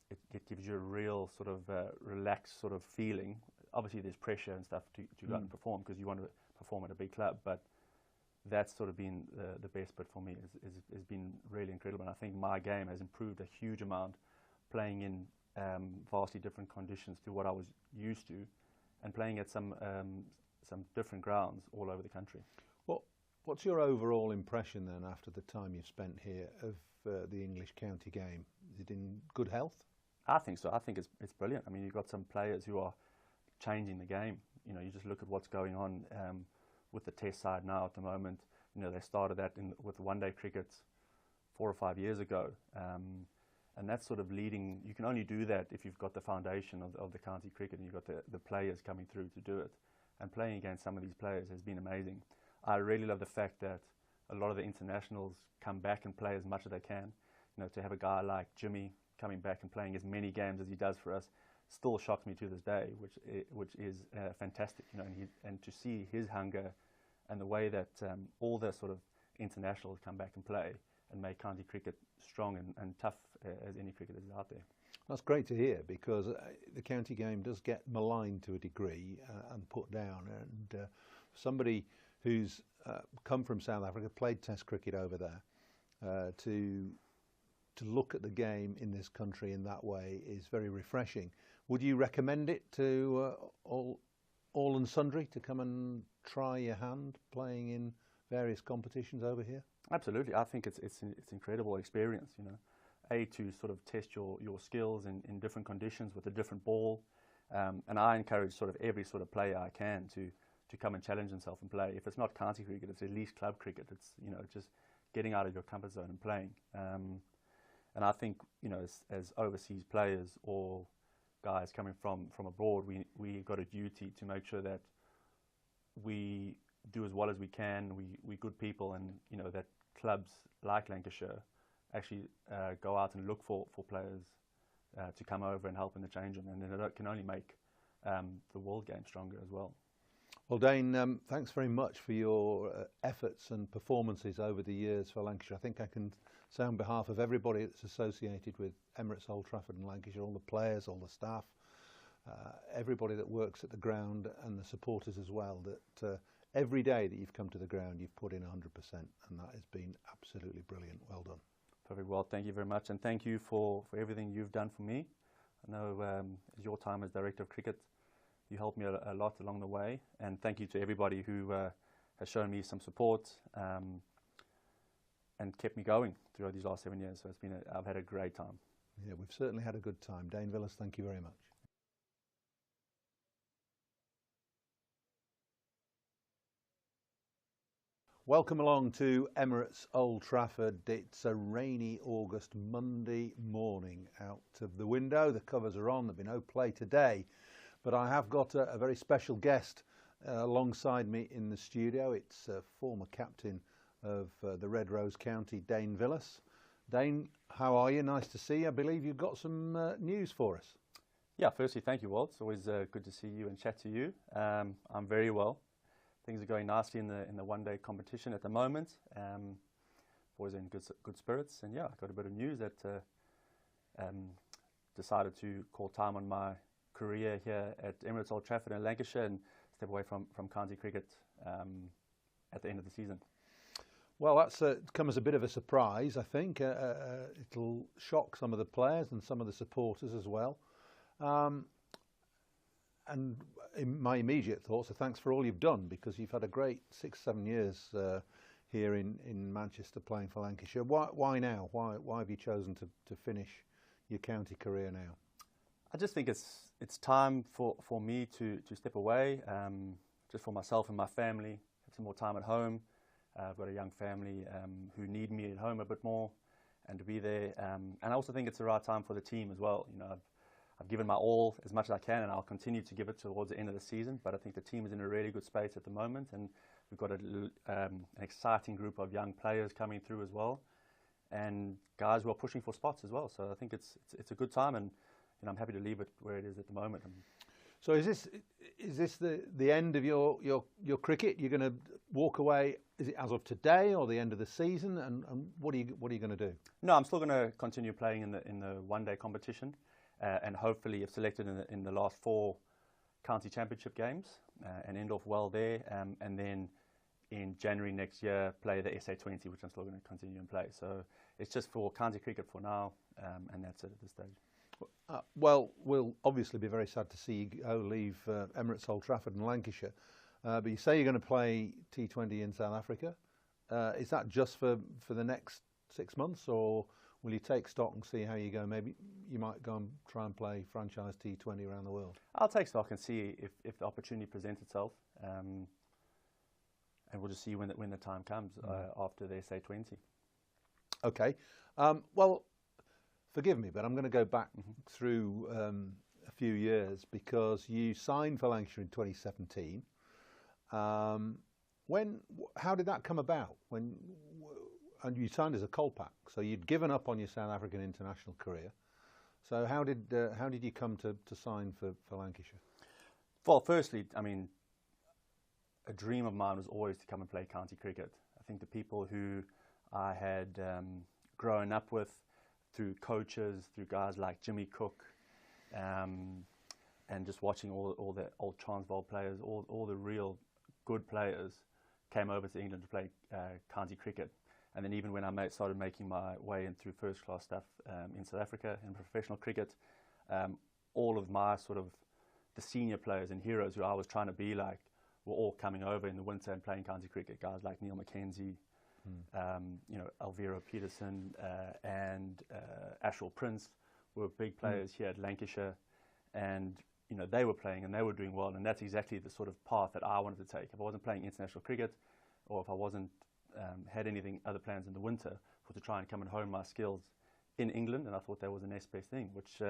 it gives you a real sort of relaxed sort of feeling. Obviously there's pressure and stuff to go out and perform, because you want to perform at a big club, but that's sort of been the best bit for me. Has been really incredible, and I think my game has improved a huge amount playing in vastly different conditions to what I was used to, and playing at some different grounds all over the country. What's your overall impression then, after the time you've spent here, of the English county game? Is it in good health? I think so. I think it's brilliant. I mean, you've got some players who are changing the game. You just look at what's going on with the Test side now at the moment. They started that with one-day cricket 4 or 5 years ago. And that's sort of leading. You can only do that if you've got the foundation of the county cricket, and you've got the players coming through to do it. And playing against some of these players has been amazing. I really love the fact that a lot of the internationals come back and play as much as they can. To have a guy like Jimmy coming back and playing as many games as he does for us still shocks me to this day, which is fantastic. And to see his hunger and the way that all the sort of internationals come back and play and make county cricket strong and tough as any cricket is out there. That's great to hear, because the county game does get maligned to a degree and put down. And somebody who's come from South Africa, played Test cricket over there, to look at the game in this country in that way is very refreshing. Would you recommend it to all and sundry to come and try your hand playing in various competitions over here? Absolutely. I think it's incredible experience, to sort of test your skills in different conditions with a different ball. And I encourage sort of every sort of player I can to come and challenge himself and play. If it's not county cricket, it's at least club cricket. It's, just getting out of your comfort zone and playing. And I think, as overseas players or guys coming from abroad, we got a duty to make sure that we do as well as we can. We're good people, and, that clubs like Lancashire actually go out and look for players to come over and help in the change room, and then it can only make the world game stronger as well. Well, Dane, thanks very much for your efforts and performances over the years for Lancashire. I think I can say on behalf of everybody that's associated with Emirates Old Trafford and Lancashire, all the players, all the staff, everybody that works at the ground and the supporters as well, that every day that you've come to the ground you've put in 100%, and that has been absolutely brilliant. Well done. Perfect. Well, thank you very much, and thank you for everything you've done for me. I know your time as Director of Cricket, you helped me a lot along the way, and thank you to everybody who has shown me some support and kept me going throughout these last 7 years. So I've had a great time. Yeah, we've certainly had a good time. Dane Villas, thank you very much. Welcome along to Emirates Old Trafford. It's a rainy August Monday morning out of the window. The covers are on. There'll be no play today, but I have got a very special guest alongside me in the studio. It's former captain of the Red Rose County, Dane Villas. Dane, how are you? Nice to see you. I believe you've got some news for us. Yeah, firstly, thank you, Walt. It's always good to see you and chat to you. I'm very well. Things are going nicely in the one-day competition at the moment. Always in good spirits, and yeah, I got a bit of news that decided to call time on my career here at Emirates Old Trafford in Lancashire and step away from county cricket at the end of the season. Well, that's come as a bit of a surprise, I think. It'll shock some of the players and some of the supporters as well. And in my immediate thoughts are thanks for all you've done, because you've had a great 6-7 years here in Manchester playing for Lancashire. Why now? Why have you chosen to finish your county career now? I just think it's time for me to step away, just for myself and my family, have some more time at home. I've got a young family who need me at home a bit more, and to be there. And I also think it's the right time for the team as well. You know, I've given my all as much as I can, and I'll continue to give it towards the end of the season. But I think the team is in a really good space at the moment, and we've got an exciting group of young players coming through as well, and guys who are pushing for spots as well. So I think it's a good time, and I'm happy to leave it where it is at the moment. So is this the end of your cricket? You're going to walk away? Is it as of today or the end of the season? And what are you going to do? No, I'm still going to continue playing in the one-day competition. And hopefully if selected in the last 4 county championship games and end off well there, and then in January next year play the SA20, which I'm still going to continue and play. So it's just for county cricket for now, and that's it at this stage. Well, we'll obviously be very sad to see you leave Emirates Old Trafford and Lancashire, but you say you're going to play T20 in South Africa. Is that just for the next 6 months, or will you take stock and see how you go? Maybe you might go and try and play franchise T20 around the world. I'll take stock and see if the opportunity presents itself, and we'll just see when the time comes after the SA20. Okay. Well, forgive me, but I'm going to go back through a few years, because you signed for Lancashire in 2017. How did that come about? And you signed as a Colpack, so you'd given up on your South African international career. So how did you come to sign for Lancashire? Well, firstly, I mean, a dream of mine was always to come and play county cricket. I think the people who I had grown up with through coaches, through guys like Jimmy Cook, and just watching all the old Transvaal players, all the real good players came over to England to play county cricket. And then even when I started making my way in through first-class stuff in South Africa in professional cricket, all of my the senior players and heroes who I was trying to be like were all coming over in the winter and playing county cricket. Guys like Neil McKenzie, Elvira Peterson, and Ashwell Prince were big players here at Lancashire, and they were playing and they were doing well. And that's exactly the sort of path that I wanted to take. If I wasn't playing international cricket, or if I wasn't had other plans in the winter, was to try and come and hone my skills in England, and I thought that was the next best thing, which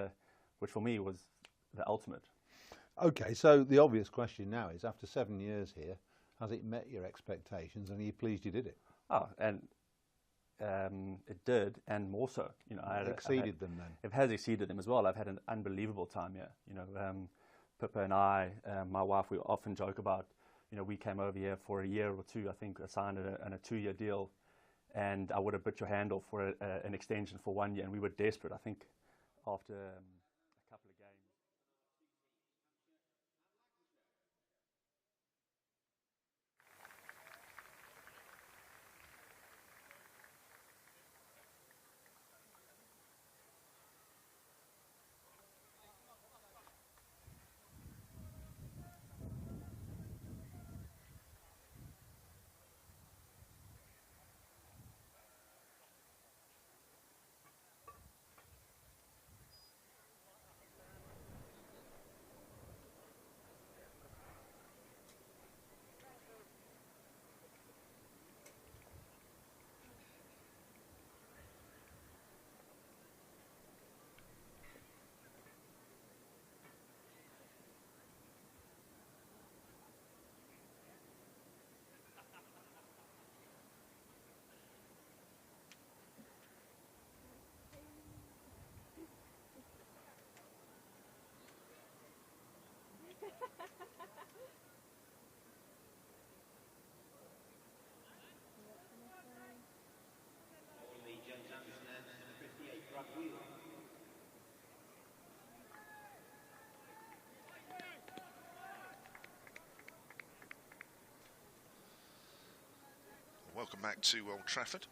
for me was the ultimate. Okay, so the obvious question now is, after 7 years here, has it met your expectations, and are you pleased you did it? Oh, and it did, and more so. You know, exceeded them then. It has exceeded them as well. I've had an unbelievable time here. You know, Pippa and I, my wife, we often joke about, you know, we came over here for a year or two, I think, signed a 2-year deal, and I would have bit your hand off for an extension for 1 year, and we were desperate, I think, after a couple of games. Welcome back to Old Trafford,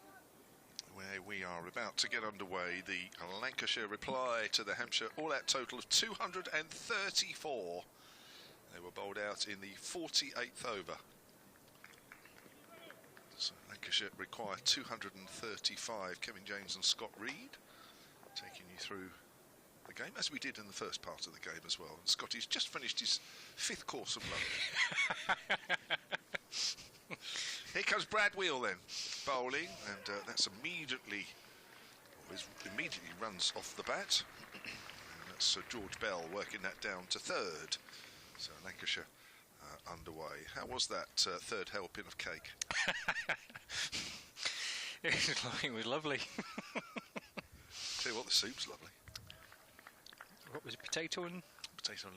where we are about to get underway. The Lancashire reply to the Hampshire all-out total of 234. They were bowled out in the 48th over. So Lancashire require 235. Kevin James and Scott Reed taking you through the game, as we did in the first part of the game as well. And Scotty's just finished his 5th course of lunch. Here comes Brad Wheel then, bowling, and that's immediately runs off the bat. And that's Sir George Bell working that down to 3rd. So Lancashire underway. How was that 3rd helping of cake? It was lovely. Tell you what, the soup's lovely. What was it, potato and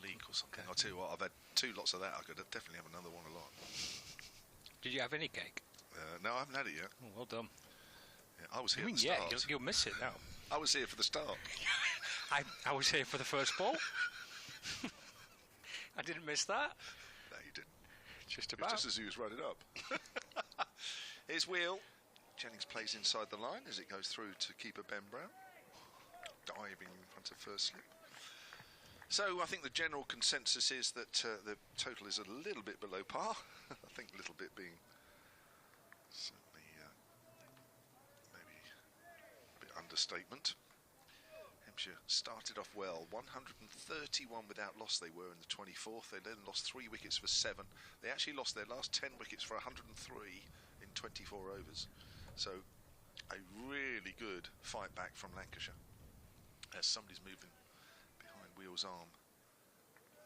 leek or something? Okay. I'll tell you what, I've had 2 lots of that. I could definitely have another one a lot. Did you have any cake? No, I haven't had it yet. Oh, well done. Yeah, I was here at the start. Yeah, you'll miss it now. I was here for the start. I was here for the first ball. I didn't miss that. No, you didn't. Just about. Just as he was running up. Here's Wheel. Jennings plays inside the line as it goes through to keeper Ben Brown. Diving in front of first slip. So I think the general consensus is that the total is a little bit below par. I think a little bit being certainly maybe a bit understatement. Hampshire started off well, 131 without loss they were in the 24th. They then lost 3 wickets for 7. They actually lost their last 10 wickets for 103 in 24 overs. So a really good fight back from Lancashire. As somebody's moving behind Wheel's arm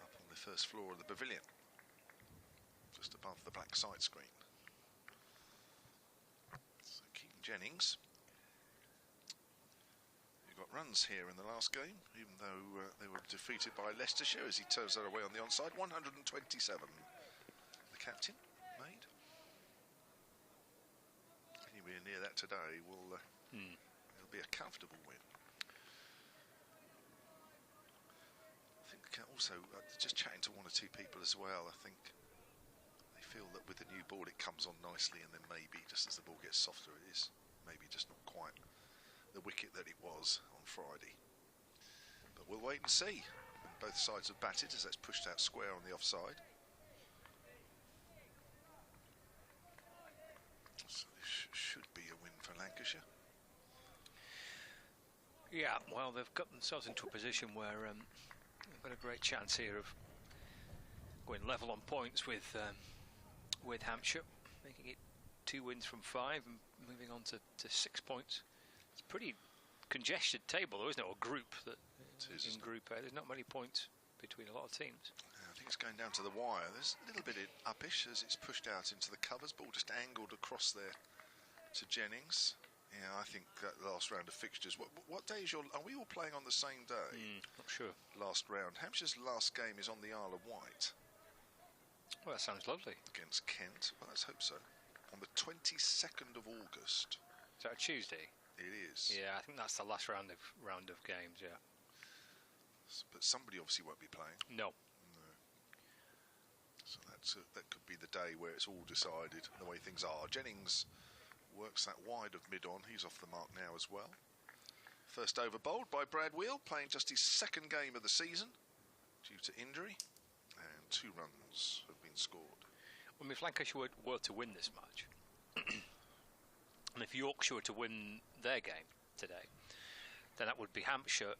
up on the first floor of the pavilion, just above the black side screen. So Keaton Jennings, who got runs here in the last game, even though they were defeated by Leicestershire, as he turns that away on the onside. 127 the captain made. Anywhere near that today will it'll be a comfortable win. I think also, just chatting to 1 or 2 people as well, I think they feel that with the new ball it comes on nicely, and then maybe just as the ball gets softer it is maybe just not quite the wicket that it was on Friday. But we'll wait and see. Both sides have batted as that's pushed out square on the offside. So this should be a win for Lancashire. Yeah, well, they've got themselves into a position where they've got a great chance here of going level on points with Hampshire, making it 2 wins from 5 and moving on to 6 points. It's a pretty congested table, though, isn't it? Or group that in Group A. There's not many points between a lot of teams. I think it's going down to the wire. There's a little bit uppish as it's pushed out into the covers. Ball just angled across there to Jennings Yeah, I think that last round of fixtures. What day is your? Are we all playing on the same day? Not sure. Last round. Hampshire's last game is on the Isle of Wight. Well, that sounds lovely. Against Kent. Well, let's hope so. On the 22nd of August. Is that a Tuesday? It is. Yeah, I think that's the last round of games. Yeah. But somebody obviously won't be playing. No. So that could be the day where it's all decided, the way things are. Jennings works that wide of mid-on. He's off the mark now as well. First over bowled by Brad Wheel, playing just his second game of the season due to injury. And 2 runs have been scored. Well, if Lancashire were to win this match, and if Yorkshire were to win their game today, then that would be Hampshire,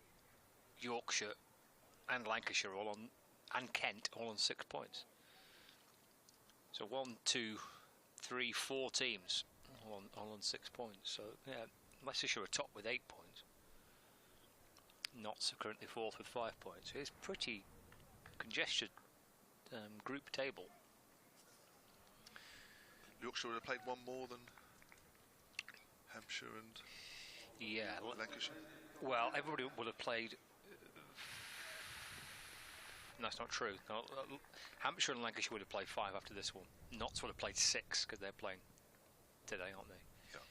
Yorkshire and Lancashire all on, and Kent all on 6 points. So 1, 2, 3, 4 teams all on 6 points. So yeah, Leicestershire are top with 8 points. Notts are currently 4th with 5 points. It's pretty congested group table. Yorkshire would have played one more than Hampshire and Lancashire. Well, everybody would have played. That's not true. No, Hampshire and Lancashire would have played 5 after this one. Notts would have played 6 because they're playing today, aren't they? Yeah.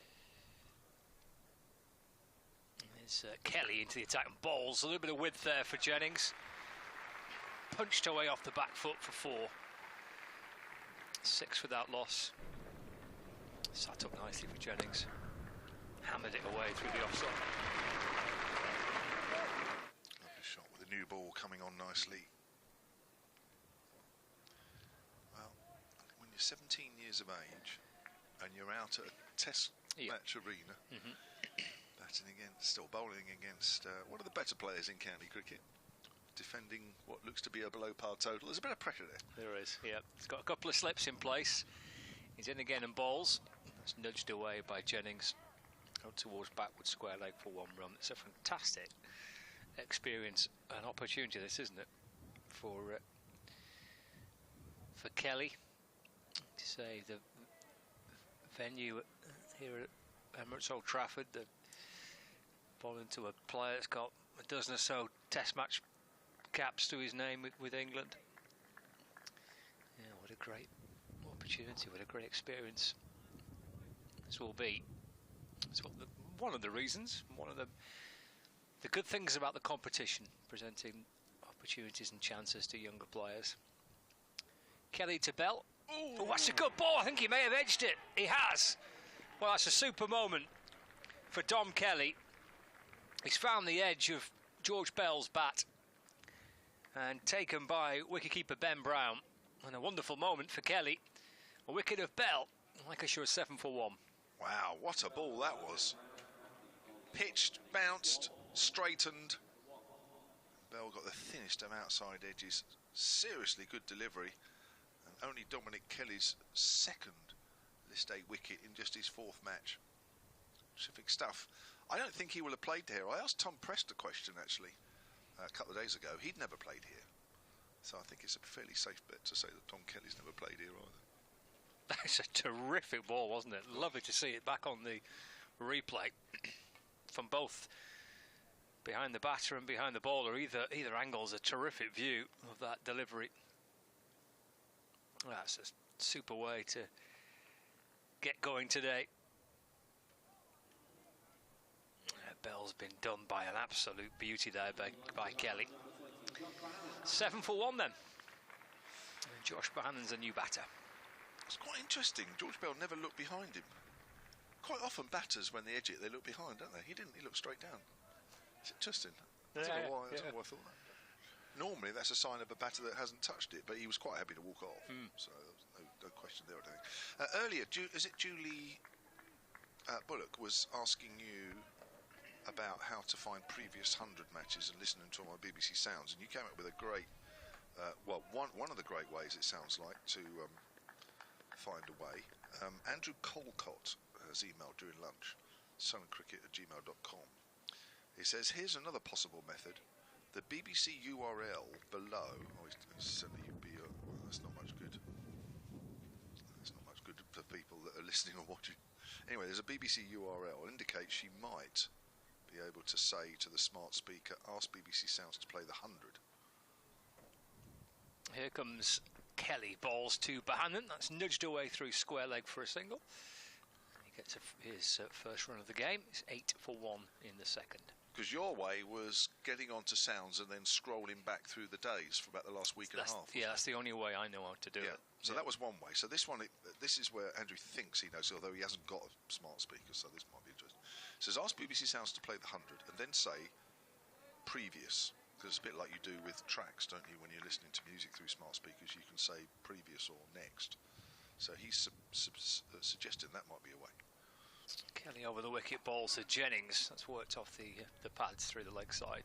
There's Kelly into the attack and bowls. A little bit of width there for Jennings. Punched away off the back foot for 4. 6 without loss. Sat up nicely for Jennings. Hammered it away through the offside. Lovely shot with a new ball coming on nicely. Well, when you're 17 years of age and you're out at a test match arena, batting against or bowling against one of the better players in county cricket, defending what looks to be a below par total, there's a bit of pressure there. There is, yeah. He's got a couple of slips in place. He's in again and bowls. It's nudged away by Jennings. Out towards backward square leg for 1 run. It's a fantastic experience and opportunity, this, isn't it, for Kelly. To say the venue here at Emirates Old Trafford, the bowling to a player that's got a dozen or so Test match caps to his name with England. Yeah, what a great opportunity, what a great experience this will be. It's one of the reasons, one of the good things about the competition, presenting opportunities and chances to younger players. Kelly to Bell. Oh, that's a good ball. I think he may have edged it. He has. Well, that's a super moment for Dom Kelly. He's found the edge of George Bell's bat and taken by wicketkeeper Ben Brown. And a wonderful moment for Kelly. A wicket of Bell. Lancashire 7 for 1. Wow, what a ball that was. Pitched, bounced, straightened. Bell got the thinnest of outside edges. Seriously good delivery. And only Dominic Kelly's second List A wicket in just his 4th match. Terrific stuff. I don't think he will have played here. I asked Tom Prest a question actually a couple of days ago. He'd never played here. So I think it's a fairly safe bet to say that Tom Kelly's never played here either. That's a terrific ball, wasn't it? Lovely to see it back on the replay from both behind the batter and behind the bowler. Either angle's a terrific view of that delivery. That's a super way to get going today. Bell's been done by an absolute beauty there by Kelly. 7 for 1 then. And Josh Bohannon's a new batter. It's quite interesting. George Bell never looked behind him. Quite often batters, when they edge it, they look behind, don't they? He didn't. He looked straight down. It's interesting. I don't know why I thought that. Normally, that's a sign of a batter that hasn't touched it, but he was quite happy to walk off. So there was no question there, I don't think. Earlier, is it Julie Bullock was asking you about how to find previous 100 matches and listening to my BBC Sounds, and you came up with a great, one of the great ways, it sounds like, to find a way. Andrew Colcott has emailed during lunch, suncricket@gmail.com. He says, here's another possible method. The BBC URL below, he's sending you that's not much good. That's not much good for people that are listening or watching. Anyway, there's a BBC URL indicates she might be able to say to the smart speaker, ask BBC Sounds to play the 100. Here comes Kelly, balls to Bohannon. That's nudged away through square leg for a single. He gets his first run of the game. It's 8 for 1 in the second. Because your way was getting onto Sounds and then scrolling back through the days for about the last week and a half. Yeah, that's the only way I know how to do it. So that was one way. So this one, this is where Andrew thinks he knows, although he hasn't got a smart speaker, so this might be interesting. It says, ask BBC Sounds to play the 100 and then say previous. Because it's a bit like you do with tracks, don't you? When you're listening to music through smart speakers, you can say previous or next. So he's suggesting that might be a way. Kelly over the wicket, balls to Jennings. That's worked off the pads through the leg side.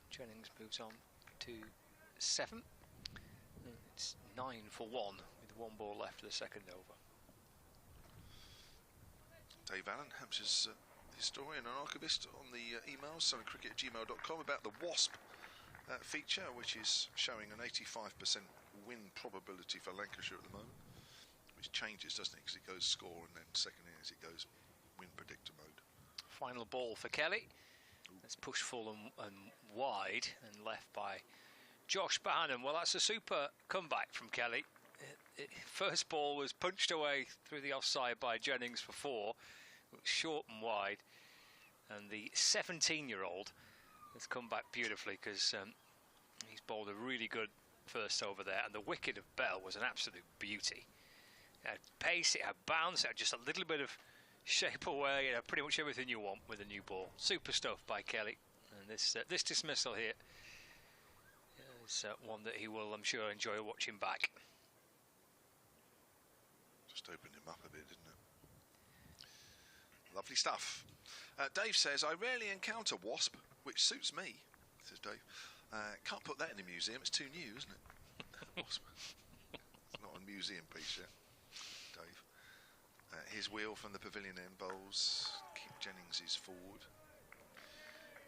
Jennings moves on to 7. It's 9 for 1 with 1 ball left of the second over. Dave Allen, Hampshire's historian and archivist, on the emails, sunnycricket@gmail.com, about the Wasp feature, which is showing an 85% win probability for Lancashire at the moment, which changes, doesn't it, because it goes score and then second innings it goes win predictor mode. Final ball for Kelly. It's pushed full and wide and left by Josh Bohannon. Well, that's a super comeback from Kelly. First ball was punched away through the offside by Jennings for 4. It was short and wide, and the 17-year-old has come back beautifully because he's bowled a really good first over there, and the wicket of Bell was an absolute beauty. It had pace, it had bounce, it had just a little bit of shape away, pretty much everything you want with a new ball. Super stuff by Kelly, and this dismissal here is one that he will, I'm sure, enjoy watching back. Just opened him up a bit, didn't it? Lovely stuff. Dave says, I rarely encounter Wasp, which suits me, says Dave. Can't put that in a museum, it's too new, isn't it? Wasp. It's not a museum piece, yeah, Dave. His wheel from the pavilion end bowls. Jennings is forward.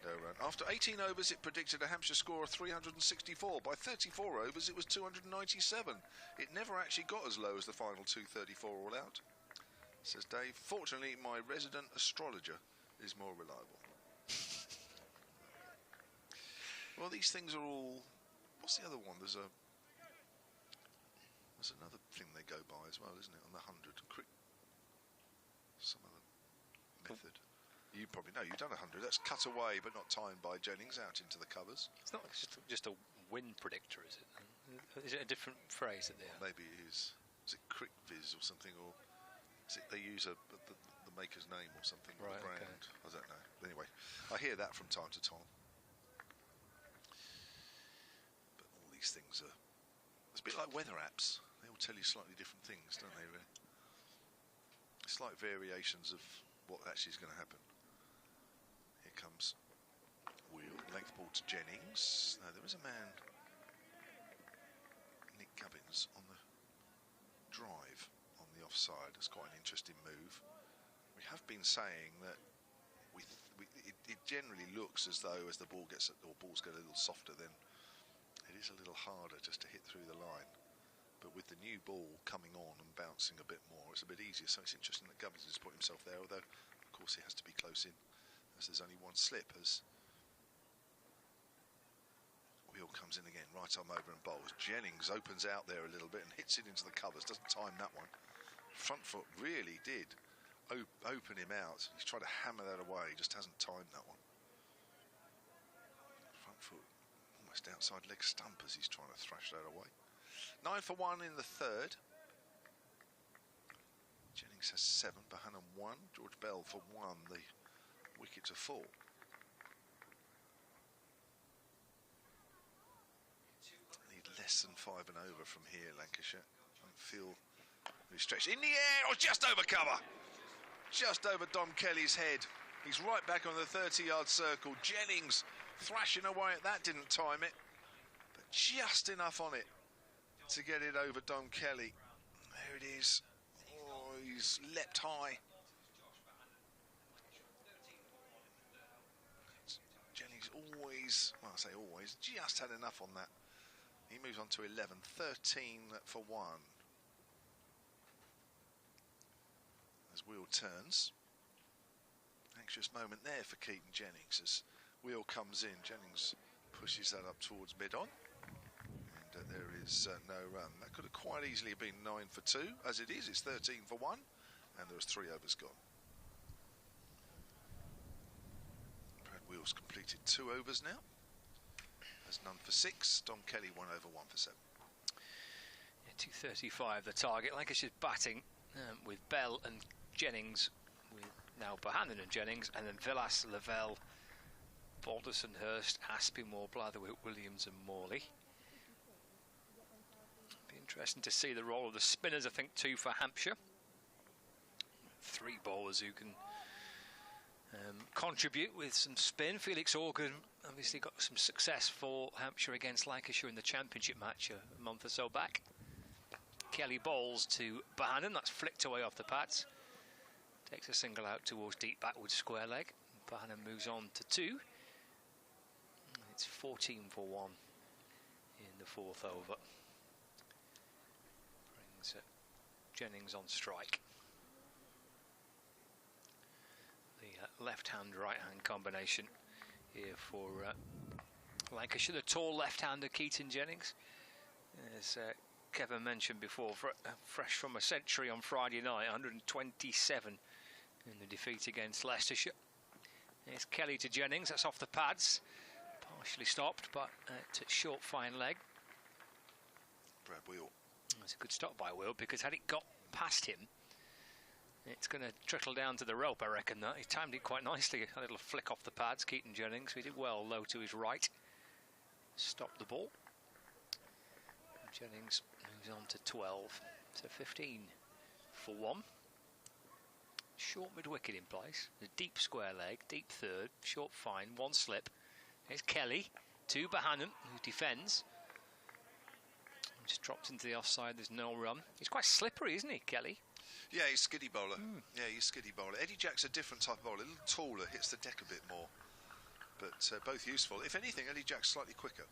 No run. After 18 overs, it predicted a Hampshire score of 364. By 34 overs, it was 297. It never actually got as low as the final 234 all out, says Dave. Fortunately, my resident astrologer is more reliable. Well, these things are all... What's the other one? There's another thing they go by as well, isn't it, on the 100? Some other method. You probably know, you've done 100. That's cut away but not timed by Jennings out into the covers. It's not just a win predictor, is it? Is it a different phrase that they have? Maybe it is. Is it Crick Viz or something, or is it they use the maker's name or something, or the brand? Okay. I don't know. Anyway, I hear that from time to time. But all these things are... It's a bit like weather apps. They all tell you slightly different things, don't they, really? It's like variations of what actually is going to happen. Here comes wheel, length ball to Jennings. Now there is a man, Nick Gubbins, on the drive on the offside. It's quite an interesting move. We have been saying that it generally looks as though as the ball gets, or balls get a little softer, then it is a little harder just to hit through the line. But with the new ball coming on and bouncing a bit more, it's a bit easier. So it's interesting that Gubbins has put himself there, although of course he has to be close in, as there's only one slip. As Wheel comes in again, right arm over and bowls. Jennings opens out there a little bit and hits it into the covers. Doesn't time that one. Front foot really did open him out. He's tried to hammer that away, just hasn't timed that one. Front foot almost outside leg stump as he's trying to thrash that away. 9 for 1 in the third. Jennings has 7, Bohannon 1, George Bell for 1, the wicket to fall. Need less than 5 and over from here, Lancashire. Don't feel really stretched. In the air, or just over cover. Just over Dom Kelly's head. He's right back on the 30-yard circle. Jennings thrashing away at that, didn't time it, but just enough on it to get it over Dom Kelly. There it is. Oh, he's leapt high. Jennings always, well, I say always, just had enough on that. He moves on to 11, 13 for 1. as Wheel turns. Anxious moment there for Keaton Jennings as Wheel comes in. Jennings pushes that up towards mid-on. And there is no run. That could have quite easily been 9 for 2. As it is, it's 13 for 1. And there was 3 overs gone. Brad Wheel's completed 2 overs now. Has none for 6. Dom Kelly 1 over 1 for 7. Yeah, 235 the target. Lancashire's batting with Bell and Jennings, with now Bohannon and Jennings, and then Villas, Lavelle, Balderson, Hurst, Aspinwall, Blatherwick, Williams and Morley. Be interesting to see the role of the spinners, I think, too, for Hampshire. 3 bowlers who can contribute with some spin. Felix Organ obviously got some success for Hampshire against Lancashire in the championship match a month or so back. Kelly bowls to Bohannon, that's flicked away off the pads. Takes a single out towards deep backward square leg. Bohannon moves on to 2. It's 14 for 1 in the 4th over. Brings Jennings on strike. The left-hand, right-hand combination here for Lancashire. The tall left-hander Keaton Jennings, as Kevin mentioned before, fresh from a century on Friday night, 127 in the defeat against Leicestershire. There's Kelly to Jennings, that's off the pads, partially stopped, but at short fine leg. Brad Wheel. That's a good stop by Wheel, because had it got past him, it's going to trickle down to the rope, I reckon. That he timed it quite nicely. A little flick off the pads, Keaton Jennings. He did well low to his right. Stopped the ball. And Jennings moves on to 12. So 15 for 1. Short mid-wicket in place. A deep square leg, deep third, short fine, 1 slip. Here's Kelly to Bohannon, who defends. Just dropped into the offside, there's no run. He's quite slippery, isn't he, Kelly? Yeah, he's skiddy bowler. Yeah, he's skiddy bowler. Eddie Jack's a different type of bowler, a little taller, hits the deck a bit more. But both useful. If anything, Eddie Jack's slightly quicker.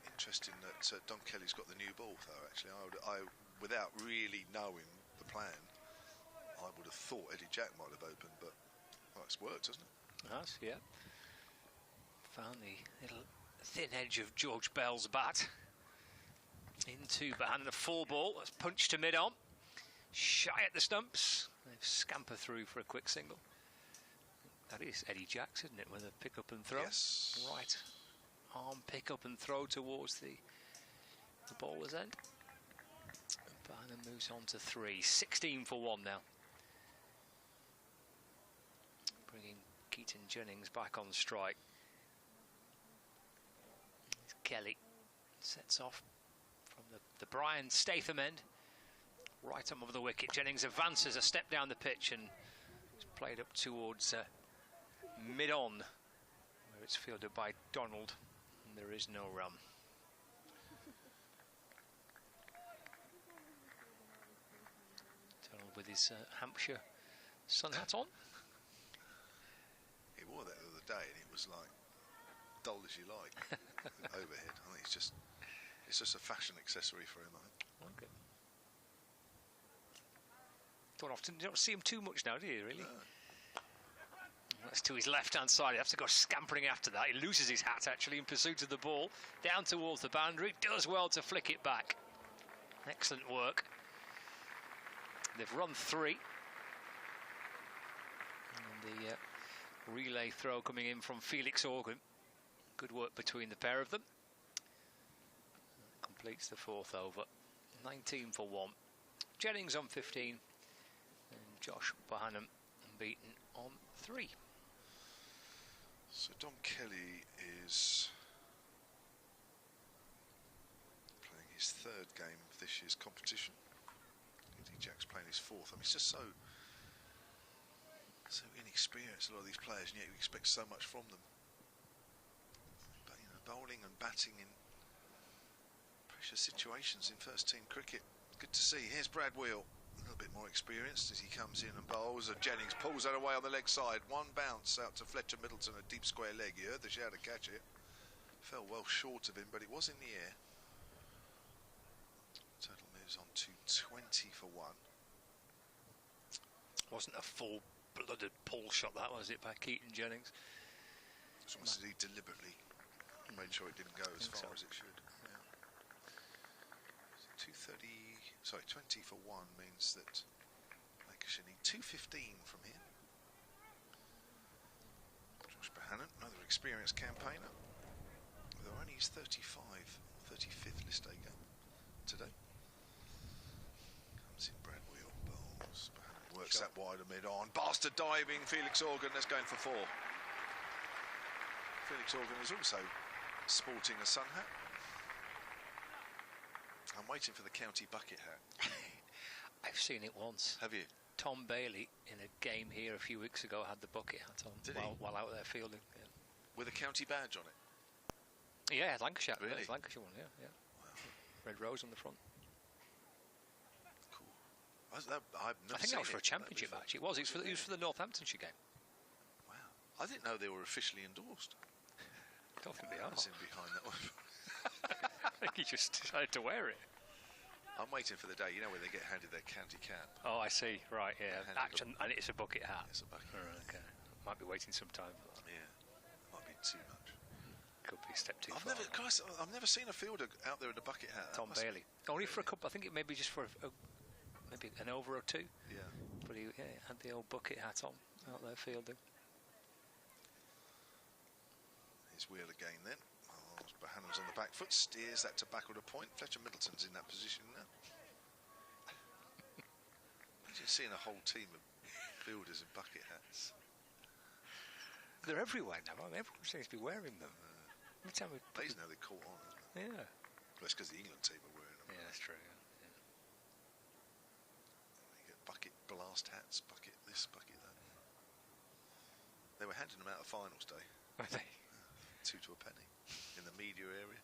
Interesting that Don Kelly's got the new ball, though, actually. I without really knowing the plan, I would have thought Eddie Jack might have opened, but well, it's worked, hasn't it? It has, yeah. Found the little thin edge of George Bell's bat. Into Bohannon, a 4 ball, that's punched to mid-on. Shy at the stumps. They've scampered through for a quick single. That is Eddie Jacks, isn't it, with a pick up and throw? Yes. Right arm pick up and throw towards the bowler's end. Bohannon moves on to 3. 16 for 1 now. Bringing Keaton Jennings back on strike. It's Kelly. Sets off from the Brian Statham end, right on over the wicket. Jennings advances a step down the pitch and it's played up towards mid-on, where it's fielded by Donald, and there is no run. Donald with his Hampshire sun hat on. He wore that the other day and it was like dull as you like. Overhead. I think it's just a fashion accessory for him, I think. Okay. You don't see him too much now, do you, really? No. That's to his left-hand side. He has to go scampering after that. He loses his hat, actually, in pursuit of the ball. Down towards the boundary. Does well to flick it back. Excellent work. They've run 3. And the relay throw coming in from Felix Organ. Good work between the pair of them. Completes the 4th over. 19 for 1. Jennings on 15. And Josh Bohannon beaten on 3. So Dom Kelly is playing his 3rd game of this year's competition. Eddie Jack's playing his 4th. I mean, it's just so inexperienced, a lot of these players, and yet you expect so much from them. But, you know, bowling and batting in pressure situations in first team cricket. Good to see. Here's Brad Wheel, a little bit more experienced as he comes in and bowls. And Jennings pulls that away on the leg side. 1 bounce out to Fletcher Middleton, a deep square leg. You heard the shout to catch it. Fell well short of him, but it was in the air. Total moves on to 20 for 1. Wasn't a full-blooded pull shot, that was it, by Keaton Jennings? It's almost as he deliberately made sure it didn't go as far as it should. Yeah. So 20 for 1 means that Lancashire need 215 from here. Josh Bohannon, another experienced campaigner, though only his 35th list A game today. Comes in Brad Wheel, bowls, Bohannon works that wide and mid-on, bastard diving, Felix Organ, that's going for 4. Felix Organ is also sporting a sun hat. I'm waiting for the county bucket hat. I've seen it once. Have you? Tom Bailey, in a game here a few weeks ago, had the bucket hat on while out there fielding. Yeah. With a county badge on it? Yeah, Lancashire. Really? It's Lancashire one, yeah. Wow. Red rose on the front. Cool. I've never I think that was for a championship match. It was for the Northamptonshire game. Wow. I didn't know they were officially endorsed. I don't think they are. What's in behind that one? I think he just decided to wear it. I'm waiting for the day, you know, where they get handed their county cap. Oh, I see. Right, yeah. Handed And it's a bucket hat. It's a bucket All right, hat. okay. Might be waiting some time for that. Yeah. Might be too much. Could be a step too far. I've never seen a fielder out there in a bucket hat. Tom Bailey. Only for a couple. I think it may be just for maybe an over or two. Yeah. But he had the old bucket hat on out there fielding. His wheel again then. Oh, Bohannon's on the back foot, steers that to backward a point. Fletcher Middleton's in that position now. Imagine seeing a whole team of fielders in bucket hats. They're everywhere now. I mean, everyone seems to be wearing them. Every time we Amazing how they caught on, isn't it? Yeah. Well, it's because the England team are wearing them. Yeah, that's true. Yeah. You get bucket blast hats, bucket this, bucket that. They were handing them out at finals day. Were they? 2 to a penny in the media area.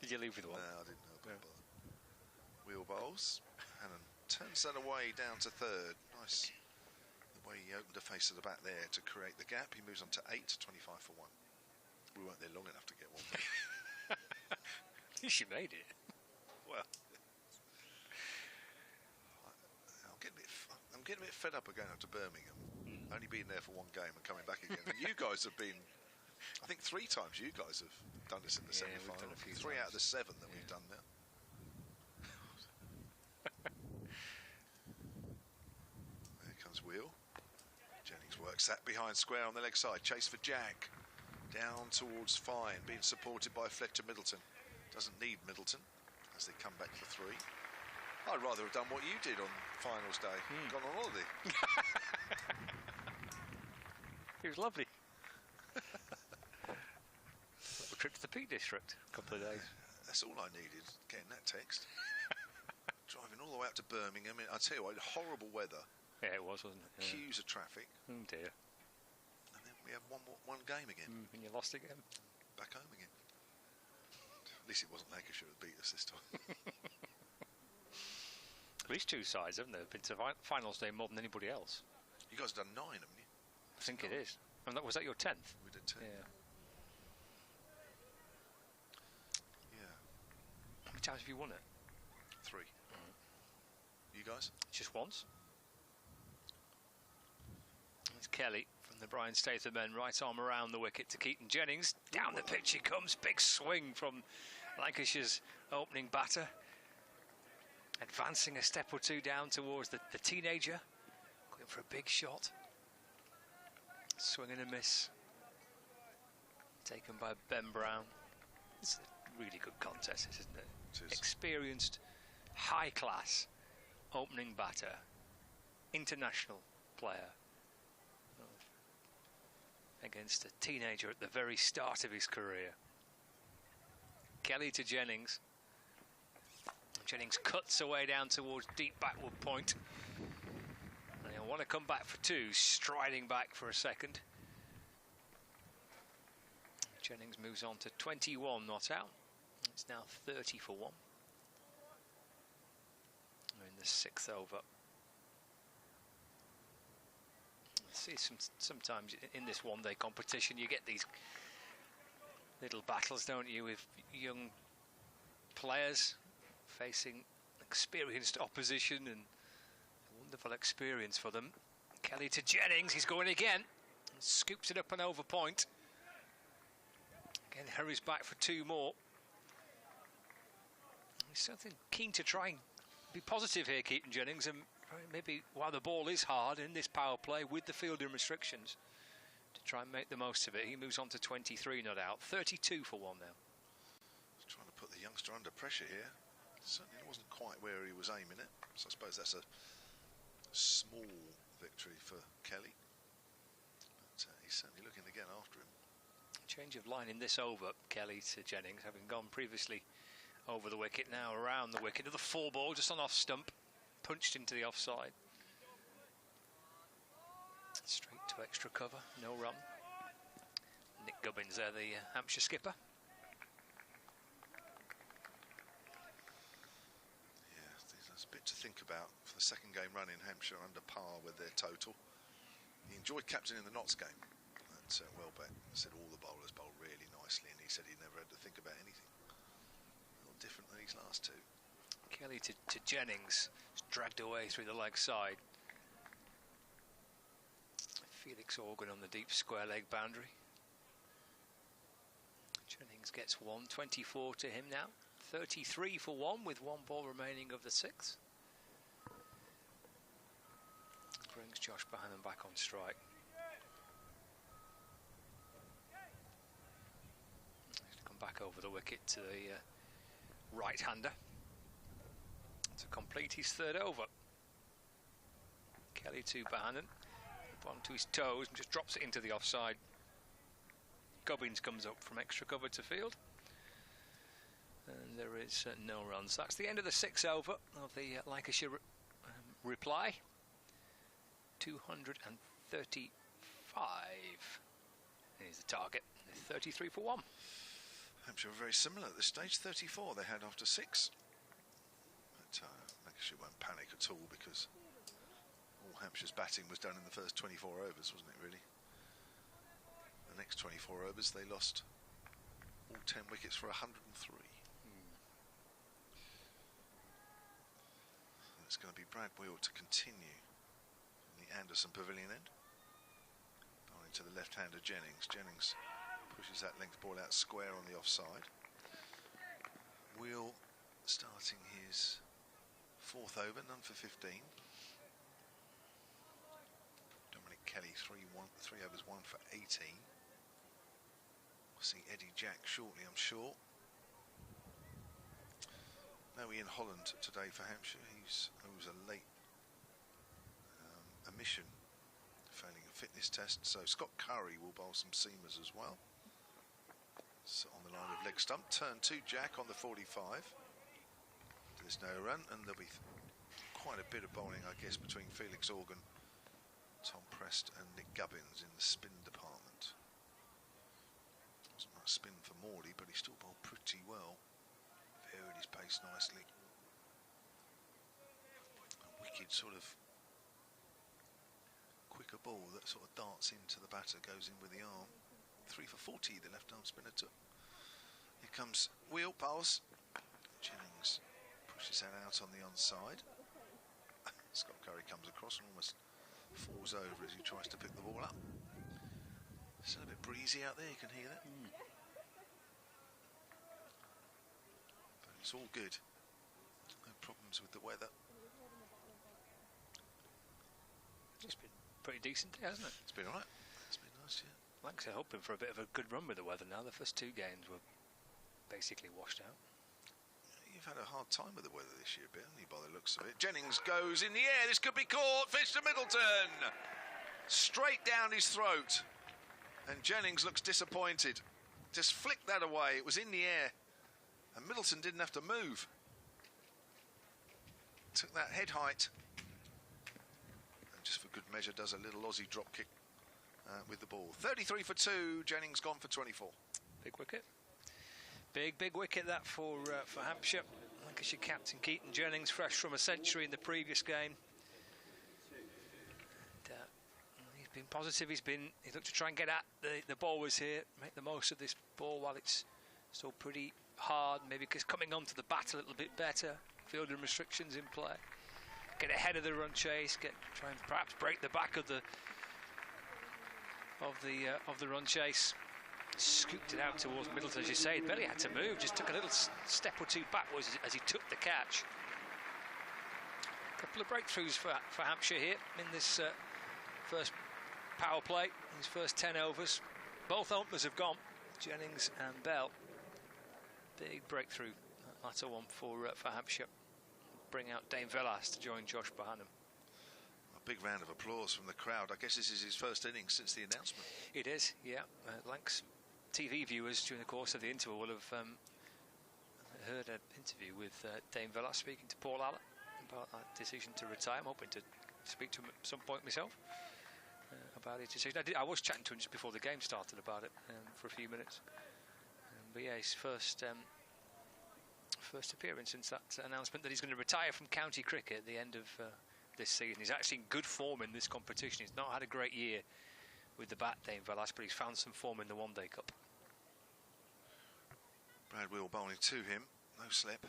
Did you leave with one? No, I didn't know about that. Wheel bowls. Hannon turns that away down to 3rd. Nice. The way he opened the face of the bat there to create the gap. He moves on to 8, 25 for 1. We weren't there long enough to get one. At least you made it. Well, I'm getting a bit fed up of going up to Birmingham. Only being there for one game and coming back again. And you guys have been, I think 3 times you guys have done this in the semi-final. We've done a few 3 out of the times. 7 that we've done now. There comes Wheel. Jennings works that behind square on the leg side. Chase for Jack. Down towards Fine, being supported by Fletcher Middleton. Doesn't need Middleton as they come back for 3. I'd rather have done what you did on finals day. Gone on holiday. It was lovely. A trip to the Peak District, a couple of days. That's all I needed, getting that text. Driving all the way out to Birmingham. I tell you what, horrible weather. Yeah, it was, wasn't it? Yeah. Queues of traffic. Oh dear. And then we have one game again. And you lost again. Back home again. At least it wasn't Lancashire that beat us this time. These two sides, haven't they? Have been to finals day more than anybody else. You guys have done 9, haven't you? I think it is. And was that your 10th? We did 10. Yeah. Yeah. How many times have you won it? 3. You guys? Just once. It's Kelly from the Brian Statham men, right arm around the wicket to Keaton Jennings. Down the pitch he comes, big swing from Lancashire's opening batter. Advancing a step or two down towards the teenager. Going for a big shot. Swing and a miss. Taken by Ben Brown. It's a really good contest, isn't it? It is. Experienced, high class opening batter. International player. Against a teenager at the very start of his career. Kelly to Jennings. Jennings cuts away down towards deep backward point. And he'll want to come back for 2, striding back for a second. Jennings moves on to 21 not out. It's now 30 for 1. We're in the 6th over. See, sometimes in this one-day competition you get these little battles, don't you, with young players facing experienced opposition, and I Wonderful experience for them. Kelly to Jennings, he's going again. And scoops it up and over point. Again, hurries back for 2 more. He's something keen to try and be positive here, Keaton Jennings, and maybe while the ball is hard in this power play with the fielding restrictions, to try and make the most of it. He moves on to 23, no doubt. 32 for 1 now. He's trying to put the youngster under pressure here. Certainly wasn't quite where he was aiming it, so I suppose that's a small victory for Kelly. But he's certainly looking to get after him. Change of line in this over, Kelly to Jennings, having gone previously over the wicket, now around the wicket. Another 4 ball just on off stump, punched into the offside. Straight to extra cover, no run. Nick Gubbins there, the Hampshire skipper. Yeah, there's a bit to think about for the second game run in Hampshire, under par with their total. He enjoyed captaining the Notts game at Welbeck. Said all the bowlers bowled really nicely, and he said he never had to think about anything. A little different than these last 2. Kelly to Jennings, dragged away through the leg side. Felix Organ on the deep square leg boundary. Jennings gets 1, 24 to him now. 33 for 1 with 1 ball remaining of the 6th. Brings Josh Bohannon back on strike. He's come back over the wicket to the right-hander to complete his 3rd over. Kelly to Bohannon, up onto his toes and just drops it into the offside. Gubbins comes up from extra cover to field, and there is no runs. That's the end of the 6th over of the Lancashire reply. 235 is the target. 33 for 1. Hampshire were very similar at this stage. 34 they had after 6. But Lancashire won't panic at all, because all Hampshire's batting was done in the first 24 overs, wasn't it, really? The next 24 overs they lost all 10 wickets for 103. And it's going to be Brad Wheel to continue from the Anderson Pavilion end. Bowling to the left-hander Jennings. Jennings pushes that length ball out square on the offside. Wheel starting his 4th over, none for 15. Dominic Kelly 3 overs, 1 for 18. We'll see Eddie Jack shortly, I'm sure. No Ian Holland today for Hampshire. He was a late omission, failing a fitness test. So Scott Curry will bowl some seamers as well. So on the line of leg stump, turn to Jack on the 45. There's no run, and there'll be quite a bit of bowling, I guess, between Felix Organ, Tom Prest and Nick Gubbins in the spin department. Wasn't much spin for Morley, but he still bowled pretty well. Varied his pace nicely. A wicked sort of quicker ball that sort of darts into the batter, goes in with the arm. 3 for 40 the left arm spinner took. Here comes Wheel, bowls. Jennings pushes that out on the onside. Scott Curry comes across and almost falls over as he tries to pick the ball up. It's a bit breezy out there, you can hear that. But it's all good. No problems with the weather. It's been pretty decent, hasn't it? It's been alright. It's been nice, yeah. Lancashire hoping for a bit of a good run with the weather now. The first 2 games were basically washed out. You've had a hard time with the weather this year, haven't you, by the looks of it? Jennings goes in the air. This could be caught. Pitch to Middleton. Straight down his throat. And Jennings looks disappointed. Just flicked that away. It was in the air. And Middleton didn't have to move. Took that head height. And just for good measure, does a little Aussie drop kick with the ball. 33 for 2. Jennings gone for 24. Big wicket. Big wicket that for Hampshire. Lancashire captain Keaton Jennings, fresh from a century in the previous game. And, he's been positive. He's looked to try and get at the bowlers here, make the most of this ball while it's still pretty hard. Maybe because coming onto the bat a little bit better. Fielding restrictions in play. get ahead of the run chase, try and perhaps break the back of the run chase. Scooped it out towards Middleton, as you say. He barely had to move, just took a little step or two backwards as he took the catch. A couple of breakthroughs for Hampshire here in this first power play, his first 10 overs. Both openers have gone, Jennings and Bell. Big breakthrough, that latter one for Hampshire. Bring out Dane Velas to join Josh Bohannon. A big round of applause from the crowd. I guess this is his first innings since the announcement. It is, yeah. Lancs TV viewers during the course of the interval will have heard an interview with Dane Velas speaking to Paul Allen about that decision to retire. I'm hoping to speak to him at some point myself about his decision. I was chatting to him just before the game started about it for a few minutes. But yeah, his first appearance since that announcement that he's going to retire from county cricket at the end of this season. He's actually in good form in this competition. He's not had a great year with the bat, Dane Velas, but he's found some form in the One Day Cup. Brad Wheel bowling to him, no slip.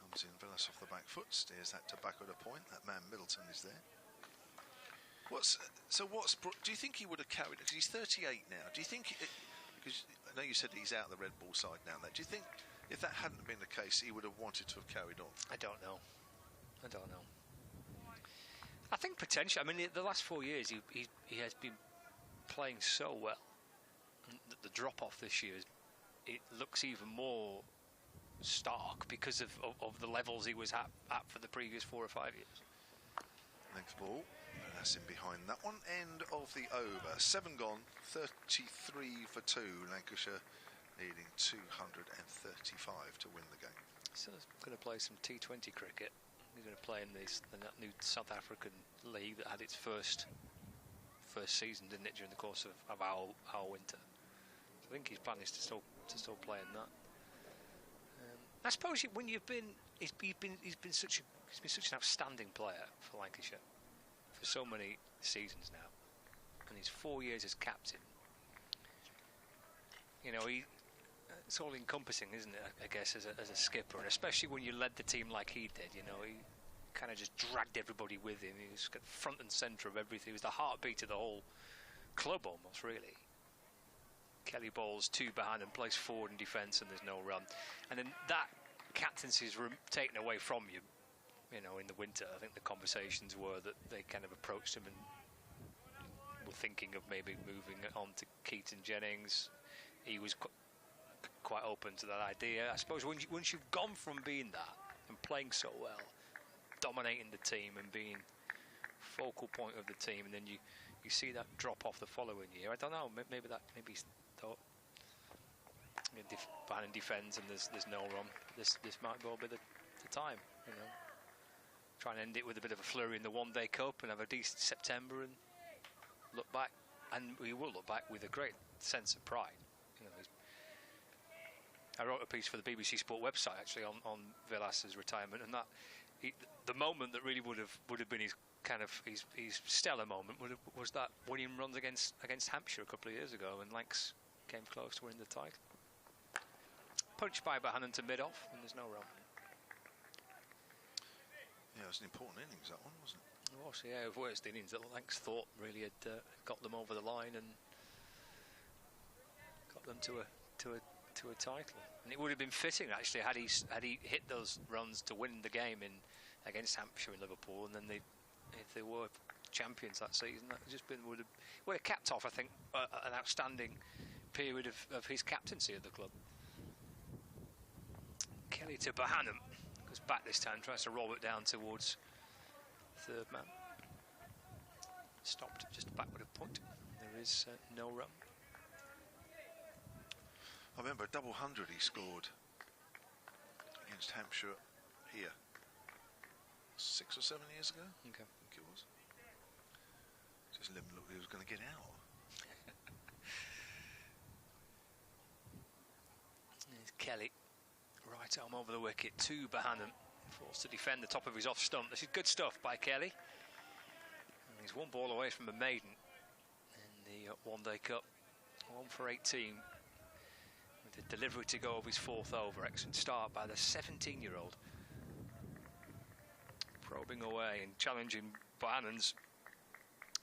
Comes in, Velas off the back foot, steers that to back at a point. That man Middleton is there. Do you think he would have carried it? Because he's 38 now. Do you think, because I know you said he's out of the red ball side now, do you think if that hadn't been the case, he would have wanted to have carried on? I don't know. I think potentially. I mean, the last 4 years he has been playing so well. And the drop off this year, it looks even more stark because of the levels he was at for the previous 4 or 5 years. Length ball, and that's in behind that one. End of the over. 7 gone, 33 for 2. Lancashire needing 235 to win the game. So he's going to play some T20 cricket. He's going to play in the new South African league that had its first season, didn't it, during the course of our winter. So I think his plan is to still play in that. I suppose when he's been such an outstanding player for Lancashire for so many seasons now, and he's 4 years as captain. You know, it's all encompassing, isn't it? I guess as a skipper, and especially when you led the team like he did. You know, he kind of just dragged everybody with him. He was front and centre of everything. He was the heartbeat of the whole club, almost, really. Kelly bowls to Bohannon, plays forward in defence, and there's no run. And then that captaincy is taken away from you. You know, in the winter, I think the conversations were that they kind of approached him and were thinking of maybe moving on to Keaton Jennings. He was quite open to that idea. I suppose once you've gone from being that and playing so well, dominating the team and being focal point of the team, and then you see that drop off the following year. I don't know. Maybe he's thought Bohannon defends and there's no run. This might well be the time. You know, try and end it with a bit of a flurry in the One Day Cup and have a decent September and look back. And we will look back with a great sense of pride. You know, I wrote a piece for the BBC Sport website actually on Velas's retirement, and that the moment that really would have been his stellar moment was that winning runs against Hampshire a couple of years ago, and Lancs came close to winning the title. Punched by Bohannon to mid-off, and there's no run. Yeah, it was an important innings, that one, wasn't it? It was, yeah, of worst innings that Lancs thought really had got them over the line and got them to a title. And it would have been fitting actually had he hit those runs to win the game against Hampshire and Liverpool, and then if they were champions that season, that would have capped off, I think, an outstanding period of his captaincy of the club. Kelly to Bohannon, goes back this time, tries to roll it down towards third man. Stopped just backward of point. There is no run. I remember a double 100 he scored against Hampshire here 6 or 7 years ago. Okay. I think it was. Just let him look, he was going to get out. There's Kelly, right arm over the wicket to Bohannon, forced to defend the top of his off stump. This is good stuff by Kelly. And he's one ball away from a maiden in the One Day Cup. 1 for 18. With the delivery to go of his 4th over. Excellent start by the 17-year-old. probing away and challenging Bohannon's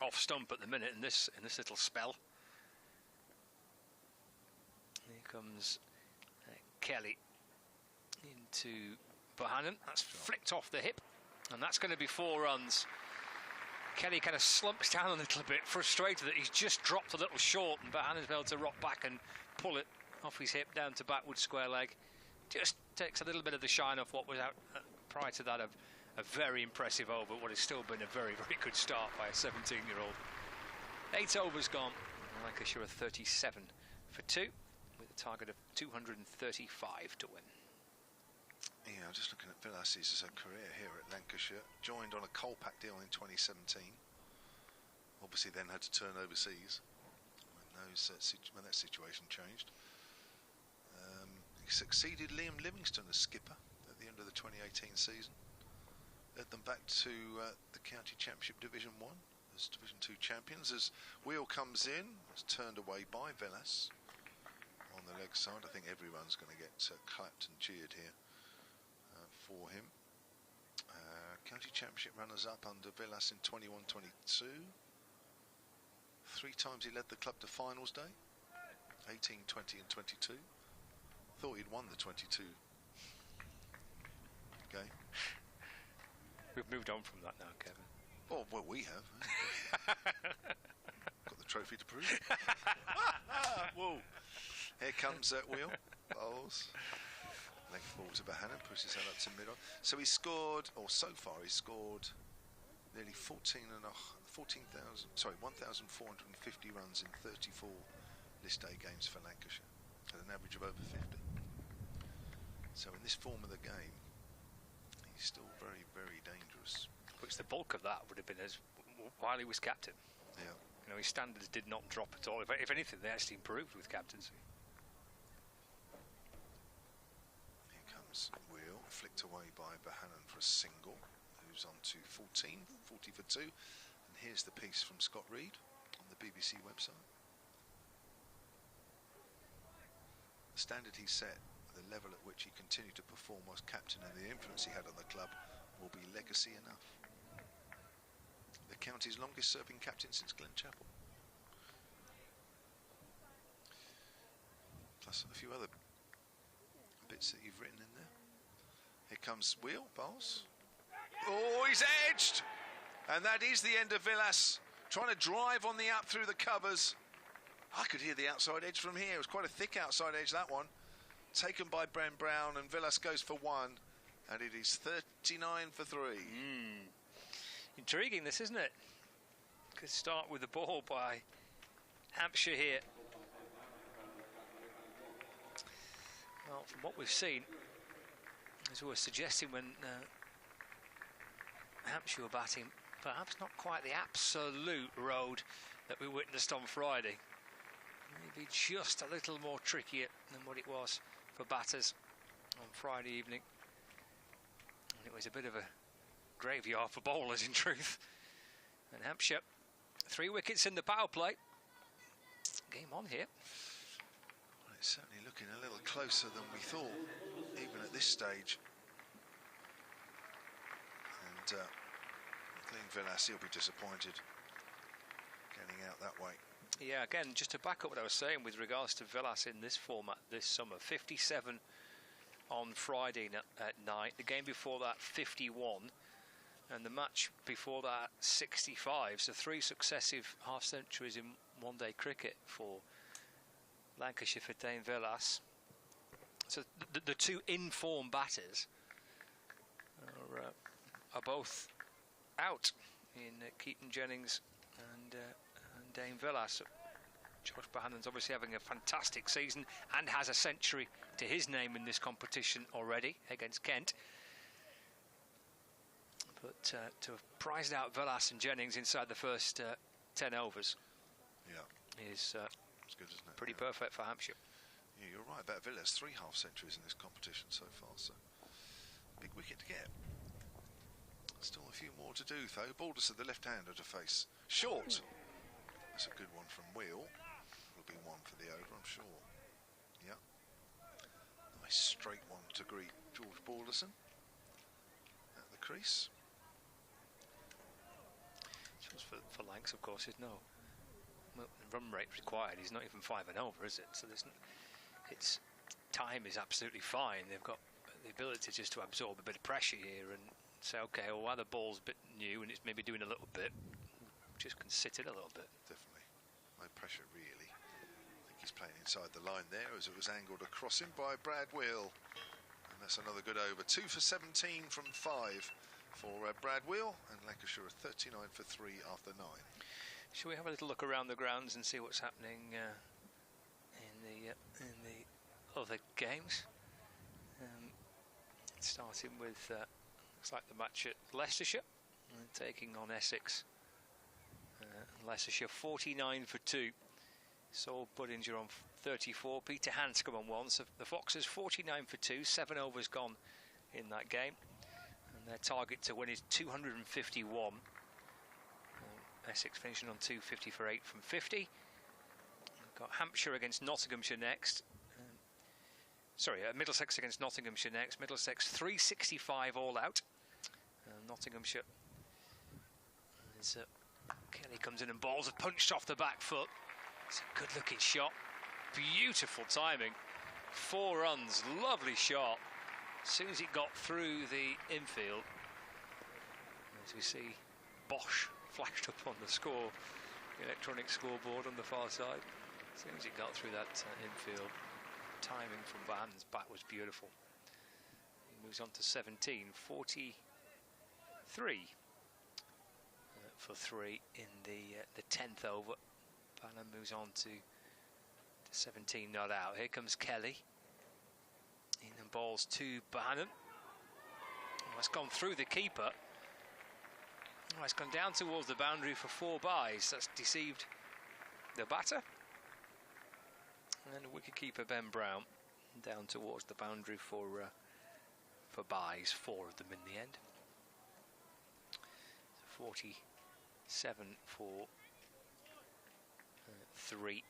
off stump at the minute in this little spell. Here comes Kelly into Bohannon. That's flicked off the hip, and that's going to be 4 runs. Kelly kind of slumps down a little bit, frustrated that he's just dropped a little short, and Bohannon's able to rock back and pull it off his hip down to backward square leg. Just takes a little bit of the shine off what was out prior to that, a very impressive over, what has still been a very, very good start by a 17-year-old. 8 overs gone. Lancashire are 37 for 2, with a target of 235 to win. Yeah, I'm just looking at Villas's career here at Lancashire. Joined on a Colpack deal in 2017. Obviously then had to turn overseas when that situation changed. He succeeded Liam Livingstone as skipper at the end of the 2018 season. Led them back to the County Championship Division 1 as Division 2 champions. As Wheel comes in, it's turned away by Villas on the leg side. I think everyone's going to get clapped and cheered here for him. County Championship runners-up under Villas in 21-22. 3 times he led the club to finals day, 18, 20 and 22. Thought he'd won the 22 game. We've moved on from that now, Kevin. Oh, well, we have. Got the trophy to prove. Whoa. Here comes Wheel. Bowls. Length ball to Bohannon, pushes that up to mid-on. So he scored, or so far he's scored nearly 1,450 runs in 34 list day games for Lancashire, at an average of over 50. So in this form of the game, he's still very, very dangerous. Which the bulk of that would have been as while he was captain. Yeah. You know, his standards did not drop at all. If anything, they actually improved with captaincy. Here comes Wheel, flicked away by Bohannon for a single. Moves on to 40 for 2. And here's the piece from Scott Reed on the BBC website. The standard he set, the level at which he continued to perform whilst captain, and the influence he had on the club will be legacy enough. The county's longest serving captain since Glen Chapel. Plus a few other bits that you've written in there. Here comes Wheel, Bowles. Oh, he's edged! And that is the end of Villas, trying to drive on the up through the covers. I could hear the outside edge from here. It was quite a thick outside edge, that one. Taken by Bren Brown, and Villas goes for 1, and it is 39 for 3. Intriguing, this, isn't it? Good start with the ball by Hampshire here. Well, from what we've seen, as we were suggesting when Hampshire were batting, perhaps not quite the absolute road that we witnessed on Friday. Maybe just a little more trickier than what it was for batters on Friday evening. And it was a bit of a graveyard for bowlers, in truth. And Hampshire, 3 wickets in the power play. Game on here. Well, it's certainly looking a little closer than we thought, even at this stage. And Glenn Villas, he'll be disappointed getting out that way. Yeah, again, just to back up what I was saying with regards to Villas in this format this summer, 57 on Friday night. The game before that, 51. And the match before that, 65. So 3 successive half-centuries in one-day cricket for Lancashire, for Dane Villas. So the 2 in-form batters are both out in Keaton Jennings and Dane Villas. Josh Bohannon's obviously having a fantastic season and has a century to his name in this competition already against Kent. But to have prized out Villas and Jennings inside the first 10 overs is it's good, isn't it? pretty perfect for Hampshire. Yeah, you're right about Villas. 3 half-centuries in this competition so far, so big wicket to get. Still a few more to do, though. Balderson, the left-hander to face. Short. That's a good one from Wheel. Will be 1 for the over, I'm sure. Yeah. Nice straight one to greet George Balderson at the crease. difference for Lancs, of course, is no run rate required. He's not even 5 and over, is it? So its time is absolutely fine. They've got the ability just to absorb a bit of pressure here and say, okay, well, while the ball's a bit new and it's maybe doing a little bit, just can sit it a little bit. Definitely. No pressure, really. I think he's playing inside the line there as it was angled across him by Brad Wheel. And that's another good over. 2 for 17 from 5 for Brad Wheel, and Lancashire are 39 for 3 after 9. Shall we have a little look around the grounds and see what's happening in the other games? Starting with looks like the match at Leicestershire, taking on Essex. Leicestershire 49 for 2. Saul Buddinger on 34. Peter Hanscom on 1. So the Foxes 49 for 2. 7 overs gone in that game. And their target to win is 251. Essex finishing on 250 for 8 from 50. We've got Hampshire against Nottinghamshire next. Middlesex against Nottinghamshire next. Middlesex 365 all out. Nottinghamshire. Kelly comes in and balls are punched off the back foot. It's a good looking shot. Beautiful timing. 4 runs. Lovely shot. As soon as it got through the infield, as we see Bosch flashed up on the electronic scoreboard on the far side. As soon as it got through that infield, timing from Bohannon's bat was beautiful. He moves on to 17, 43 for 3 in the 10th over. Bohannon moves on to 17 not out. Here comes Kelly. In and balls to Bohannon. Oh, it's gone through the keeper. Oh, it's gone down towards the boundary for 4 byes. That's deceived the batter. And the wicketkeeper Ben Brown down towards the boundary for byes, 4 of them in the end. 47 for 3.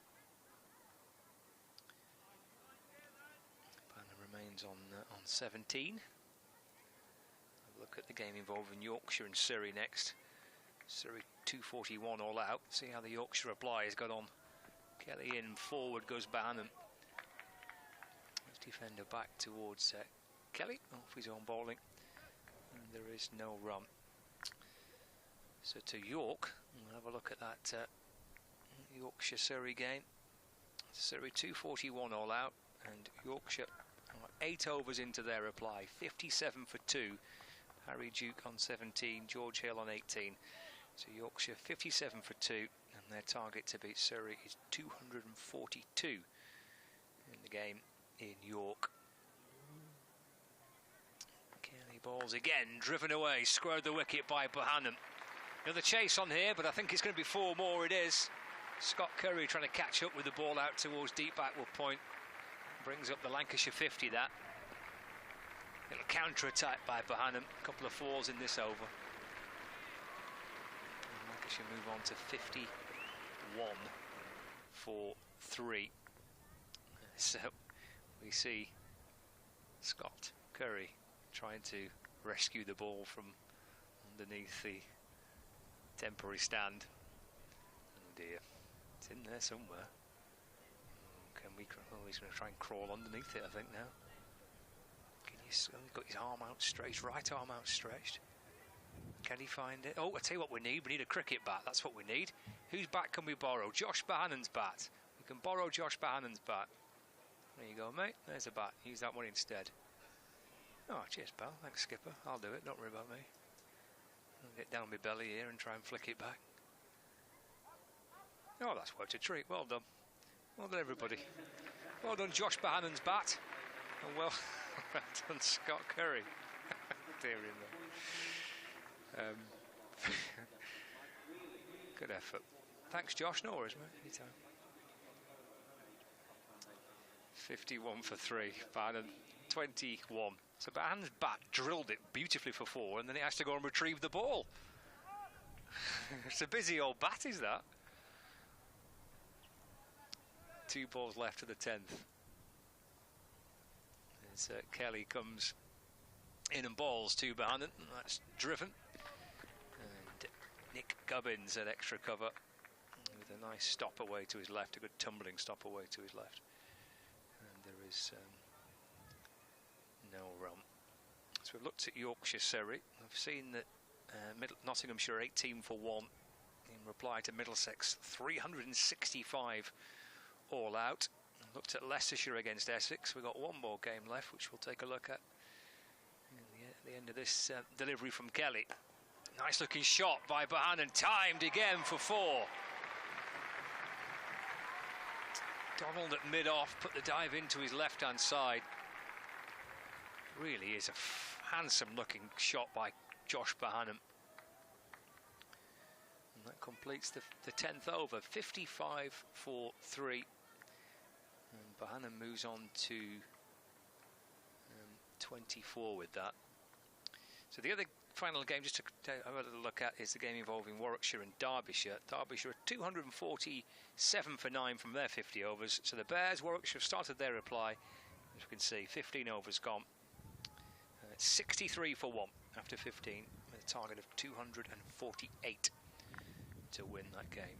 Banner remains on 17. Have a look at the game involving Yorkshire and Surrey next. Surrey 241 all out. See how the Yorkshire reply has got on. Kelly in, forward goes Bohannon. His defender back towards Kelly, off his own bowling. And there is no run. So to York, we'll have a look at that Yorkshire-Surrey game. Surrey 241 all out, and Yorkshire 8 overs into their reply, 57 for 2. Harry Duke on 17, George Hill on 18. So Yorkshire 57 for 2, and their target to beat Surrey is 242 in the game in York. Kelly balls again, driven away, squared the wicket by Bohannon. Another chase on here, but I think it's going to be 4 more. It is. Scott Curry trying to catch up with the ball out towards deep backward point. Brings up the Lancashire 50, that. Little counter-attack by Bohannon. A couple of 4s in this over. And Lancashire move on to 51 for 3. So we see Scott Curry trying to rescue the ball from underneath the temporary stand. Oh dear, it's in there somewhere. Can we? Oh, he's going to try and crawl underneath it, I think now. He's got his arm outstretched, right arm outstretched. Can he find it? Oh, I tell you what we need. We need a cricket bat. That's what we need. Whose bat can we borrow? Josh Bohannon's bat. We can borrow Josh Bohannon's bat. There you go, mate. There's a bat. Use that one instead. Oh, cheers, pal. Thanks, skipper. I'll do it. Don't worry about me. I'll get down my belly here and try and flick it back. Oh, that's worked a treat. Well done. Well done, everybody. Well done, Josh Bohannon's bat. And well done, Scott Curry. Dear in there. Good effort. Thanks, Josh. No worries, mate. Anytime. 51 for 3. Bohannon 21. So Bohannon's bat drilled it beautifully for 4, and then it has to go and retrieve the ball. It's a busy old bat, is that? 2 balls left to the 10th. As Kelly comes in and balls to Bohannon, and that's driven. And Nick Gubbins at extra cover with a nice stop away to his left, a good tumbling stop away to his left. And there is no run. So we've looked at Yorkshire Surrey. I've seen that Nottinghamshire 18 for 1 in reply to Middlesex 365 all out. Looked at Leicestershire against Essex. We've got one more game left, which we'll take a look at the end of this delivery from Kelly. Nice looking shot by Bohannon, timed again for 4. Donald at mid-off put the dive into his left-hand side. Really is a handsome looking shot by Josh Bohannon. And that completes the 10th over, 55 for 3. And Bohannon moves on to 24 with that. So the other final game just to have a little look at is the game involving Warwickshire and Derbyshire. Derbyshire are 247 for 9 from their 50 overs. So the Bears, Warwickshire, have started their reply. As you can see, 15 overs gone. 63 for 1 after 15, with a target of 248 to win that game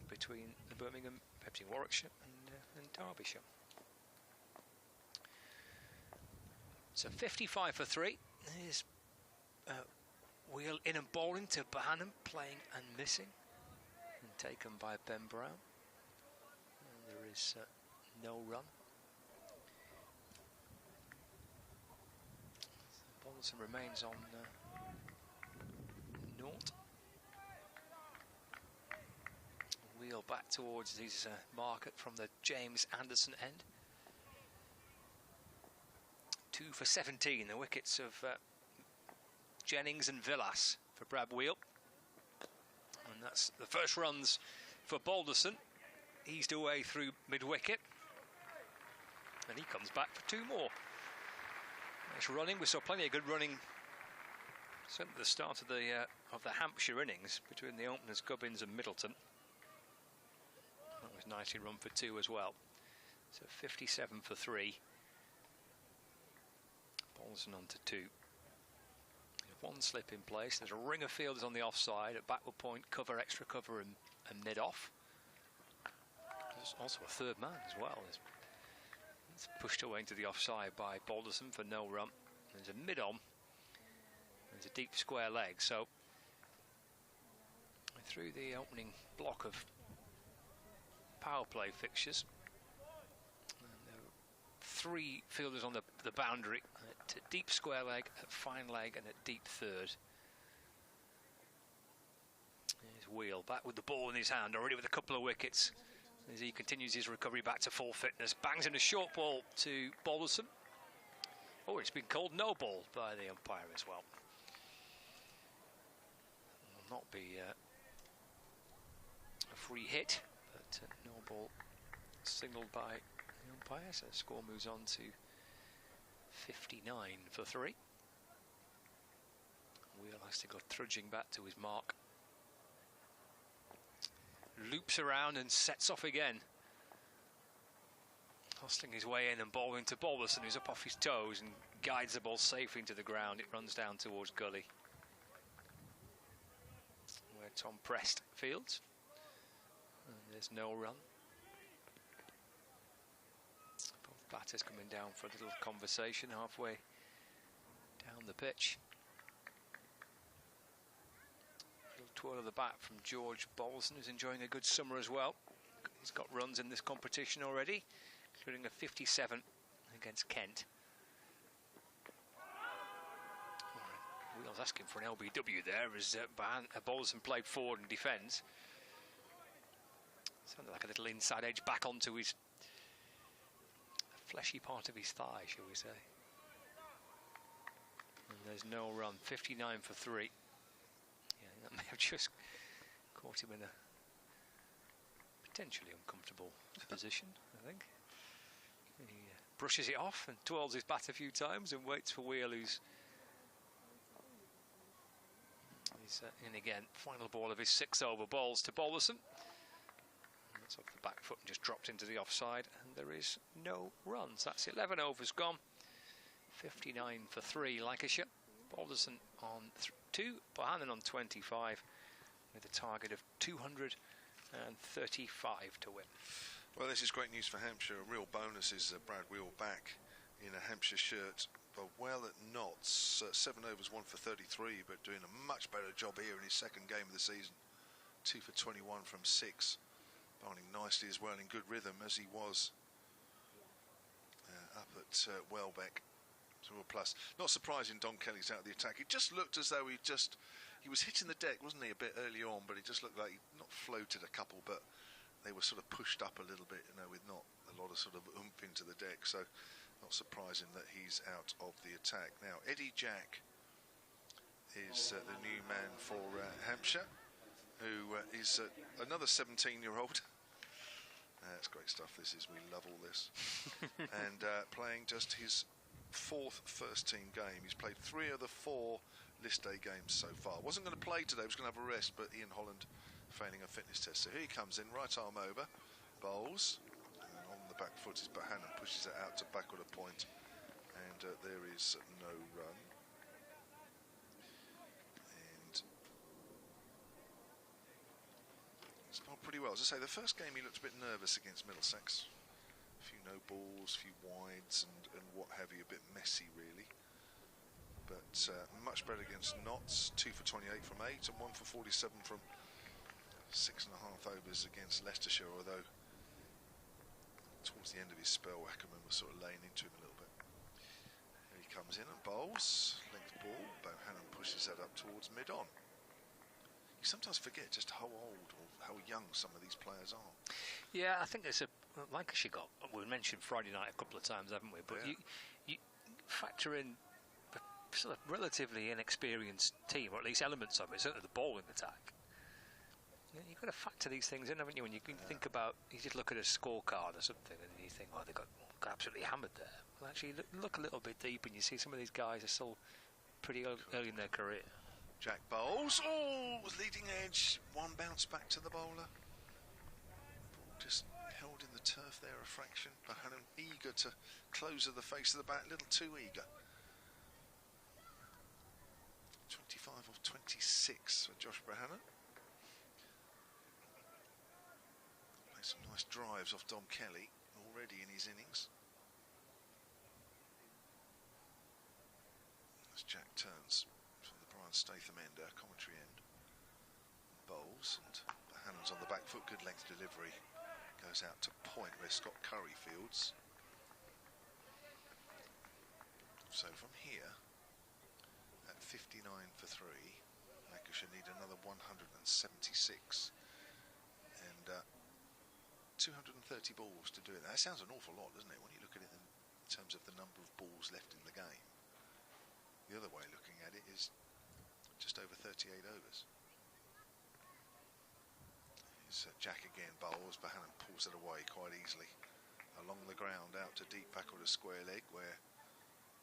between the Birmingham, between Warwickshire and Derbyshire. So 55 for 3. Here's Wheel in and bowling to Bohannon, playing and missing, and taken by Ben Brown. And there is no run. Bonson remains on naught. Wheel back towards his market from the James Anderson end. 2 for 17, the wickets of Jennings and Villas for Brad Wheel. And that's the first runs for Balderson. Eased away through mid-wicket. And he comes back for 2 more. Nice running. We saw plenty of good running certainly at the start of the Hampshire innings between the openers Gubbins and Middleton. That was nicely run for 2 as well. So 57 for 3. Balderson on to 2. 1 slip in place. There's a ring of fielders on the offside at backward point, cover, extra cover and mid-off. There's also a third man as well. It's pushed away into the offside by Balderson for no run. There's a mid-on. There's a deep square leg. So through the opening block of power play fixtures, and there were 3 fielders on the boundary at deep square leg, at fine leg and at deep third. There's Wheel back with the ball in his hand, already with a couple of wickets as he continues his recovery back to full fitness. Bangs in a short ball to Balderson. Oh, it's been called no ball by the umpire as well. Will not be a free hit, but no ball signalled by the umpire, so the score moves on to 59 for 3. Wheel has to go trudging back to his mark. Loops around and sets off again. Hustling his way in and bowling to Balderson, who's up off his toes and guides the ball safely into the ground. It runs down towards gully, where Tom Prest fields. And there's no run. Both batters coming down for a little conversation halfway down the pitch. Little twirl of the bat from George Balderson, who's enjoying a good summer as well. He's got runs in this competition already, including a 57 against Kent. Wheel's asking for an LBW there as Balderson played forward and defends. Sounded like a little inside edge back onto his fleshy part of his thigh, shall we say. And there's no run, 59 for 3. Yeah, that may have just caught him in a potentially uncomfortable position, I think. He brushes it off and twirls his bat a few times and waits for Wheel, who's in again. Final ball of his 6 over bowls to Balderson. That's off the back foot and just dropped into the offside, and there is no runs. That's 11 overs gone. 59 for 3 Lancashire. Balderson on 2, Bohannon on 25, with a target of 235 to win. Well, this is great news for Hampshire. A real bonus is Brad Wheel back in a Hampshire shirt, but well at knots. 7 overs, 1 for 33, but doing a much better job here in his second game of the season. 2 for 21 from 6. Bowling nicely as well, in good rhythm as he was up at Welbeck. So a plus. Not surprising Don Kelly's out of the attack. It just looked as though he was hitting the deck, wasn't he, a bit early on, but it just looked like he not floated a couple, but they were sort of pushed up a little bit, you know, with not a lot of sort of oomph into the deck. So not surprising that he's out of the attack. Now, Eddie Jack is the new man for Hampshire, who is another 17-year-old. That's great stuff, this is. We love all this. And playing just his 4th first-team game. He's played 3 of the 4 list day games so far. Wasn't going to play today, was going to have a rest, but Ian Holland failing a fitness test. So here he comes in, right arm over, bowls, and on the back foot is Bohannon, pushes it out to backward a point, and there is no run. And it's bowled pretty well. As I say, the first game he looked a bit nervous against Middlesex. A few no balls, a few wides, and what have you, a bit messy really. But much better against Notts, 2 for 28 from 8 and 1 for 47 from 6.5 overs against Leicestershire, although towards the end of his spell Ackerman was sort of laying into him a little bit. Here he comes in and bowls, length ball, Bohannon pushes that up towards mid-on. You sometimes forget just how old or how young some of these players are. Yeah, I think there's Lancashire got, we mentioned Friday night a couple of times, haven't we? But yeah. you factor in a sort of relatively inexperienced team, or at least elements of it, certainly the bowling attack. You've got to factor these things in, haven't you? When you can think about, you just look at a scorecard or something and you think, well, they got absolutely hammered there. Well, actually, look a little bit deep and you see some of these guys are still pretty early in their career. Jack bowls, oh, was leading edge, one bounce back to the bowler. Just held in the turf there a fraction. Bohannon eager to close at the face of the bat, a little too eager. 25 of 26 for Josh Bohannon. Played some nice drives off Dom Kelly already in his innings. As Jack turns from the Brian Statham end, commentary end, bowls, and Bohannon's on the back foot, good length delivery, goes out to point where Scott Curry fields. So from here, at 59 for 3, Lancashire need another 176, and 230 balls to do it. That sounds an awful lot, doesn't it, when you look at it in terms of the number of balls left in the game. The other way looking at it is just over 38 overs. Here's Jack again, bowls, Bohannon pulls it away quite easily. Along the ground, out to deep backward a square leg where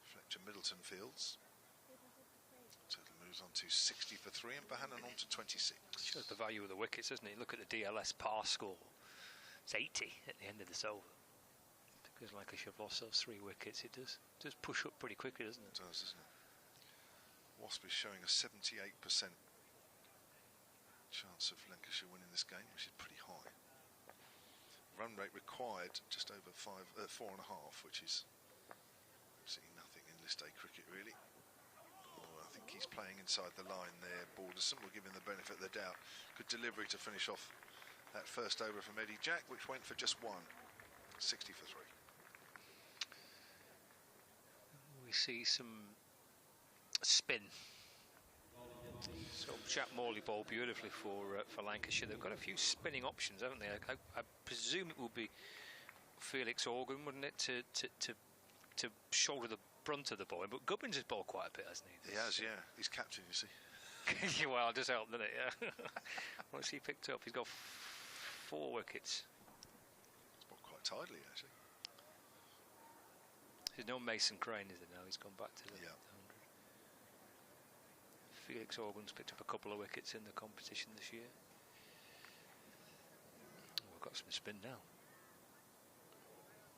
Fletcher Middleton fields. Total moves on to 60 for 3 and Bohannon on to 26. Shows the value of the wickets, doesn't it? Look at the DLS par score. It's 80 at the end of this over. Because Lancashire have lost those 3 wickets, it does push up pretty quickly, doesn't it? It does, doesn't it? Wasp is showing a 78% chance of Lancashire winning this game, which is pretty high. Run rate required just over 4.5, which is absolutely nothing in list day cricket, really. Oh, I think he's playing inside the line there. Balderson will give him the benefit of the doubt. Good delivery to finish off that first over from Eddie Jack, which went for just 1. 60 for 3. We see some spin. So Jack Morley bowled beautifully for Lancashire. They've got a few spinning options, haven't they? I presume it will be Felix Organ, wouldn't it, to shoulder the brunt of the bowling. But Gubbins has bowled quite a bit, hasn't he? He has, yeah. He's captain, you see. Well, it does help, doesn't it? Yeah. What's he picked up? He's got 4 wickets. It's bowled quite tidily, actually. There's no Mason Crane, is there now? He's gone back to the 100. Felix Organ's picked up a couple of wickets in the competition this year. Oh, we've got some spin now.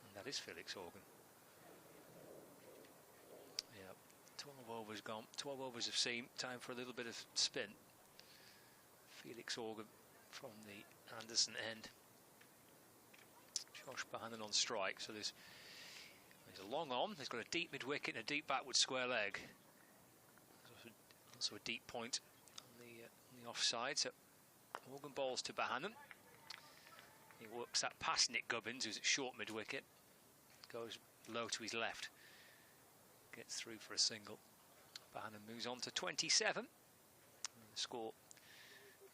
And that is Felix Organ. Yeah, 12 overs gone. 12 overs of seam. Time for a little bit of spin. Felix Organ from the Anderson end. Josh Bohannon on strike, so there's a long on. He's got a deep mid wicket and a deep backward square leg. There's also a deep point on the offside. So Organ bowls to Bohannon. He works that past Nick Gubbins, who's at short mid wicket. Goes low to his left. Gets through for a single. Bohannon moves on to 27. And the score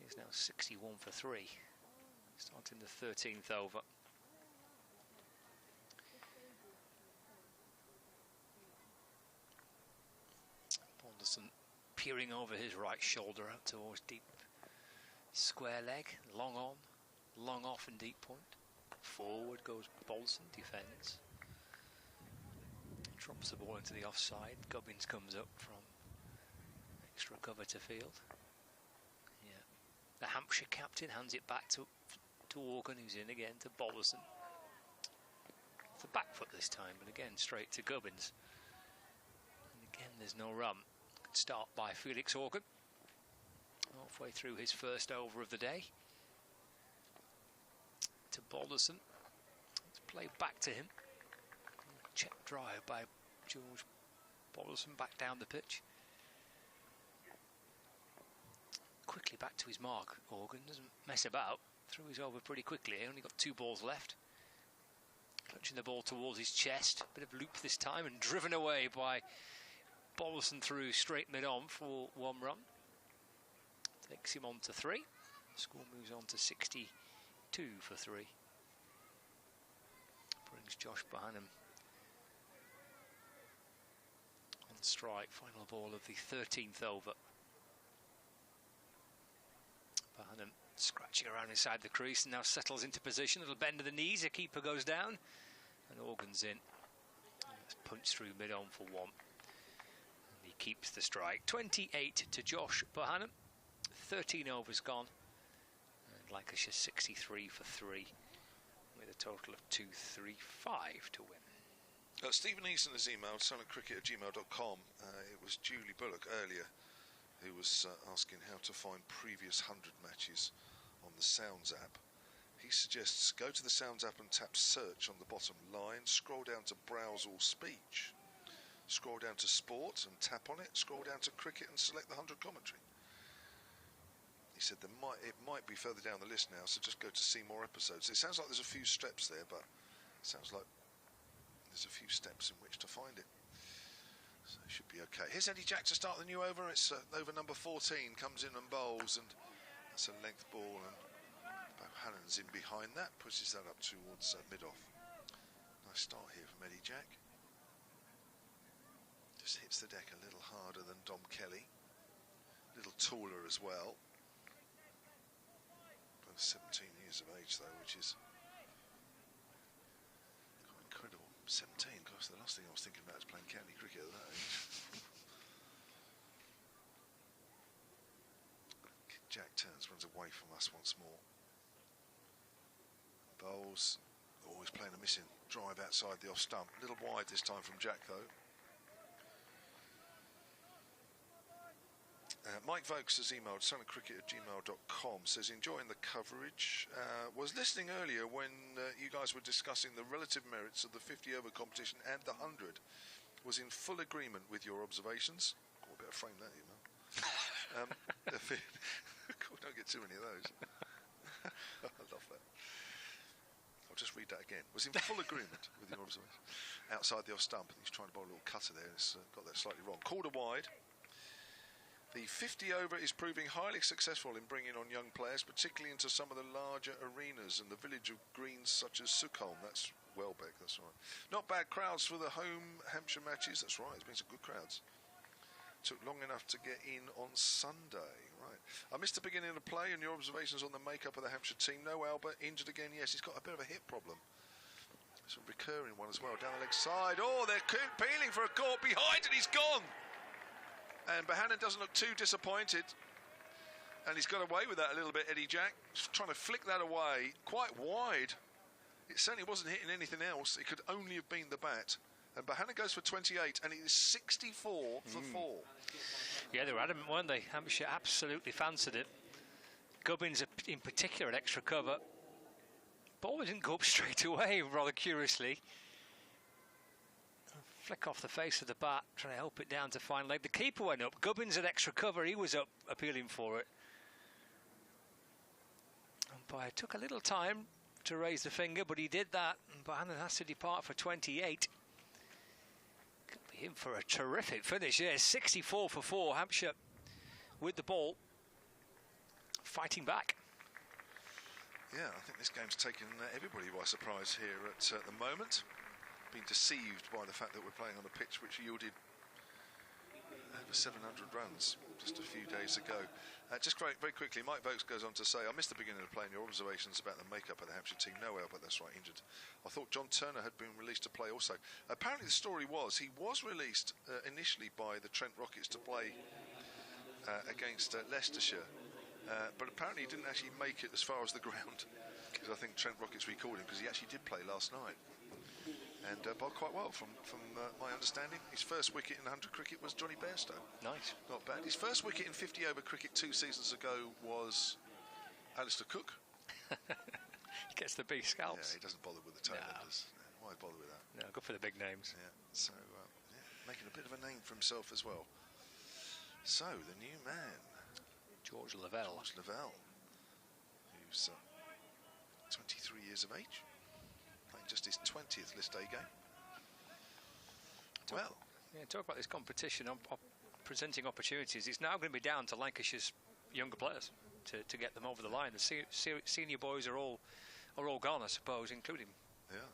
is now 61 for 3. Starting the 13th over. Balderson peering over his right shoulder out towards deep square leg. Long on, long off and deep point. Forward goes Balderson, defends. Drops the ball into the offside. Gubbins comes up from extra cover to field. Yeah, the Hampshire captain hands it back to Organ, who's in again to Balderson. It's a back foot this time, but again straight to Gubbins. And again there's no run. Good start by Felix Organ. Halfway through his first over of the day. To Balderson. Let's play back to him. Check drive by George Balderson back down the pitch. Quickly back to his mark. Organ doesn't mess about. Threw his over pretty quickly. He only got 2 balls left. Clutching the ball towards his chest. Bit of loop this time and driven away by Balderson through straight mid-on for 1 run. Takes him on to 3. The score moves on to 62 for 3. Brings Josh Bohannon on strike. Final ball of the 13th over. Bohannon scratching around inside the crease and now settles into position. Little bend of the knees, the keeper goes down and Organ's in. Punch through mid-on for 1. And he keeps the strike. 28 to Josh Bohannon. 13 overs gone. And Lancashire 63 for 3 with a total of 235 to win. Stephen Easton has emailed silentcricket@gmail.com. It was Julie Bullock earlier who was asking how to find previous 100 matches on the Sounds app. He suggests go to the Sounds app and tap search on the bottom line, scroll down to browse all speech, scroll down to sport and tap on it, scroll down to cricket and select the 100 commentary. He said it might be further down the list now, so just go to see more episodes. It sounds like there's a few steps there, but it sounds like there's a few steps in which to find it. So it should be okay. Here's Eddie Jack to start the new over. It's over number 14, comes in and bowls, and that's a length ball, and Bohannon's in behind that, pushes that up towards mid-off. Nice start here from Eddie Jack. Just hits the deck a little harder than Dom Kelly. A little taller as well. Both 17 years of age though, which is quite incredible. 17, gosh, the last thing I was thinking about is playing county cricket at that age. Jack turns, runs away from us once more. Bowls, always playing a missing drive outside the off stump. A little wide this time from Jack though. Mike Vokes has emailed silentcricket@gmail.com, says enjoying the coverage. Was listening earlier when you guys were discussing the relative merits of the 50 over competition and the 100. Was in full agreement with your observations. Oh, I better frame that email. Don't get too many of those. I love that. I'll just read that again. Was in full agreement with your observations. Outside the off stump, and he's trying to bowl a little cutter there. It's got that slightly wrong. Quarter wide. The 50 over is proving highly successful in bringing on young players, particularly into some of the larger arenas and the village of greens such as Suckholm. That's Welbeck, that's right. Not bad crowds for the home Hampshire matches. That's right, it's been some good crowds. Took long enough to get in on Sunday. Right. I missed the beginning of the play and your observations on the makeup of the Hampshire team. No Albert, injured again. Yes, he's got a bit of a hip problem. It's a recurring one as well. Down the leg side. Oh, they're peeling for a caught behind and he's gone. And Bohannon doesn't look too disappointed. And he's got away with that a little bit, Eddie Jack. Just trying to flick that away quite wide. It certainly wasn't hitting anything else. It could only have been the bat. And Bohannon goes for 28, and it is 64 for 4. Yeah, they were adamant, weren't they? Hampshire absolutely fancied it. Gubbins in particular, extra cover. Ball didn't go up straight away, rather curiously. Flick off the face of the bat, trying to help it down to fine leg. The keeper went up. Gubbins had extra cover. He was up, appealing for it. Umpire took a little time to raise the finger, but he did that. And Bohannon has to depart for 28. Could be in for a terrific finish. Yeah, 64 for 4. Hampshire with the ball, fighting back. Yeah, I think this game's taken everybody by surprise here at the moment. Been deceived by the fact that we're playing on a pitch which yielded over 700 runs just a few days ago. Just very quickly, Mike Vokes goes on to say, I missed the beginning of the play and your observations about the makeup of the Hampshire team. No but that's right, injured. I thought John Turner had been released to play also. Apparently the story was he was released initially by the Trent Rockets to play against Leicestershire. But apparently he didn't actually make it as far as the ground, because I think Trent Rockets recalled him, because he actually did play last night and bowled quite well from my understanding. His first wicket in 100 cricket was Johnny Bairstow. Nice. Not bad. His first wicket in 50 over cricket 2 seasons ago was Alistair Cook. He gets the big scalps. Yeah, he doesn't bother with the tailenders. No. Why bother with that? No, good for the big names. Yeah, so making a bit of a name for himself as well. So the new man, George Lavelle. George Lavelle, who's 23 years of age, playing just his 20th List A game. Talk about this competition, presenting opportunities. It's now going to be down to Lancashire's younger players to get them over the line. The senior boys are all gone, I suppose, including. Yeah.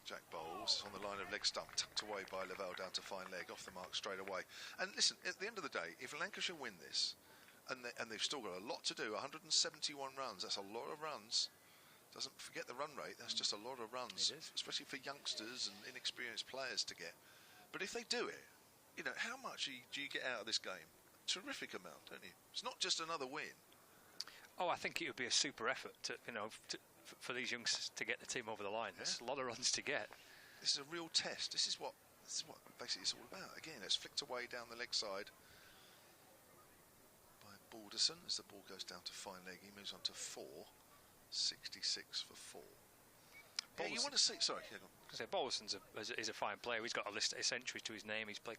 Jack bowls on the line of leg stump, tucked away by Lavelle down to fine leg, off the mark straight away. And listen, at the end of the day, if Lancashire win this, and they've still got a lot to do, 171 runs, that's a lot of runs. Doesn't forget the run rate, that's just a lot of runs, especially for youngsters and inexperienced players to get. But if they do it, you know, how much do you get out of this game? Terrific amount, don't you? It's not just another win. Oh, I think it would be a super effort for these youngsters to get the team over the line. There's a lot of runs to get. This is a real test. This is what basically it's all about. Again, it's flicked away down the leg side by Balderson as the ball goes down to fine leg. He moves on to 4, 66 for 4. Yeah, you want to see? Sorry, go on. So Balderson's is a fine player. He's got a century to his name. He's played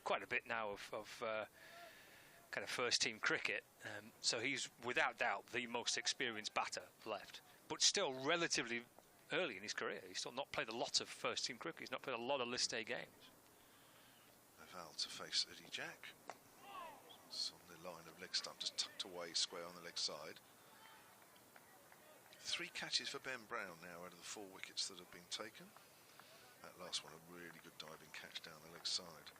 quite a bit now of kind of first team cricket, so he's without doubt the most experienced batter left, but still relatively early in his career. He's still not played a lot of first team cricket. He's not played a lot of List A games. Lavelle to face Eddie Jack. It's on the line of leg stump, just tucked away square on the leg side. 3 catches for Ben Brown now out of the 4 wickets that have been taken. That last one a really good diving catch down the leg side.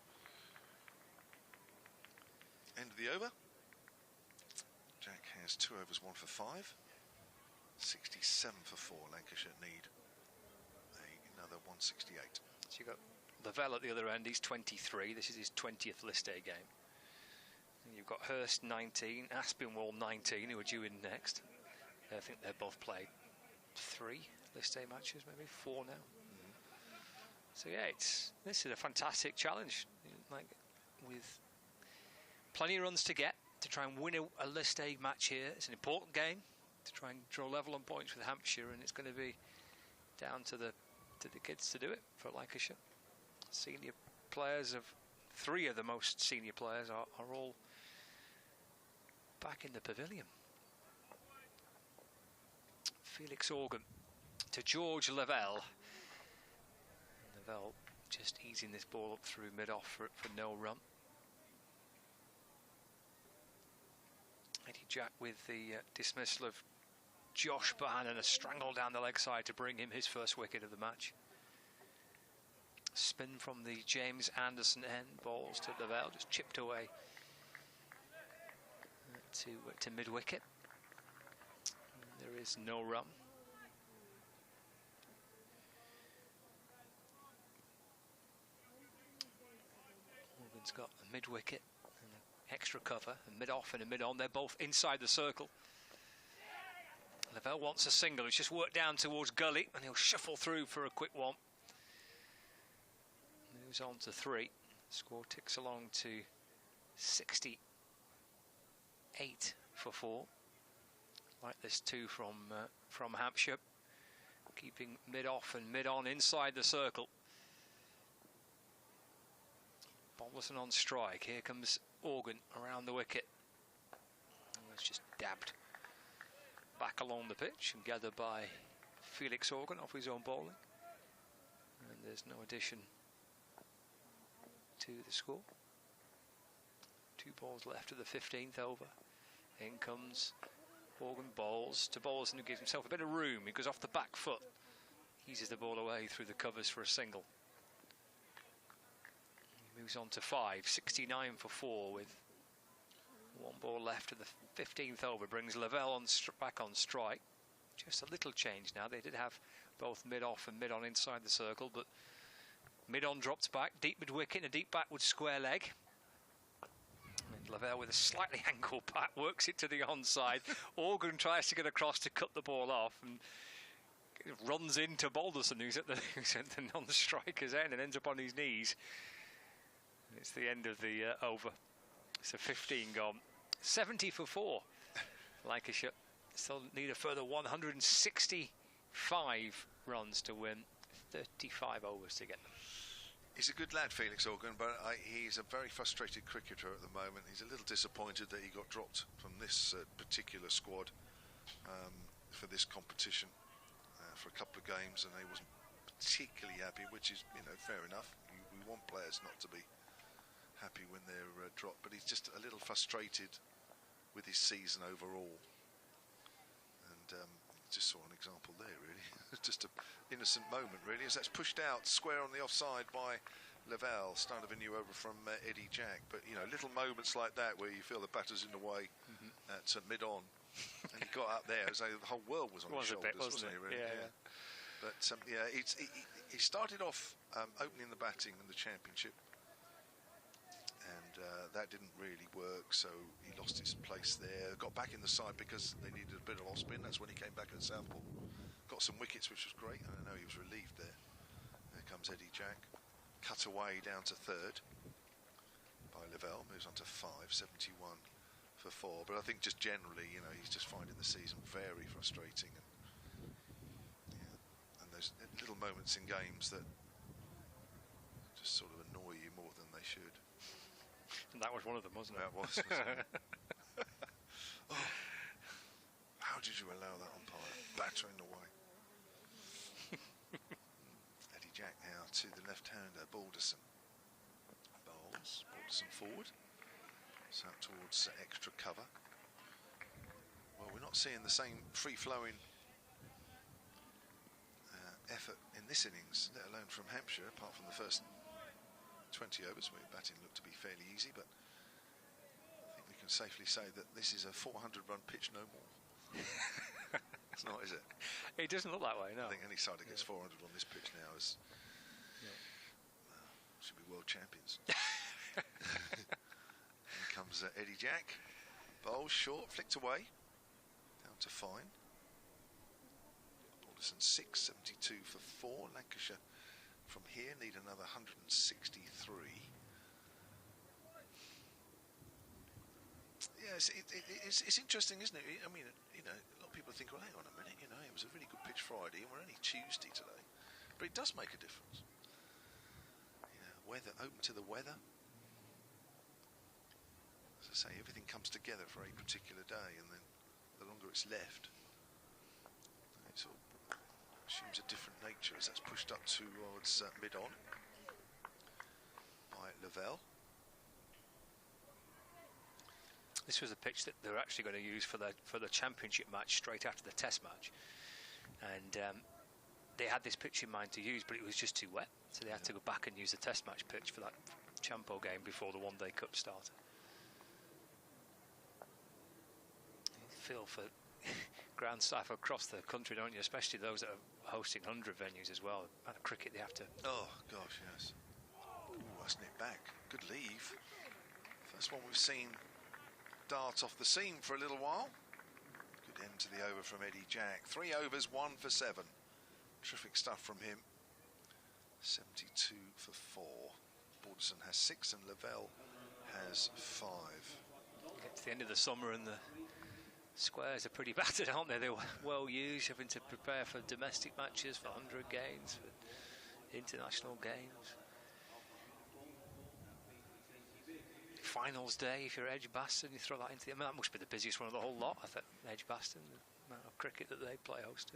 End of the over. Jack has 2 overs, 1 for 5. 67 for 4. Lancashire need another 168. So you've got Lavelle at the other end. He's 23. This is his 20th List A game. And you've got Hurst 19, Aspinwall 19, who are due in next. I think they've both played 3 List A matches, maybe 4 now. So yeah, this is a fantastic challenge. Like with plenty of runs to get to try and win a List A match here. It's an important game to try and draw level on points with Hampshire, and it's going to be down to the kids to do it for Lancashire. Senior players of 3 of the most senior players are all back in the pavilion. Felix Organ to George Lavelle. Lavelle just easing this ball up through mid-off for no run. Eddie Jack with the dismissal of Josh Bohannon, a strangle down the leg side to bring him his first wicket of the match. Spin from the James Anderson end, balls to Lavelle, just chipped away to mid-wicket. There is no run. Morgan's got a mid-wicket and an extra cover, a mid-off and a mid-on. They're both inside the circle. Lavelle wants a single. He's just worked down towards gully and he'll shuffle through for a quick one. Moves on to 3. Score ticks along to 68 for 4. like this too from Hampshire, keeping mid-off and mid-on inside the circle. Balderson on strike. Here comes Organ around the wicket. And it's just dabbed back along the pitch and gathered by Felix Organ off his own bowling. And there's no addition to the score. 2 balls left of the 15th over. In comes Organ, bowls to Balderson, who gives himself a bit of room. He goes off the back foot, eases the ball away through the covers for a single. He moves on to 5, 69 for 4 with 1 ball left of the 15th over. Brings Lavelle back on strike. Just a little change now. They did have both mid-off and mid-on inside the circle, but mid-on drops back, deep mid-wicket and a deep backward square leg. And Lavelle with a slightly angled bat works it to the onside. Organ tries to get across to cut the ball off and runs into Balderson, who's at the non-striker's end, and ends up on his knees. And it's the end of the over. So 15 gone. 70 for 4. Lancashire still need a further 165 runs to win. 35 overs to get them. He's a good lad, Felix Organ, but he's a very frustrated cricketer at the moment. He's a little disappointed that he got dropped from this particular squad for this competition for a couple of games, and he wasn't particularly happy, which is, you know, fair enough. We want players not to be happy when they're dropped, but he's just a little frustrated with his season overall. And just saw an example there, really. Just an innocent moment, really, as that's pushed out square on the offside by Lavelle. Start of a new over from Eddie Jack. But, you know, little moments like that where you feel the batter's in the way at mid-on. And he got up there as though the whole world was on his shoulders, wasn't he, really? Yeah. But, yeah, he started off opening the batting in the championship. And that didn't really work, so he lost his place there. Got back in the side because they needed a bit of off-spin. That's when he came back at Southport. Got some wickets, which was great. I know he was relieved there. There comes Eddie Jack. Cut away down to 3rd by Lavelle. Moves on to 5, 71 for 4. But I think just generally, you know, he's just finding the season very frustrating. And those little moments in games that just sort of annoy you more than they should. And that was one of them, wasn't it? That was. Wasn't it? Oh, how did you allow that umpire battering away? Eddie Jack now to the left-hander, Balderson. Bowls, Balderson forward. So out towards extra cover. Well, we're not seeing the same free-flowing effort in this innings, let alone from Hampshire, apart from the first 20 overs where batting looked to be fairly easy, but I think we can safely say that this is a 400-run pitch, no more. It's not, is it? It doesn't look that way, no. I think any side that gets 400 on this pitch now is should be world champions. Here comes Eddie Jack. Bowl short, flicked away. Down to fine. Balderson 6, 72 for 4. Lancashire from here need another 163. Yeah, it's interesting, isn't it? I mean, you know, a lot of people think, well, hang on a minute, you know, it was a really good pitch Friday and we're only Tuesday today. But it does make a difference. You know, weather, open to the weather. As I say, everything comes together for a particular day, and then the longer it's left, it sort of assumes a different nature as that's pushed up towards mid-on by Lavelle. This was a pitch that they're actually going to use for the championship match straight after the test match, and they had this pitch in mind to use, but it was just too wet, so they had to go back and use the test match pitch for that Champo game before the one-day cup started. You feel for ground staff across the country, don't you, especially those that are hosting 100 venues as well. At cricket they have to... Oh gosh, yes. Ooh, that's nipped back. Good leave. First one we've seen dart off the seam for a little while. Good end to the over from Eddie Jack. 3 overs, 1 for 7. Terrific stuff from him. 72 for 4. Balderson has 6 and Lavelle has 5. Get to the end of the summer and the Squares are pretty battered, aren't they? They're well used, having to prepare for domestic matches, for 100 games, for international games. Finals day, if you're Edgbaston, you throw that into the... I mean, that must be the busiest one of the whole lot, I think, Edgbaston, the amount of cricket that they play host to.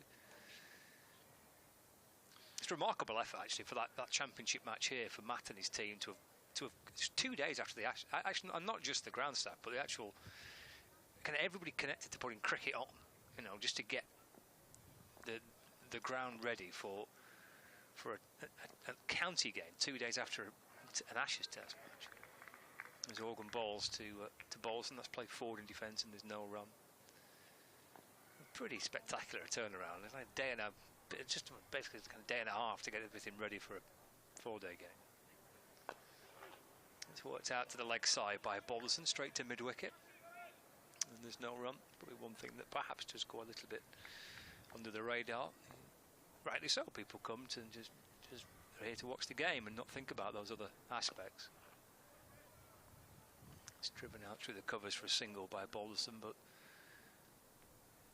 It's a remarkable effort, actually, for that championship match here, for Matt and his team to have it's 2 days after the actually, and not just the ground staff, but the actual kind of everybody connected to putting cricket on, you know, just to get the ground ready for a county game 2 days after an Ashes Test match. There's Organ bowls to Bowles, and that's played forward in defence, and there's no run. A pretty spectacular turnaround. It's like a day and a just basically kind of day and a half to get everything ready for a 4-day game. It's worked out to the leg side by Balderson, straight to mid-wicket. And there's no run. Probably one thing that perhaps does go a little bit under the radar. Rightly so, people come to just are here to watch the game and not think about those other aspects. It's driven out through the covers for a single by Balderson, but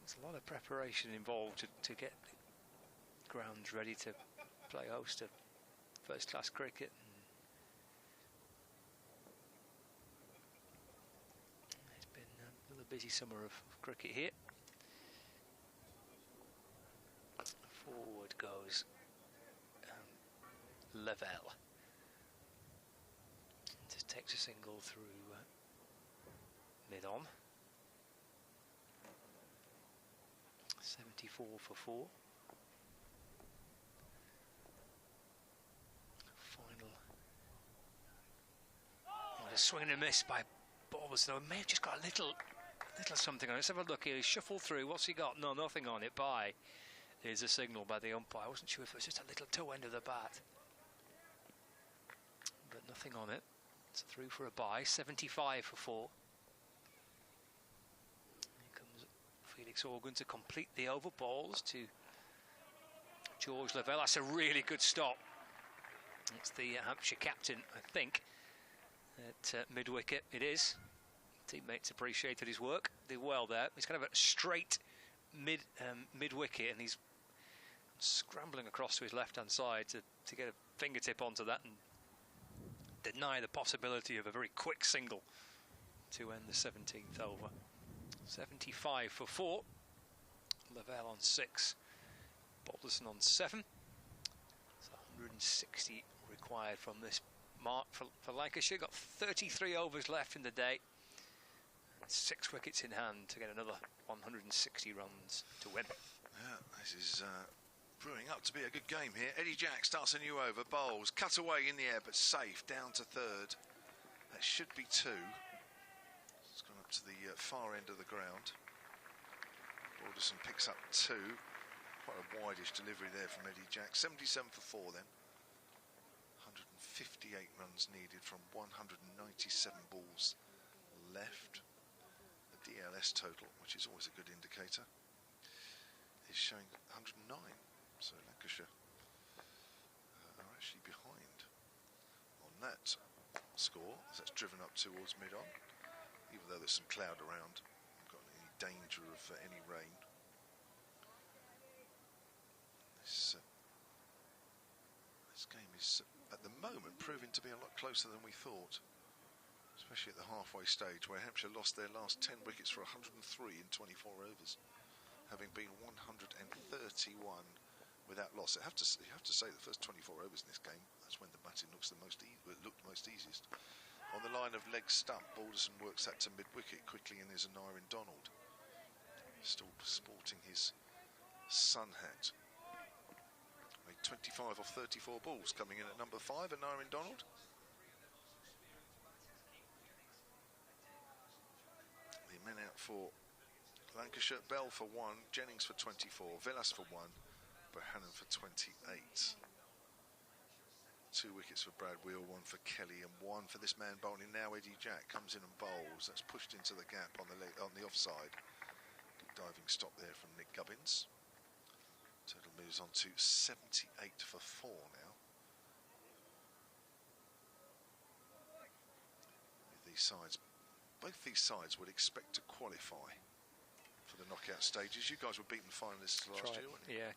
there's a lot of preparation involved to get the grounds ready to play host to first-class cricket. It's been another busy summer of cricket here. Forward goes Lavelle. Just takes a single through mid-on. 74 for 4. Final. A swing and a miss by Balderson. May have just got a little something on it. Let's have a look here. He's shuffled through. What's he got? No, nothing on it. Bye. Here's a signal by the umpire. I wasn't sure if it was just a little toe end of the bat, but nothing on it. It's through for a bye. 75 for 4. Here comes Felix Organ to complete the over. Balls to George Lavelle. That's a really good stop. It's the Hampshire captain, I think, at mid-wicket. It is. Teammates appreciated his work. Did well there. He's kind of a straight mid-wicket, and he's scrambling across to his left-hand side to get a fingertip onto that and deny the possibility of a very quick single to end the 17th over. 75 for 4. Lavelle on 6. Balderson on 7. So 160 required from this mark for Lancashire. Got 33 overs left in the day. 6 wickets in hand to get another 160 runs to win. Yeah, this is brewing up to be a good game here. Eddie Jack starts a new over. Bowles cut away in the air, but safe down to third. That should be 2. It's gone up to the far end of the ground. Balderson picks up 2. Quite a wide-ish delivery there from Eddie Jack. 77 for 4 then. 158 runs needed from 197 balls left. The DLS total, which is always a good indicator, is showing 109. So Lancashire are actually behind on that score, as that's driven up towards mid-on, even though there's some cloud around. We've got any danger of any rain. This game is at the moment proving to be a lot closer than we thought, especially at the halfway stage, where Hampshire lost their last 10 wickets for 103 in 24 overs, having been 131 without loss. You have to say the first 24 overs in this game, that's when the batting looked the most easiest. On the line of leg stump, Balderson works that to mid-wicket quickly, and there's an Aaron Donald, still sporting his sun hat. Made 25 off 34 balls, coming in at number 5, and Aaron Donald. The men out for Lancashire: Bell for 1, Jennings for 24, Villas for 1, Bohannon for 28. 2 wickets for Brad Wheel, 1 for Kelly, and 1 for this man bowling now. Eddie Jack comes in and bowls. That's pushed into the gap on the offside. Good diving stop there from Nick Gubbins. Total moves on to 78 for 4 now. With these sides, both these sides would expect to qualify for the knockout stages. You guys were beaten finalists last year, weren't you? Yeah,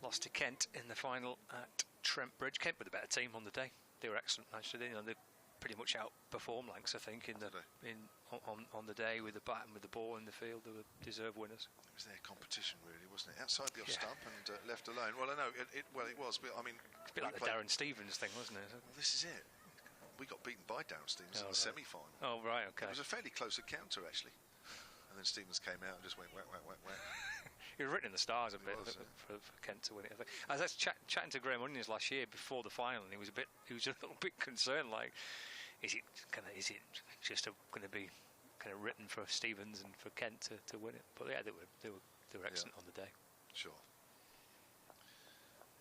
lost to Kent in the final at Trent Bridge. Kent were the better team on the day. They were excellent, actually. They pretty much outperformed Lancs, I think, on the day with the bat and with the ball in the field. They were deserved winners. It was their competition, really, wasn't it? Outside the off stump and left alone. Well, I know it was, but I mean, it's a bit like the Darren Stevens thing, wasn't it? Well, this is it. We got beaten by Darren Stevens in the semi-final. Oh, right, okay. It was a fairly close encounter, actually. And then Stevens came out and just went whack, whack, whack, whack. He was written in the stars a bit for Kent to win it. I think. I was chatting to Graham Onions last year before the final, and he was a little bit concerned. Like, is it just going to be kind of written for Stevens and for Kent to win it? But yeah, they were excellent on the day. Sure.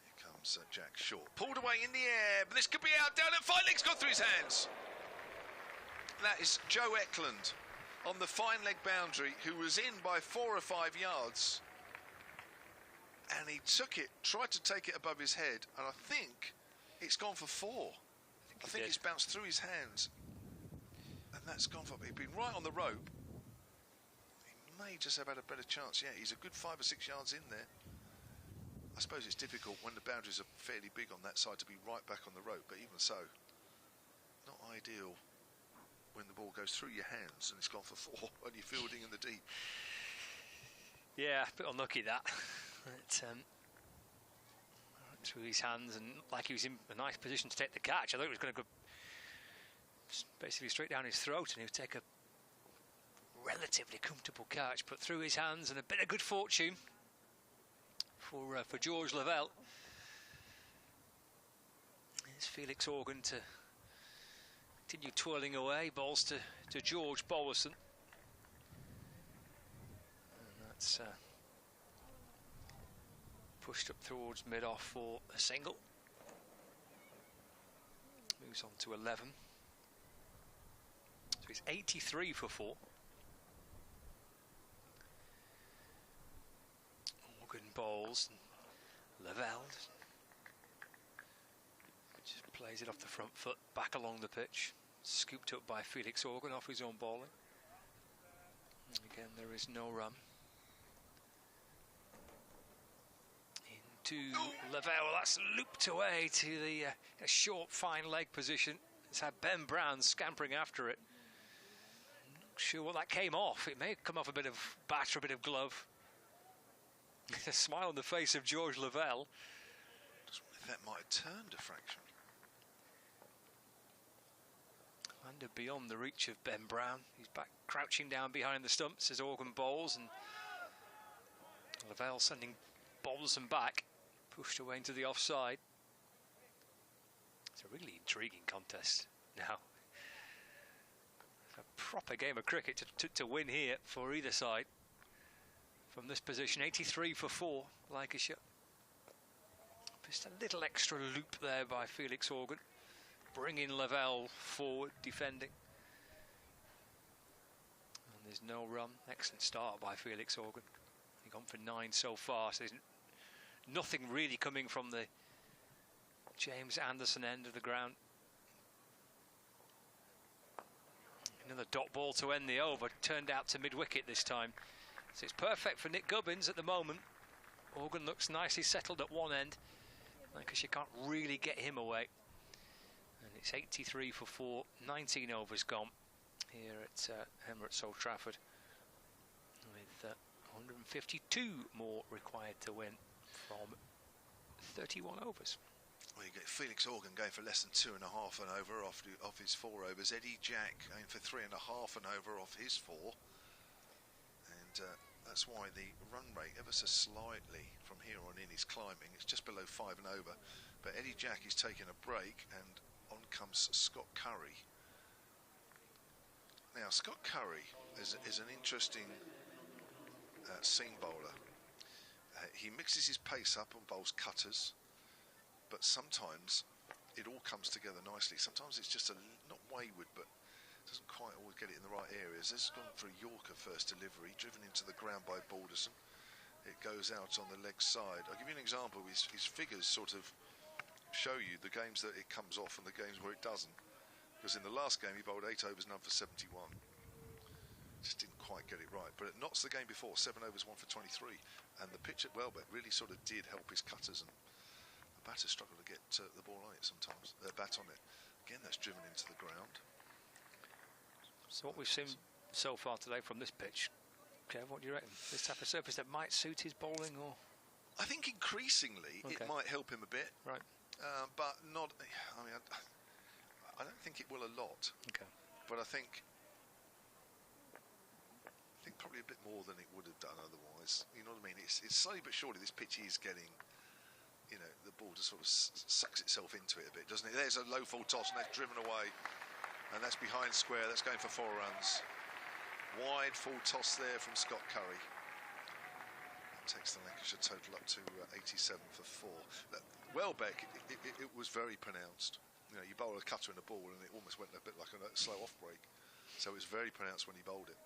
Here comes Jack Short, pulled away in the air, but this could be out. Down at fine leg's gone through his hands. That is Joe Eklund on the fine leg boundary, who was in by 4 or 5 yards. And he took it, tried to take it above his head, and I think it's gone for 4. I think it's bounced through his hands, and that's gone for. He'd been right on the rope. He may just have had a better chance. Yeah, he's a good 5 or 6 yards in there. I suppose it's difficult when the boundaries are fairly big on that side to be right back on the rope, but even so, not ideal when the ball goes through your hands and it's gone for 4 when you're fielding in the deep. Yeah, a bit unlucky that. Through his hands, and like he was in a nice position to take the catch. I thought it was going to go basically straight down his throat, and he would take a relatively comfortable catch, but through his hands, and a bit of good fortune for George Lavelle. Here's Felix Organ to continue twirling away. Balls to George Bolwerson. And that's pushed up towards mid-off for a single. Moves on to 11. So he's 83 for 4. Organ bowls. Lavelle just plays it off the front foot, back along the pitch. Scooped up by Felix Organ off his own bowling. And again, there is no run. To Lavelle, that's looped away to the a short, fine leg position. It's had Ben Brown scampering after it. Not sure what that came off. It may have come off a bit of bat or a bit of glove. A smile on the face of George Lavelle. Just wonder if that might have turned a fraction. Landed beyond the reach of Ben Brown. He's back crouching down behind the stumps as Organ bowls, and Lavelle sending Bolwerson back. Pushed away into the offside. It's a really intriguing contest now. It's a proper game of cricket to win here for either side. From this position, 83 for 4, Lancashire. Just a little extra loop there by Felix Organ, bringing Lavelle forward, defending. And there's no run. Excellent start by Felix Organ. He's gone for 9 so far, so there's nothing really coming from the James Anderson end of the ground. Another dot ball to end the over, turned out to mid-wicket this time. So it's perfect for Nick Gubbins at the moment. Organ looks nicely settled at one end, because you can't really get him away. And it's 83 for 4, 19 overs gone here at Emirates Old Trafford, with 152 more required to win from 31 overs. Well, you get Felix Organ going for less than 2.5 an over off his 4 overs. Eddie Jack going for 3.5 an over off his 4. And that's why the run rate ever so slightly from here on in is climbing. It's just below 5 and over. But Eddie Jack is taking a break, and on comes Scott Curry. Now, Scott Curry is an interesting seam bowler. He mixes his pace up and bowls cutters, but sometimes it all comes together nicely. Sometimes it's just not wayward, but doesn't quite always get it in the right areas. This has gone for a Yorker first delivery, driven into the ground by Balderson. It goes out on the leg side. I'll give you an example. His figures sort of show you the games that it comes off and the games where it doesn't. Because in the last game he bowled 8 overs, none for 71. just didn't quite get it right. But at Notts the game before, 7 overs, 1 for 23, and the pitch at Welbeck really sort of did help his cutters, and the batters struggled to get the ball on it sometimes. Bat on it. Again, that's driven into the ground. So what we've seen so far today from this pitch, Kev, what do you reckon? This type of surface that might suit his bowling, or? I think increasingly it might help him a bit. Right. But not. I mean, I don't think it will a lot. Okay. But I think probably a bit more than it would have done otherwise. You know what I mean? It's slowly but surely this pitch is getting, you know, the ball just sort of sucks itself into it a bit, doesn't it? There's a low full toss and that's driven away, and that's behind square. That's going for 4 runs. Wide full toss there from Scott Curry. That takes the Lancashire total up to 87 for 4. Welbeck, it was very pronounced. You know, you bowl a cutter in a ball and it almost went a bit like a slow off break. So it was very pronounced when he bowled it.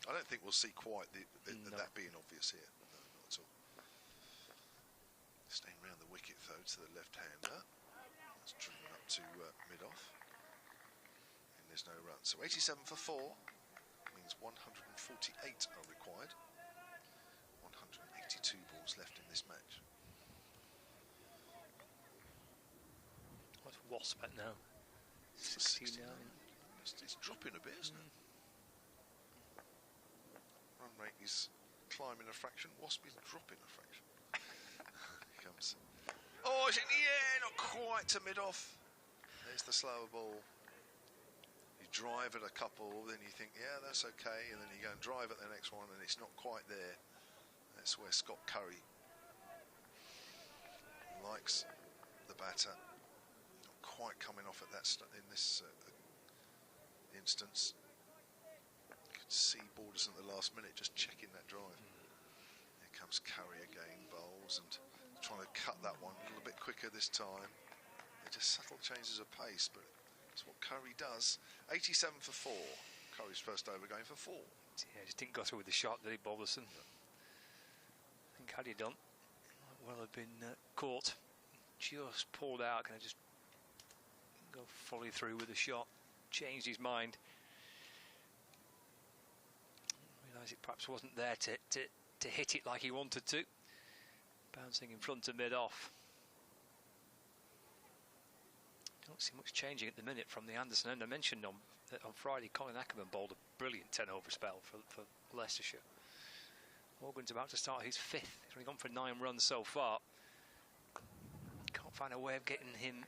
I don't think we'll see quite that being obvious here. No, not at all. Staying round the wicket though to the left-hander. That's driven up to mid-off. And there's no run. So 87 for 4 means 148 are required. 182 balls left in this match. What's Wasp at now? 69. It's dropping a bit, isn't it? Run rate is climbing a fraction. Wasp is dropping a fraction. Here comes. Oh, yeah, not quite to mid-off. There's the slower ball. You drive at a couple, then you think, yeah, that's okay, and then you go and drive at the next one, and it's not quite there. That's where Scott Curry likes the batter. Not quite coming off at that in this instance. You could see Balderson at the last minute just checking that drive. Here comes Curry again, bowls, and trying to cut that one a little bit quicker this time. They're just subtle changes of pace, but that's what Curry does. 87 for 4. Curry's first over going for 4. Yeah, just didn't go through with the shot, did he, Balderson? I think had he done, might well have been caught. Just pulled out, kind of just go fully through with the shot. Changed his mind. Realised it perhaps wasn't there to hit it like he wanted to. Bouncing in front of mid-off. Don't see much changing at the minute from the Anderson end. I mentioned on Friday, Colin Ackerman bowled a brilliant 10-over spell for Leicestershire. Morgan's about to start his 5th. He's only gone for 9 runs so far. Can't find a way of getting him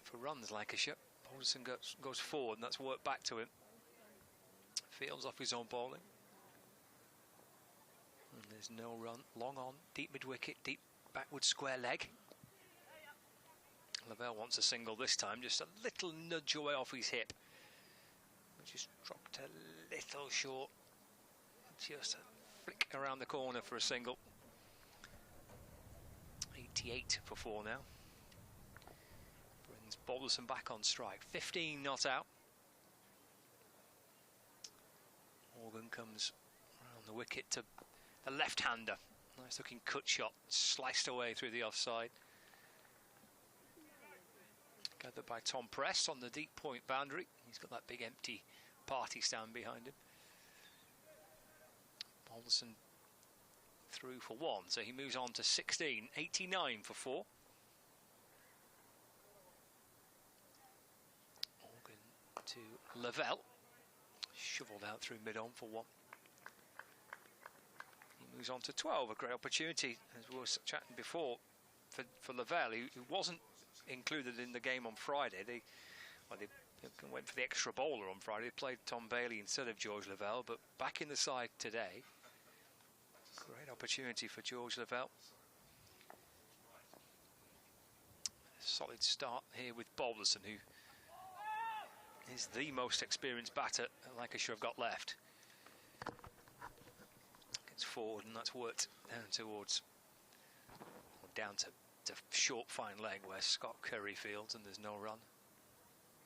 for runs, Lancashire. Balderson goes forward, and that's worked back to him. Fields off his own bowling. And there's no run. Long on, deep mid-wicket, deep backward square leg. Lavelle wants a single this time, just a little nudge away off his hip, which is dropped a little short. Just a flick around the corner for a single. 88 for 4 now. Brings Balderson back on strike. 15 not out. Morgan comes around the wicket to a left-hander. Nice looking cut shot, sliced away through the offside. Gathered by Tom Press on the deep point boundary. He's got that big empty party stand behind him. Balderson through for 1, so he moves on to 16. 89 for 4. Morgan to Lavelle. Shovelled out through mid-on for 1. He moves on to 12. A great opportunity, as we were chatting before, for Lavelle, who wasn't included in the game on Friday. They went for the extra bowler on Friday. They played Tom Bailey instead of George Lavelle, but back in the side today. Great opportunity for George Lavelle. Solid start here with Balderson, who is the most experienced batter Lancashire have got left. Gets forward, and that's worked down towards, or down to short fine leg where Scott Curry fields, and there's no run.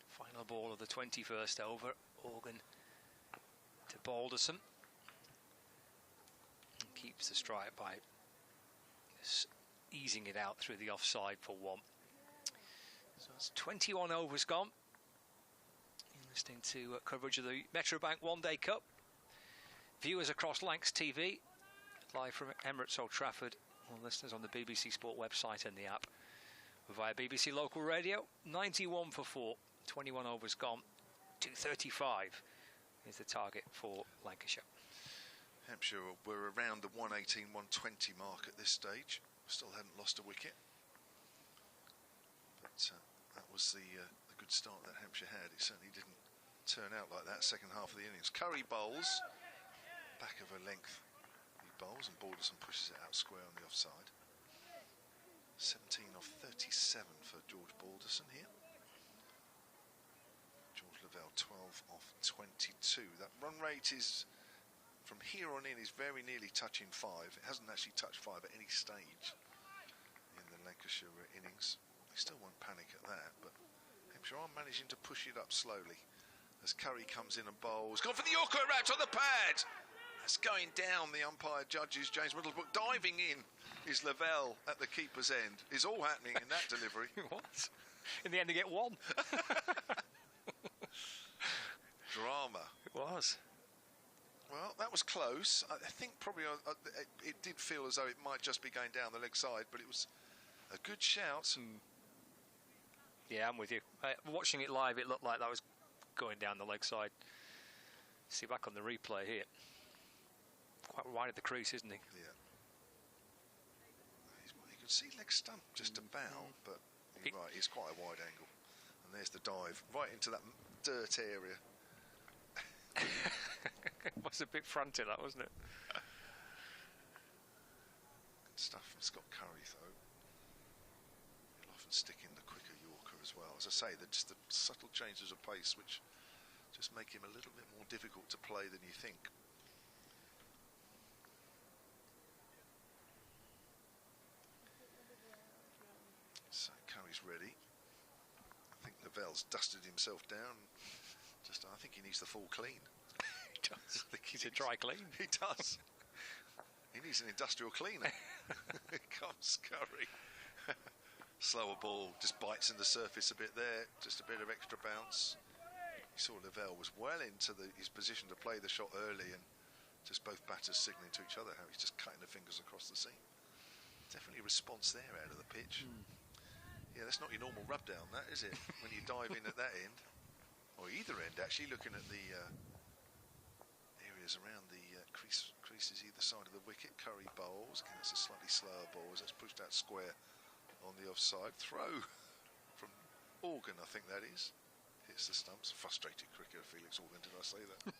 Final ball of the 21st over. Organ to Balderson. And keeps the strike by easing it out through the offside for 1. So it's 21 overs gone in the listening to coverage of the Metrobank One Day Cup. Viewers across Lancs TV, live from Emirates Old Trafford, or listeners on the BBC Sport website and the app. Via BBC Local Radio, 91 for 4, 21 overs gone, 235 is the target for Lancashire. Hampshire were around the 118, 120 mark at this stage. Still hadn't lost a wicket. But that was the good start that Hampshire had. It certainly didn't turn out like that second half of the innings. Curry bowls, back of her length. He bowls and Balderson pushes it out square on the offside. 17 off 37 for George Balderson here. George Lavelle 12 off 22. That run rate is, from here on in, is very nearly touching 5. It hasn't actually touched 5 at any stage in the Lancashire innings. They still won't panic at that, but Hampshire are managing to push it up slowly. As Curry comes in and bowls, gone for the Yorker out on the pad. That's going down. The umpire judges James Middlebrook. Diving in is Lavelle at the keeper's end. Is all happening in that delivery. What? In the end, they get one. Drama. It was. Well, that was close. I think probably it did feel as though it might just be going down the leg side, but it was a good shout. Yeah, I'm with you. Watching it live, it looked like that was going down the leg side. See back on the replay here. Quite wide at the crease, isn't he? Yeah. You can see leg stump just about, but you're right, it's quite a wide angle. And there's the dive right into that dirt area. It was a bit frantic, that, wasn't it? Good stuff from Scott Curry, though. He'll often stick in the quicker Yorker as well. As I say, just the subtle changes of pace which just make him a little bit more difficult to play than you think. So Curry's ready. I think Lavelle's dusted himself down. I think he needs the full clean. He does. I think he's a dry clean. He does. He needs an industrial cleaner. Here comes Curry. Slower ball, just bites in the surface a bit there. Just a bit of extra bounce. You saw Lavelle was well into his position to play the shot early, and just both batters signalling to each other how he's just cutting the fingers across the seam. Definitely a response there out of the pitch. Yeah, that's not your normal rub down, that is it? When you dive in at that end, or either end actually, looking at the areas around the creases either side of the wicket. Curry bowls, again it's a slightly slower ball as it's pushed out square on the offside. Throw from Organ, I think that is. Hits the stumps. Frustrated cricketer Felix Organ, did I say that?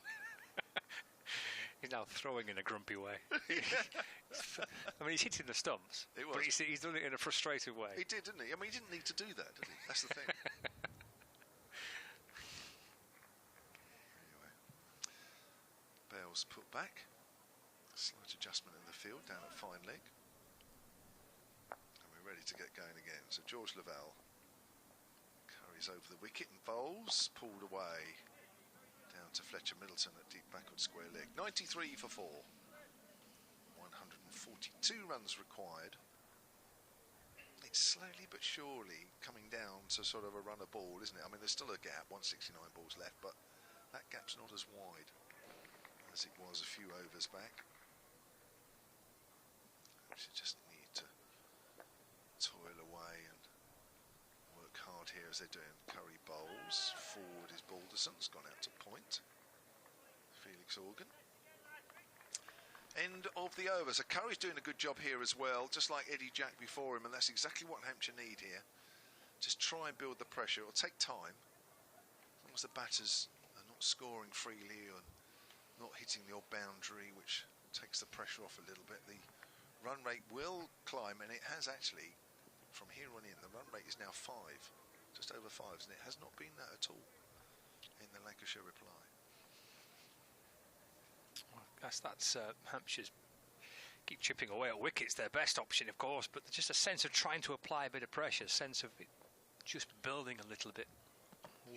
He's now throwing in a grumpy way. I mean, he's hitting the stumps, but he's done it in a frustrated way. He did, didn't he? I mean, he didn't need to do that, did he? That's the thing. Anyway, Bale's put back. Slight adjustment in the field, down at fine leg. And we're ready to get going again. So George Lavelle carries over the wicket and bowls, pulled away. Down to Fletcher Middleton at deep backward square leg. 93 for 4. 142 runs required. It's slowly but surely coming down to sort of a run of ball, isn't it? I mean, there's still a gap, 169 balls left, but that gap's not as wide as it was a few overs back. We should just need to toil away and work hard here as they're doing. Curry bowls. Forward is Balderson. It's gone out to point. Felix Organ. End of the over. So Curry's doing a good job here as well, just like Eddie Jack before him, and that's exactly what Hampshire need here. Just try and build the pressure. It'll take time. As long as the batters are not scoring freely and not hitting the odd boundary, which takes the pressure off a little bit, the run rate will climb, and it has actually. From here on in, the run rate is now 5, just over 5, and it has not been that at all in the Lancashire reply. Well, that's Hampshire's keep chipping away at wickets, their best option, of course, but just a sense of trying to apply a bit of pressure, a sense of it just building a little bit,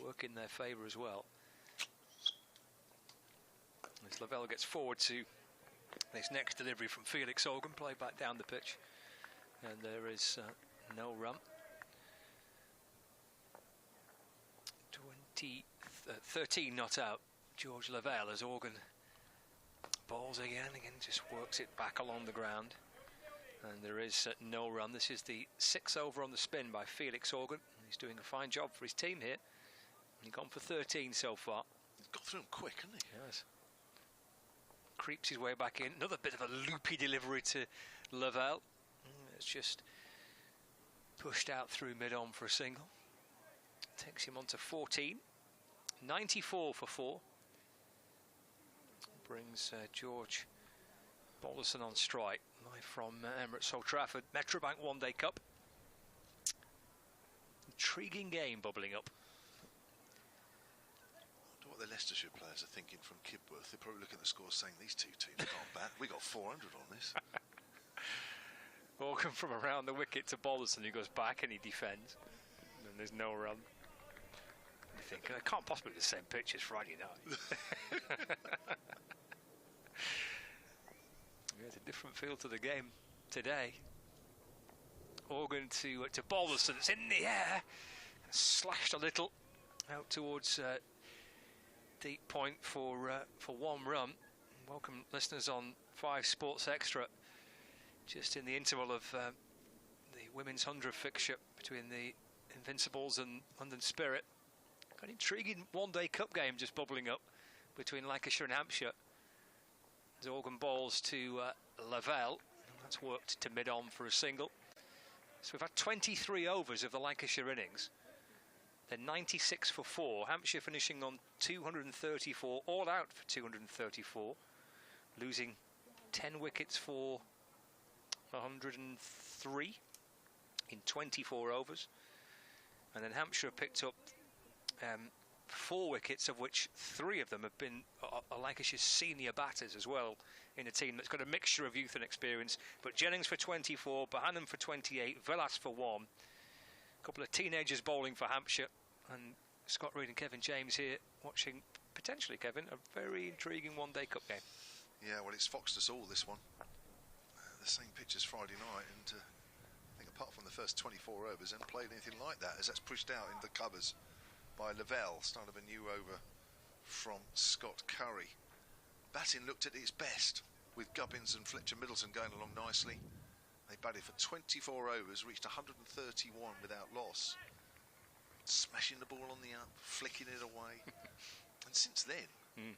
work in their favour as well. As Lavelle gets forward to this next delivery from Felix Organ, play back down the pitch, and there is no run. 13 not out. George Lavelle as Organ balls again, just works it back along the ground. And there is no run. This is the 6 over on the spin by Felix Organ. He's doing a fine job for his team here. He's gone for 13 so far. He's got through them quick, hasn't he? Yes. Creeps his way back in. Another bit of a loopy delivery to Lavelle. It's just pushed out through mid-on for a single. Takes him on to 14. 94 for 4. Brings George Balderson on strike. Live from Emirates Old Trafford. Metrobank One Day Cup. Intriguing game bubbling up. I wonder what the Leicestershire players are thinking from Kibworth. They're probably looking at the scores saying these two teams can't bat. We got 400 on this. Organ from around the wicket to Balderson, who goes back and he defends. And there's no run. You think, it can't possibly be the same pitch as Friday night. There's a different feel to the game today. Organ to Balderson. It's in the air. Slashed a little out towards deep point for 1 run. Welcome listeners on 5 Sports Extra. Just in the interval of the women's 100 fixture between the Invincibles and London Spirit. Got an intriguing one-day cup game just bubbling up between Lancashire and Hampshire. As Organ balls to Lavelle. That's worked to mid-on for a single. So we've had 23 overs of the Lancashire innings. They're 96 for 4. Hampshire finishing on 234, all out for 234. Losing 10 wickets for 103 in 24 overs. And then Hampshire picked up 4 wickets, of which 3 of them have been Lancashire's senior batters as well, in a team that's got a mixture of youth and experience. But Jennings for 24, Bohannon for 28, Villas for 1. A couple of teenagers bowling for Hampshire, and Scott Reed and Kevin James here watching, potentially, Kevin, a very intriguing one-day cup game. Yeah, well, it's foxed us all, this one. The same pitch as Friday night, and I think apart from the first 24 overs, haven't played anything like that, as that's pushed out into the covers by Lavelle. Start of a new over from Scott Curry. Batting looked at its best, with Gubbins and Fletcher Middleton going along nicely. They batted for 24 overs, reached 131 without loss. Smashing the ball on the up, flicking it away. And since then,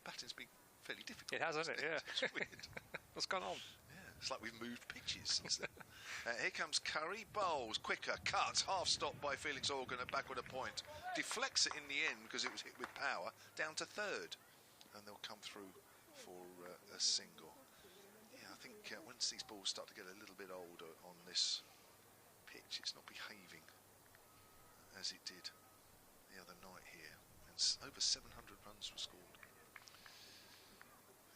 batting's been fairly difficult. It has, hasn't it? Yeah. It's weird. What's gone on? Yeah, it's like we've moved pitches since then. Here comes Curry, bowls, quicker, cuts, half stop by Felix Organ at backward a point. Deflects it in the end because it was hit with power, down to 3rd. And they'll come through for a single. Yeah, I think once these balls start to get a little bit older on this pitch, it's not behaving as it did the other night here. And over 700 runs were scored.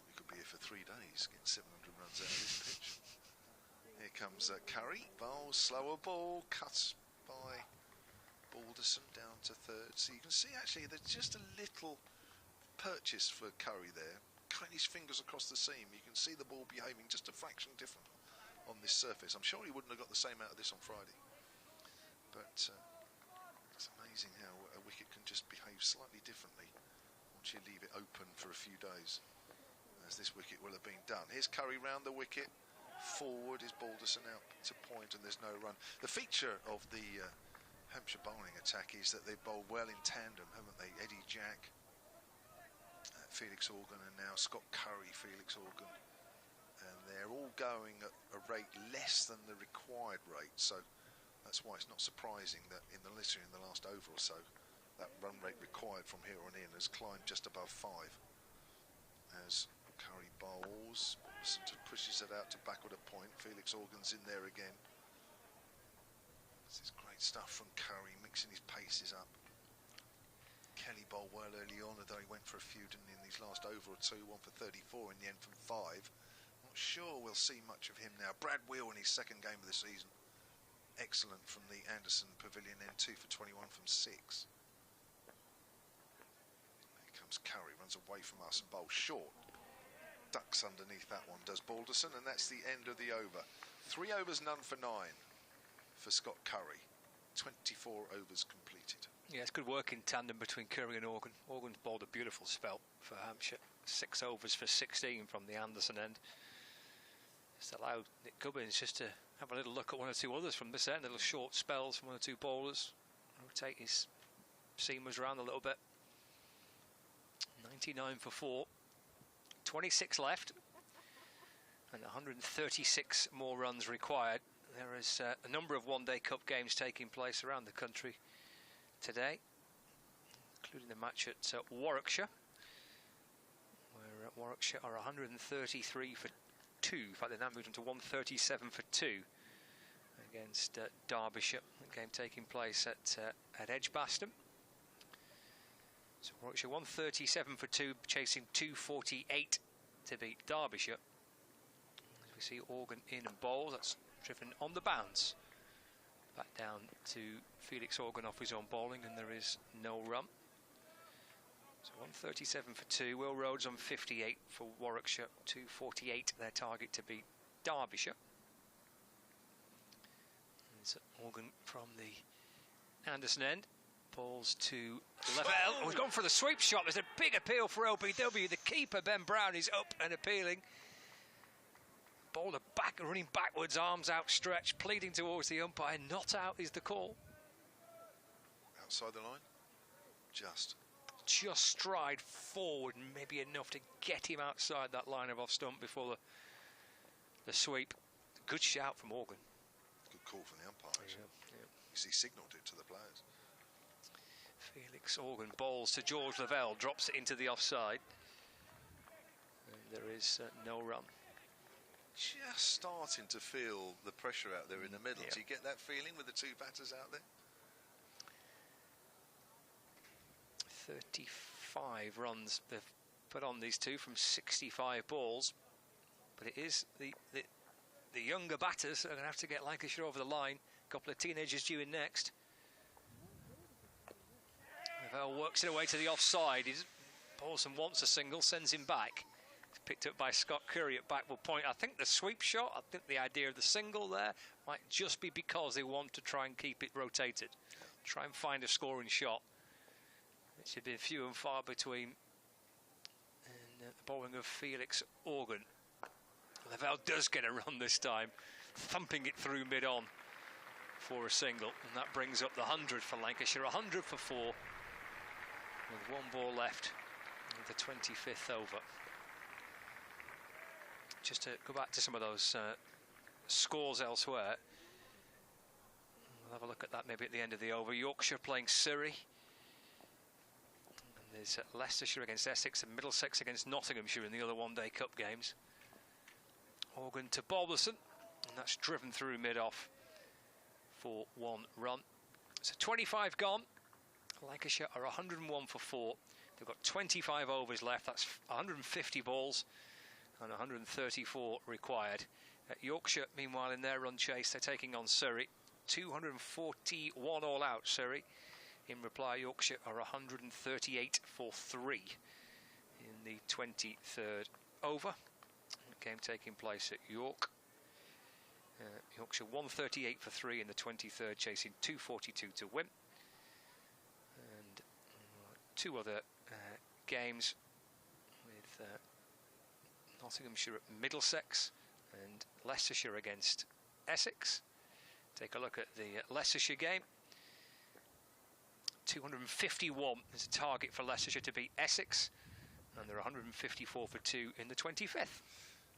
We could be here for 3 days getting 700 runs out of this pitch. Here comes Curry, bowls, slower ball, cuts by Balderson down to 3rd. So you can see actually there's just a little purchase for Curry there. Cutting his fingers across the seam, you can see the ball behaving just a fraction different on this surface. I'm sure he wouldn't have got the same out of this on Friday. But it's amazing how a wicket can just behave slightly differently once you leave it open for a few days, as this wicket will have been done. Here's Curry round the wicket. Forward is Balderson out to point, and there's no run. The feature of the Hampshire bowling attack is that they bowl well in tandem, haven't they? Eddie Jack, Felix Organ, and now Scott Curry, Felix Organ. And they're all going at a rate less than the required rate, so that's why it's not surprising that in the last over or so, that run rate required from here on in has climbed just above 5. As Curry bowls, pushes it out to backward a point. Felix Organ's in there again. This is great stuff from Curry, mixing his paces up. Kelly bowled well early on, although he went for a few, didn't he, in these last over or two, 1 for 34 in the end from 5. Not sure we'll see much of him now. Brad Wheel in his 2nd game of the season. Excellent from the Anderson Pavilion end, 2 for 21 from 6. Here comes Curry, runs away from us and bowls short. Ducks underneath that one, does Balderson, and that's the end of the over. 3 overs, none for 9 for Scott Curry. 24 overs completed. Yeah, it's good work in tandem between Curry and Organ. Organ's bowled a beautiful spell for Hampshire. 6 overs for 16 from the Anderson end. Just allowed Nick Gubbins just to have a little look at one or two others from this end. Little short spells from one or two bowlers. Rotate his seamers around a little bit. 99 for 4. 26 left. And 136 more runs required. There is a number of one-day cup games taking place around the country today, including the match at Warwickshire, where Warwickshire are 133 for 2. In fact, they've now moved on to 137 for 2 against Derbyshire. The game taking place at Edgbaston. So Warwickshire 137 for 2, chasing 248 to beat Derbyshire. As we see Organ in and bowls, that's driven on the bounce. Back down to Felix Organ off his own bowling, and there is no run. So 137 for 2. Will Rhodes on 58 for Warwickshire. 248 their target to beat Derbyshire. It's Organ from the Anderson end. Bowls to Lavelle. Oh, he's gone for the sweep shot. There's a big appeal for LBW. The keeper, Ben Brown, is up and appealing. Bowler back, running backwards, arms outstretched, pleading towards the umpire. Not out is the call. Outside the line? Just stride forward, maybe enough to get him outside that line of off stump before the sweep. Good shout from Organ. Good call from the umpire, actually. Yeah. Because he signalled it to the players. Felix Organ bowls to George Lavelle, drops it into the offside. And there is no run. Just starting to feel the pressure out there in the middle. Yeah. Do you get that feeling with the two batters out there? 35 runs they've put on these two from 65 balls, but it is the younger batters that are going to have to get Lancashire over the line. A couple of teenagers due in next. Lavelle works it away to the offside. Paulson wants a single, sends him back. Picked up by Scott Curry at backward point. I think the sweep shot, I think the idea of the single there might just be because they want to try and keep it rotated. Try and find a scoring shot. It should be few and far between. And the bowling of Felix Organ. Lavelle does get a run this time, thumping it through mid-on for a single. And that brings up the 100 for Lancashire. 100 for 4 with one ball left in the 25th over. Just to go back to some of those scores elsewhere, we'll have a look at that maybe at the end of the over. Yorkshire playing Surrey. And there's Leicestershire against Essex and Middlesex against Nottinghamshire in the other one-day cup games. Organ to Balderson, and that's driven through mid-off for 1 run. So 25 gone. Lancashire are 101 for 4. They've got 25 overs left. That's 150 balls. And 134 required. Yorkshire, meanwhile, in their run chase, they're taking on Surrey. 241 all out, Surrey. In reply, Yorkshire are 138 for 3 in the 23rd over. Game taking place at York. Yorkshire 138 for 3 in the 23rd, chasing 242 to win. And two other games with Nottinghamshire at Middlesex and Leicestershire against Essex. Take a look at the Leicestershire game. 251 is a target for Leicestershire to beat Essex, and they're 154 for 2 in the 25th.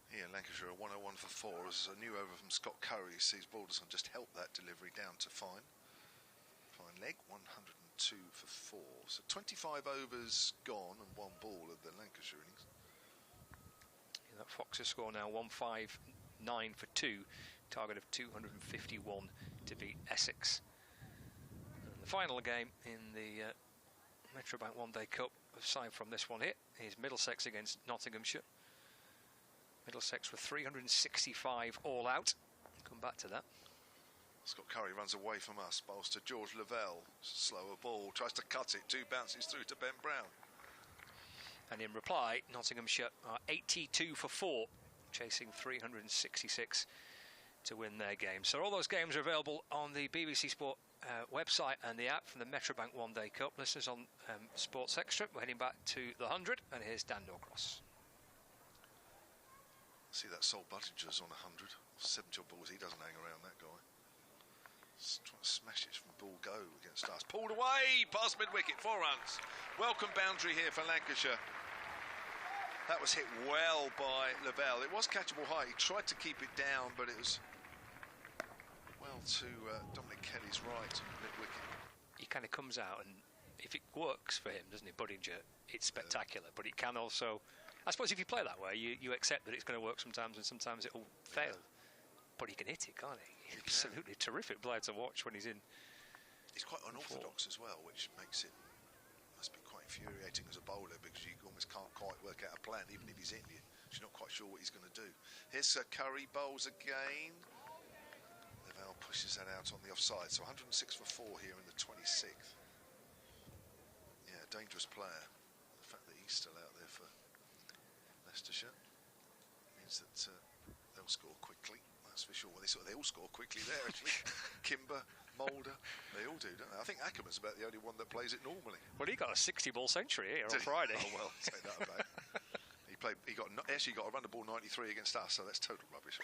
Here, Lancashire are 101 for 4 as a new over from Scott Curry sees Balderson just help that delivery down to fine. Fine leg, 102 for 4. So 25 overs gone and 1 ball of the Lancashire innings. Yeah, that Foxer score now 159 for 2. Target of 251 to beat Essex. And the final game in the Metrobank One Day Cup, aside from this one here, is Middlesex against Nottinghamshire. Middlesex with 365 all out. I'll come back to that. Scott Curry runs away from us, bowls to George Lavelle. Slower ball, tries to cut it, 2 bounces through to Ben Brown. And in reply, Nottinghamshire are 82 for 4, chasing 366 to win their game. So all those games are available on the BBC Sport website and the app from the Metrobank One Day Cup. Listeners on Sports Extra. We're heading back to the 100, and here's Dan Norcross. See that Sol Buttinger's on 100. 70 balls, he doesn't hang around, that guy. Trying to smash it from ball go against us. Pulled away past mid-wicket, 4 runs. Welcome boundary here for Lancashire. That was hit well by Lavelle. It was catchable high. He tried to keep it down, but it was well to Dominic Kelly's right, mid-wicket. He kind of comes out, and if it works for him, doesn't it, Buttinger, it's spectacular. But it can also, I suppose, if you play that way, you accept that it's going to work sometimes, and sometimes it will fail. Yeah. But he can hit it, can't he? He's absolutely terrific player to watch when he's in. He's quite unorthodox as well, which makes it must be quite infuriating as a bowler, because you almost can't quite work out a plan, even if he's in you. You're not quite sure what he's going to do. Here's Curry, bowls again. Lavelle pushes that out on the offside, so 106 for 4 here in the 26th. Yeah, a dangerous player. The fact that he's still out there for Leicestershire means that they'll score quickly. That's for sure. Well, they all score quickly there, actually. Kimber, Moulder, they all do, don't they? I think Ackerman's about the only one that plays it normally. Well, he got a 60-ball century here on Friday. Oh, well, take that back. He got a run the ball 93 against us, so that's total rubbish.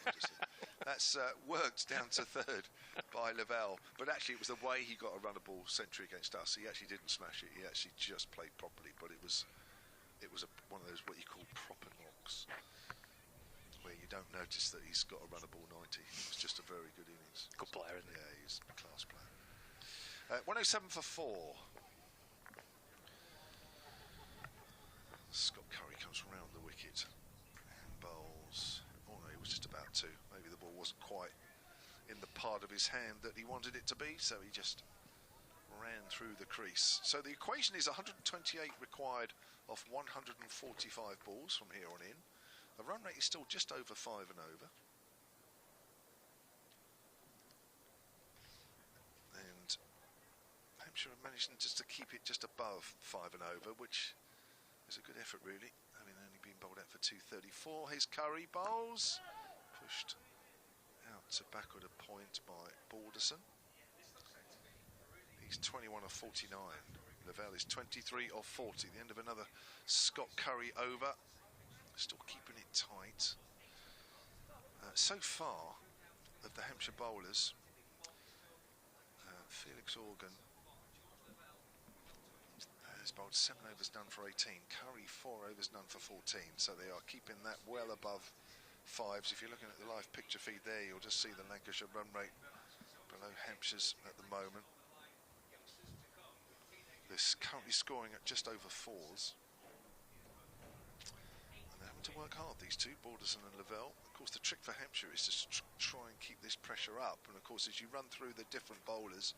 That's worked down to 3rd by Lavelle, but actually it was the way he got a run the ball century against us. He actually didn't smash it. He actually just played properly, but it was one of those what you call proper knocks, where you don't notice that he's got a run the ball 90. It was just a very good innings. Good player, isn't he? Yeah, he's a class player. 107 for 4. Scott Curry comes round the wicket and bowls. Oh no, he was just about to. Maybe the ball wasn't quite in the part of his hand that he wanted it to be, so he just ran through the crease. So the equation is 128 required off 145 balls from here on in. The run rate is still just over 5 and over. And Hampshire have managed just to keep it just above 5 and over, which is a good effort, really, having only been bowled out for 234. Here's Curry, bowls. Pushed out to backward a point by Balderson. He's 21 of 49. Lavelle is 23 of 40. The end of another Scott Curry over. Still keeping it tight. So far, of the Hampshire bowlers, Felix Organ has bowled 7 overs done for 18. Curry 4 overs done for 14. So they are keeping that well above 5s. If you're looking at the live picture feed there, you'll just see the Lancashire run rate below Hampshire's at the moment. They're currently scoring at just over 4s. And they're having to work hard, these two, Balderson and Lavelle. Of course, the trick for Hampshire is to try and keep this pressure up. And of course, as you run through the different bowlers,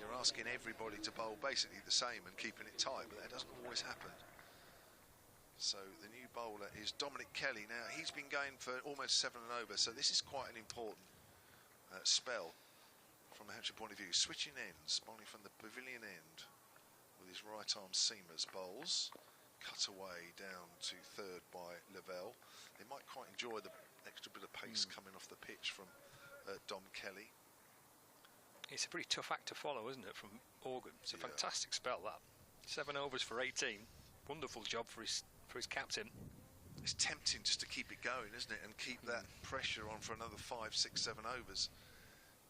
you're asking everybody to bowl basically the same and keeping it tight, but that doesn't always happen. So the new bowler is Dominic Kelly. Now, he's been going for almost 7 and over, so this is quite an important spell from the Hampshire point of view. Switching ends, bowling from the pavilion end with his right arm seamers, bowls. Cut away down to 3rd by Lavelle. They might quite enjoy the extra bit of pace coming off the pitch from Dom Kelly. It's a pretty tough act to follow, isn't it, from Organ? It's a fantastic spell, that. 7 overs for 18. Wonderful job for his captain. It's tempting just to keep it going, isn't it, and keep that pressure on for another 5, 6, 7 overs.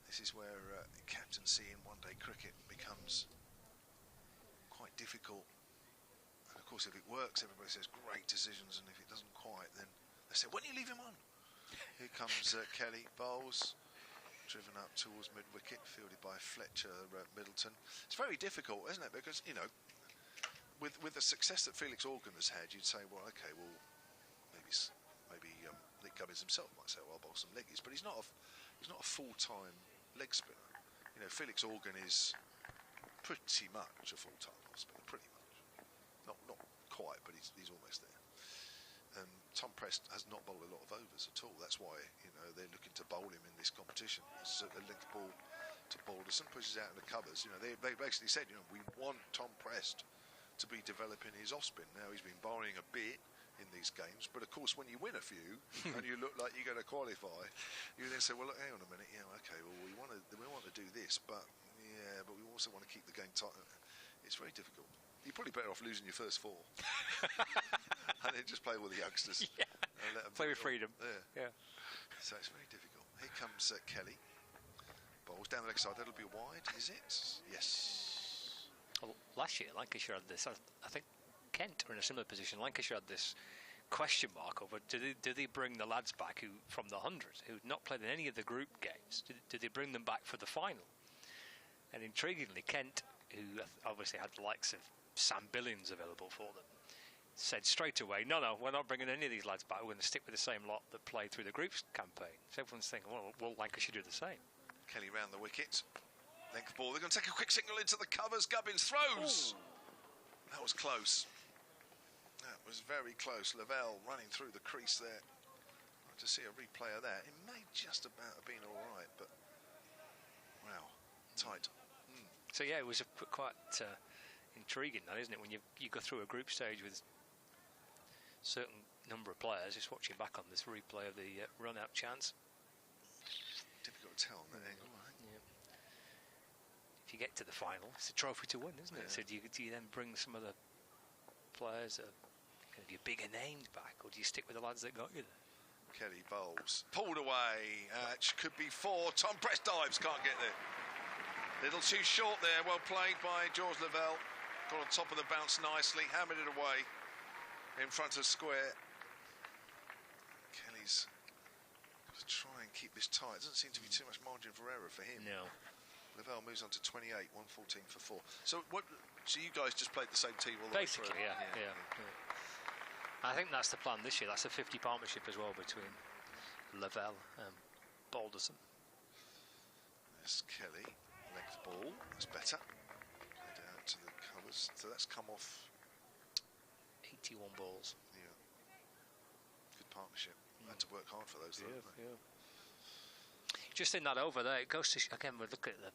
This is where captaincy in one-day cricket becomes quite difficult. And of course, if it works, everybody says great decisions, and if it doesn't quite, then they say, when you leave him on? Here comes Kelly, bowls. Driven up towards mid-wicket, fielded by Fletcher Middleton. It's very difficult, isn't it? Because, you know, with the success that Felix Organ has had, you'd say, well, okay, well, maybe Nick Gubbins himself might say, well, I'll bowl some leggies, but he's not a full-time leg spinner. You know, Felix Organ is pretty much a full-time off spinner, pretty much. Not quite, but he's almost there. And Tom Prest has not bowled a lot of overs at all. That's why, you know, they're looking to bowl him in this competition. It's a linked ball to Balderson, pushes out in the covers. You know, they basically said, you know, we want Tom Prest to be developing his off spin. Now he's been bowling a bit in these games, but of course when you win a few and you look like you're going to qualify, you then say, well, look, hang on a minute, yeah, okay, well we want to do this, but Yeah, but we also want to keep the game tight. It's very difficult. You're probably better off losing your first 4. And then just play with the youngsters. Yeah. And let them Play with freedom. Yeah. So it's very difficult. Here comes Kelly. Bowls down the leg side. That'll be wide, is it? Yes. Well, last year, Lancashire had this. I think Kent are in a similar position. Lancashire had this question mark over do they bring the lads back who from the 100 who'd not played in any of the group games? Do they bring them back for the final? And intriguingly, Kent, who obviously had the likes of Sam Billings available for them, said straight away, no, we're not bringing any of these lads back. We're going to stick with the same lot that played through the groups campaign. So everyone's thinking, well, will Lancashire do the same? Kelly round the wicket. Length ball. They're going to take a quick signal into the covers. Gubbins throws. Ooh. That was close. That was very close. Lavelle running through the crease there. I'd like to see a replay of that. It may just about have been all right, but wow, tight. So yeah, it was quite intriguing, that, isn't it? When you go through a group stage with a certain number of players, just watching back on this replay of the run-out chance. Difficult to tell on that angle, right? Yeah. If you get to the final, it's a trophy to win, isn't it? So do you then bring some of the players that are your bigger names back, or do you stick with the lads that got you there? Kelly bowls. Pulled away. It could be 4. Tom Press dives. Can't get there. Little too short there. Well played by George Lavelle. Got on top of the bounce nicely. Hammered it away in front of square. Kelly's got to try and keep this tight. Doesn't seem to be too much margin for error for him. No. Lavelle moves on to 28, 114 for 4. So you guys just played the same team all the Basically, way through? yeah. I think that's the plan this year. That's a 50 partnership as well between Lavelle and Balderson. There's Kelly, length ball, that's better. Down to the covers, so that's come off. 81 balls. Yeah. Good partnership. Had to work hard for those, though. Yeah. Just in that over there, it goes to again. We're looking at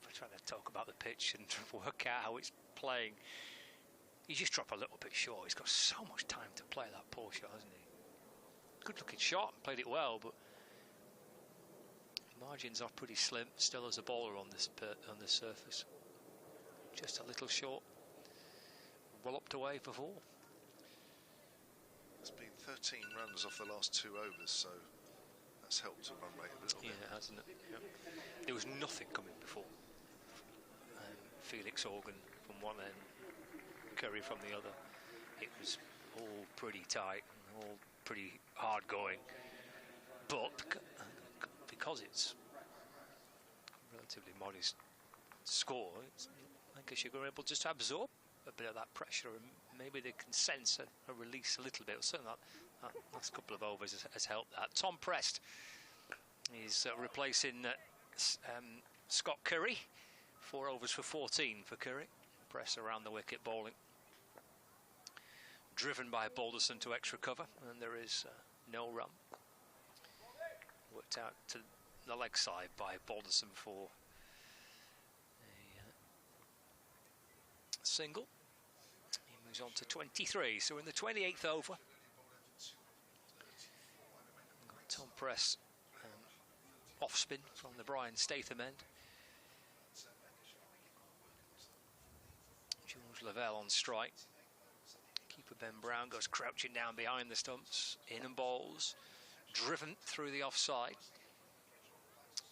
we're trying to talk about the pitch and work out how it's playing. You just drop a little bit short. He's got so much time to play that poor shot, hasn't he? Good looking shot and played it well, but margins are pretty slim still as a bowler on this surface. Just a little short. Walloped away for 4. It's been 13 runs off the last 2 overs, so that's helped to run rate a little bit. Yeah, hasn't it? Yep. There was nothing coming before. Felix Organ from one end, Curry from the other. It was all pretty tight, all pretty hard going. But because it's a relatively modest score, Lancashire were able just to absorb a bit of that pressure, and maybe they can sense a release a little bit. Certainly that last couple of overs has helped that. Tom Prest is replacing Scott Curry. 4 overs for 14 for Curry. Press around the wicket bowling. Driven by Balderson to extra cover, and there is no run. Worked out to the leg side by Balderson for a single. He moves on to 23, so in the 28th over. Tom Press off spin from the Brian Statham end. George Lavelle on strike. Keeper Ben Brown goes crouching down behind the stumps, in and bowls, driven through the offside.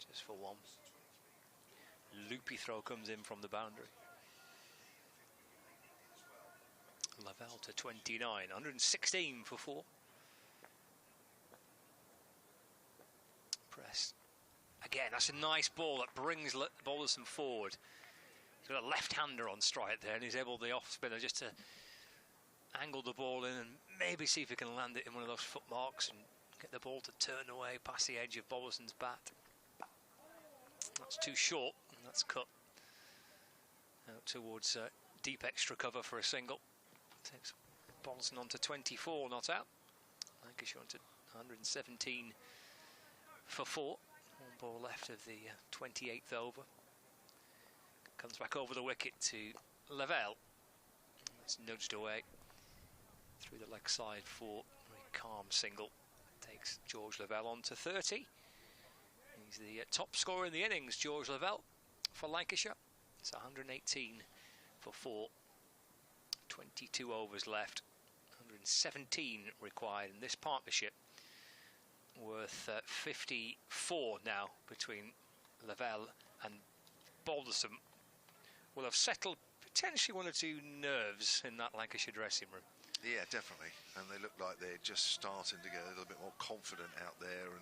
Just for 1. Loopy throw comes in from the boundary. Lavelle to 29, 116 for 4. Press. Again, that's a nice ball that brings Balderson forward. He's got a left-hander on strike there, and he's able, the off-spinner, just to angle the ball in and maybe see if he can land it in one of those foot marks and get the ball to turn away past the edge of Balderson's bat. That's too short, and that's cut out towards deep extra cover for a single. Takes Balderson on to 24, not out. Lancashire on to 117 for 4. 1 ball left of the 28th over. Comes back over the wicket to Lavelle. It's nudged away through the leg side for a very calm single. Takes George Lavelle on to 30. He's the top scorer in the innings, George Lavelle. for Lancashire. It's 118 for 4. 22 overs left. 117 required in this partnership. Worth 54 now between Lavelle and Balderson. Will have settled potentially one or two nerves in that Lancashire dressing room. Yeah, definitely. And they look like they're just starting to get a little bit more confident out there, and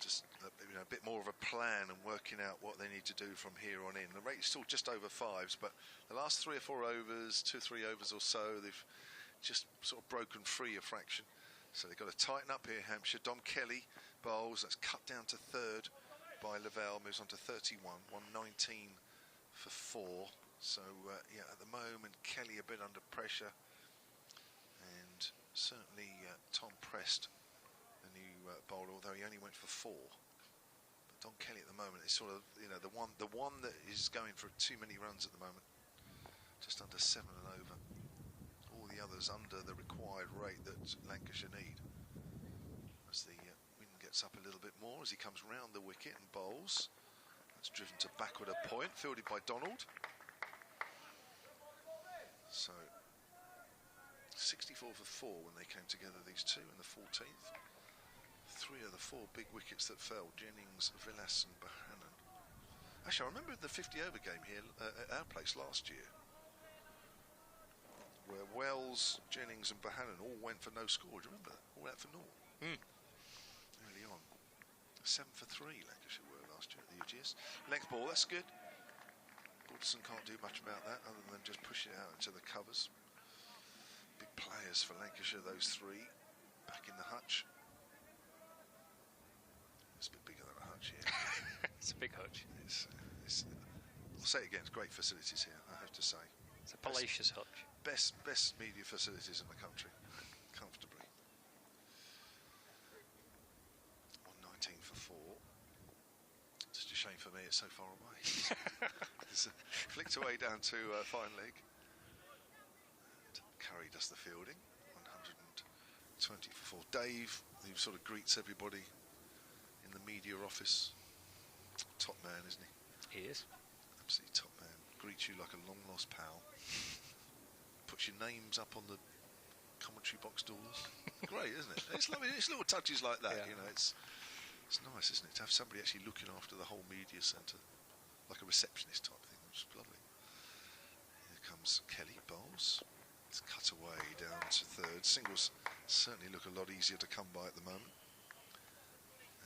just a bit more of a plan and working out what they need to do from here on in. The rate's still just over 5s, but the last 3 or 4 overs, 2 or 3 overs or so, they've just sort of broken free a fraction. So they've got to tighten up here, Hampshire. Dom Kelly bowls. That's cut down to 3rd by Lavelle. Moves on to 31. 119 for 4. So, yeah, at the moment, Kelly a bit under pressure. And certainly Tom Prest, the new bowler, although he only went for 4. But Don Kelly at the moment is sort of, the one that is going for too many runs at the moment. Just under 7 and over. All the others under the required rate that Lancashire need. As the wind gets up a little bit more as he comes round the wicket and bowls. That's driven to backward a point, fielded by Donald. So 64 for 4 when they came together, these two, in the 14th. 3 of the 4 big wickets that fell, Jennings, Villas and Bohannon. Actually, I remember the 50-over game here at our place last year, where Wells, Jennings and Bohannon all went for no score. Do you remember that? All out for naught. Early on. 7 for 3 Lancashire were last year at the UGS. Length ball, that's good. Balderson can't do much about that other than just push it out into the covers. Big players for Lancashire, those 3. Back in the hutch. It's a bit bigger than a hutch here. It's a big hutch. I'll say it again, it's great facilities here, I have to say. It's a palatial hutch. Best media facilities in the country, comfortably. 119 for 4. Just a shame for me, it's so far away. It's flicked away down to fine leg. And Curry does the fielding. 120 for 4. Dave, who sort of greets everybody in the media office. Top man, isn't he? He is. Absolutely top man. Greets you like a long lost pal. Puts your names up on the commentary box doors. Great, isn't it? It's lovely. It's little touches like that, Yeah. It's nice, isn't it, to have somebody actually looking after the whole media centre, like a receptionist type thing. It's lovely. Here comes Kelly bowls. It's cut away down to 3rd. Singles certainly look a lot easier to come by at the moment.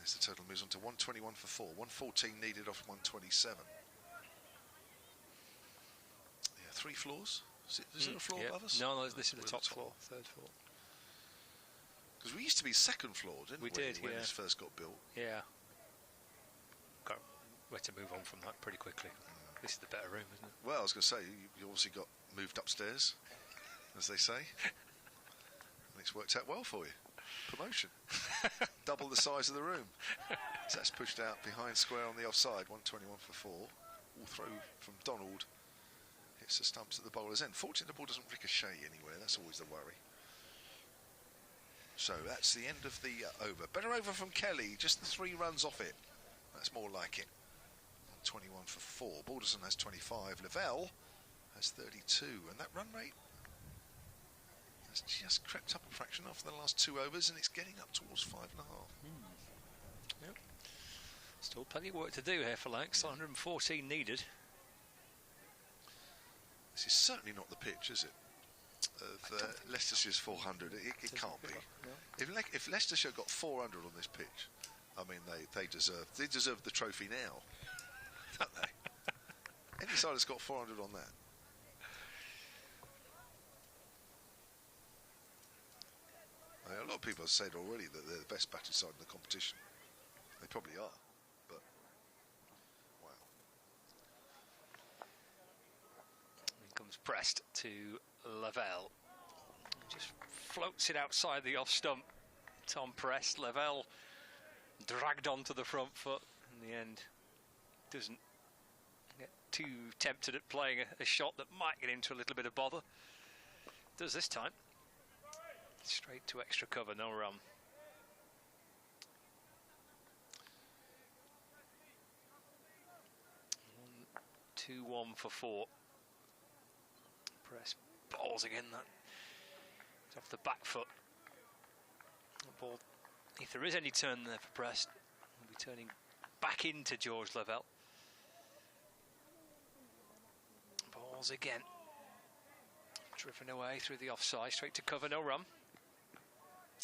As the total moves on to 121 for 4. 114 needed off 127. Yeah, 3 floors. Is there a floor above us? No, this is the top floor, 3rd floor. Because we used to be 2nd floor, didn't we? We did, when yeah. this first got built. Yeah. We had to move on from that pretty quickly. This is the better room, isn't it? Well, I was going to say, you obviously got moved upstairs, as they say. And it's worked out well for you. Promotion. Double the size of the room. So that's pushed out behind square on the offside. 121 for 4. All throw from Donald. Hits the stumps at the bowler's end. Fortunately, the ball doesn't ricochet anywhere. That's always the worry. So that's the end of the over. Better over from Kelly. Just the 3 runs off it. That's more like it. 21 for 4. Balderson has 25. Lavelle has 32. And that run rate has just crept up a fraction after the last 2 overs, and it's getting up towards 5.5. Yep. Still plenty of work to do here for Lancs. 114 needed. This is certainly not the pitch, is it? Of Leicestershire's 400. It can't be. No. If Leicestershire got 400 on this pitch, I mean, they deserve the trophy now, don't they? Any side that's got 400 on that. I mean, a lot of people have said already that they're the best batting side in the competition. They probably are, but wow. Here comes Prest to Lavelle. Just floats it outside the off stump. Tom Prest. Lavelle dragged onto the front foot. In the end, doesn't get too tempted at playing a shot that might get into a little bit of bother. Does this time. Straight to extra cover, no run. 2-1 for 4. Press balls again. That it's off the back foot. The ball, if there is any turn there for Prest, will be turning back into George Lavelle. Balls again. Driven away through the offside, straight to cover, no run.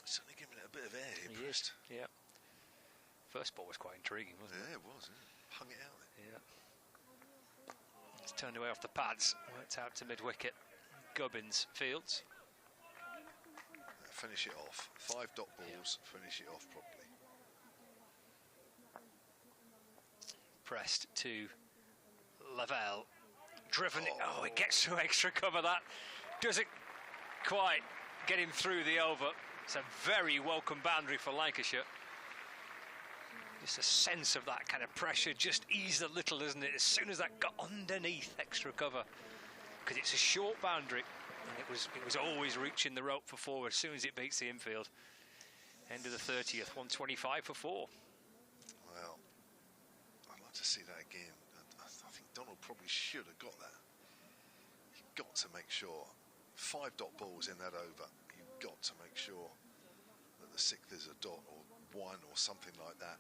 Certainly giving it a bit of air here, He Prest. is, yeah. First ball was quite intriguing, wasn't it? Yeah, it was. Yeah. Hung it out there. Yeah. It's turned away off the pads, worked out to mid-wicket. Gubbins fields. Finish it off. 5 dot balls, finish it off properly. Pressed to Lavelle. Driven. Oh, it gets through extra cover. That doesn't quite get him through the over. It's a very welcome boundary for Lancashire. Just a sense of that kind of pressure just eased a little, isn't it? As soon as that got underneath extra cover, because it's a short boundary, and it was always reaching the rope for 4 as soon as it beats the infield. End of the 30th, 125 for 4. Well, I'd like to see that again. I think Donald probably should have got that. You've got to make sure 5 dot balls in that over. You've got to make sure that the 6th is a dot or 1 or something like that.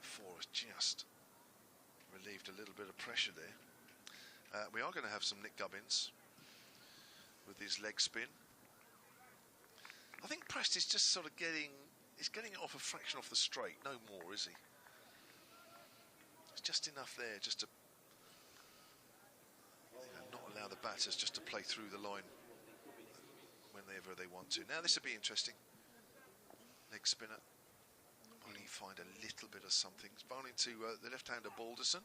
4 has just relieved a little bit of pressure there. We are going to have some Nick Gubbins with his leg spin. I think Prest is just sort of getting it off a fraction off the straight, no more, is he? It's just enough there just to not allow the batters just to play through the line whenever they want to. Now this would be interesting. Leg spinner. Will he find a little bit of something? He's bowling to the left-hander Balderson.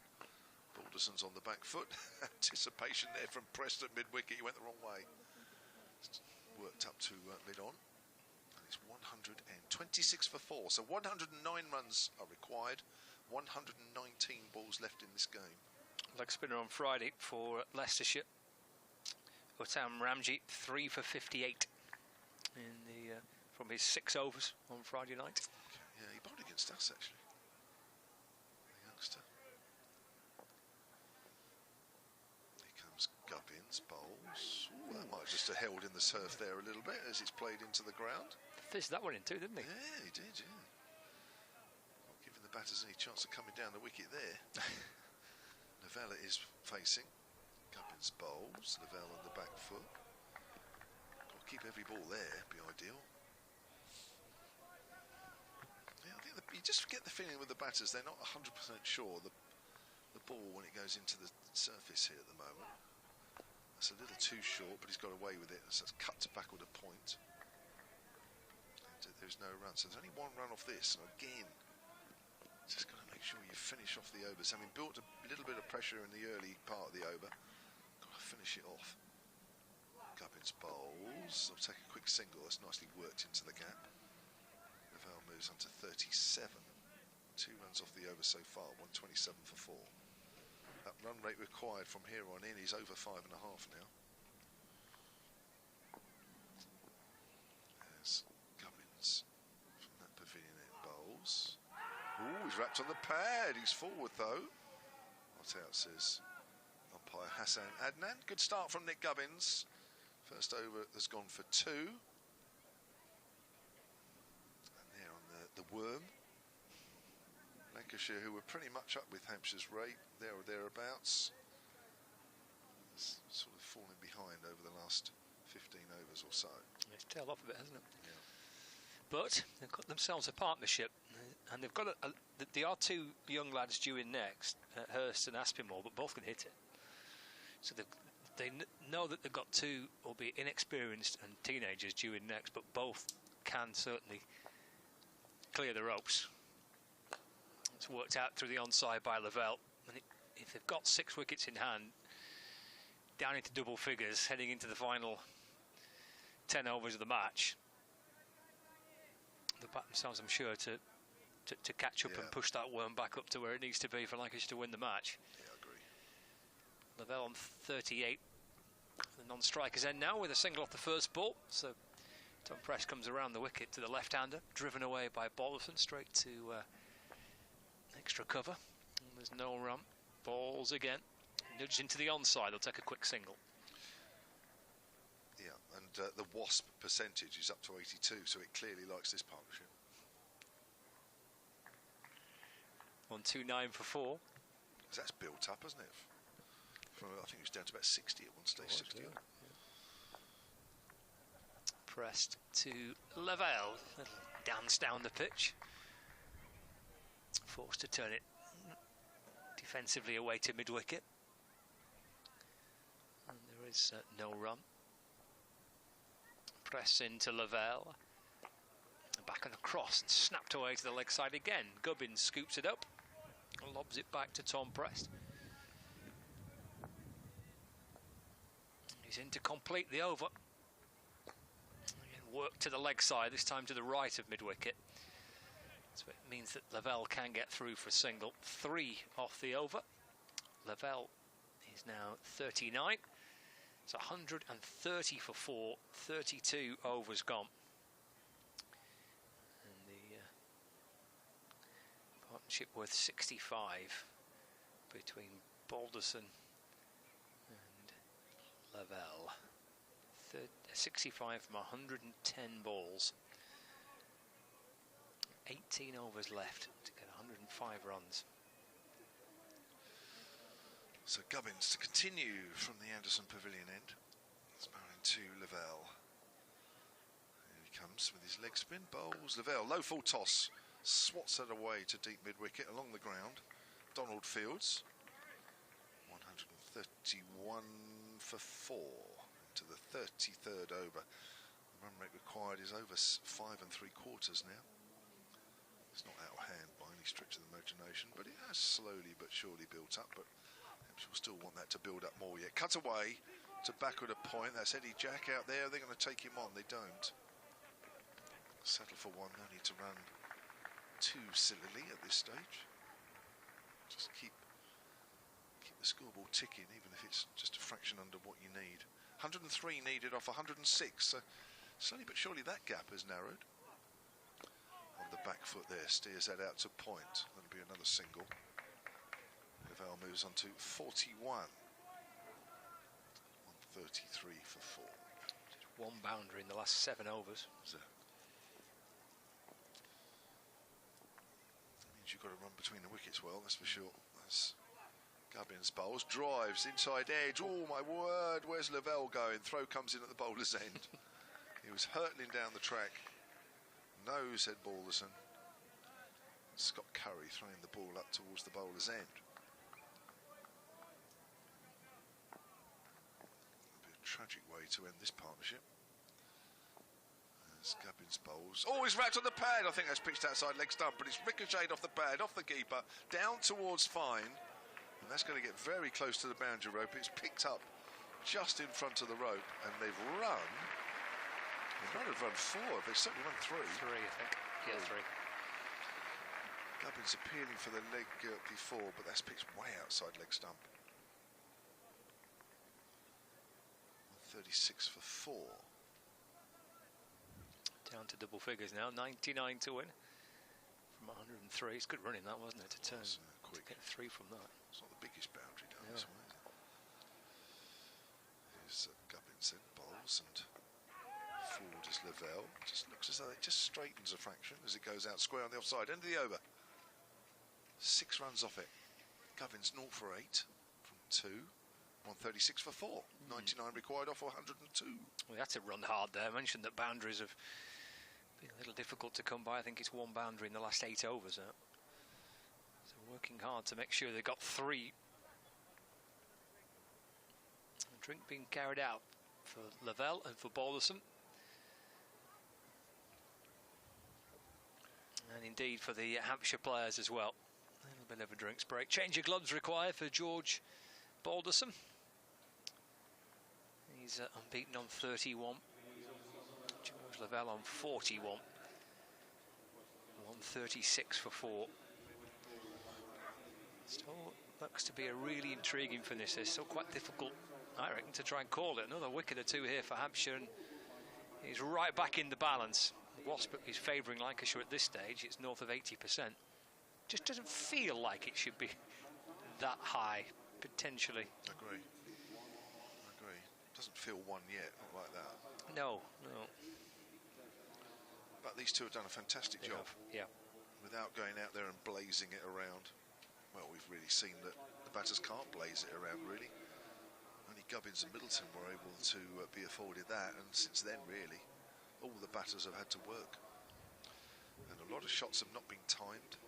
Balderson's on the back foot. Anticipation there from Preston mid-wicket. He went the wrong way. Worked up to mid-on. And it's 126 for 4. So 109 runs are required. 119 balls left in this game. Leg spinner on Friday for Leicestershire. Uttam Ramji, 3 for 58 in the from his 6 overs on Friday night. Yeah, he bowled against us actually. The youngster. Here comes Gubbins, bowls. Ooh, that might have just held in the surf there a little bit as it's played into the ground. Fished that one in too, didn't he? Yeah, he did, yeah. Not giving the batters any chance of coming down the wicket there. Lavelle is facing. Gubbins bowls. Lavelle on the back foot. Got to keep every ball there, be ideal. Yeah, I think you just get the feeling with the batters, they're not 100% sure the ball when it goes into the surface here at the moment. That's a little too short, but he's got away with it. So it's cut to backward a point. And there's no run. So there's only 1 run off this. And again, just got to make sure you finish off the overs. Having built a little bit of pressure in the early part of the over, got to finish it off. Gubbins bowls. They'll take a quick single. That's nicely worked into the gap. Lavelle moves on to 37. 2 runs off the over so far, 127 for 4. That run rate required from here on in is over 5.5 now. There's Gubbins from that pavilion in bowls. Ooh, he's wrapped on the pad. He's forward though. What out says umpire Hassan Adnan. Good start from Nick Gubbins. First over has gone for 2. And there on the worm. Lancashire, who were pretty much up with Hampshire's rate, there or thereabouts, has sort of fallen behind over the last 15 overs or so. It's tailed off a bit, hasn't it? Yeah. But they've got themselves a partnership, and they've got there are 2 young lads due in next, Hurst and Aspinwall, but both can hit it. So they know that they've got 2, albeit inexperienced and teenagers due in next, but both can certainly clear the ropes. It's worked out through the onside by Lavelle, and if they've got 6 wickets in hand, down into double figures, heading into the final 10 overs of the match, they'll back themselves, I'm sure, to catch up and push that worm back up to where it needs to be for Lancashire to win the match. Yeah, I agree. Lavelle on 38. The non-strikers end now with a single off the first ball. So Tom Prest comes around the wicket to the left-hander, driven away by Balderson, straight to extra cover. And there's no run. Balls again. Nudged into the onside. They'll take a quick single. Yeah, and the Wasp percentage is up to 82, so it clearly likes this partnership. 129 for 4. So that's built up, hasn't it? From, I think it was down to about 60 at one stage. 60 yeah. Pressed to Lavelle. Little dance down the pitch. Forced to turn it defensively away to mid-wicket. And there is no run. Press into Lavelle. Back and across and snapped away to the leg side again. Gubbins scoops it up and lobs it back to Tom Prest. He's in to complete the over. Again, work to the leg side, this time to the right of mid-wicket. So it means that Lavelle can get through for a single. 3 off the over. Lavelle is now 39. It's 130 for 4, 32 overs gone. And the partnership worth 65 between Balderson and Lavelle. 65 from 110 balls. 18 overs left to get 105 runs. So Gubbins to continue from the Anderson Pavilion end. It's bowling to Lavelle. Here he comes with his leg spin, bowls Lavelle. Low full toss, swats it away to deep mid-wicket along the ground. Donald Fields, 131 for 4 into the 33rd over. The run rate required is over 5 3/4 now. It's not out of hand by any stretch of the imagination, but it has slowly but surely built up. But Hampshire will still want that to build up more yet. Cut away to backward a point. That's Eddie Jack out there. They're going to take him on. They don't. Settle for one. No need to run too sillily at this stage. Just keep the scoreboard ticking, even if it's just a fraction under what you need. 103 needed off 106. So slowly but surely that gap has narrowed. On the back foot there, steers that out to point. That'll be another single. Lavelle moves on to 41. 133 for 4. Just one boundary in the last 7 overs. So that means you've got to run between the wickets well, that's for sure. That's Gubbins bowls, drives, inside edge. Oh my word, where's Lavelle going? Throw comes in at the bowler's end. He was hurtling down the track. No, said Balderson. Scott Curry throwing the ball up towards the bowler's end. It'll be a tragic way to end this partnership. As Gubbins bowls. Oh, he's wrapped on the pad. I think that's pitched outside leg stump, but it's ricocheted off the pad, off the keeper, down towards fine. And that's going to get very close to the boundary rope. It's picked up just in front of the rope, and they've run. They might have run 4. They've certainly run 3. 3, I think. Yeah, 3. Gubbins appealing for the leg before, but that's pitched way outside leg stump. 36 for 4. Down to double figures now. 99 to win from 103. It's good running that, wasn't it? To turn quick. To get 3 from that. It's not the biggest boundary down this way. Here's Gubbins then bowls and forward is Lavelle. Just looks as though it just straightens a fraction as it goes out square on the offside. End of the over. 6 runs off it. Gubbins 0 for 8 from 2. 136 for 4. 99 required off 102. We had to run hard there. I mentioned that boundaries have been a little difficult to come by. I think it's 1 boundary in the last 8 overs now. So working hard to make sure they got 3. A drink being carried out for Lavelle and for Balderson. And indeed for the Hampshire players as well. A little bit of a drinks break. Change of gloves required for George Balderson. He's unbeaten on 31. George Lavelle on 41. 136 for 4. Still looks to be a really intriguing finish. It's still quite difficult, I reckon, to try and call it. Another wicket or 2 here for Hampshire, and he's right back in the balance. Wasp is favouring Lancashire at this stage. It's north of 80%. Just doesn't feel like it should be that high, potentially. Agree. Doesn't feel one yet, not like that. No. But these two have done a fantastic job. Yeah. Without going out there and blazing it around. Well, we've really seen that the batters can't blaze it around, really. Only Gubbins and Middleton were able to be afforded that, and since then, really, all the batters have had to work. And a lot of shots have not been timed.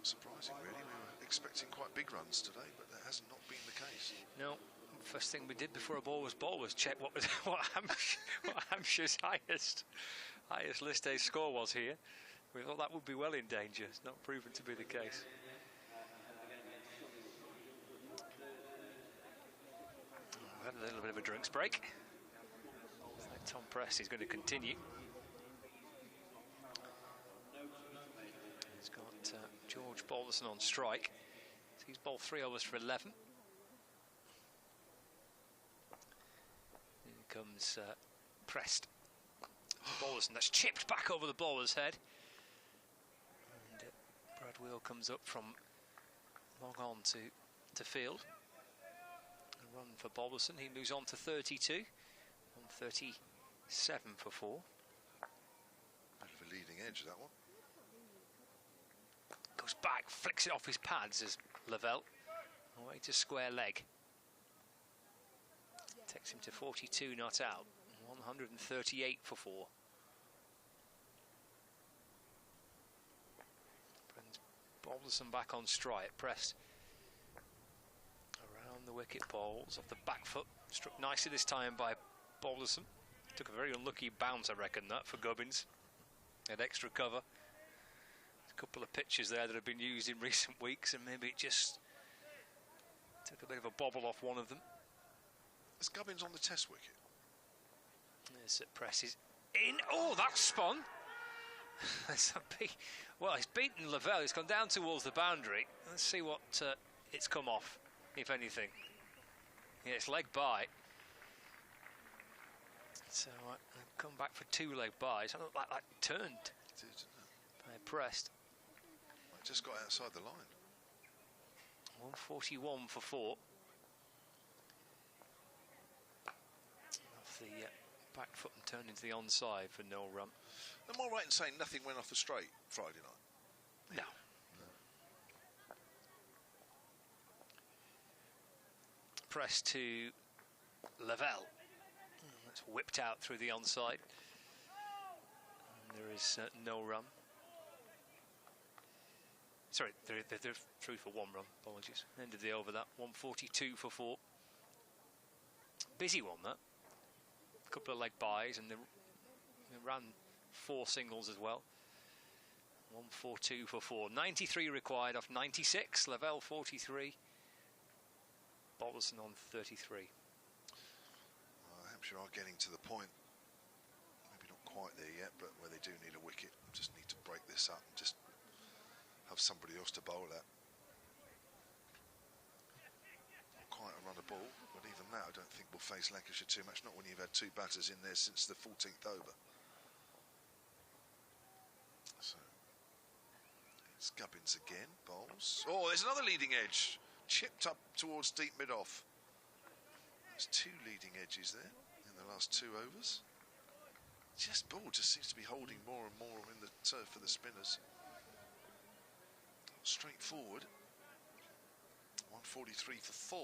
Surprising, really. We were expecting quite big runs today, but that has not been the case. No. First thing we did before a ball was check what Hampshire's highest list A score was here. We thought that would be well in danger. It's not proven to be the case. We've had a little bit of a drinks break. Looks like Tom Prest is going to continue. He's got George Balderson on strike. So he's bowled 3 overs for 11. Here comes Prest. Balderson, that's chipped back over the bowler's head. And Brad Wheel comes up from long on to field. A run for Balderson. He moves on to 32. On 37 for 4. Bit of a leading edge, that one. Goes back, flicks it off his pads as Lavelle. Away to square leg. Takes him to 42 not out. 138 for 4. Brings Balderson back on strike. Pressed around the wicket bowls off the back foot. Struck nicely this time by Balderson. Took a very unlucky bounce, I reckon, that for Gubbins. Had extra cover. A couple of pitches there that have been used in recent weeks, and maybe it just took a bit of a bobble off one of them. Is Gubbins on the test wicket? There's Press is in. Oh, that's spun. Well, he's beaten Lavelle. He's gone down towards the boundary. Let's see what it's come off, if anything. Yeah, it's leg by. So come back for 2 leg buys. I look like that turned. It did, didn't it? By Prest. It just got outside the line. 141 for 4. Off the back foot and turned into the onside for no run. Am I right in saying nothing went off the straight Friday night? No. Press to Lavelle. That's whipped out through the onside. And there is no run. Sorry, they're through for 1 run. Apologies. Ended the over that. 142 for 4. Busy one, that. A couple of leg buys, and they ran 4 singles as well. 142 for 4. 93 required off 96. Lavelle 43. Balderson on 33. Hampshire are getting to the point, maybe not quite there yet, but where they do need a wicket. Just need to break this up and just have somebody else to bowl at. Not quite a run of ball, but even that I don't think will face Lancashire too much, not when you've had 2 batters in there since the 14th over. So it's Gubbins again, bowls. Oh, there's another leading edge, chipped up towards deep mid-off. There's 2 leading edges there in the last 2 overs. Ball just seems to be holding more and more in the turf for the spinners. Straightforward. 143 for 4.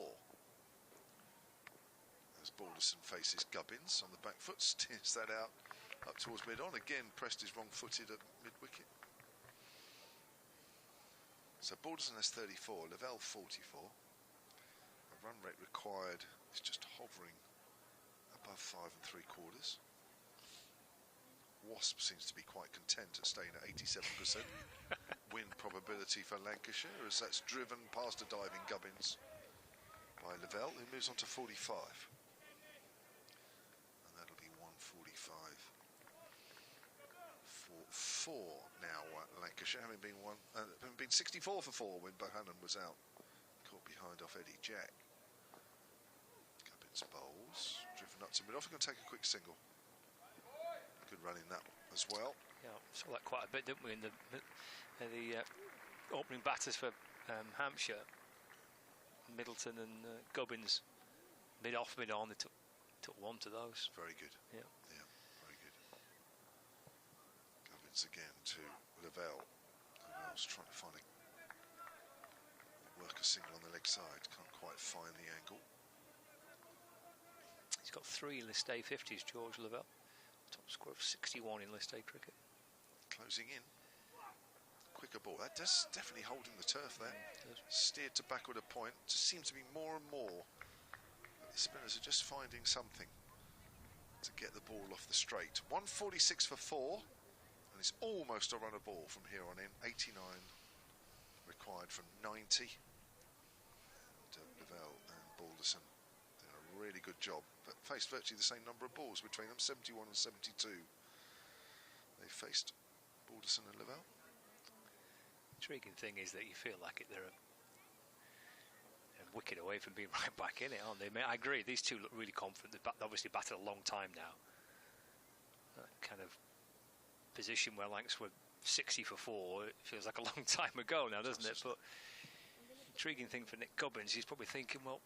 As Balderson faces Gubbins on the back foot, steers that out up towards mid-on. Again, Prest is wrong-footed at mid-wicket. So Balderson has 34, Lavelle 44. The run rate required is just hovering above 5 3/4. Wasp seems to be quite content at staying at 87%. Win probability for Lancashire as that's driven past a diving Gubbins by Lavelle, who moves on to 45. And that'll be 145 for 4 now. Lancashire having been 64 for 4 when Bohannon was out, caught behind off Eddie Jack. Gubbins bowls, driven up to mid-off. Going to take a quick single. Good run in that as well. Yeah, saw that quite a bit, didn't we, in the opening batters for Hampshire, Middleton and Gubbins, mid-off, mid-on. They took one to those. Very good. Yeah. Yeah, very good. Gubbins again to Lavelle. Lavelle's trying to find work a single on the leg side. Can't quite find the angle. He's got 3 List A 50s, George Lavelle. Top score of 61 in List A cricket. Closing in. Quicker ball. That does definitely holding the turf there. Steered to backward a point. Just seems to be more and more. The spinners are just finding something to get the ball off the straight. 146 for 4. And it's almost a run of ball from here on in. 89 required from 90. And Lavelle and Balderson did a really good job, but faced virtually the same number of balls between them, 71 and 72. They faced Balderson and Lavelle. Intriguing thing is that you feel like they're a wicket away from being right back in it, aren't they? I mean, I agree, these two look really confident. They've obviously batted a long time now. That kind of position where Lancs were 60 for 4, it feels like a long time ago now, doesn't it? But intriguing thing for Nick Gubbins, he's probably thinking, well,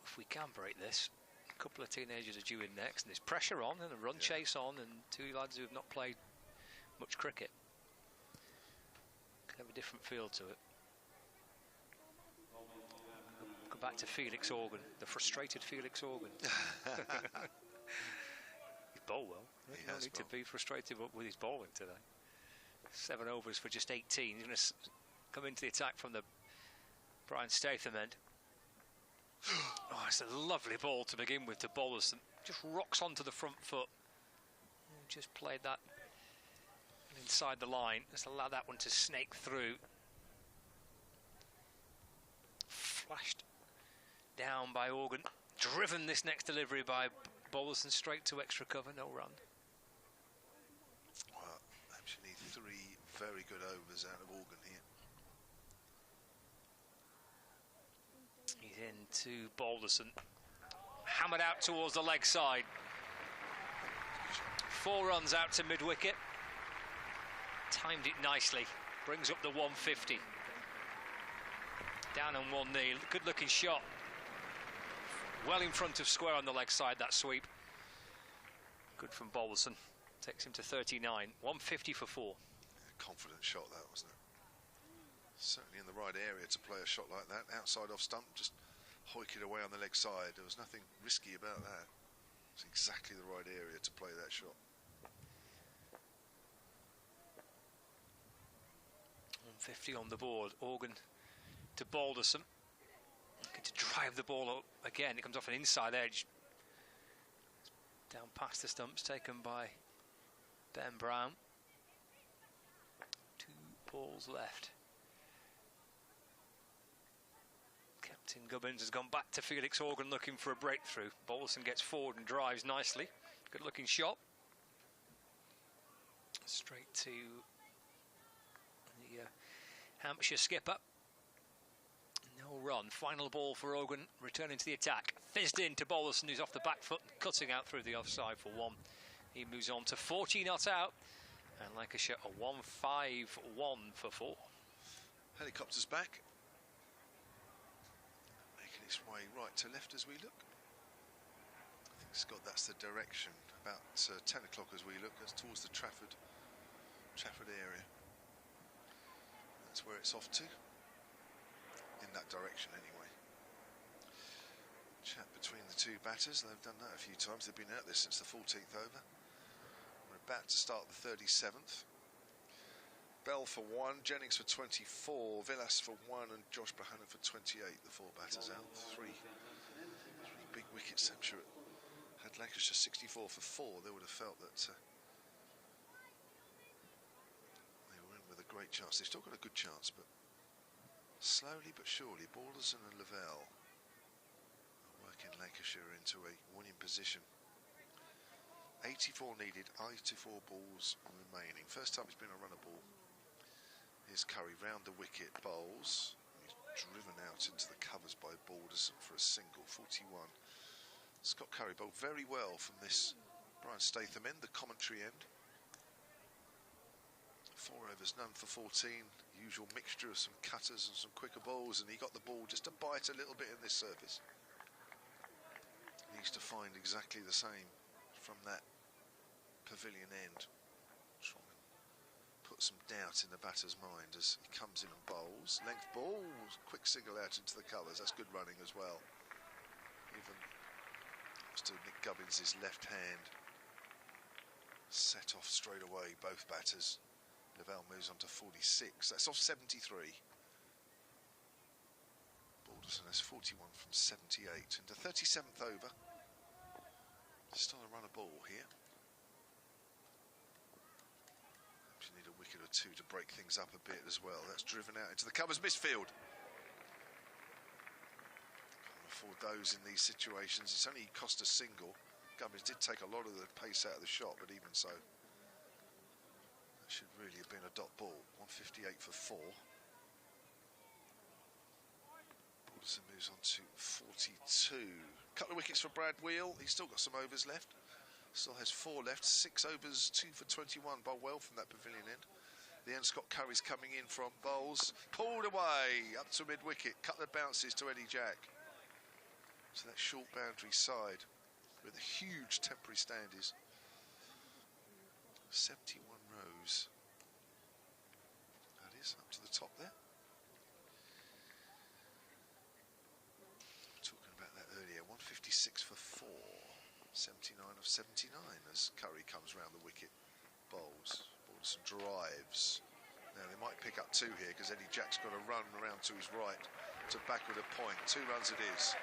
if we can break this, a couple of teenagers are due in next, and there's pressure on and a run chase on, and 2 lads who have not played much cricket. Could have a different feel to it. Go back to Felix Organ, the frustrated Felix Organ. He's bowled well. He no need to be frustrated with his bowling today. 7 overs for just 18. He's going to come into the attack from the Brian Statham end. Oh, it's a lovely ball to begin with to Balderson. Just rocks onto the front foot. Just played that inside the line. Just allow that one to snake through. Flashed down by Organ. Driven this next delivery by Balderson straight to extra cover. No run. Well, Hampshire need 3 very good overs out of Organ here. He's into Balderson. Hammered out towards the leg side. 4 runs out to mid-wicket. Timed it nicely. Brings up the 150. Down on one knee. Good looking shot. Well in front of square on the leg side, that sweep. Good from Balderson. Takes him to 39. 150 for 4. Confident shot that, wasn't it? Certainly in the right area to play a shot like that. Outside off stump, just hoik it away on the leg side. There was nothing risky about that. It's exactly the right area to play that shot. 150 on the board. Organ to Balderson. Looking to drive the ball up again. It comes off an inside edge. Down past the stumps, taken by Ben Brown. 2 balls left. Captain Gubbins has gone back to Felix Organ looking for a breakthrough. Balderson gets forward and drives nicely. Good looking shot. Straight to the Hampshire skipper. No run. Final ball for Organ, returning to the attack. Fizzed in to Balderson, who's off the back foot, cutting out through the offside for 1. He moves on to 40 not out. And Lancashire a 151 for 4. Helicopter's back. Making its way right to left as we look. I think, Scott, that's the direction. About 10 o'clock as we look. That's towards the Trafford area. That's where it's off to. In that direction, anyway. Chat between the 2 batters. They've done that a few times. They've been out there since the 14th over. We're about to start the 37th. Bell for 1, Jennings for 24, Villas for 1, and Josh Bohannon for 28. The 4 batters out. 3 big wickets. Hampshire had Lancashire 64 for 4. They would have felt that they were in with a great chance. They've still got a good chance, but slowly but surely, Balderson and Lavelle are working Lancashire into a winning position. 84 needed, 84 balls remaining. First time it's been a runner ball. Here's Curry round the wicket, bowls. He's driven out into the covers by Balderson for a single, 41. Scott Curry bowled very well from this Brian Statham end, the commentary end. 4 overs, none for 14. Usual mixture of some cutters and some quicker balls, and he got the ball just to bite a little bit in this surface. Needs to find exactly the same from that pavilion end. Try and put some doubt in the batter's mind as he comes in and bowls. Length ball, quick single out into the colours. That's good running as well. Even to Nick Gubbins' left hand. Set off straight away, both batters. Lavelle moves on to 46. That's off 73. Balderson has 41 from 78. Into 37th over. Still a run of ball here. You need a wicket or two to break things up a bit as well. That's driven out into the covers, misfield. Can't afford those in these situations. It's only cost a single. Gubbins did take a lot of the pace out of the shot, but even so, that should really have been a dot ball. 158 for 4. Balderson moves on to 42. Couple of wickets for Brad Wheel. He's still got some overs left. Still has 4 left. 6 overs, 2 for 21. Bowled well from that pavilion end. The end, Scott Curry's coming in from bowls. Pulled away up to mid-wicket. Couple of bounces to Eddie Jack. So that short boundary side where the huge temporary stand is. 71 rows. That is up to the top there. Talking about that earlier. 156 for 4. 79 of 79 as Curry comes round the wicket. Bowls. Balderson drives. Now they might pick up 2 here because Eddie Jack's got to run around to his right to backward a point. 2 runs it is.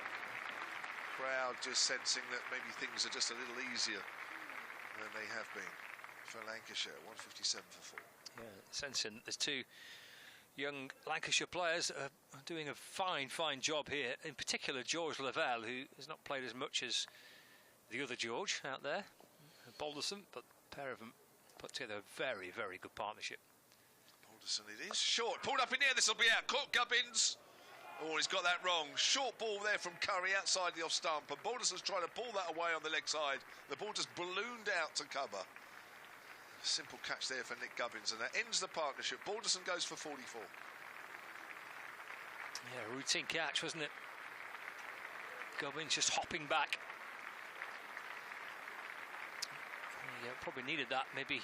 Crowd just sensing that maybe things are just a little easier than they have been for Lancashire. 157 for 4. Yeah, sensing there's 2 young Lancashire players are doing a fine job here. In particular, George Lavelle, who has not played as much as the other George out there, Balderson, but a pair of them put together a very good partnership. Balderson it is. Short, pulled up in here, this will be out. Caught Gubbins. Oh, he's got that wrong. Short ball there from Curry outside the off stump, and Balderson's trying to pull that away on the leg side. The ball just ballooned out to cover. Simple catch there for Nick Gubbins, and that ends the partnership. Balderson goes for 44. Yeah, routine catch, wasn't it? Gubbins just hopping back. Yeah, probably needed that maybe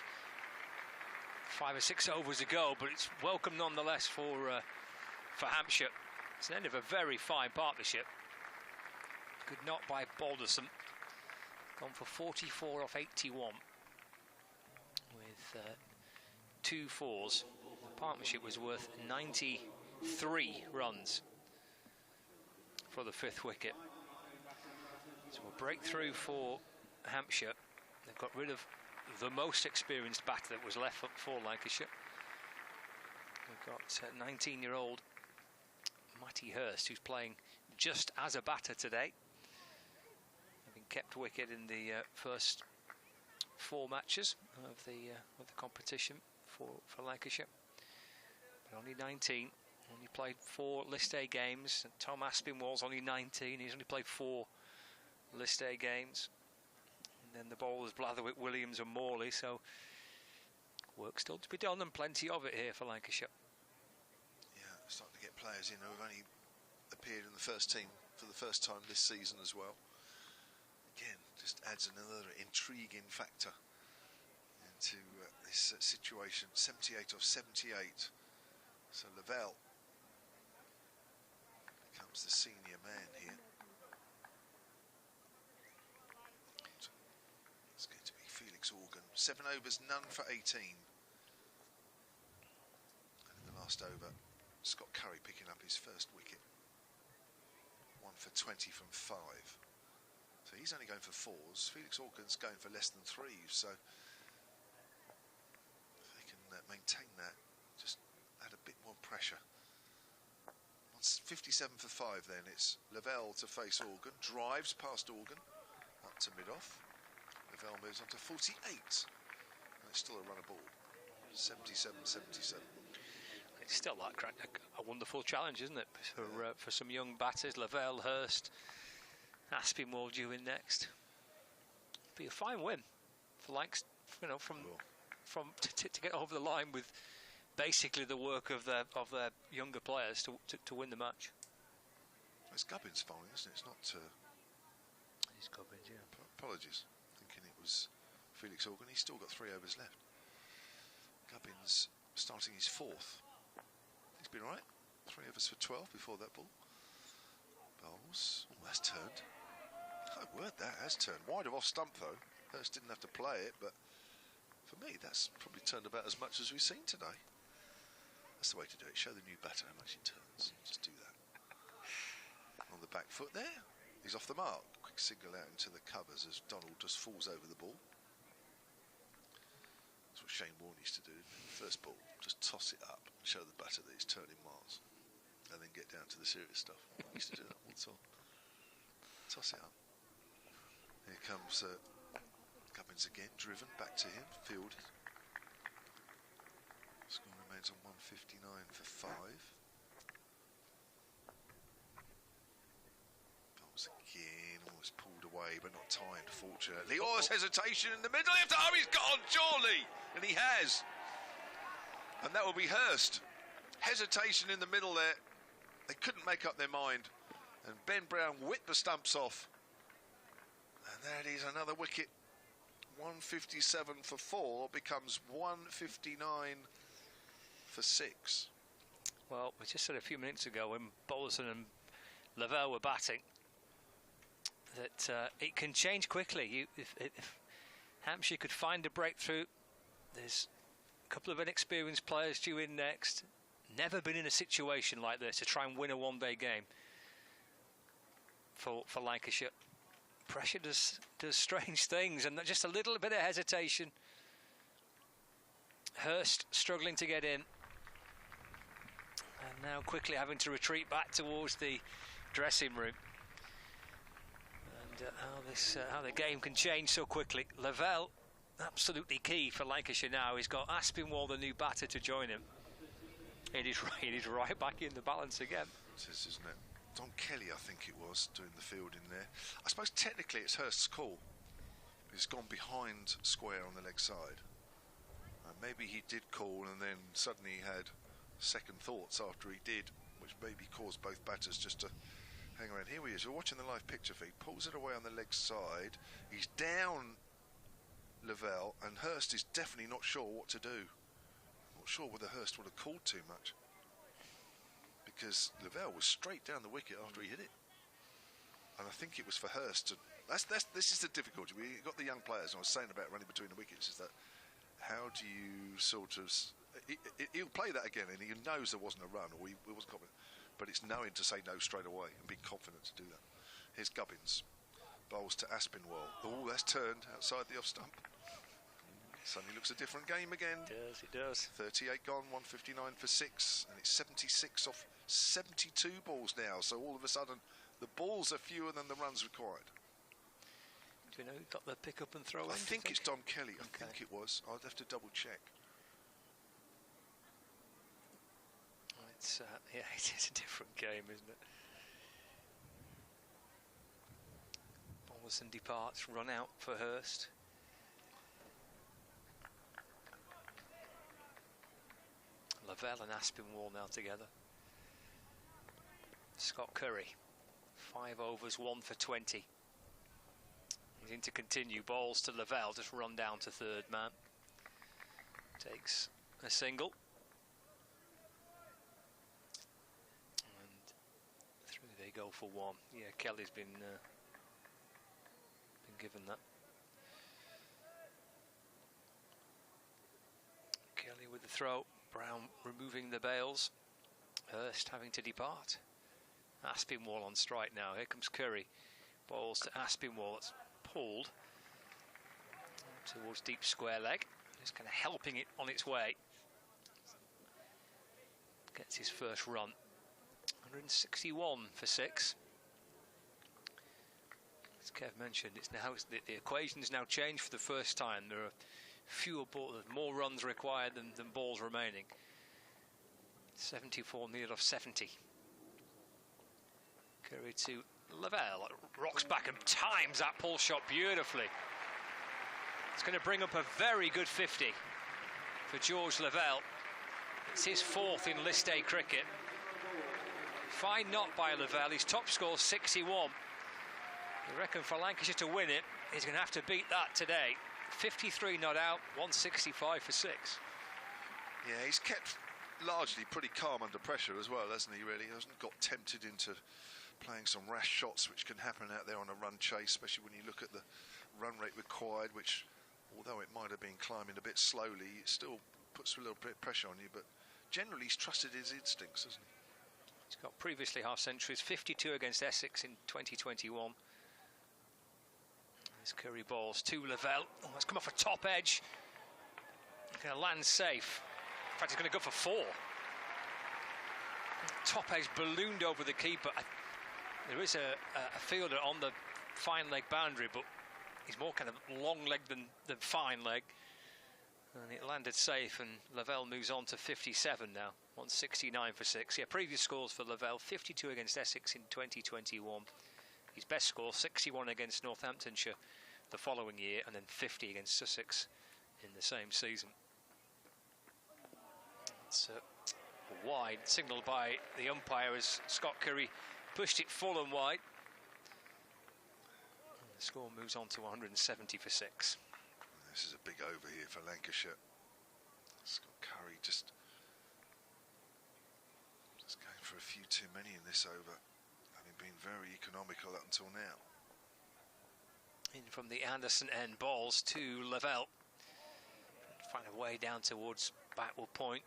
5 or 6 overs ago, but it's welcome nonetheless for Hampshire. It's the end of a very fine partnership. Good knock by Balderson. Gone for 44 off 81 with 2 fours. The partnership was worth 93 runs for the 5th wicket. So a breakthrough for Hampshire. They've got rid of the most experienced batter that was left for Lancashire. They've got 19-year-old Matty Hurst, who's playing just as a batter today, having kept wicket in the first 4 matches of the competition for Lancashire. But only 19, only played 4 List A games. And Tom Aspinwall's only 19, he's only played 4 List A games. And then the bowlers Blatherwick, Williams and Morley, so work still to be done and plenty of it here for Lancashire. Starting to get players in who have only appeared in the first team for the first time this season as well. Again, just adds another intriguing factor into this situation. 78 of 78. So Lavelle becomes the senior man here. It's going to be Felix Organ. 7 overs, none for 18. And in the last over, Scott Curry picking up his first wicket. 1 for 20 from 5. So he's only going for 4s. Felix Organ's going for less than 3s. So if they can maintain that, just add a bit more pressure. 57 for 5 then. It's Lavelle to face Organ. Drives past Organ. Up to mid-off. Lavelle moves on to 48. And it's still a run of ball. 77-77. It's still a wonderful challenge, isn't it, for some young batters? Lavelle, Hurst, Aspinwall due in next. Be a fine win for from to get over the line with basically the work of their younger players to win the match. It's Gubbins' fouling, isn't it? It's not. It's Gubbins, yeah. Apologies, thinking it was Felix Organ. He's still got 3 overs left. Gubbins starting his 4th. He's been all right. 3 overs for 12 before that ball. Bowls. Oh, that's turned. Oh, word, that has turned. Wide of off stump though. Hurst didn't have to play it, but for me, that's probably turned about as much as we've seen today. That's the way to do it. Show the new batter how much he turns. Just do that. On the back foot there. He's off the mark. Quick single out into the covers as Donald just falls over the ball. That's what Shane Warne used to do. First ball, just toss it up and show the batter that he's turning miles. And then get down to the serious stuff. He used to do that all the time. Toss it up. Here comes Gubbins again, driven back to him, fielded. Score remains on 159 for 5. Bowls again, almost pulled away, but not timed, fortunately. Oh, there's hesitation in the middle. Oh, he's gone, surely! And he has. And that will be Hurst. Hesitation in the middle there. They couldn't make up their mind. And Ben Brown whipped the stumps off. And there it is, another wicket. 157 for 4 becomes 159 for 6. Well, we just said a few minutes ago when Bolson and Lavelle were batting that it can change quickly. If Hampshire could find a breakthrough, there's a couple of inexperienced players due in next. Never been in a situation like this to try and win a one-day game for Lancashire. Pressure does strange things, and just a little bit of hesitation. Hurst struggling to get in, and now quickly having to retreat back towards the dressing room. And how the game can change so quickly. Lavelle, absolutely key for Lancashire now. He's got Aspinwall, the new batter, to join him. It is right back in the balance again. It is, isn't it? Don Kelly, I think it was, doing the fielding there. I suppose technically it's Hurst's call. He's gone behind square on the leg side. Maybe he did call and then suddenly he had second thoughts after he did, which maybe caused both batters just to hang around. Here he is. We're watching the live picture feed. Pulls it away on the leg side. He's down Lavelle, and Hurst is definitely not sure what to do. Not sure whether Hurst would have called too much, because Lavelle was straight down the wicket after he hit it. And I think it was for Hurst to... This is the difficulty. We've got the young players, and I was saying about running between the wickets, is that how do you sort of... He'll play that again, and he knows there wasn't a run, or he wasn't confident. But it's knowing to say no straight away and being confident to do that. Here's Gubbins. Bowls to Aspinwall. Oh, that's turned outside the off stump. Suddenly looks a different game again. It does. 38 gone, 159 for 6, and it's 76 off 72 balls now. So all of a sudden, the balls are fewer than the runs required. Do you know who got the pick up and throw in? I think it's Dom Kelly. I think it was. I'd have to double check. It's yeah, it is a different game, isn't it? Bolson departs, run out for Hurst. Lavelle and Aspinwall now together. Scott Curry, 5 overs, 1 for 20. He's in to continue. Balls to Lavelle, just run down to third man. Takes a single. And through they go for 1. Yeah, Kelly's been given that. Kelly with the throw. Brown removing the bails. Hurst having to depart. Aspinwall on strike now. Here comes Curry. Balls to Aspinwall. It's pulled towards deep square leg. Just kind of helping it on its way. Gets his first run. 161 for 6. As Kev mentioned, it's now the equation's now changed for the first time. There are fewer balls, more runs required than balls remaining. 74 needed off 70. Curry to Lavelle, rocks back and times that pull shot beautifully. It's going to bring up a very good 50. for George Lavelle. It's his 4th in List A cricket. Fine knock by Lavelle. His top score 61. I reckon for Lancashire to win it, he's going to have to beat that today. 53 not out, 165 for 6. Yeah, he's kept largely pretty calm under pressure as well, hasn't he, really? He hasn't got tempted into playing some rash shots, which can happen out there on a run chase, especially when you look at the run rate required, which, although it might have been climbing a bit slowly, it still puts a little bit of pressure on you. But generally, he's trusted his instincts, hasn't he? He's got previously half centuries, 52 against Essex in 2021. There's Curry balls to Lavelle. Oh, that's come off a top edge. Going to land safe. In fact, he's going to go for 4. Top edge ballooned over the keeper. There is a fielder on the fine leg boundary, but he's more kind of long leg than fine leg. And it landed safe, and Lavelle moves on to 57 now. 169 for 6. Yeah, previous scores for Lavelle: 52 against Essex in 2021. His best score, 61 against Northamptonshire the following year, and then 50 against Sussex in the same season. It's wide, signalled by the umpire as Scott Curry pushed it full and wide. And the score moves on to 170 for 6. This is a big over here for Lancashire. Scott Curry just going for a few too many in this over, having been very economical up until now. In from the Anderson end, balls to Lavelle. Find a way down towards backward point.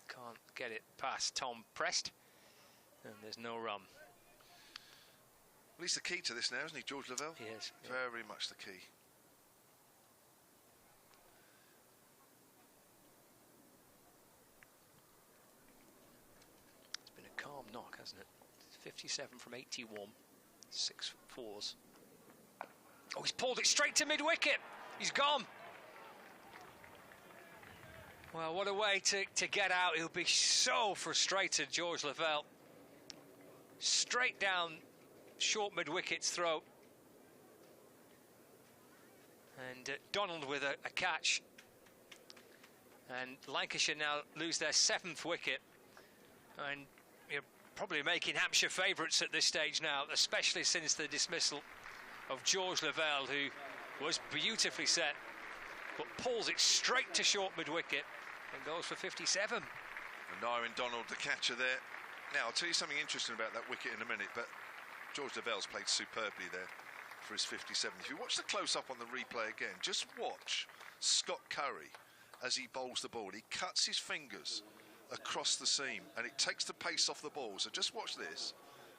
Can't get it past Tom Prest, and there's no run. Well, he's the key to this now, isn't he, George Lavelle? He is. Very much the key. It's been a calm knock, hasn't it? 57 from 81, 6 4s. Oh, he's pulled it straight to mid-wicket. He's gone. Well, what a way to get out. He'll be so frustrated, George Lavelle. Straight down short mid-wicket's throat. And Donald with a catch. And Lancashire now lose their 7th wicket. And you're probably making Hampshire favourites at this stage now, especially since the dismissal of George Lavelle, who was beautifully set, but pulls it straight to short mid-wicket and goes for 57. And Nyrin Donald, the catcher there. Now, I'll tell you something interesting about that wicket in a minute, but George Lavelle's played superbly there for his 57. If you watch the close-up on the replay again, just watch Scott Curry as he bowls the ball. He cuts his fingers across the seam, and it takes the pace off the ball. So just watch this.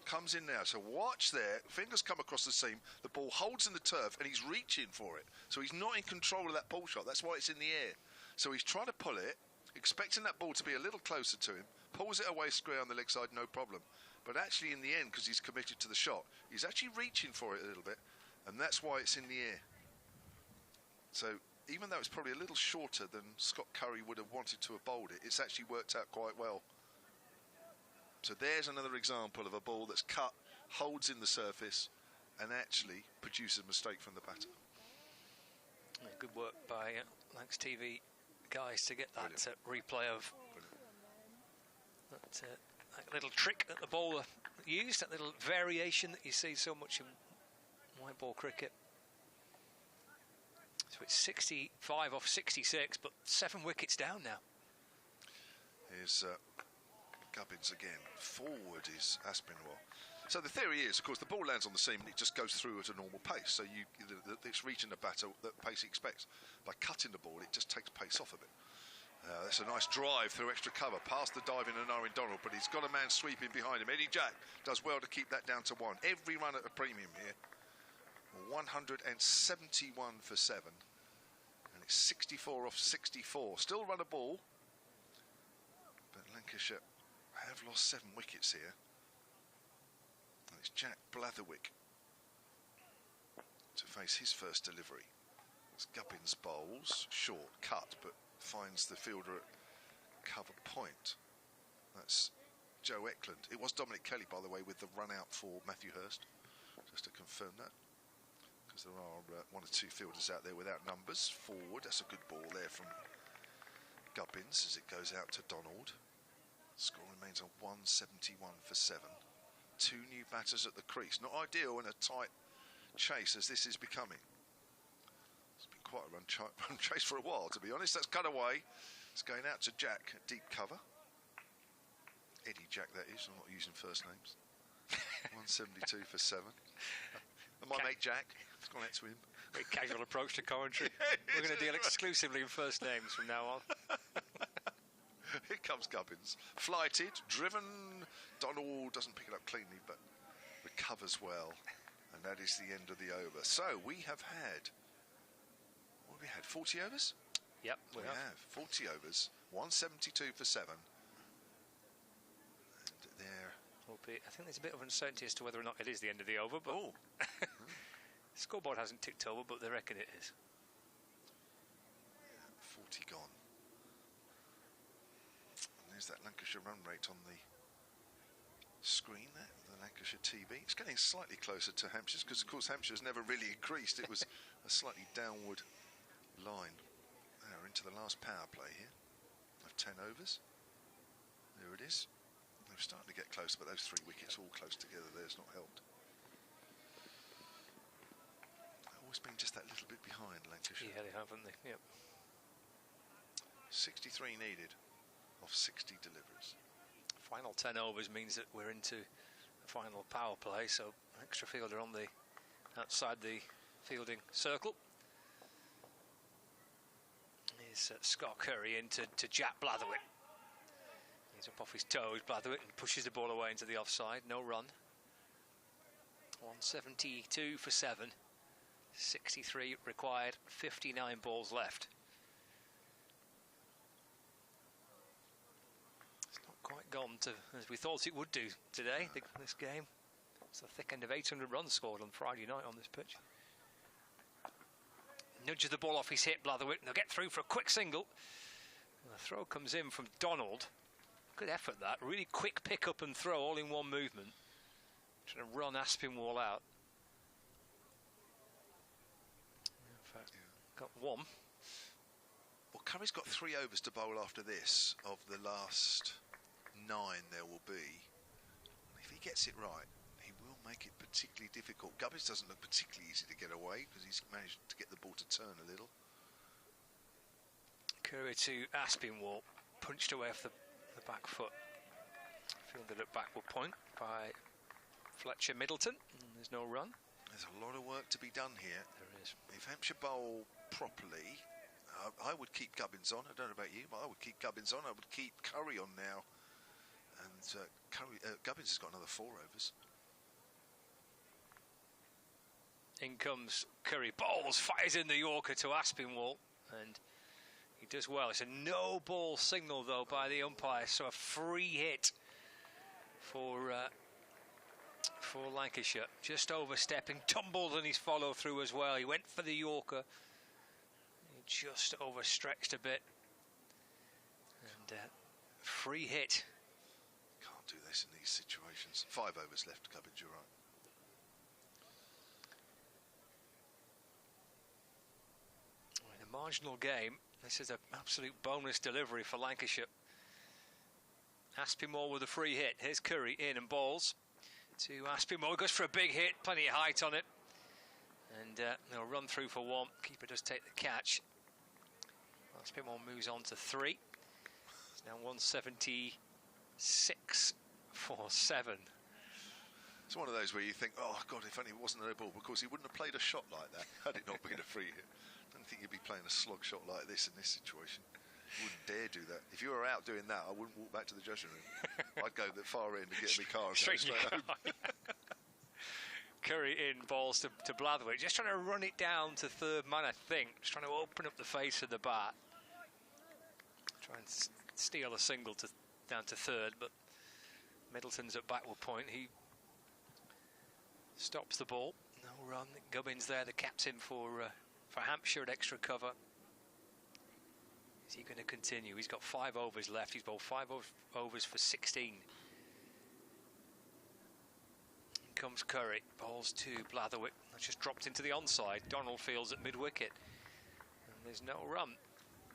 Comes in now, so watch there, fingers come across the seam, the ball holds in the turf and he's reaching for it, so he's not in control of that pull shot. That's why it's in the air. So he's trying to pull it, expecting that ball to be a little closer to him, pulls it away square on the leg side, no problem, but actually in the end, because he's committed to the shot, he's actually reaching for it a little bit, and that's why it's in the air. So even though it's probably a little shorter than Scott Curry would have wanted to have bowled it, it's actually worked out quite well. So there's another example of a ball that's cut, holds in the surface, and actually produces a mistake from the batter. Yeah, good work by Lancs TV guys to get that replay of that little trick that the bowler used, that little variation that you see so much in white ball cricket. So it's 65 off 66, but 7 wickets down now. Here's Gubbins again. Forward is Aspinwall. So the theory is, of course, the ball lands on the seam and it just goes through at a normal pace. So it's reaching the batter that pace he expects. By cutting the ball, it just takes pace off a bit. That's a nice drive through extra cover, past the diving of Nyrin Donald, but he's got a man sweeping behind him. Eddie Jack does well to keep that down to 1. Every run at a premium here. 171 for 7. And it's 64 off 64. Still run a ball. But Lancashire have lost 7 wickets here. And it's Jack Blatherwick to face his first delivery. It's Gubbins bowls, short, cut, but finds the fielder at cover point. That's Joe Eklund. It was Dominic Kelly, by the way, with the run out for Matthew Hurst, just to confirm that. Because there are 1 or 2 fielders out there without numbers. Forward, that's a good ball there from Gubbins as it goes out to Donald. Score remains on 171 for 7. 2 new batters at the crease. Not ideal in a tight chase as this is becoming. It's been quite a run chase for a while, to be honest. That's cut away. It's going out to Jack at deep cover. Eddie Jack, that is. I'm not using first names. 172 for 7. And my mate Jack, it's gone out to him. Very casual approach to commentary. We're going to deal exclusively in first names from now on. Here comes Gubbins. Flighted, driven. Donald doesn't pick it up cleanly, but recovers well. And that is the end of the over. So we have had, what have we had, 40 overs? Yep, we have 40 overs, 172 for 7. And there. I think there's a bit of uncertainty as to whether or not it is the end of the over, but the scoreboard hasn't ticked over, but they reckon it is. 40 gone. And there's that Lancashire run rate on the screen there, the Lancashire TV. It's getting slightly closer to Hampshire's because, of course, Hampshire's never really increased. It was a slightly downward line. Now into the last power play here of 10 overs. There it is. They're starting to get closer, but those 3 wickets all close together there's not helped. They've always been just that little bit behind, Lancashire. Yeah, they have, haven't they? Yep. 63 needed of 60 deliveries. Final 10 overs means that we're into the final power play, so extra fielder on the outside the fielding circle. Here's Scott Curry into Jack Blatherwick. He's up off his toes, Blatherwick, and pushes the ball away into the offside. No run. 172 for 7. 63 required. 59 balls left. It's not quite gone to as we thought it would do today, this game. It's the thick end of 800 runs scored on Friday night on this pitch. Nudges the ball off his hip, Blatherwick, and they'll get through for a quick single. And the throw comes in from Donald. Good effort, that. Really quick pick up and throw all in one movement. Trying to run Aspinwall out. In fact, got one. Well, Curry's got 3 overs to bowl after this of the last 9 there will be. And if he gets it right, he will make it particularly difficult. Gubbins doesn't look particularly easy to get away because he's managed to get the ball to turn a little. Curry to Aspinwall, punched away off the back foot. Fielded at backward point by Fletcher Middleton. And there's no run. There's a lot of work to be done here. There is. If Hampshire bowl properly, I would keep Gubbins on. I don't know about you, but I would keep Gubbins on. I would keep Curry on now. And Gubbins has got another 4 overs. In comes Curry, bowls, fires in the Yorker to Aspinwall, and he does well. It's a no ball signal though by the umpire, so a free hit for Lancashire. Just overstepping, tumbled in his follow through as well. He went for the Yorker, he just overstretched a bit, and free hit. Can't do this in these situations. 5 overs left, Gubbins, you're right. In a marginal game, this is an absolute bonus delivery for Lancashire. Aspinwall with a free hit. Here's Curry in and balls to Aspinwall. Goes for a big hit, plenty of height on it. And they'll run through for 1. Keeper does take the catch. Aspinwall moves on to 3. It's now 176 for 7. It's one of those where you think, oh, God, if only it wasn't a ball, because he wouldn't have played a shot like that had it not been a free hit. I don't think you'd be playing a slog shot like this in this situation. You wouldn't dare do that. If you were out doing that, I wouldn't walk back to the dressing room. I'd go the far end and get in my car and go straight home. Curry in, balls to Blatherwick. Just trying to run it down to third man, I think. Just trying to open up the face of the bat. Try and steal a single down to third, but Middleton's at backward point. He stops the ball. No run. Gubbins there, the captain for Hampshire at extra cover. Is he going to continue? He's got 5 overs left. He's bowled 5 overs for 16. In comes Curry. Bowls to Blatherwick. That's just dropped into the onside. Donald fields at mid-wicket. And there's no run.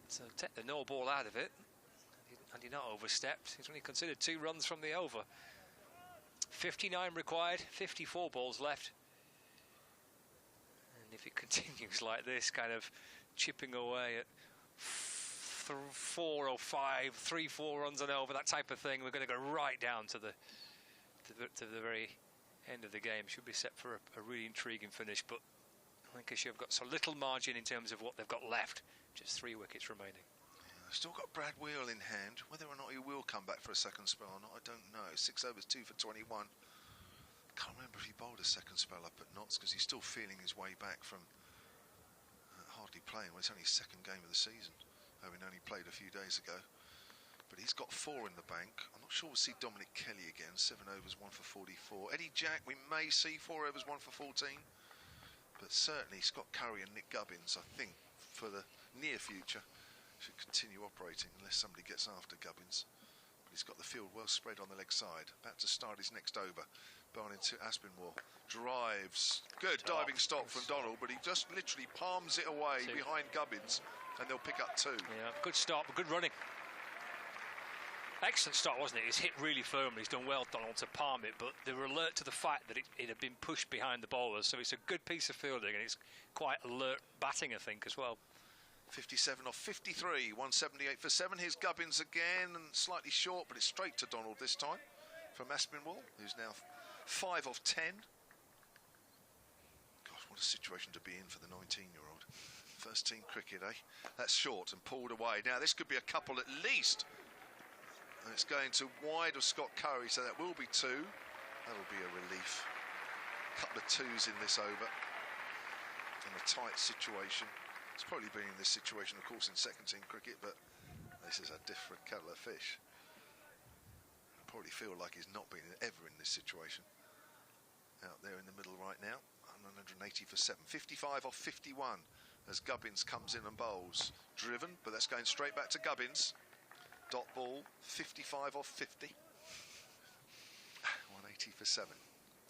So take the no ball out of it, and you're not overstepped. He's only considered 2 runs from the over. 59 required, 54 balls left. And if it continues like this, kind of chipping away at 4 or 5, 3-4 runs and over, that type of thing, we're going to go right down to the very end of the game. Should be set for a really intriguing finish, but Lancashire have got so little margin in terms of what they've got left. Just 3 wickets remaining. Yeah, still got Brad Wheel in hand. Whether or not he will come back for a second spell or not, I don't know. 6 overs, 2 for 21. Can't remember if he bowled a second spell up at Notts, because he's still feeling his way back from hardly playing. Well, it's only his second game of the season, having only played a few days ago. But he's got 4 in the bank. I'm not sure we'll see Dominic Kelly again. 7 overs, 1 for 44. Eddie Jack, we may see 4 overs, 1 for 14. But certainly Scott Curry and Nick Gubbins, I think, for the near future, should continue operating unless somebody gets after Gubbins. But he's got the field well spread on the leg side. About to start his next over. Barning to Aspinwall. Drives. Good diving stop from Donald, but he just literally palms it away behind Gubbins, and they'll pick up 2. Yeah, good stop, good running. Excellent start, wasn't it? He's hit really firmly. He's done well, Donald, to palm it, but they were alert to the fact that it had been pushed behind the bowlers, so it's a good piece of fielding, and it's quite alert batting, I think, as well. 57 off 53, 178 for 7. Here's Gubbins again, and slightly short, but it's straight to Donald this time from Aspinwall, who's now 5 off 10. Gosh, what a situation to be in for the 19-year-old. First team cricket, eh? That's short and pulled away. Now, this could be a couple at least. And it's going to wide of Scott Curry, so that will be 2. That'll be a relief. A couple of 2s in this over. In a tight situation. It's probably been in this situation, of course, in second team cricket, but this is a different kettle of fish. I probably feel like he's not been ever in this situation. Out there in the middle right now. 180 for 7. 55 off 51 as Gubbins comes in and bowls. Driven, but that's going straight back to Gubbins. Dot ball, 55 off 50. 180 for 7.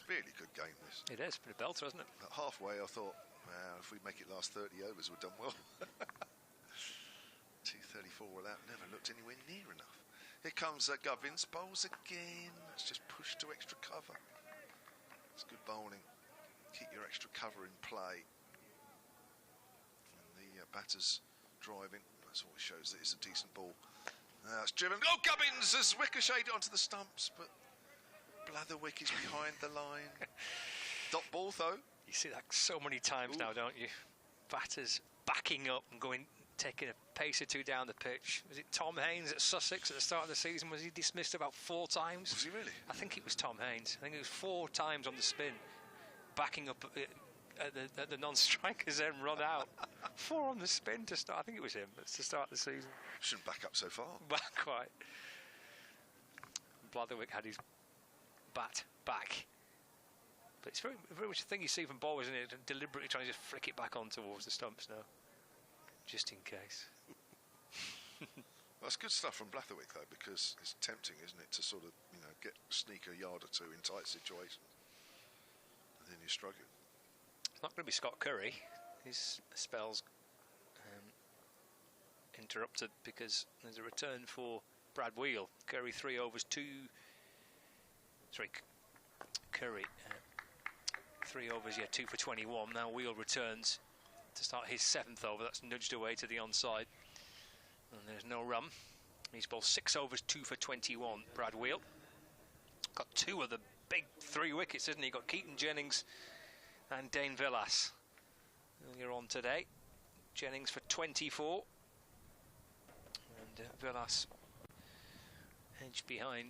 Really good game, this. It is, been a belter, hasn't it? At halfway, I thought, well, if we make it last 30 overs, we've done well. 234 without, never looked anywhere near enough. Here comes Gubbins, bowls again. Let's just push to extra cover. It's good bowling. Keep your extra cover in play. And the batter's driving. That's always shows that it's a decent ball. It's driven. Oh, Gubbins has ricocheted onto the stumps, but Blatherwick is behind the line. Dot ball, though. You see that so many times now, don't you? Batters backing up and taking a pace or 2 down the pitch. Was it Tom Haynes at Sussex at the start of the season? Was he dismissed about 4 times? Was he really? I think it was Tom Haynes. I think it was 4 times on the spin, backing up at the non-strikers then run out. 4 on the spin to start. I think it was him to start the season. Shouldn't back up so far. But quite. Blatherwick had his bat back. But it's very, very much a thing you see from bowlers, isn't it? Deliberately trying to just flick it back on towards the stumps now, just in case. That's good stuff from Blatherwick, though, because it's tempting, isn't it, to sort of, sneak a yard or 2 in tight situations. And then you're struggling. It's not going to be Scott Curry. His spell's interrupted because there's a return for Brad Wheel. Curry 3 overs, 2... Sorry, Curry 3 overs, 2 for 21. Now Wheel returns to start his 7th over. That's nudged away to the onside. And there's no run. He's bowled 6 overs, 2 for 21. Brad Wheel got 2 of the big 3 wickets, isn't he? Got Keaton Jennings and Dane Villas earlier on today. Jennings for 24. And Villas edged behind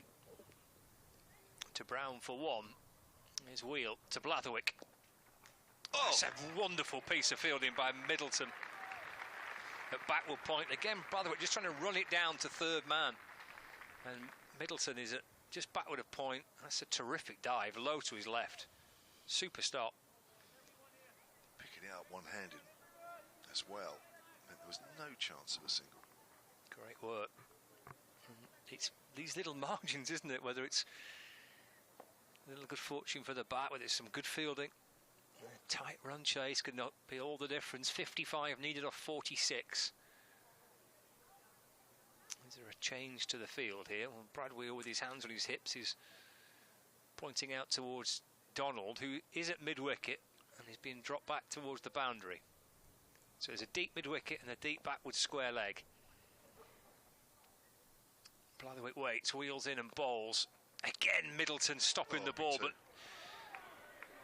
to Brown for 1. His Wheel to Blatherwick. Oh, it's a wonderful piece of fielding by Middleton at backward point. Again, Blatherwick just trying to run it down to 3rd man. And Middleton is at just backward of point. That's a terrific dive, low to his left. Super stop. Picking it up one-handed as well. And there was no chance of a single. Great work. It's these little margins, isn't it? Whether it's a little good fortune for the bat, whether it's some good fielding. A tight run chase could not be all the difference. 55 needed off 46. change to the field here. Well, Brad Wheel with his hands on his hips is pointing out towards Donald, who is at mid-wicket and is being dropped back towards the boundary. So there's a deep mid-wicket and a deep backward square leg. Blatherwick waits, wheels in and bowls. Again, Middleton stopping the ball, but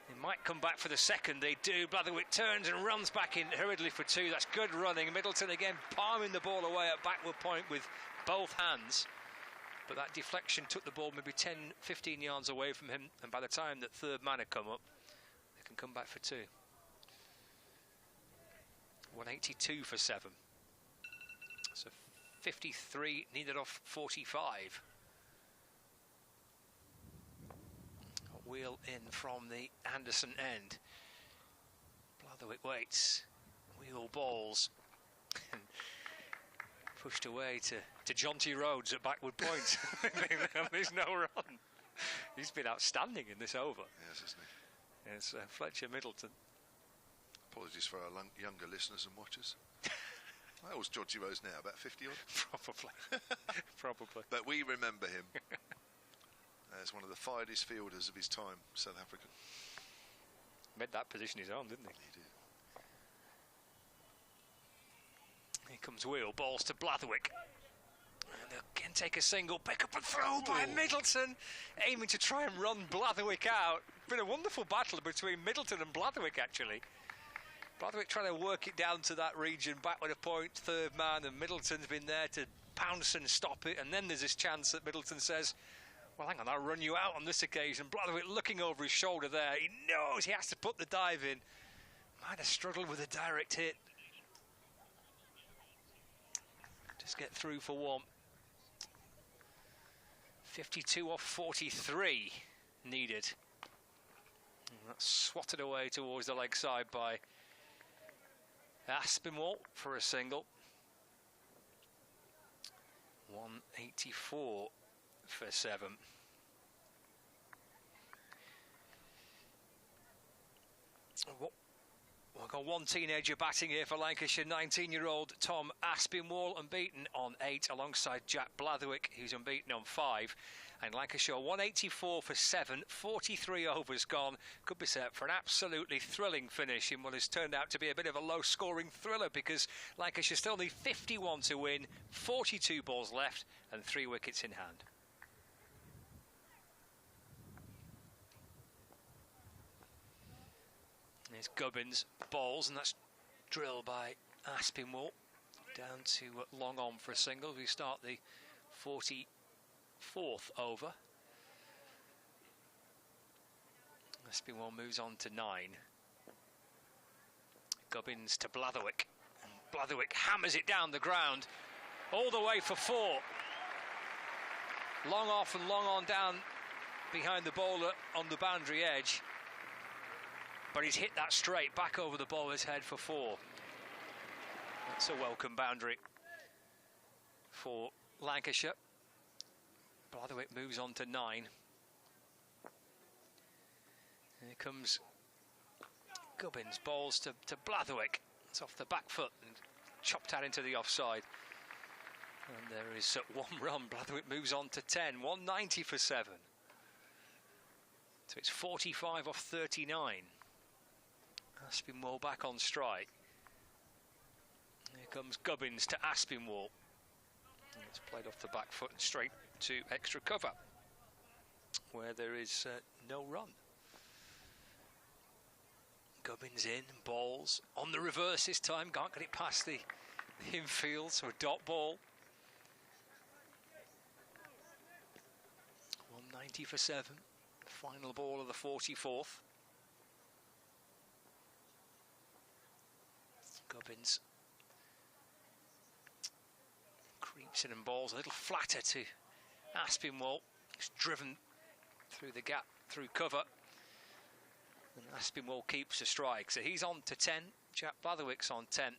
they might come back for the second. They do. Blatherwick turns and runs back in hurriedly for 2. That's good running. Middleton again palming the ball away at backward point with both hands. But that deflection took the ball maybe 10, 15 yards away from him. And by the time that third man had come up, they can come back for 2. 182 for 7. So 53 needed off 45. Wheel in from the Anderson end. Blatherwick waits. Wheel bowls. And pushed away to Jonty Rhodes at backward point. There's no run. He's been outstanding in this over. Yes, hasn't he? It's Fletcher Middleton. Apologies for our younger listeners and watchers. How old's Jonty Rhodes now? About 50 odd? Probably. Probably. But we remember him as one of the finest fielders of his time, South African. Made that position his own, didn't he? He did. Here comes Wheel, balls to Blatherwick. And they'll again take a single, pick up and throw by Middleton, aiming to try and run Blatherwick out. Been a wonderful battle between Middleton and Blatherwick, actually. Blatherwick trying to work it down to that region, back with a point, third man, and Middleton's been there to pounce and stop it. And then there's this chance that Middleton says, well, hang on, I'll run you out on this occasion. Blatherwick looking over his shoulder there. He knows he has to put the dive in. Might have struggled with a direct hit. Just get through for 1. 52 off 43 needed. And that's swatted away towards the leg side by Aspinwall for a single. 184 for 7. We've got one teenager batting here for Lancashire, 19-year-old Tom Aspinwall, unbeaten on 8 alongside Jack Blatherwick, who's unbeaten on 5. And Lancashire 184 for 7, 43 overs gone. Could be set for an absolutely thrilling finish in what has turned out to be a bit of a low-scoring thriller, because Lancashire still need 51 to win, 42 balls left and 3 wickets in hand. There's Gubbins, bowls, and that's drilled by Aspinwall. Down to long on for a single. We start the 44th over. Aspinwall moves on to 9. Gubbins to Blatherwick. And Blatherwick hammers it down the ground, all the way for 4. Long off and long on down behind the bowler on the boundary edge. But he's hit that straight back over the bowler's head for 4. That's a welcome boundary for Lancashire. Blatherwick moves on to 9. Here comes Gubbins, bowls to Blatherwick. It's off the back foot and chopped out into the offside. And there is 1 run. Blatherwick moves on to 10. 190 for 7. So it's 45 off 39. Aspinwall back on strike. Here comes Gubbins to Aspinwall. And it's played off the back foot and straight to extra cover, where there is no run. Gubbins in, balls on the reverse this time. Can't get it past the infield, so a dot ball. 190 for 7. Final ball of the 44th. Gubbins creeps in and bowls a little flatter to Aspinwall. He's driven through the gap, through cover. And Aspinwall keeps a strike. So he's on to 10. Jack Blatherwick's on 10.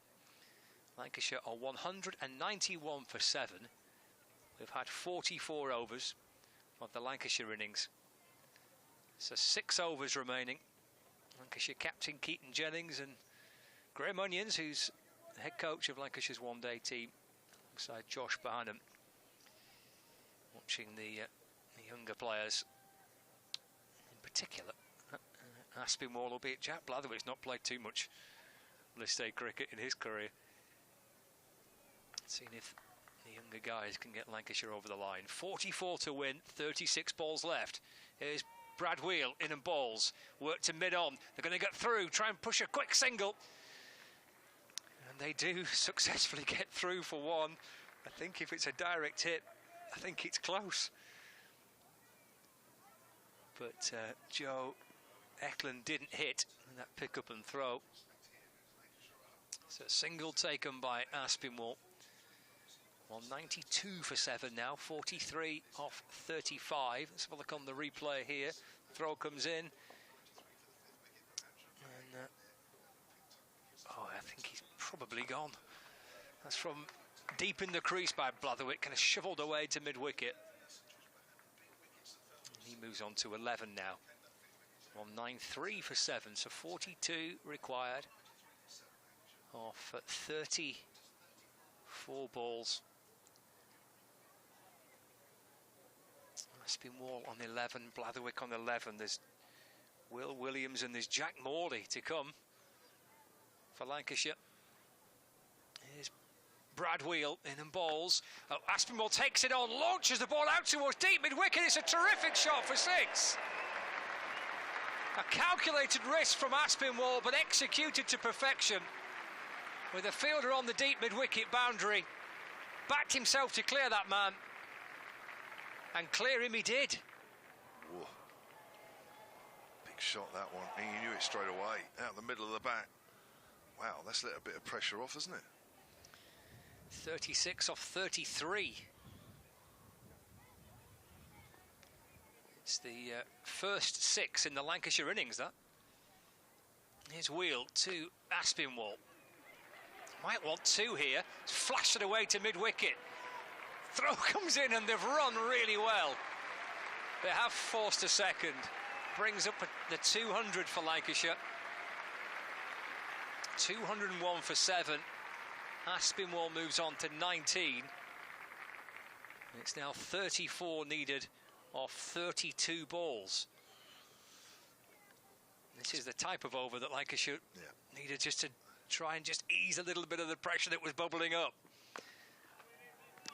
Lancashire are 191 for 7. We've had 44 overs of the Lancashire innings. So 6 overs remaining. Lancashire captain Keaton Jennings and Graham Onions, who's the head coach of Lancashire's one-day team, alongside Josh Barnum. Watching the younger players, in particular, Aspinwall, albeit Jack Blatherwick's not played too much list A cricket in his career. Seeing if the younger guys can get Lancashire over the line. 44 to win, 36 balls left. Here's Brad Wheel, in and balls. Work to mid-on. They're going to get through, try and push a quick single. And they do successfully get through for one. I think if it's a direct hit, I think it's close. But Joe Eklund didn't hit in that pick up and throw. So a single taken by Aspinwall. 192 for 7 now, 43 off 35. Let's have a look on the replay here. Throw comes in. And, oh, I think he's probably gone. That's from deep in the crease by Blatherwick, kind of shovelled away to mid-wicket. He moves on to 11 now. 193 for 7, so 42 required off 34 balls. Aspinwall on 11, Blatherwick on 11. There's Will Williams and there's Jack Morley to come for Lancashire. Here's Brad Wheel in and bowls. Oh, Aspinwall takes it on, launches the ball out towards deep mid-wicket. It's a terrific shot for 6. A calculated risk from Aspinwall, but executed to perfection. With a fielder on the deep mid-wicket boundary. Backed himself to clear that man. And clear him he did. Whoa. Big shot, that one. And you knew it straight away, out the middle of the bat. Wow, that's let a bit of pressure off, hasn't it? 36 off 33. It's the first 6 in the Lancashire innings, that. Here's Wheel to Aspinwall. Might want 2 here. It's flashed it away to mid-wicket. Throw comes in and they've run really well. They have forced a second. Brings up the 200 for Lancashire. 201 for 7. Aspinwall moves on to 19. It's now 34 needed off 32 balls. This is the type of over that Lancashire needed, just to try and just ease a little bit of the pressure that was bubbling up.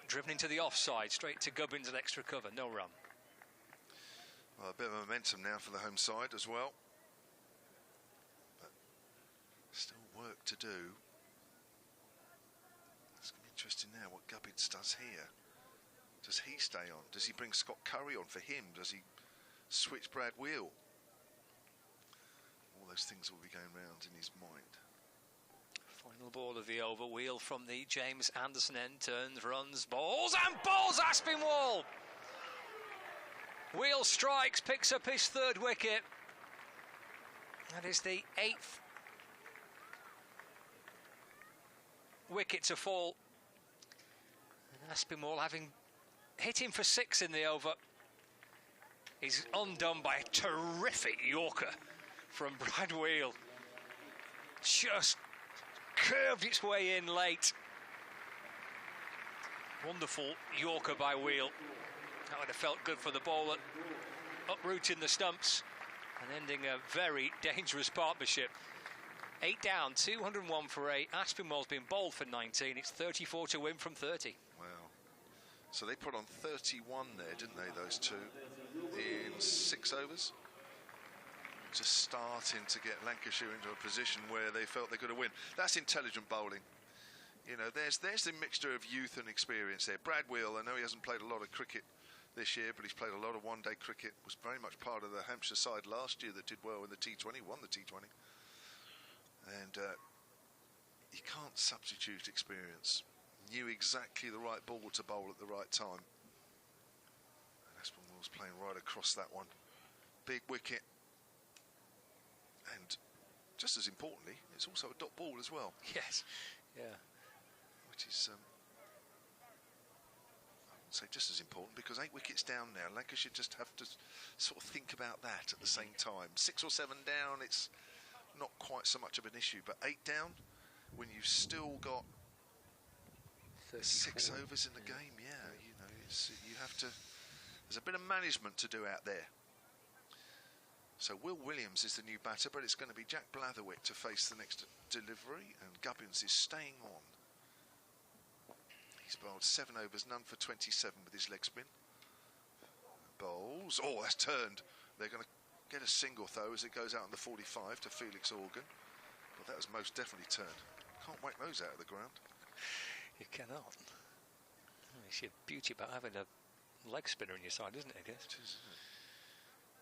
Driven into the offside, straight to Gubbins and extra cover, no run. Well, a bit of momentum now for the home side as well. But still work to do. It's going to be interesting now what Gubbins does here. Does he stay on? Does he bring Scott Curry on for him? Does he switch Brad Wheel? All those things will be going round in his mind. Final ball of the over. Wheel from the James Anderson end. Turns, runs, balls and balls Aspinwall! Wheel strikes, picks up his 3rd wicket. That is the 8th wicket to fall. And Aspinwall, having hit him for 6 in the over, is undone by a terrific Yorker from Brad Wheel. Just curved its way in late. Wonderful Yorker by Wheel. That would have felt good for the bowler. Uprooting the stumps and ending a very dangerous partnership. 8 down, 201 for 8. Aspinwall's been bowled for 19. It's 34 to win from 30. Wow. So they put on 31 there, didn't they, those two, in 6 overs? Just starting to get Lancashire into a position where they felt they could have win. That's intelligent bowling. You know, there's the mixture of youth and experience there. Brad Wheel, I know he hasn't played a lot of cricket this year, but he's played a lot of one-day cricket. Was very much part of the Hampshire side last year that did well in the T20, won the T20. And you can't substitute experience. Knew exactly the right ball to bowl at the right time. And Aspinwall's playing right across that one. Big wicket. And just as importantly, it's also a dot ball as well. Yes, yeah. Which is, I wouldn't say just as important, because 8 wickets down now. Lancashire just have to sort of think about that at the same time. 6 or 7 down, it's not quite so much of an issue, but 8 down, when you've still got 6 overs in the game, you know, you have to There's a bit of management to do out there. So Will Williams is the new batter, but it's going to be Jack Blatherwick to face the next delivery, and Gubbins is staying on. He's bowled 7 overs, none for 27 with his leg spin. Bowls. Oh, that's turned. They're going to get a single, though, as it goes out on the 45 to Felix Organ. But that was most definitely turned. Can't whack those out of the ground. You cannot. It's your beauty about having a leg spinner in your side, isn't it, I guess? It is, isn't it?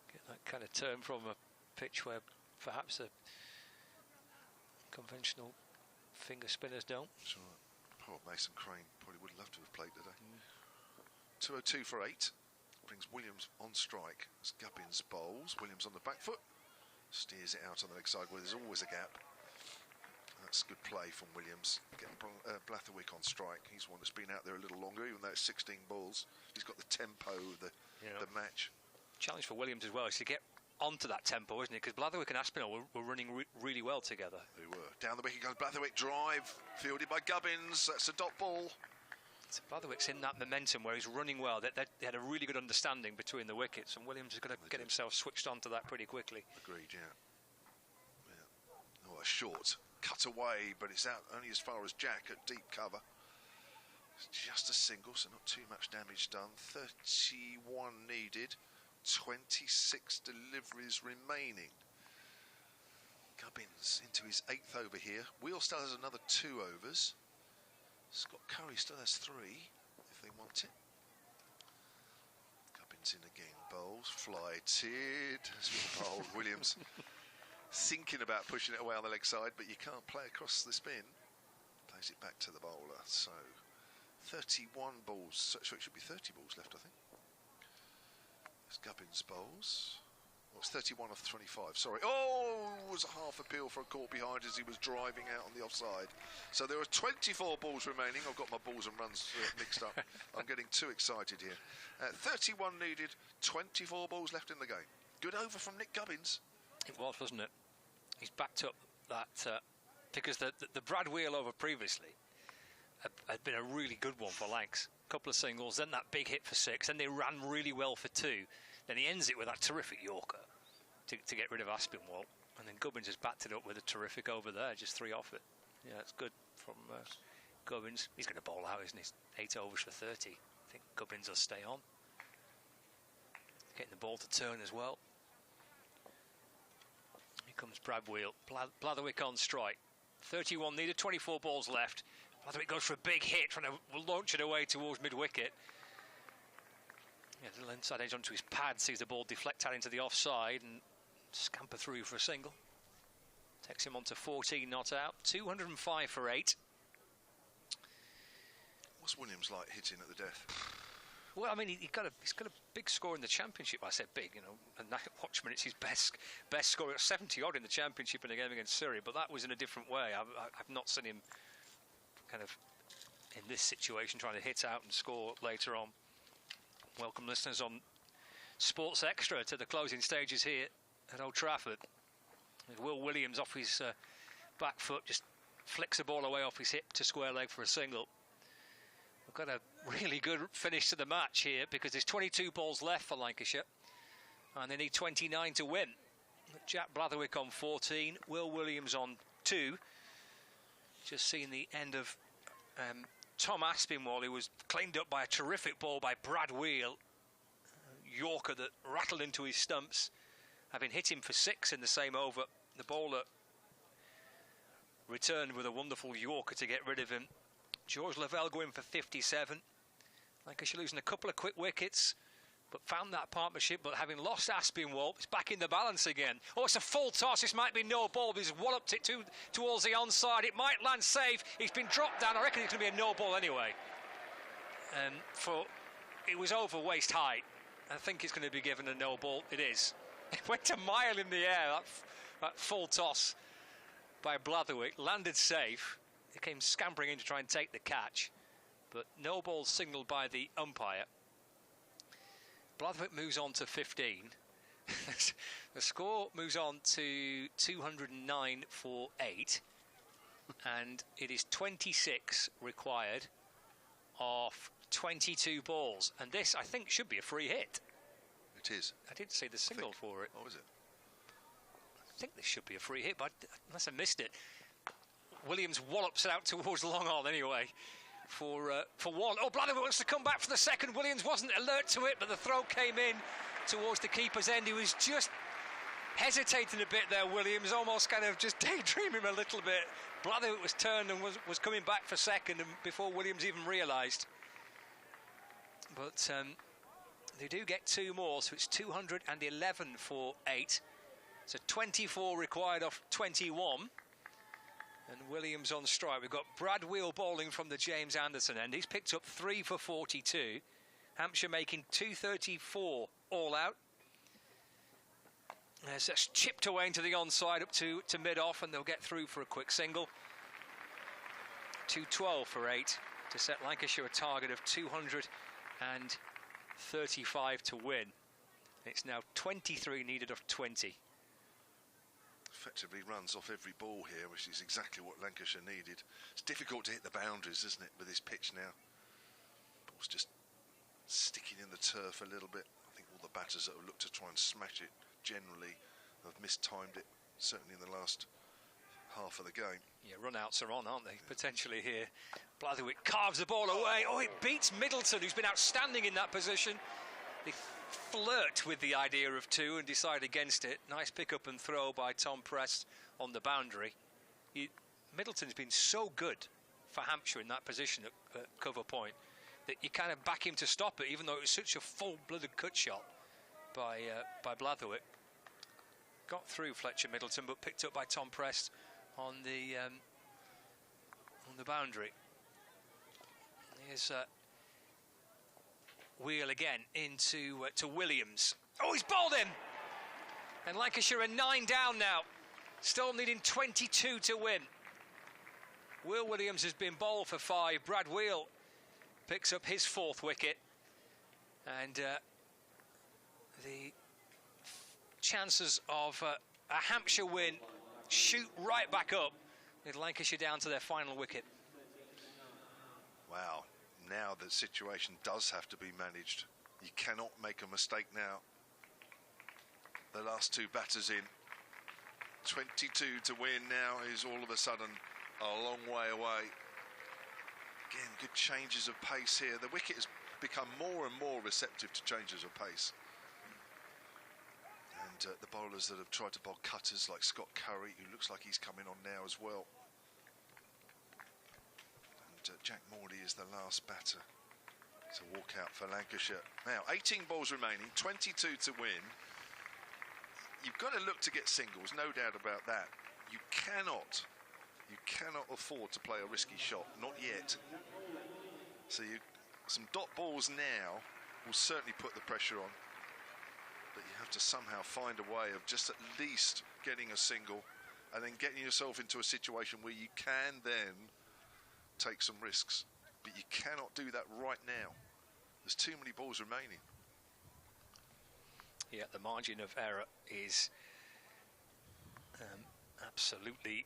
Get that kind of turn from a pitch where perhaps the conventional finger spinners don't. That's right. Poor Mason Crane probably would love to have played today. 202 for 8. Brings Williams on strike as Gubbins bowls. Williams on the back foot. Steers it out on the leg side where there's always a gap. That's good play from Williams. Getting Blatherwick on strike. He's one that's been out there a little longer, even though it's 16 balls. He's got the tempo of the match. Challenge for Williams as well is to get onto that tempo, isn't it? Because Blatherwick and Aspinall were running really well together. They were. Down the wicket goes Blatherwick, drive, fielded by Gubbins. That's a dot ball. So Blatherwick's in that momentum where he's running well. They had a really good understanding between the wickets, and Williams is going to get himself switched onto that pretty quickly. Agreed, yeah. Oh, a short cut away, but it's out only as far as Jack at deep cover. It's just a single, so not too much damage done. 31 needed. 26 deliveries remaining. Gubbins into his 8th over here. Wheel still has another 2 overs. Scott Curry still has 3 if they want it. Gubbins in again. Bowls, flighted. Has been bowled. Williams thinking about pushing it away on the leg side, but you can't play across the spin. Plays it back to the bowler. So 31 balls. So it should be 30 balls left, I think. There's Gubbins bowls. Well, it's 31 off 25, sorry. Oh, it was a half appeal for a caught behind as he was driving out on the offside. So there are 24 balls remaining. I've got my balls and runs mixed up. I'm getting too excited here. 31 needed, 24 balls left in the game. Good over from Nick Gubbins. It was, wasn't it? He's backed up that because the Brad Wheel over previously had been a really good one for Lancs. Couple of singles, then that big hit for 6, then they ran really well for 2. Then he ends it with that terrific Yorker to get rid of Aspinwall, and then Gubbins has backed it up with a terrific over there, just 3 off it. Yeah, it's good from Gubbins. He's going to bowl out, isn't he? 8 overs for 30. I think Gubbins will stay on. Getting the ball to turn as well. Here comes Brad Wheel. Blatherwick on strike. 31 needed, 24 balls left. Blatherwick goes for a big hit, trying to launch it away towards mid-wicket. Yeah, the little inside edge onto his pad, sees the ball deflect out into the offside and scamper through for a single. Takes him on to 14 not out. 205 for 8. What's Williams like hitting at the death? Well, I mean, he's got a big score in the championship. I said big, you know, and watch minutes his best score. 70 odd in the championship in a game against Surrey, but that was in a different way. I've not seen him kind of in this situation trying to hit out and score later on. Welcome listeners on Sports Extra to the closing stages here at Old Trafford. Will Williams off his back foot just flicks the ball away off his hip to square leg for a single. We've got a really good finish to the match here because there's 22 balls left for Lancashire and they need 29 to win. Jack Blatherwick on 14, Will Williams on 2. Just seen the end of Tom Aspinwall, who was cleaned up by a terrific ball by Brad Wheel. Yorker that rattled into his stumps, having hit him for 6 in the same over. The bowler returned with a wonderful Yorker to get rid of him. George Lavelle going for 57. Lancashire losing a couple of quick wickets, but found that partnership. But having lost Aspinwall, it's back in the balance again. Oh, it's a full toss. This might be no ball. He's walloped it towards the onside. It might land safe. He's been dropped down. I reckon it's going to be a no ball anyway. It was over waist height. I think it's going to be given a no ball. It is. It went a mile in the air. That full toss by Blatherwick landed safe. He came scampering in to try and take the catch, but no ball signalled by the umpire. Blatherwick moves on to 15. The score moves on to 209 for 8, and it is 26 required off 22 balls, and this, I think, should be a free hit. It is. I didn't see the signal for it. Oh, is it? I think this should be a free hit, but unless I missed it. Williams wallops it out towards long on anyway for one. Oh, Blatherwick wants to come back for the second. Williams wasn't alert to it, but the throw came in towards the keeper's end. He was just hesitating a bit there, Williams, almost kind of just daydreaming a little bit. Blatherwick was turned and was coming back for second, and before Williams even realised. But they do get 2 more, so it's 211 for 8. So 24 required off 21. And Williams on strike. We've got Brad Wheel bowling from the James Anderson end. He's picked up 3 for 42. Hampshire making 234 all out. As that's chipped away into the onside up to mid-off, and they'll get through for a quick single. 212 for 8 to set Lancashire a target of 235 to win. It's now 23 needed of 20. Effectively runs off every ball here, which is exactly what Lancashire needed. It's difficult to hit the boundaries, isn't it, with this pitch now? Ball's just sticking in the turf a little bit. I think all the batters that have looked to try and smash it generally have mistimed it, certainly in the last half of the game. Yeah, run-outs are on, aren't they, potentially here. Blatherwick carves the ball away. Oh, it beats Middleton, who's been outstanding in that position. They flirt with the idea of 2 and decide against it. Nice pick-up and throw by Tom Prest on the boundary. Middleton's been so good for Hampshire in that position at cover point that you kind of back him to stop it, even though it was such a full-blooded cut shot by Blatherwick. Got through Fletcher Middleton, but picked up by Tom Prest on the boundary. Here's Wheel again into to Williams. Oh, he's bowled him! And Lancashire are 9 down now, still needing 22 to win. Will Williams has been bowled for 5. Brad Wheel picks up his 4th wicket, and the chances of a Hampshire win shoot right back up, with Lancashire down to their final wicket. Wow, now the situation does have to be managed. You cannot make a mistake now. The last 2 batters in. 22 to win now is all of a sudden a long way away. Again, good changes of pace here. The wicket has become more and more receptive to changes of pace. And the bowlers that have tried to bowl cutters, like Scott Curry, who looks like he's coming on now as well. And Jack Morley is the last batter to walk out for Lancashire. Now, 18 balls remaining, 22 to win. You've got to look to get singles, no doubt about that. You cannot afford to play a risky shot, not yet. So some dot balls now will certainly put the pressure on. But you have to somehow find a way of just at least getting a single and then getting yourself into a situation where you can then take some risks. But you cannot do that right now. There's too many balls remaining. Yeah, the margin of error is absolutely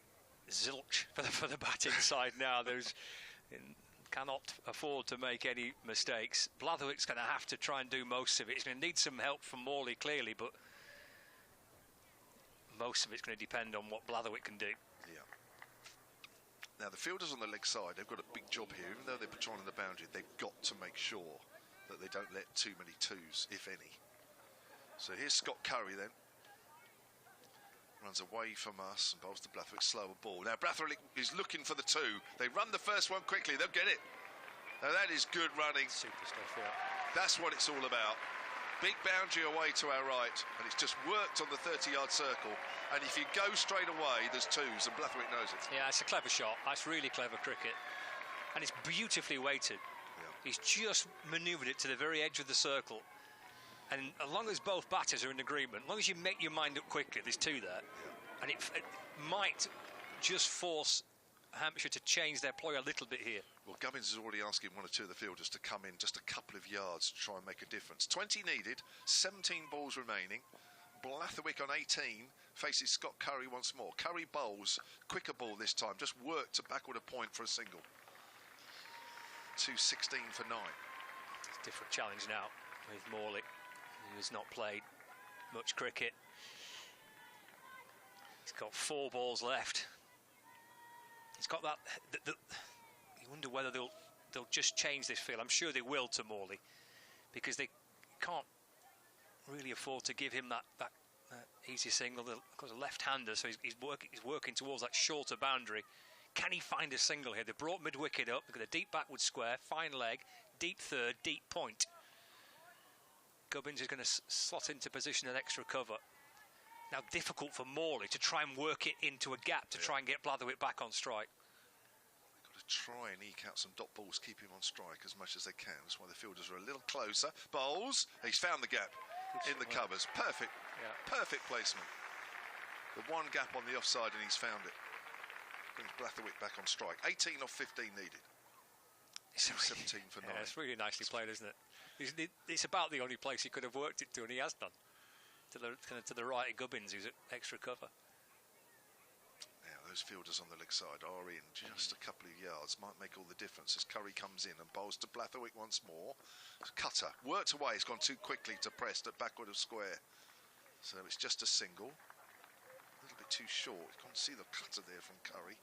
zilch for the batting side now. Cannot afford to make any mistakes. Blatherwick's going to have to try and do most of it. He's going to need some help from Morley, clearly, but most of it's going to depend on what Blatherwick can do. Yeah. Now, the fielders on the leg side, they've got a big job here. Even though they're patrolling the boundary, they've got to make sure that they don't let too many 2s, if any. So here's Scott Curry then. Runs away from us and bowls to Blatherwick, slower ball. Now Blatherwick is looking for the 2. They run the first one quickly, they'll get it. Now that is good running. Super stuff, yeah. That's what it's all about. Big boundary away to our right, and it's just worked on the 30-yard circle. And if you go straight away, there's 2s, and Blatherwick knows it. Yeah, it's a clever shot. That's really clever cricket. And it's beautifully weighted. Yeah. He's just manoeuvred it to the very edge of the circle. And as long as both batters are in agreement, as long as you make your mind up quickly, there's 2 there. Yeah. And it might just force Hampshire to change their ploy a little bit here. Well, Gubbins is already asking 1 or 2 of the fielders to come in just a couple of yards to try and make a difference. 20 needed, 17 balls remaining. Blatherwick on 18 faces Scott Curry once more. Curry bowls, quicker ball this time, just worked to backward a point for a single. 2:16 for 9. It's a different challenge now with Morley, who has not played much cricket. He's got 4 balls left. He's got that. You wonder whether they'll just change this field. I'm sure they will to Morley, because they can't really afford to give him that easy single. Because a left-hander, so he's working towards that shorter boundary. Can he find a single here? They brought mid-wicket up. They've got a deep backward square, fine leg, deep third, deep point. Gubbins is going to slot into position at extra cover. Now difficult for Morley to try and work it into a gap to try and get Blatherwick back on strike. Got to try and eke out some dot balls, keep him on strike as much as they can. That's why the fielders are a little closer. Bowles, he's found the gap in the covers. Perfect, perfect placement. The one gap on the offside and he's found it. Brings Blatherwick back on strike. 18 off 15 needed. 17 for 9. Yeah, it's really nicely played, isn't it? It's about the only place he could have worked it to, and he has done. To the right of Gubbins, who's at extra cover. Now those fielders on the leg side are in just a couple of yards. Might make all the difference as Curry comes in and bowls to Blatherwick once more. Cutter worked away. He's gone too quickly to Prest at backward of square. So it's just a single. A little bit too short. You can't see the cutter there from Curry.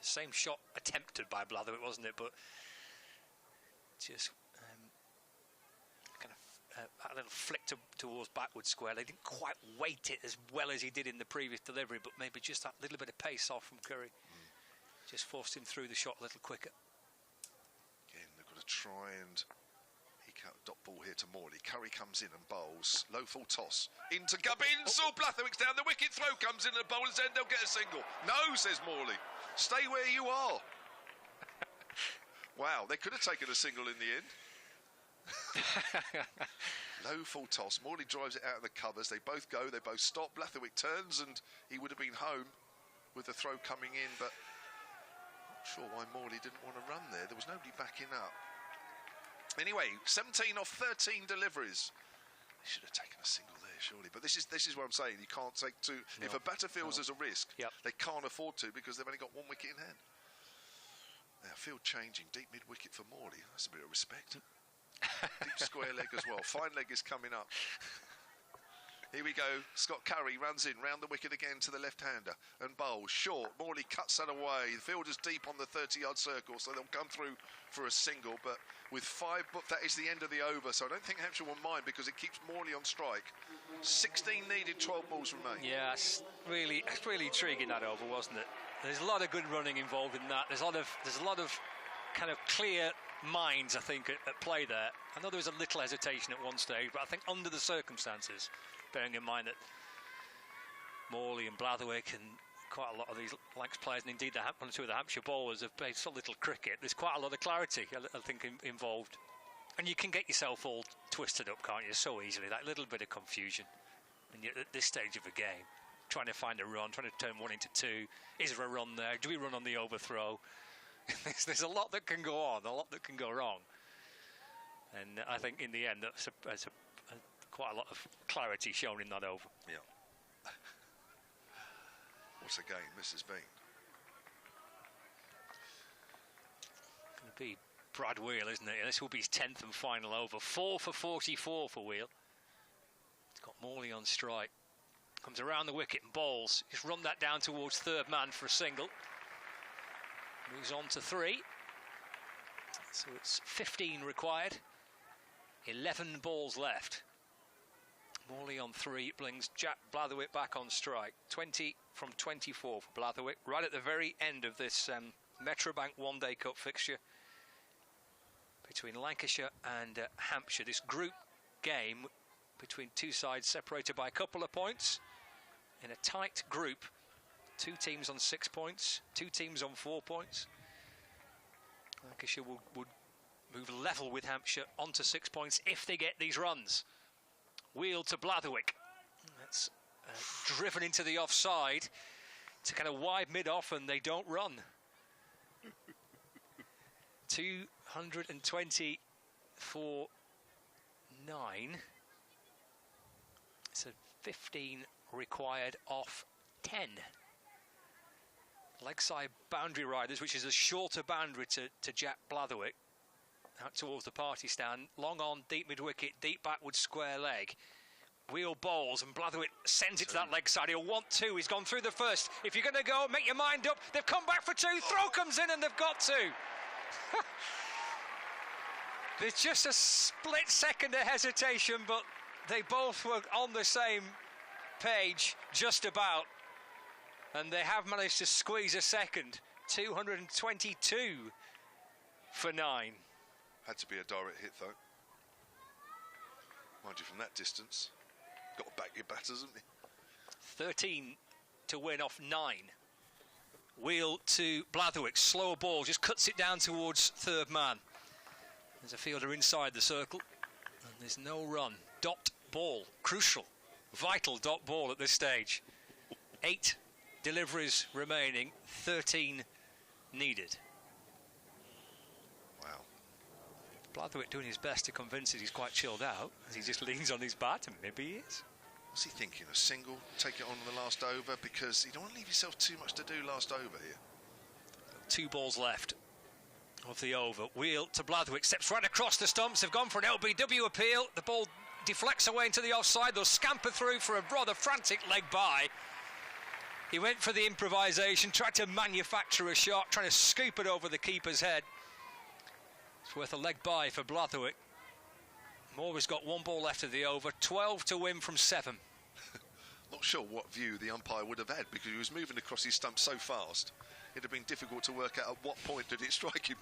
Same shot attempted by Blatherwick, wasn't it? But just kind of a little flick towards backward square. They didn't quite weight it as well as he did in the previous delivery, but maybe just that little bit of pace off from Curry just forced him through the shot a little quicker. Again, they've got to try and eke out a dot ball here to Morley. Curry comes in and bowls. Low full toss into Gubbins. Oh, Blatherwick's down. The wicket throw comes in at the bowler's end. They'll get a single. No, says Morley. Stay where you are. Wow, they could have taken a single in the end. Low full toss. Morley drives it out of the covers. They both go. They both stop. Blatherwick turns and he would have been home with the throw coming in, but not sure why Morley didn't want to run there. There was nobody backing up. Anyway, 17 off 13 deliveries. They should have taken a single there, surely. But this is what I'm saying. You can't take two. No. If a batter feels there's a risk, they can't afford to because they've only got 1 wicket in hand. Now, field changing. Deep mid-wicket for Morley. That's a bit of respect. Deep square leg as well. Fine leg is coming up. Here we go. Scott Curry runs in, round the wicket again to the left-hander and bowls short. Morley cuts that away. The fielder's deep on the 30-yard circle, so they'll come through for a single. But with 5, that is the end of the over. So I don't think Hampshire will mind because it keeps Morley on strike. 16 needed, 12 balls remain. Yeah, it's really intriguing, that over, wasn't it? There's a lot of good running involved in that. There's a lot of kind of clear minds, I think, at play there. I know there was a little hesitation at one stage, but I think under the circumstances, bearing in mind that Morley and Blatherwick and quite a lot of these Lancs players, and indeed one or two of the Hampshire bowlers have played so little cricket, there's quite a lot of clarity, I think, involved. And you can get yourself all twisted up, can't you, so easily, that little bit of confusion. And yet at this stage of the game, trying to find a run, trying to turn 1 into 2, is there a run there? Do we run on the overthrow? There's a lot that can go on, a lot that can go wrong. And I think in the end, that's quite a lot of clarity shown in that over. Yeah. What's a game this has been? Going to be Brad Wheel, isn't it? This will be his 10th and final over. 4 for 44 for Wheel. He's got Morley on strike. Comes around the wicket and bowls. He's run that down towards third man for a single. Moves on to 3. So it's 15 required. 11 balls left. Morley on 3 brings Jack Blatherwick back on strike. 20 from 24 for Blatherwick. Right at the very end of this Metrobank One-Day Cup fixture between Lancashire and Hampshire. This group game between two sides separated by a couple of points in a tight group. 2 teams on 6 points, 2 teams on 4 points. Lancashire would move level with Hampshire onto 6 points if they get these runs. Wheel to Blatherwick. That's driven into the offside to kind of wide mid-off, and they don't run. 220 for 9. It's a 15 required off 10. Leg side boundary riders, which is a shorter boundary to Jack Blatherwick. out towards the party stand. Long on, deep mid-wicket, deep backward square leg. Wheel bowls and Blatherwick sends it to that leg side. He'll want 2. He's gone through the first. If you're going to go, make your mind up. They've come back for 2. Throw comes in and they've got 2. There's just a split second of hesitation, but they both were on the same page, just about. And they have managed to squeeze a second. 222 for 9. Had to be a direct hit, though. Mind you, from that distance, got to back your batters, haven't you? 13 to win off 9. Wheel to Blatherwick, slower ball, just cuts it down towards third man. There's a fielder inside the circle, and there's no run. Dot ball, crucial, vital dot ball at this stage. 8 deliveries remaining, 13 needed. Wow. Blatherwick doing his best to convince us he's quite chilled out, as he just leans on his bat, and maybe he is. What's he thinking? A single, take it on in the last over? Because you don't want to leave yourself too much to do last over here. 2 balls left of the over. Wheel to Blatherwick, steps right across the stumps. They've gone for an LBW appeal. The ball deflects away into the offside. They'll scamper through for a rather frantic leg by. He went for the improvisation, tried to manufacture a shot, trying to scoop it over the keeper's head. It's worth a leg by for Blatherwick. Moore's got 1 ball left of the over, 12 to win from 7. Not sure what view the umpire would have had, because he was moving across his stump so fast, it'd have been difficult to work out at what point did it strike him.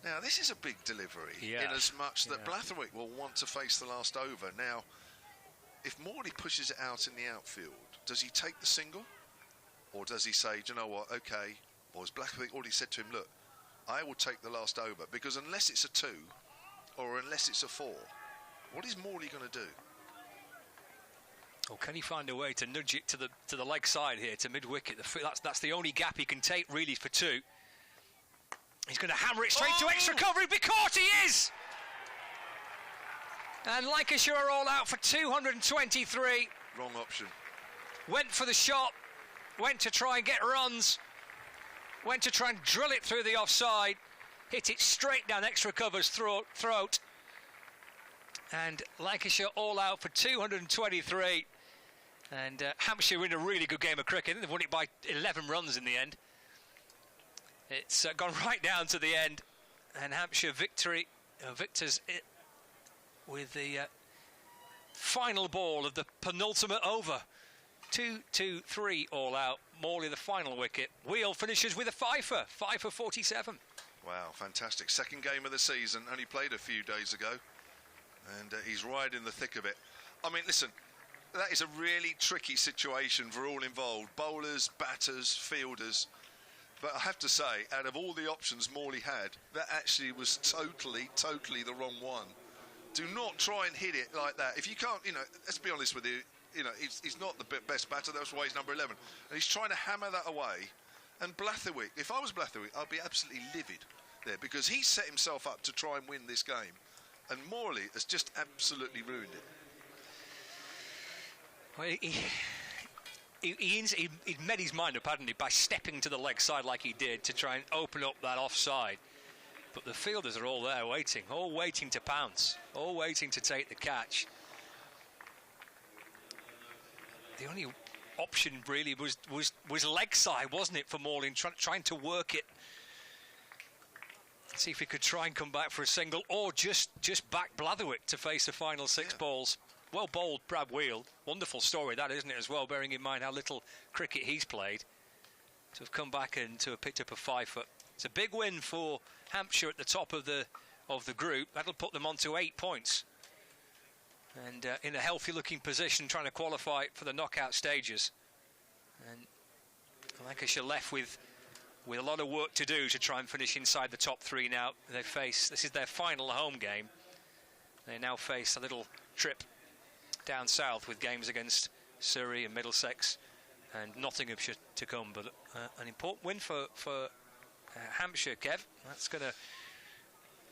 Now, this is a big delivery, in as much that Blatherwick will want to face the last over. Now, if Morley pushes it out in the outfield, does he take the single? Or does he say, do you know what, OK, boys, Blatherwick already said to him, look, I will take the last over, because unless it's a 2, or unless it's a 4, what is Morley going to do? Or can he find a way to nudge it to the leg side here, to mid-wicket? That's the only gap he can take, really, for 2. He's going to hammer it straight to extra cover. He'll be caught, he is! And Lancashire are all out for 223. Wrong option. Went for the shot, went to try and get runs, went to try and drill it through the offside, hit it straight down extra cover's throat. And Lancashire all out for 223. And Hampshire win a really good game of cricket. They've won it by 11 runs in the end. It's gone right down to the end. And Hampshire victors it with the final ball of the penultimate over. 2-2-3 all out. Morley the final wicket. Wheel finishes with a fifer. 5 for 47. Wow, fantastic. Second game of the season. Only played a few days ago. And he's right in the thick of it. I mean, listen, that is a really tricky situation for all involved. Bowlers, batters, fielders. But I have to say, out of all the options Morley had, that actually was totally the wrong one. Do not try and hit it like that. If you can't, let's be honest with you, he's not the best batter. That's why he's number 11. And he's trying to hammer that away. And Blatherwick, if I was Blatherwick, I'd be absolutely livid there, because he set himself up to try and win this game. And Morley has just absolutely ruined it. Well, he made his mind up, hadn't he, by stepping to the leg side like he did to try and open up that offside. But the fielders are all there waiting, all waiting to pounce, all waiting to take the catch. The only option really was leg side, wasn't it, for Morley, trying to work it. See if he could try and come back for a single, or just back Blatherwick to face the final 6 balls. Well bowled, Brad Wheel. Wonderful story that, isn't it, as well, bearing in mind how little cricket he's played. To have come back and to have picked up a 5-foot. It's a big win for Hampshire at the top of the group. That'll put them on to 8 points. And in a healthy-looking position, trying to qualify for the knockout stages. And Lancashire left with a lot of work to do to try and finish inside the top 3 now. This is their final home game. They now face a little trip down south with games against Surrey and Middlesex and Nottinghamshire to come. But an important win for Hampshire, Kev. That's going to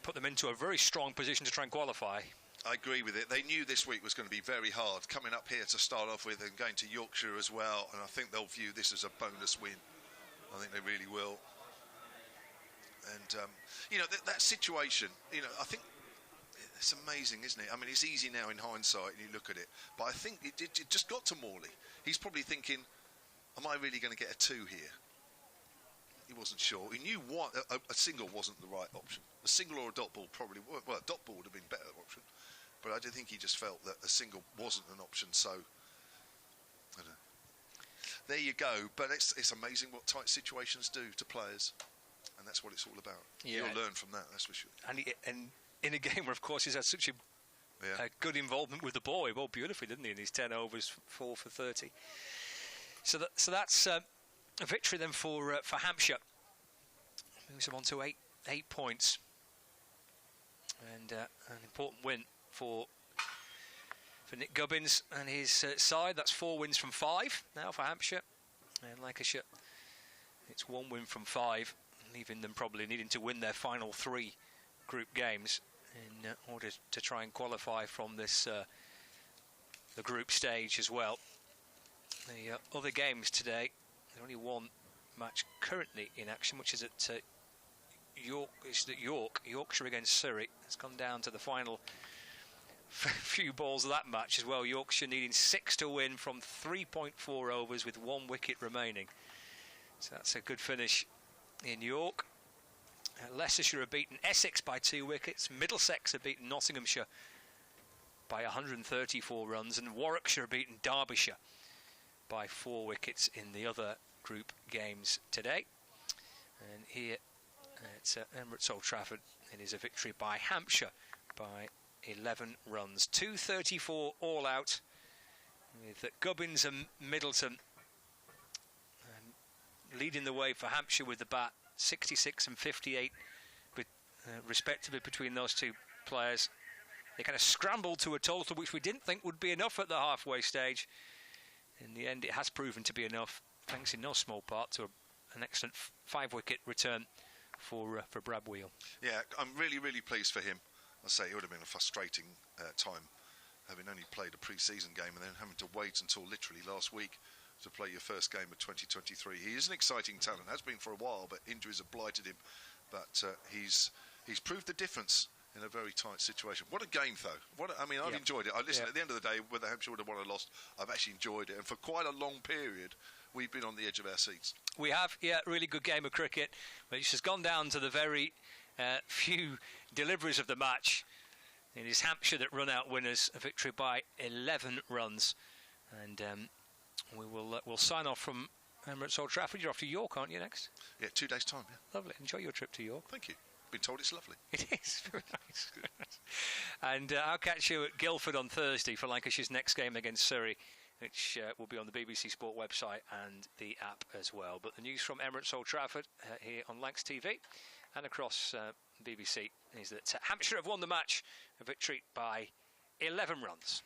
put them into a very strong position to try and qualify. I agree with it. They knew this week was going to be very hard, coming up here to start off with and going to Yorkshire as well. And I think they'll view this as a bonus win. I think they really will. And you know, that situation, you know, I think it's amazing, isn't it? I mean, it's easy now in hindsight, and you look at it, but I think it just got to Morley. He's probably thinking, am I really going to get a 2 here? He wasn't sure. He knew a single wasn't the right option. A single or a dot ball probably, well, a dot ball would have been a better option, but I don't think he just felt that a single wasn't an option, so I don't know. There you go, but it's amazing what tight situations do to players, and that's what it's all about. Yeah. You'll learn from that, that's for sure. And in a game where, of course, he's had such a good involvement with the ball, he bowled beautifully, didn't he, in these 10 overs, 4 for 30. So that's a victory then for Hampshire. Moves them on to 8 points, and an important win for Nick Gubbins and his side. That's 4 wins from 5 now for Hampshire, and Lancashire, it's 1 win from 5, leaving them probably needing to win their final 3 group games in order to try and qualify from this the group stage as well. The other games today, there's only one match currently in action, which is at Yorkshire against Surrey. It's gone down to the final few balls of that match as well. Yorkshire needing 6 to win from 3.4 overs with 1 wicket remaining. So that's a good finish in York. Leicestershire have beaten Essex by 2 wickets. Middlesex have beaten Nottinghamshire by 134 runs, and Warwickshire have beaten Derbyshire by 4 wickets in the other group games today. And here at Emirates Old Trafford, it is a victory by Hampshire by 11 runs. 234 all out, with Gubbins and Middleton leading the way for Hampshire with the bat, 66 and 58 respectively between those 2 players. They kind of scrambled to a total which we didn't think would be enough at the halfway stage. In the end, it has proven to be enough, thanks in no small part to an excellent 5-wicket return for Brad Wheel. Yeah, I'm really, really pleased for him. I say it would have been a frustrating time, having only played a pre-season game and then having to wait until literally last week to play your first game of 2023. He is an exciting talent, has been for a while, but injuries have blighted him. But he's proved the difference in a very tight situation. What a game, though. I've enjoyed it. At the end of the day, whether Hampshire would have won or lost, I've actually enjoyed it. And for quite a long period, we've been on the edge of our seats. We have, really good game of cricket, which has gone down to the very few deliveries of the match. It is Hampshire that run out winners, a victory by 11 runs. And we'll sign off from Emirates Old Trafford. You're off to York, aren't you, next? Yeah, 2 days' time, yeah. Lovely. Enjoy your trip to York. Thank you. Been told it's lovely. It is. Very nice. And I'll catch you at Guildford on Thursday for Lancashire's next game against Surrey, which will be on the BBC Sport website and the app as well. But the news from Emirates Old Trafford here on Lancs TV and across BBC is that Hampshire have won the match, a victory by 11 runs.